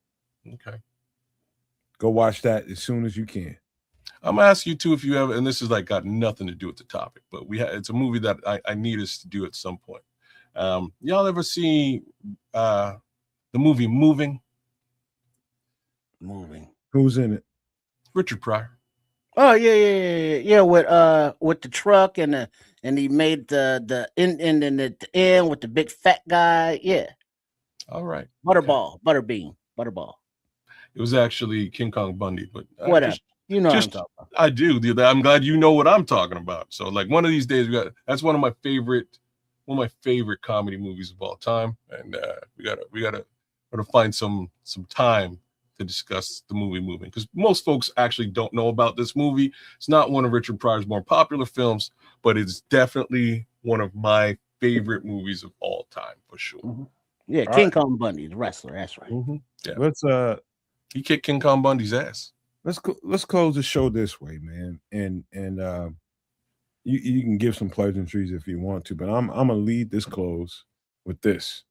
[SPEAKER 4] Okay.
[SPEAKER 2] Go watch that as soon as you can.
[SPEAKER 4] I'm gonna ask you too if you have, and this is got nothing to do with the topic, but it's a movie that I need us to do at some point. Y'all ever see the movie Moving?
[SPEAKER 2] Who's in it?
[SPEAKER 4] Richard Pryor.
[SPEAKER 3] Oh yeah. With the truck and he made the end at the end with the big fat guy. Yeah.
[SPEAKER 4] All right.
[SPEAKER 3] Butterball.
[SPEAKER 4] It was actually King Kong Bundy, but
[SPEAKER 3] whatever. What I'm talking about.
[SPEAKER 4] I do. I'm glad you know what I'm talking about. So one of these days that's one of my favorite comedy movies of all time, and we gotta find some time to discuss the movie Moving, because most folks actually don't know about this movie. It's not one of Richard Pryor's more popular films, but it's definitely one of my favorite movies of all time for sure.
[SPEAKER 3] Mm-hmm. Yeah, all King Kong Bundy, the wrestler. That's right.
[SPEAKER 4] Mm-hmm. Yeah.
[SPEAKER 2] Let's
[SPEAKER 4] he kicked King Kong Bundy's ass.
[SPEAKER 2] Let's close the show this way, man. And you can give some pleasantries if you want to, but I'm gonna lead this close with this.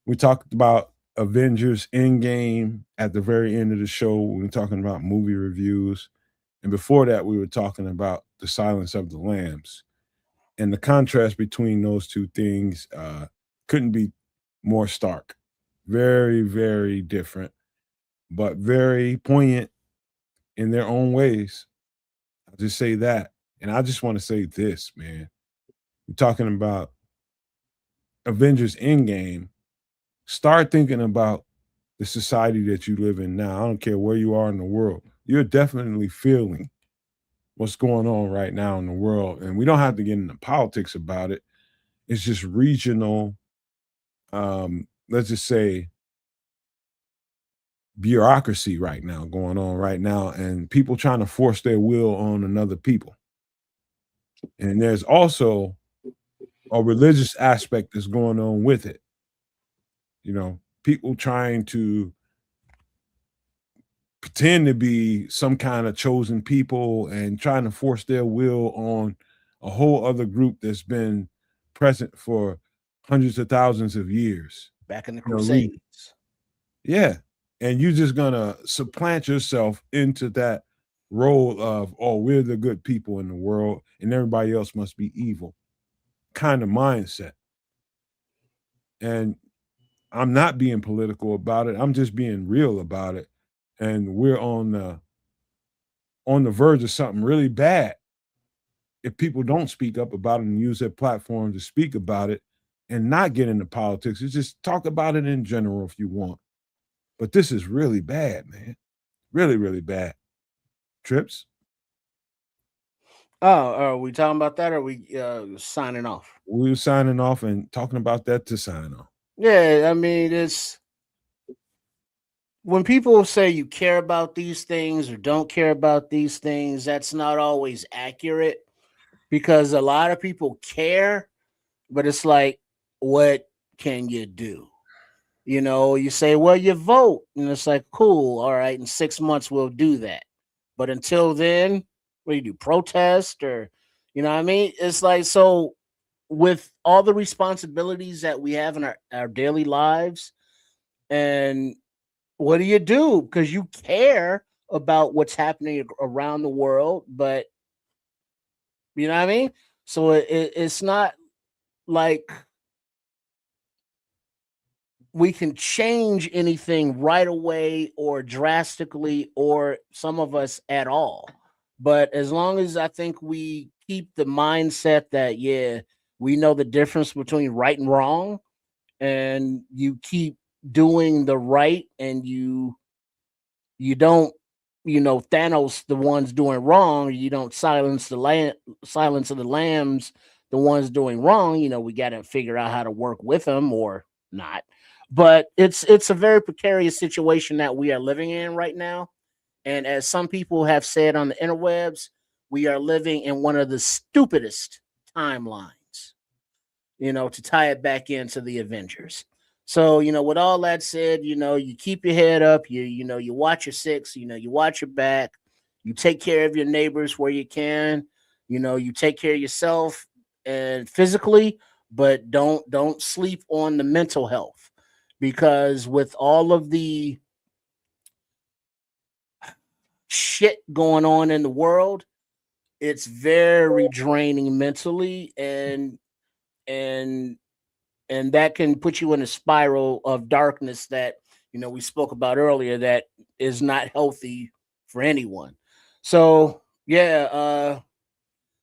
[SPEAKER 2] We talked about Avengers Endgame at the very end of the show. We were talking about movie reviews. And before that, we were talking about The Silence of the Lambs. And the contrast between those two things couldn't be more stark. Very, very different, but very poignant in their own ways. I'll just say that. And I just want to say this, man. We're talking about Avengers Endgame. Start thinking about the society that you live in now. I don't care where you are in the world. You're definitely feeling what's going on right now in the world. And we don't have to get into politics about it. It's just regional, let's just say, bureaucracy right now going on right now, and people trying to force their will on another people. And there's also a religious aspect that's going on with it. You know, people trying to pretend to be some kind of chosen people and trying to force their will on a whole other group that's been present for hundreds of thousands of years.
[SPEAKER 3] Back in the
[SPEAKER 2] You know, we-
[SPEAKER 3] Crusades.
[SPEAKER 2] yeah. And you're just gonna supplant yourself into that role of, oh, we're the good people in the world and everybody else must be evil kind of mindset. And I'm not being political about it. I'm just being real about it. And we're on the verge of something really bad if people don't speak up about it and use their platform to speak about it and not get into politics. It's just talk about it in general if you want. But this is really bad, man. Really, really bad. Trips?
[SPEAKER 3] Oh, are we talking about that or are we signing off?
[SPEAKER 2] We were signing off and talking about that to sign off.
[SPEAKER 3] Yeah, I mean, it's when people say you care about these things or don't care about these things, that's not always accurate because a lot of people care, but it's like, what can you do? You know, you say, well, you vote, and it's like, cool, all right, in 6 months we'll do that. But until then, what do you do? Protest or, you know what I mean? It's like, so with all the responsibilities that we have in our daily lives, and what do you do? Because you care about what's happening around the world, but you know what I mean? So it's not like we can change anything right away or drastically, or some of us at all. But as long as I think we keep the mindset that, yeah, we know the difference between right and wrong, and you keep doing the right, and you don't, you know, Thanos the ones doing wrong, you don't silence of the lambs, the ones doing wrong, you know, we got to figure out how to work with them or not. But it's a very precarious situation that we are living in right now. And as some people have said on the interwebs, we are living in one of the stupidest timelines, you know, to tie it back into the Avengers. So, you know, with all that said, you know, you keep your head up, you know, you watch your six, you know, you watch your back, you take care of your neighbors where you can, you know, you take care of yourself and physically, but don't sleep on the mental health because with all of the shit going on in the world, it's very draining mentally, and and that can put you in a spiral of darkness that, you know, we spoke about earlier, that is not healthy for anyone. So yeah,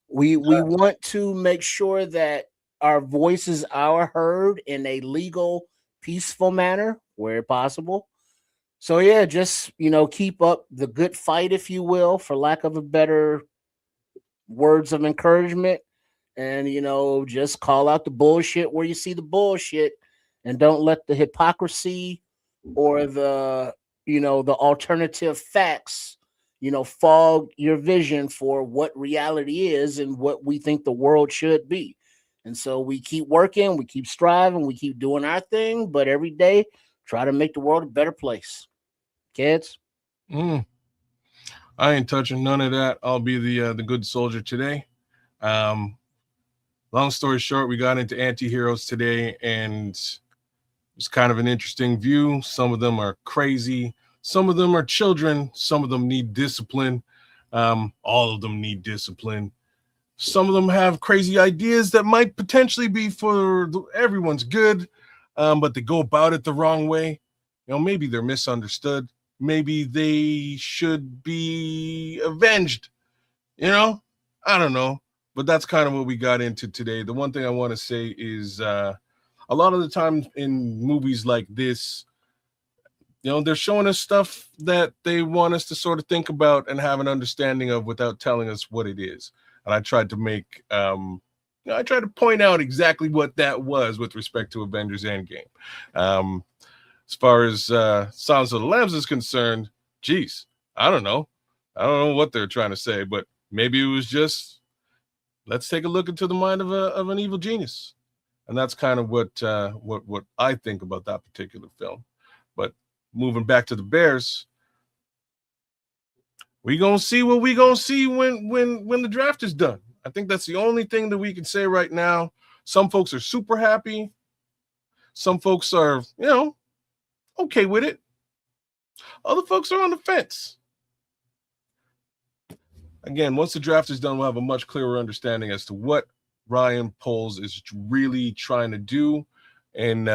[SPEAKER 3] we want to make sure that our voices are heard in a legal, peaceful manner where possible. So yeah, just, you know, keep up the good fight, if you will, for lack of a better words of encouragement, and, you know, just call out the bullshit where you see the bullshit, and don't let the hypocrisy or the, you know, the alternative facts, you know, fog your vision for what reality is and what we think the world should be. And so we keep working, we keep striving, we keep doing our thing, but every day try to make the world a better place. Kids.
[SPEAKER 4] Mm, I ain't touching none of that. I'll be the good soldier today. Long story short, we got into anti-heroes today, and it's kind of an interesting view. Some of them are crazy. Some of them are children. Some of them need discipline. All of them need discipline. Some of them have crazy ideas that might potentially be for everyone's good, but they go about it the wrong way. Maybe they're misunderstood. Maybe they should be avenged. I don't know. But that's kind of what we got into today. The one thing I want to say is a lot of the times in movies like this, they're showing us stuff that they want us to sort of think about and have an understanding of without telling us what it is. And I tried to make, I tried to point out exactly what that was with respect to Avengers Endgame. As far as Silence of the Lambs is concerned, geez, I don't know. I don't know what they're trying to say, but maybe it was just, let's take a look into the mind of an evil genius. And that's kind of what I think about that particular film. But moving back to the Bears, we gonna see what we gonna see when the draft is done. I think that's the only thing that we can say right now. Some folks are super happy. Some folks are, okay with it. Other folks are on the fence. Again, once the draft is done, we'll have a much clearer understanding as to what Ryan Poles is really trying to do. And,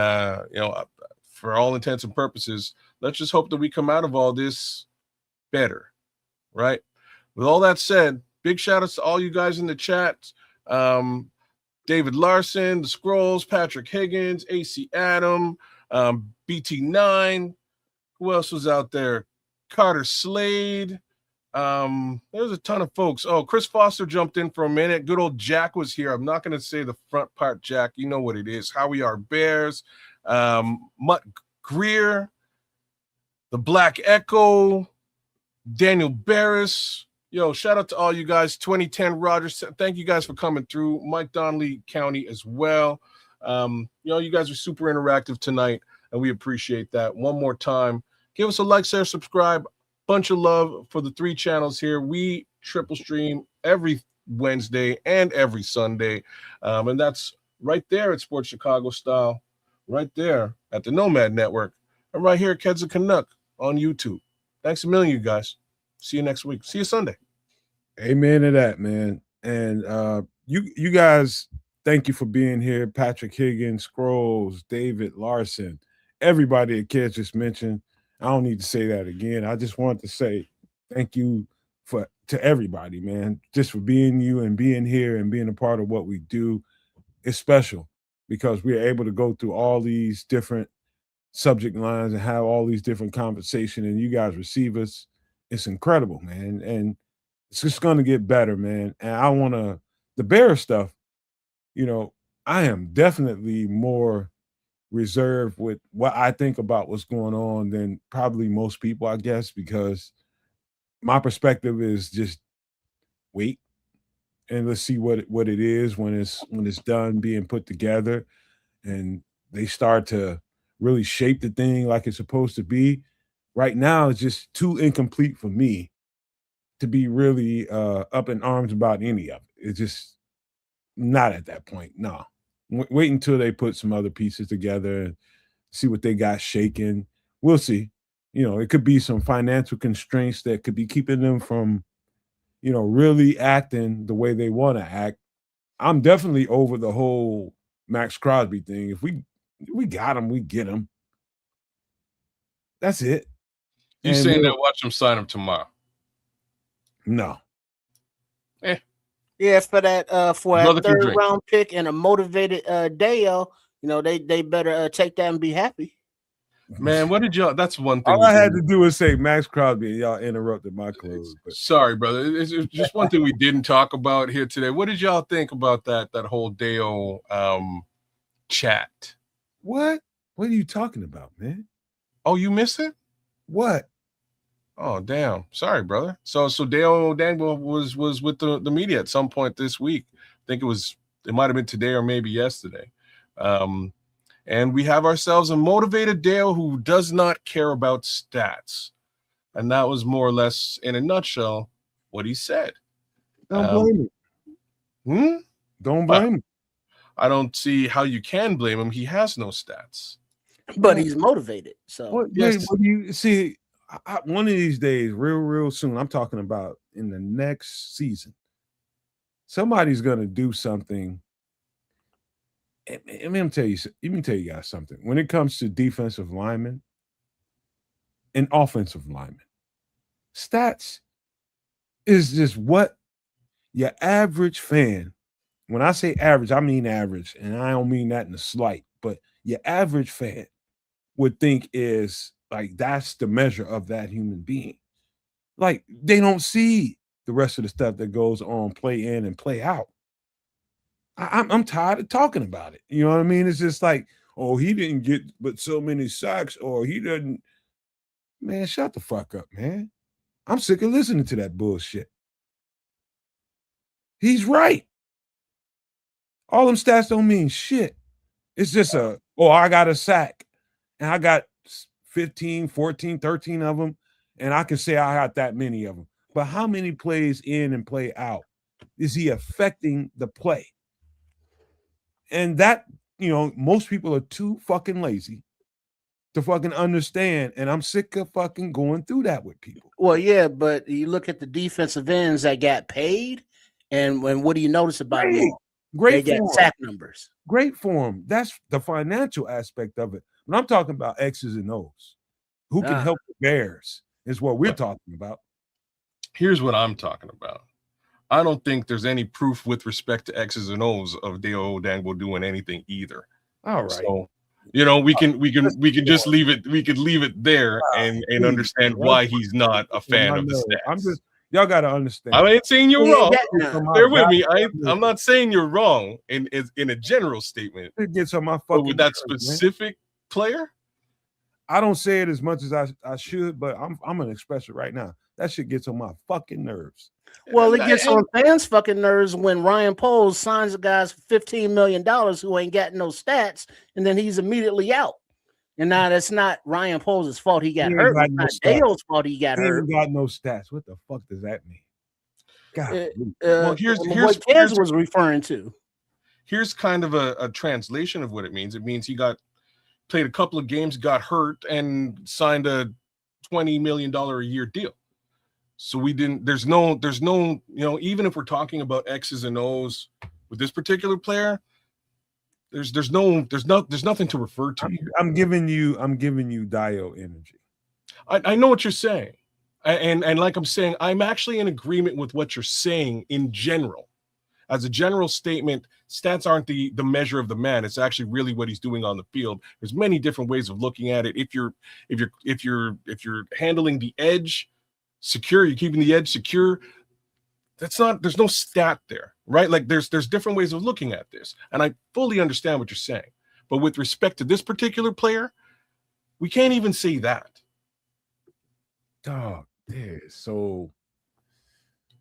[SPEAKER 4] for all intents and purposes, let's just hope that we come out of all this better, right? With all that said, big shout outs to all you guys in the chat. David Larson, The Scrolls, Patrick Higgins, AC Adam, BT9. Who else was out there? Carter Slade. There's a ton of folks. Oh, Chris Foster jumped in for a minute. Good old Jack was here. I'm not going to say the front part, Jack. You know what it is. How We Are Bears. Mutt Greer. The Black Echo. Daniel Barris. Yo, shout out to all you guys. 2010 Rogers. Thank you guys for coming through. Mike Donnelly County as well. You guys are super interactive tonight, and we appreciate that. One more time, give us a like, share, subscribe. Bunch of love for the 3 channels here. We triple stream every Wednesday and every Sunday. And that's right there at Sports Chicago Style, right there at the Nomad Network, and right here at Keds and Canuck on YouTube. Thanks a million, you guys. See you next week. See you Sunday.
[SPEAKER 2] Amen to that, man. And you guys, thank you for being here. Patrick Higgins, Scrolls, David Larson, everybody that Keds just mentioned. I don't need to say that again. I just want to say thank you to everybody, man, just for being you and being here and being a part of what we do. It's special because we're able to go through all these different subject lines and have all these different conversations, and you guys receive us. It's incredible, man. And it's just going to get better, man. And the Bear stuff, I am definitely more reserved with what I think about what's going on than probably most people, I guess, because my perspective is just wait and let's see what it is when it's done being put together and they start to really shape the thing like it's supposed to be. Right now, it's just too incomplete for me to be really up in arms about any of it. It's just not at that point. No. Wait until they put some other pieces together and see what they got shaking. We'll see. It could be some financial constraints that could be keeping them from, really acting the way they want to act. I'm definitely over the whole Max Crosby thing. If we got him, we get him. That's it.
[SPEAKER 4] You saying that watch him sign him tomorrow?
[SPEAKER 2] No.
[SPEAKER 3] Yeah, for that third round pick and a motivated Dale, they better take that and be happy.
[SPEAKER 4] Man, what did y'all? That's one thing.
[SPEAKER 2] All I had to do was say Max Crosby, and y'all interrupted my close.
[SPEAKER 4] Sorry, brother. It's just one thing we didn't talk about here today. What did y'all think about that whole Dale chat?
[SPEAKER 2] What? What are you talking about, man?
[SPEAKER 4] Oh, you missed it?
[SPEAKER 2] What?
[SPEAKER 4] Oh, damn. Sorry, brother. So Dale Dangle was with the media at some point this week. I think it might have been today or maybe yesterday. And we have ourselves a motivated Dale who does not care about stats. And that was more or less, in a nutshell, what he said.
[SPEAKER 2] Don't blame me. Don't blame him.
[SPEAKER 4] I don't see how you can blame him. He has no stats.
[SPEAKER 3] But he's motivated. So
[SPEAKER 2] what
[SPEAKER 4] Yes.
[SPEAKER 2] you see, one of these days, real soon, I'm talking about in the next season, somebody's gonna do something. Let me tell you guys something. When it comes to defensive linemen and offensive linemen, stats is just what your average fan, when I say average, I mean average, and I don't mean that in a slight, but your average fan would think is like that's the measure of that human being. Like they don't see the rest of the stuff that goes on play in and play out. I'm tired of talking about it. You know what I mean? It's just like, oh, he didn't get but so many sacks, or he doesn't. Man, shut the fuck up, man. I'm sick of listening to that bullshit. He's right. All them stats don't mean shit. It's just I got a sack and I got 15, 14, 13 of them, and I can say I got that many of them. But how many plays in and play out is he affecting the play? And that, most people are too fucking lazy to fucking understand. And I'm sick of fucking going through that with people.
[SPEAKER 3] Well, yeah, but you look at the defensive ends that got paid, and what do you notice about them all?
[SPEAKER 2] Great
[SPEAKER 3] they
[SPEAKER 2] form.
[SPEAKER 3] got sack numbers.
[SPEAKER 2] Great form. That's the financial aspect of it. When I'm talking about X's and O's, who can help the Bears is what we're talking about.
[SPEAKER 4] Here's what I'm talking about. I don't think there's any proof with respect to X's and O's of Deo Odangbo doing anything either.
[SPEAKER 2] All right.
[SPEAKER 4] So, we can just leave it. We could leave it there and understand why he's not a fan of the stats.
[SPEAKER 2] Y'all got to understand.
[SPEAKER 4] I ain't saying you're wrong. Bear with me. I'm not saying you're wrong in a general statement.
[SPEAKER 2] It gets on my fucking.
[SPEAKER 4] But with that specific player,
[SPEAKER 2] I don't say it as much as I should, but I'm gonna express it right now. That shit gets on my fucking nerves.
[SPEAKER 3] Well, it gets on fans' fucking nerves when Ryan Poles signs a guy for $15 million who ain't got no stats, and then he's immediately out. And now that's not Ryan Poles' fault. He got hurt. It's not Dale's fault. He got hurt.
[SPEAKER 2] He ain't got no stats. What the fuck does that mean? God.
[SPEAKER 3] Well, here's what Kez was referring to.
[SPEAKER 4] Here's kind of a translation of what it means. It means he played a couple of games, got hurt, and signed a $20 million a year deal. So there's no, even if we're talking about X's and O's with this particular player, there's nothing to refer to here.
[SPEAKER 2] I'm giving you Dio energy.
[SPEAKER 4] I know what you're saying. And like I'm saying, I'm actually in agreement with what you're saying in general. As a general statement, stats aren't the measure of the man. It's actually really what he's doing on the field. There's many different ways of looking at it. If you're handling the edge secure, you're keeping the edge secure, there's no stat there, right? Like there's different ways of looking at this. And I fully understand what you're saying. But with respect to this particular player, we can't even say that.
[SPEAKER 2] Dog, so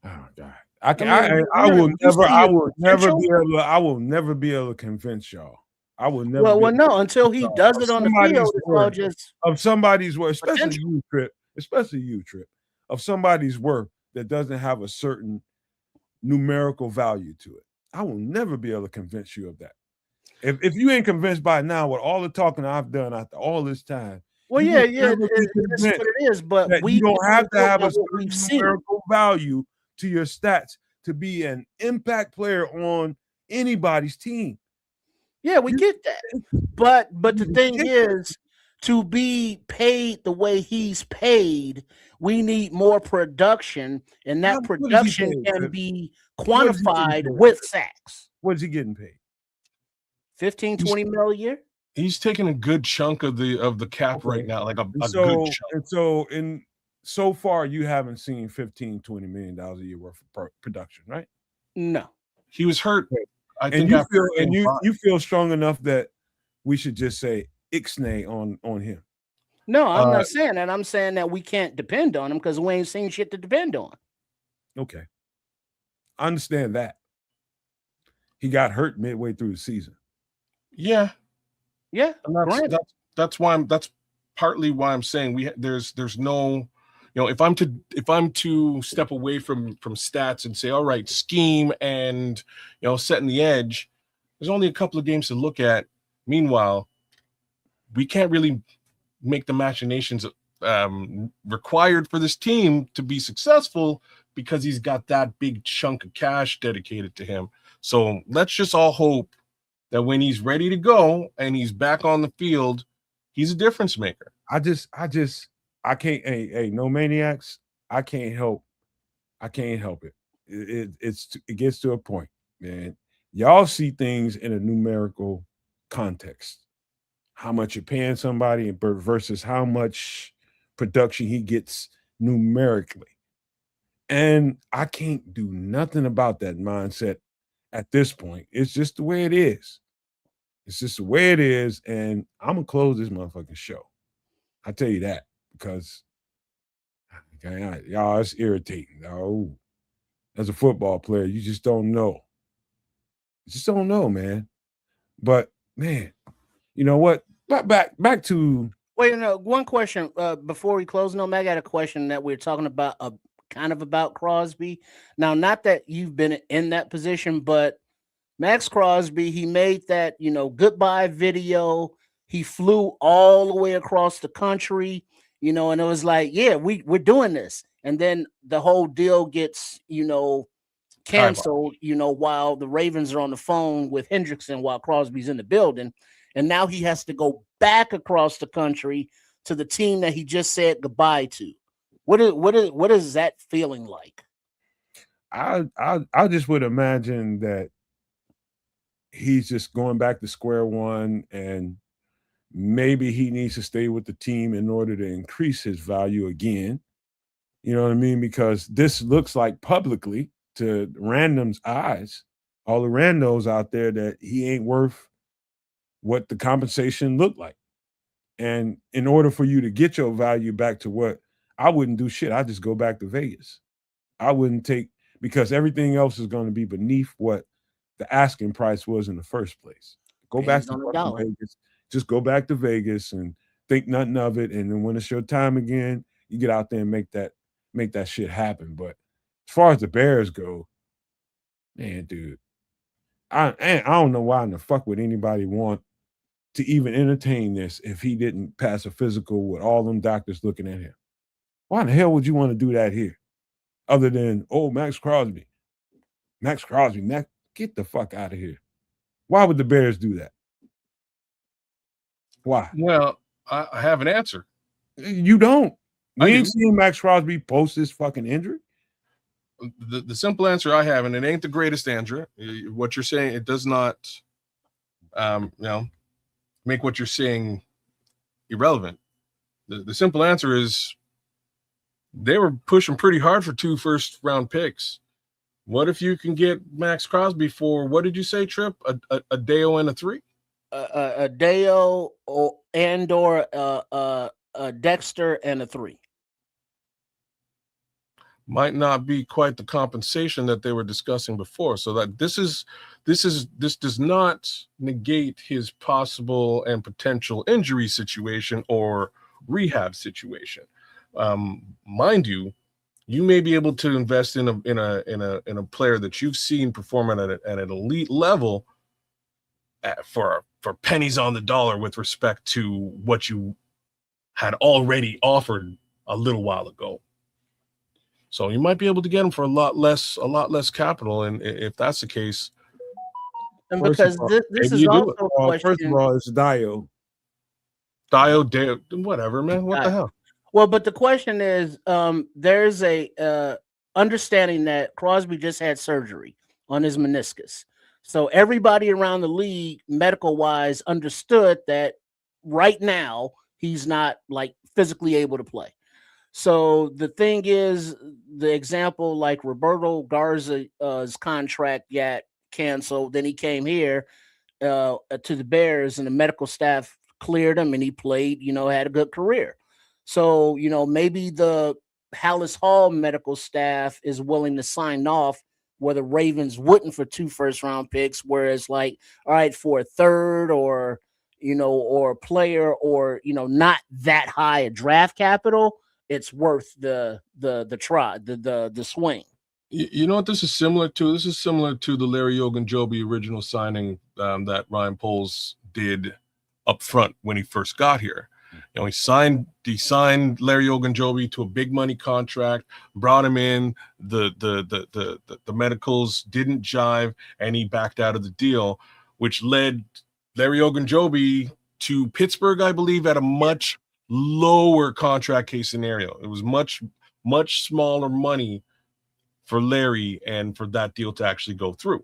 [SPEAKER 2] oh God. I will never be able to convince y'all. I will never.
[SPEAKER 3] Well, no, until he does it on the field, it's all just
[SPEAKER 2] of somebody's work, especially you, Trip, of somebody's work that doesn't have a certain numerical value to it. I will never be able to convince you of that. If you ain't convinced by now with all the talking I've done after all this time.
[SPEAKER 3] Well, yeah, that's what it is. But
[SPEAKER 2] we don't have to have a certain numerical value to your stats to be an impact player on anybody's team.
[SPEAKER 3] Yeah, we get that. But the thing is, to be paid the way he's paid, we need more production, and that production can be quantified with sacks.
[SPEAKER 2] What's he getting paid?
[SPEAKER 3] 15, 20 mil a year.
[SPEAKER 4] He's taking a good chunk of the cap right now, like a good chunk.
[SPEAKER 2] And so far, you haven't seen $15, $20 million a year worth of production, right?
[SPEAKER 3] No.
[SPEAKER 4] He was hurt.
[SPEAKER 2] You feel strong enough that we should just say ixnay on him.
[SPEAKER 3] No, I'm not saying that. I'm saying that we can't depend on him because we ain't seen shit to depend on.
[SPEAKER 2] Okay. I understand that. He got hurt midway through the season.
[SPEAKER 4] Yeah.
[SPEAKER 3] Yeah.
[SPEAKER 4] That's partly why I'm saying there's no if I'm to step away from stats and say, all right, scheme and setting the edge, there's only a couple of games to look at. Meanwhile, we can't really make the machinations required for this team to be successful because he's got that big chunk of cash dedicated to him. So let's just all hope that when he's ready to go and he's back on the field, he's a difference maker.
[SPEAKER 2] I can't. Hey, no maniacs. I can't help it. It gets to a point, man. Y'all see things in a numerical context. How much you're paying somebody versus how much production he gets numerically. And I can't do nothing about that mindset at this point. It's just the way it is. It's just the way it is. And I'm going to close this motherfucking show. I tell you that because y'all, it's irritating. Y'all. As a football player, you just don't know. You just don't know, man. But man, you know what? Back to
[SPEAKER 3] wait. No, one question before we close. No, I got a question that we're talking about, kind of about Crosby. Now, not that you've been in that position, but Max Crosby, he made that goodbye video. He flew all the way across the country, and it was like, yeah, we're doing this, and then the whole deal gets canceled, while the Ravens are on the phone with Hendrickson while Crosby's in the building. And now he has to go back across the country to the team that he just said goodbye to. What is that feeling like?
[SPEAKER 2] I just would imagine that he's just going back to square one, and maybe he needs to stay with the team in order to increase his value again. You know what I mean? Because this looks like publicly to random's eyes, all the randos out there, that he ain't worth what the compensation looked like. And in order for you to get your value back to what, I wouldn't do shit. I just go back to Vegas. I wouldn't take, because everything else is going to be beneath what the asking price was in the first place. Go back to Vegas. Just go back to Vegas and think nothing of it. And then when it's your time again, you get out there and make that shit happen. But as far as the Bears go, man, dude, I don't know why in the fuck would anybody want to even entertain this if he didn't pass a physical with all them doctors looking at him. Why in the hell would you want to do that here? Other than, Max Crosby, get the fuck out of here. Why would the Bears do that? Why?
[SPEAKER 4] Well, I have an answer.
[SPEAKER 2] You don't. We ain't seen Max Crosby post this fucking injury.
[SPEAKER 4] The simple answer I have, and it ain't the greatest answer. What you're saying, it does not, make what you're saying irrelevant. The simple answer is they were pushing pretty hard for 2 first-round picks. What if you can get Max Crosby for, what did you say, Trip? A Deo and a 3?
[SPEAKER 3] A Deo or a Dexter and a 3.
[SPEAKER 4] Might not be quite the compensation that they were discussing before. So that this does not negate his possible and potential injury situation or rehab situation. Mind you, you may be able to invest in a player that you've seen perform at an elite level for pennies on the dollar with respect to what you had already offered a little while ago. So you might be able to get him for a lot less capital, and if that's the case,
[SPEAKER 3] and because this is also a question.
[SPEAKER 2] First of all, it's Deo,
[SPEAKER 4] whatever, man. What the hell?
[SPEAKER 3] Well, but the question is, there's a understanding that Crosby just had surgery on his meniscus, so everybody around the league, medical wise, understood that right now he's not like physically able to play. So the thing is, the example like Roberto Garza's contract got canceled. Then he came here to the Bears, and the medical staff cleared him, and he played. Had a good career. So maybe the Hallis Hall medical staff is willing to sign off where the Ravens wouldn't for 2 first-round picks. Whereas, like, all right, for a third or a player or not that high a draft capital. it's worth the swing.
[SPEAKER 4] You know what this is similar to? This is similar to the Larry Ogunjobi original signing that Ryan Poles did up front when he first got here. You know, he signed Larry Ogunjobi to a big money contract, brought him in. The medicals didn't jive, and he backed out of the deal, which led Larry Ogunjobi to Pittsburgh, I believe, at a much lower contract case scenario. It was much smaller money for Larry and for that deal to actually go through.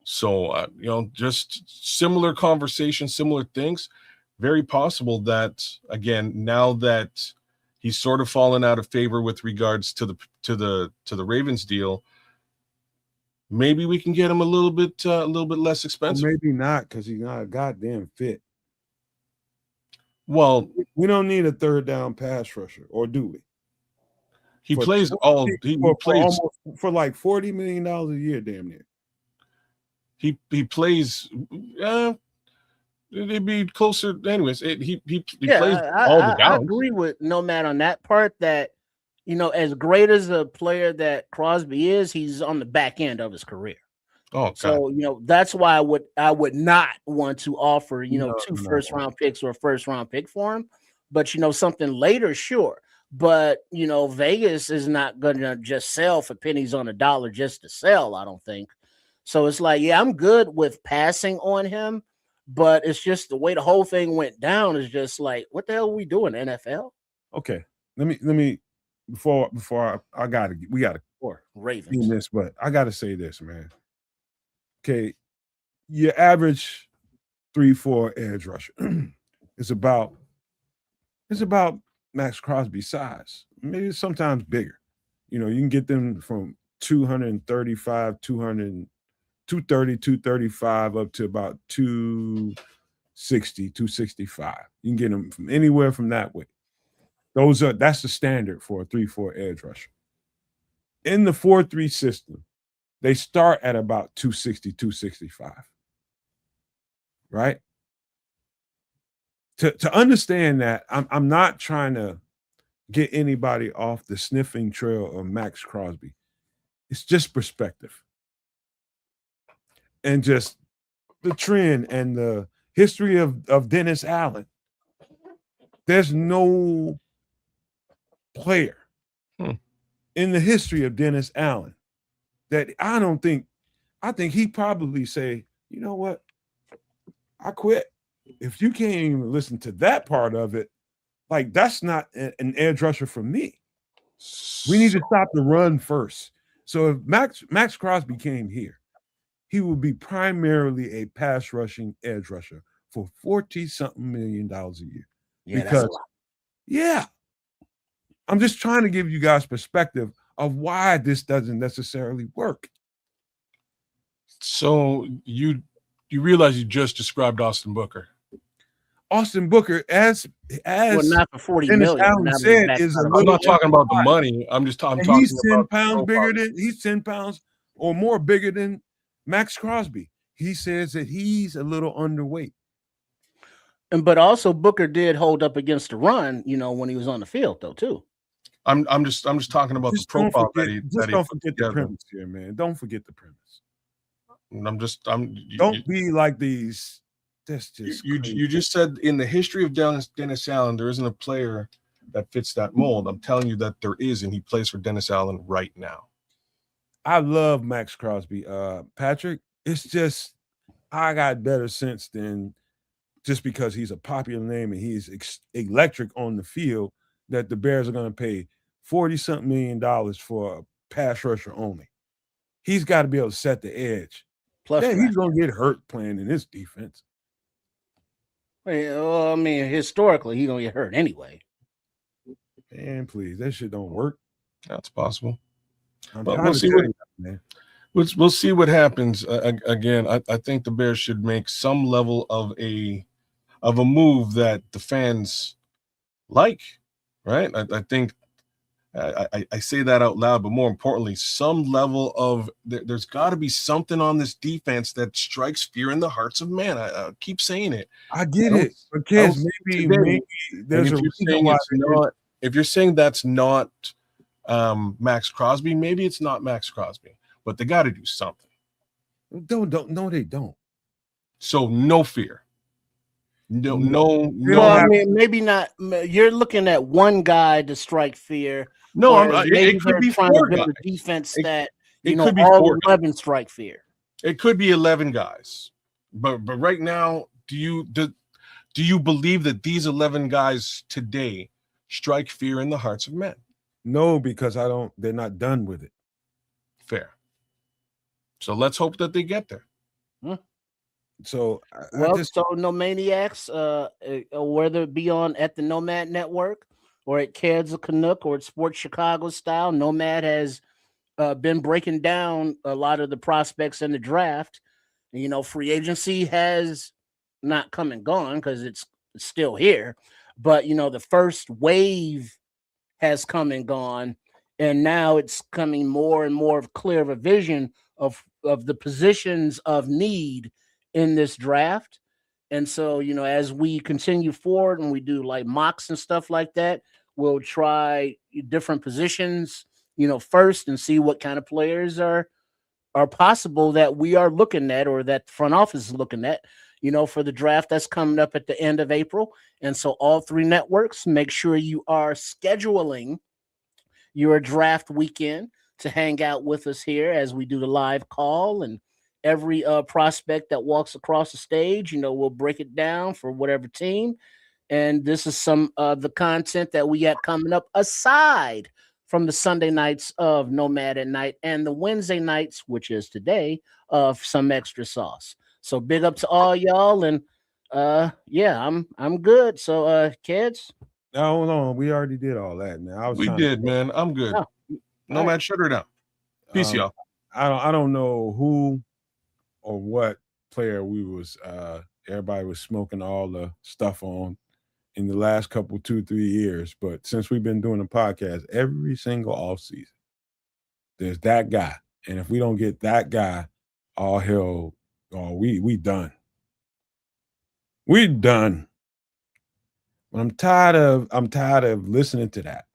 [SPEAKER 4] So, you know, just similar conversations, similar things. Very possible that, again, now that he's sort of fallen out of favor with regards to the Ravens deal, maybe we can get him a little bit less expensive.
[SPEAKER 2] Or maybe not, because he's not a goddamn fit.
[SPEAKER 4] Well,
[SPEAKER 2] we don't need a third down pass rusher, or do we?
[SPEAKER 4] He plays like
[SPEAKER 2] $40 million a year, damn near.
[SPEAKER 4] He plays. It'd be closer, anyways. He plays all the downs.
[SPEAKER 3] I agree with Nomad on that part. That, you know, as great as a player that Crosby is, he's on the back end of his career.
[SPEAKER 4] Oh, God.
[SPEAKER 3] So, you know, that's why I would not want to offer, you know, two first-round picks or a first-round pick for him. But, you know, something later, sure. But, you know, Vegas is not going to just sell for pennies on a dollar just to sell, I don't think. So it's like, yeah, I'm good with passing on him, but it's just the way the whole thing went down is just like, what the hell are we doing, NFL?
[SPEAKER 2] Okay. Let me before we gotta
[SPEAKER 3] Ravens
[SPEAKER 2] this, but I gotta say this, man. Okay, your average 3-4 edge rusher is about Max Crosby size, maybe sometimes bigger. You know, you can get them from 235, 230, 235 up to about 260, 265. You can get them from anywhere from that way. That's the standard for a 3-4 edge rusher. In the 4-3 system, they start at about 260, 265. Right? To understand that, I'm not trying to get anybody off the sniffing trail of Max Crosby. It's just perspective. And just the trend and the history of Dennis Allen. There's no player in the history of Dennis Allen that I think he'd probably say, you know what? I quit. If you can't even listen to that part of it, like, that's not an edge rusher for me. We need to stop the run first. So if Max Crosby came here, he would be primarily a pass rushing edge rusher for $40-something million a year.
[SPEAKER 3] Yeah, because, that's a lot.
[SPEAKER 2] Yeah. I'm just trying to give you guys perspective of why this doesn't necessarily work.
[SPEAKER 4] So you realize you just described Austin Booker.
[SPEAKER 2] Austin Booker, as
[SPEAKER 3] well, not for $40
[SPEAKER 2] Dennis
[SPEAKER 3] million.
[SPEAKER 2] Allen said, is
[SPEAKER 4] I'm not talking about the money. I'm talking
[SPEAKER 2] he's 10
[SPEAKER 4] about
[SPEAKER 2] pounds bigger than he's 10 pounds or more bigger than Max Crosby. He says that he's a little underweight.
[SPEAKER 3] But also Booker did hold up against the run, you know, when he was on the field, though, too.
[SPEAKER 4] I'm just talking about the profile that he
[SPEAKER 2] don't forget the premise here, man. Don't forget the premise.
[SPEAKER 4] Don't
[SPEAKER 2] be like these. That's just
[SPEAKER 4] you just said in the history of Dennis Allen, there isn't a player that fits that mold. I'm telling you that there is, and he plays for Dennis Allen right now.
[SPEAKER 2] I love Max Crosby. Patrick, it's just I got better sense than just because he's a popular name and he's electric on the field that the Bears are going to pay $40-something million for a pass rusher only. He's got to be able to set the edge. Plus, he's going to get hurt playing in this defense.
[SPEAKER 3] Well, I mean, historically, he's going to get hurt anyway.
[SPEAKER 2] Man, please, that shit don't work.
[SPEAKER 4] That's possible.
[SPEAKER 2] But we'll
[SPEAKER 4] see what happens. Again, I think the Bears should make some level of a move that the fans like, right? I think I say that out loud, but more importantly, some level of there's got to be something on this defense that strikes fear in the hearts of man. I keep saying it.
[SPEAKER 2] I get it, because maybe there's a reason why
[SPEAKER 4] If you're saying that's not Max Crosby, maybe it's not Max Crosby, but they got to do something.
[SPEAKER 2] No, they don't.
[SPEAKER 4] So no fear. No.
[SPEAKER 3] Well, I mean, maybe not. You're looking at one guy to strike fear.
[SPEAKER 4] No,
[SPEAKER 3] maybe
[SPEAKER 4] it could
[SPEAKER 3] they're
[SPEAKER 4] be
[SPEAKER 3] trying
[SPEAKER 4] four
[SPEAKER 3] to build
[SPEAKER 4] guys.
[SPEAKER 3] a defense that
[SPEAKER 4] It could be
[SPEAKER 3] all
[SPEAKER 4] four
[SPEAKER 3] 11 strike fear.
[SPEAKER 4] It could be 11 guys. But right now, do you believe that these 11 guys today strike fear in the hearts of men?
[SPEAKER 2] No, because they're not done with it.
[SPEAKER 4] Fair. So let's hope that they get there.
[SPEAKER 2] So
[SPEAKER 3] so No Maniacs, whether it be on at the Nomad Network or at Cares of Canuck or at Sports Chicago Style, Nomad has been breaking down a lot of the prospects in the draft. Free agency has not come and gone because it's still here, but the first wave has come and gone, and now it's coming more and more clear of a vision of the positions of need in this draft. And so, as we continue forward and we do like mocks and stuff like that, we'll try different positions, first and see what kind of players are possible that we are looking at or that the front office is looking at, for the draft that's coming up at the end of April. And so all three networks, make sure you are scheduling your draft weekend to hang out with us here as we do the live call, and every prospect that walks across the stage, we'll break it down for whatever team. And this is some of the content that we got coming up aside from the Sunday nights of Nomad at Night and the Wednesday nights, which is today, of Some Extra Sauce. So big up to all y'all, and I'm good. So kids.
[SPEAKER 2] No, we already did all that, man.
[SPEAKER 4] We did, man. I'm good.
[SPEAKER 3] Oh,
[SPEAKER 4] Nomad,
[SPEAKER 3] right.
[SPEAKER 4] shut her down. Peace, y'all.
[SPEAKER 2] I don't know who or what player everybody was smoking all the stuff on in the last couple 2-3 years, but since we've been doing the podcast every single offseason, there's that guy, and if we don't get that guy, all hell, we done. We're done. But I'm tired of listening to that.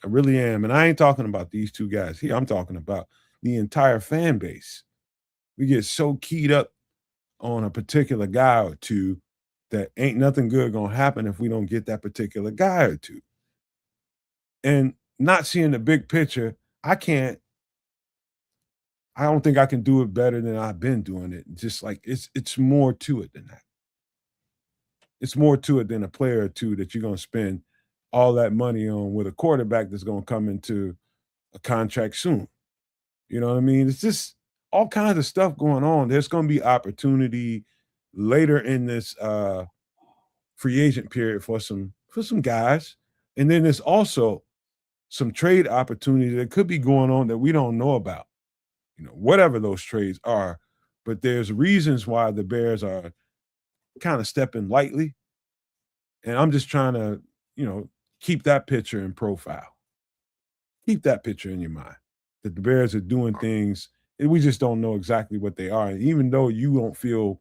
[SPEAKER 2] I really am, and I ain't talking about these two guys here. I'm talking about the entire fan base. We get so keyed up on a particular guy or two that ain't nothing good gonna happen if we don't get that particular guy or two. And not seeing the big picture, I don't think I can do it better than I've been doing it. Just like it's more to it than that. It's more to it than a player or two that you're gonna spend all that money on with a quarterback that's gonna come into a contract soon. You know what I mean? It's just all kinds of stuff going on. There's gonna be opportunity later in this free agent period for some guys. And then there's also some trade opportunity that could be going on that we don't know about. Whatever those trades are, but there's reasons why the Bears are kind of stepping lightly. And I'm just trying to, keep that picture in profile. Keep that picture in your mind that the Bears are doing things and we just don't know exactly what they are. And even though you don't feel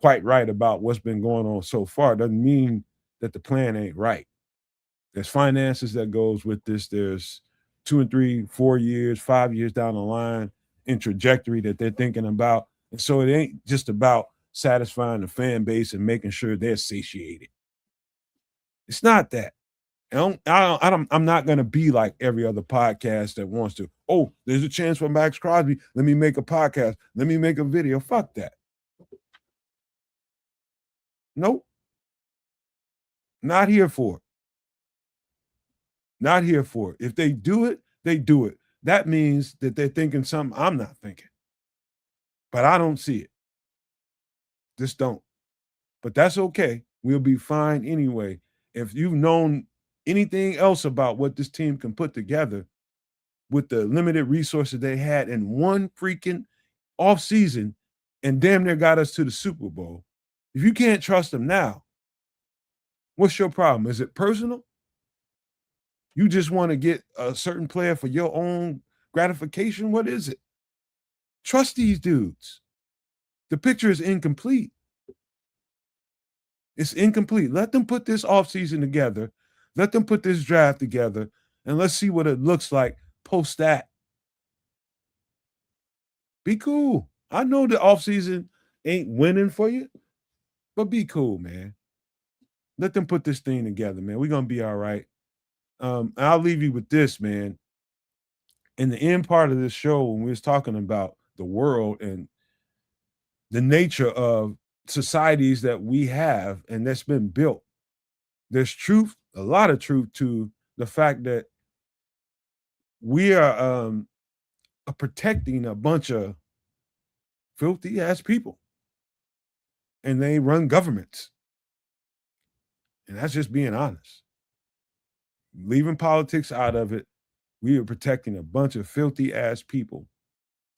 [SPEAKER 2] quite right about what's been going on so far, doesn't mean that the plan ain't right. There's finances that goes with this. There's 2 and 3, 4 years, 5 years down the line in trajectory that they're thinking about. And so it ain't just about satisfying the fan base and making sure they're satiated. It's not that. I'm not going to be like every other podcast that wants to, there's a chance for Max Crosby. Let me make a podcast. Let me make a video. Fuck that. Nope. Not here for it. Not here for it. If they do it, they do it. That means that they're thinking something I'm not thinking. But I don't see it. Just don't. But that's okay. We'll be fine anyway. If you've known anything else about what this team can put together with the limited resources they had in one freaking offseason and damn near got us to the Super Bowl, if you can't trust them now, what's your problem? Is it personal? You just want to get a certain player for your own gratification? What is it? Trust these dudes. The picture is incomplete. It's incomplete. Let them put this offseason together. Let them put this draft together, and let's see what it looks like post that. Be cool. I know the offseason ain't winning for you, but be cool, man. Let them put this thing together, man. We're going to be all right. I'll leave you with this, man. In the end part of this show, when we was talking about the world and the nature of societies that we have and that's been built, there's truth, a lot of truth to the fact that we are protecting a bunch of filthy ass people, and they run governments. And that's just being honest. Leaving politics out of it, we are protecting a bunch of filthy ass people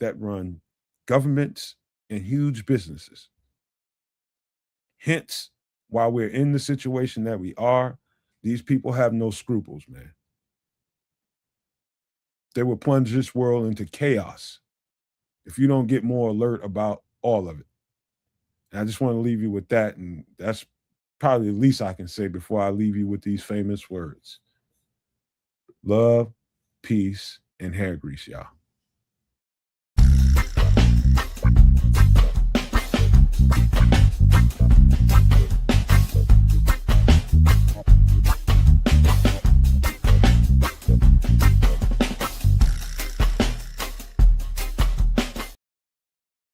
[SPEAKER 2] that run governments and huge businesses. Hence, while we're in the situation that we are, these people have no scruples, man. They will plunge this world into chaos if you don't get more alert about all of it. And I just want to leave you with that. And that's probably the least I can say before I leave you with these famous words. Love, peace, and hair grease, y'all.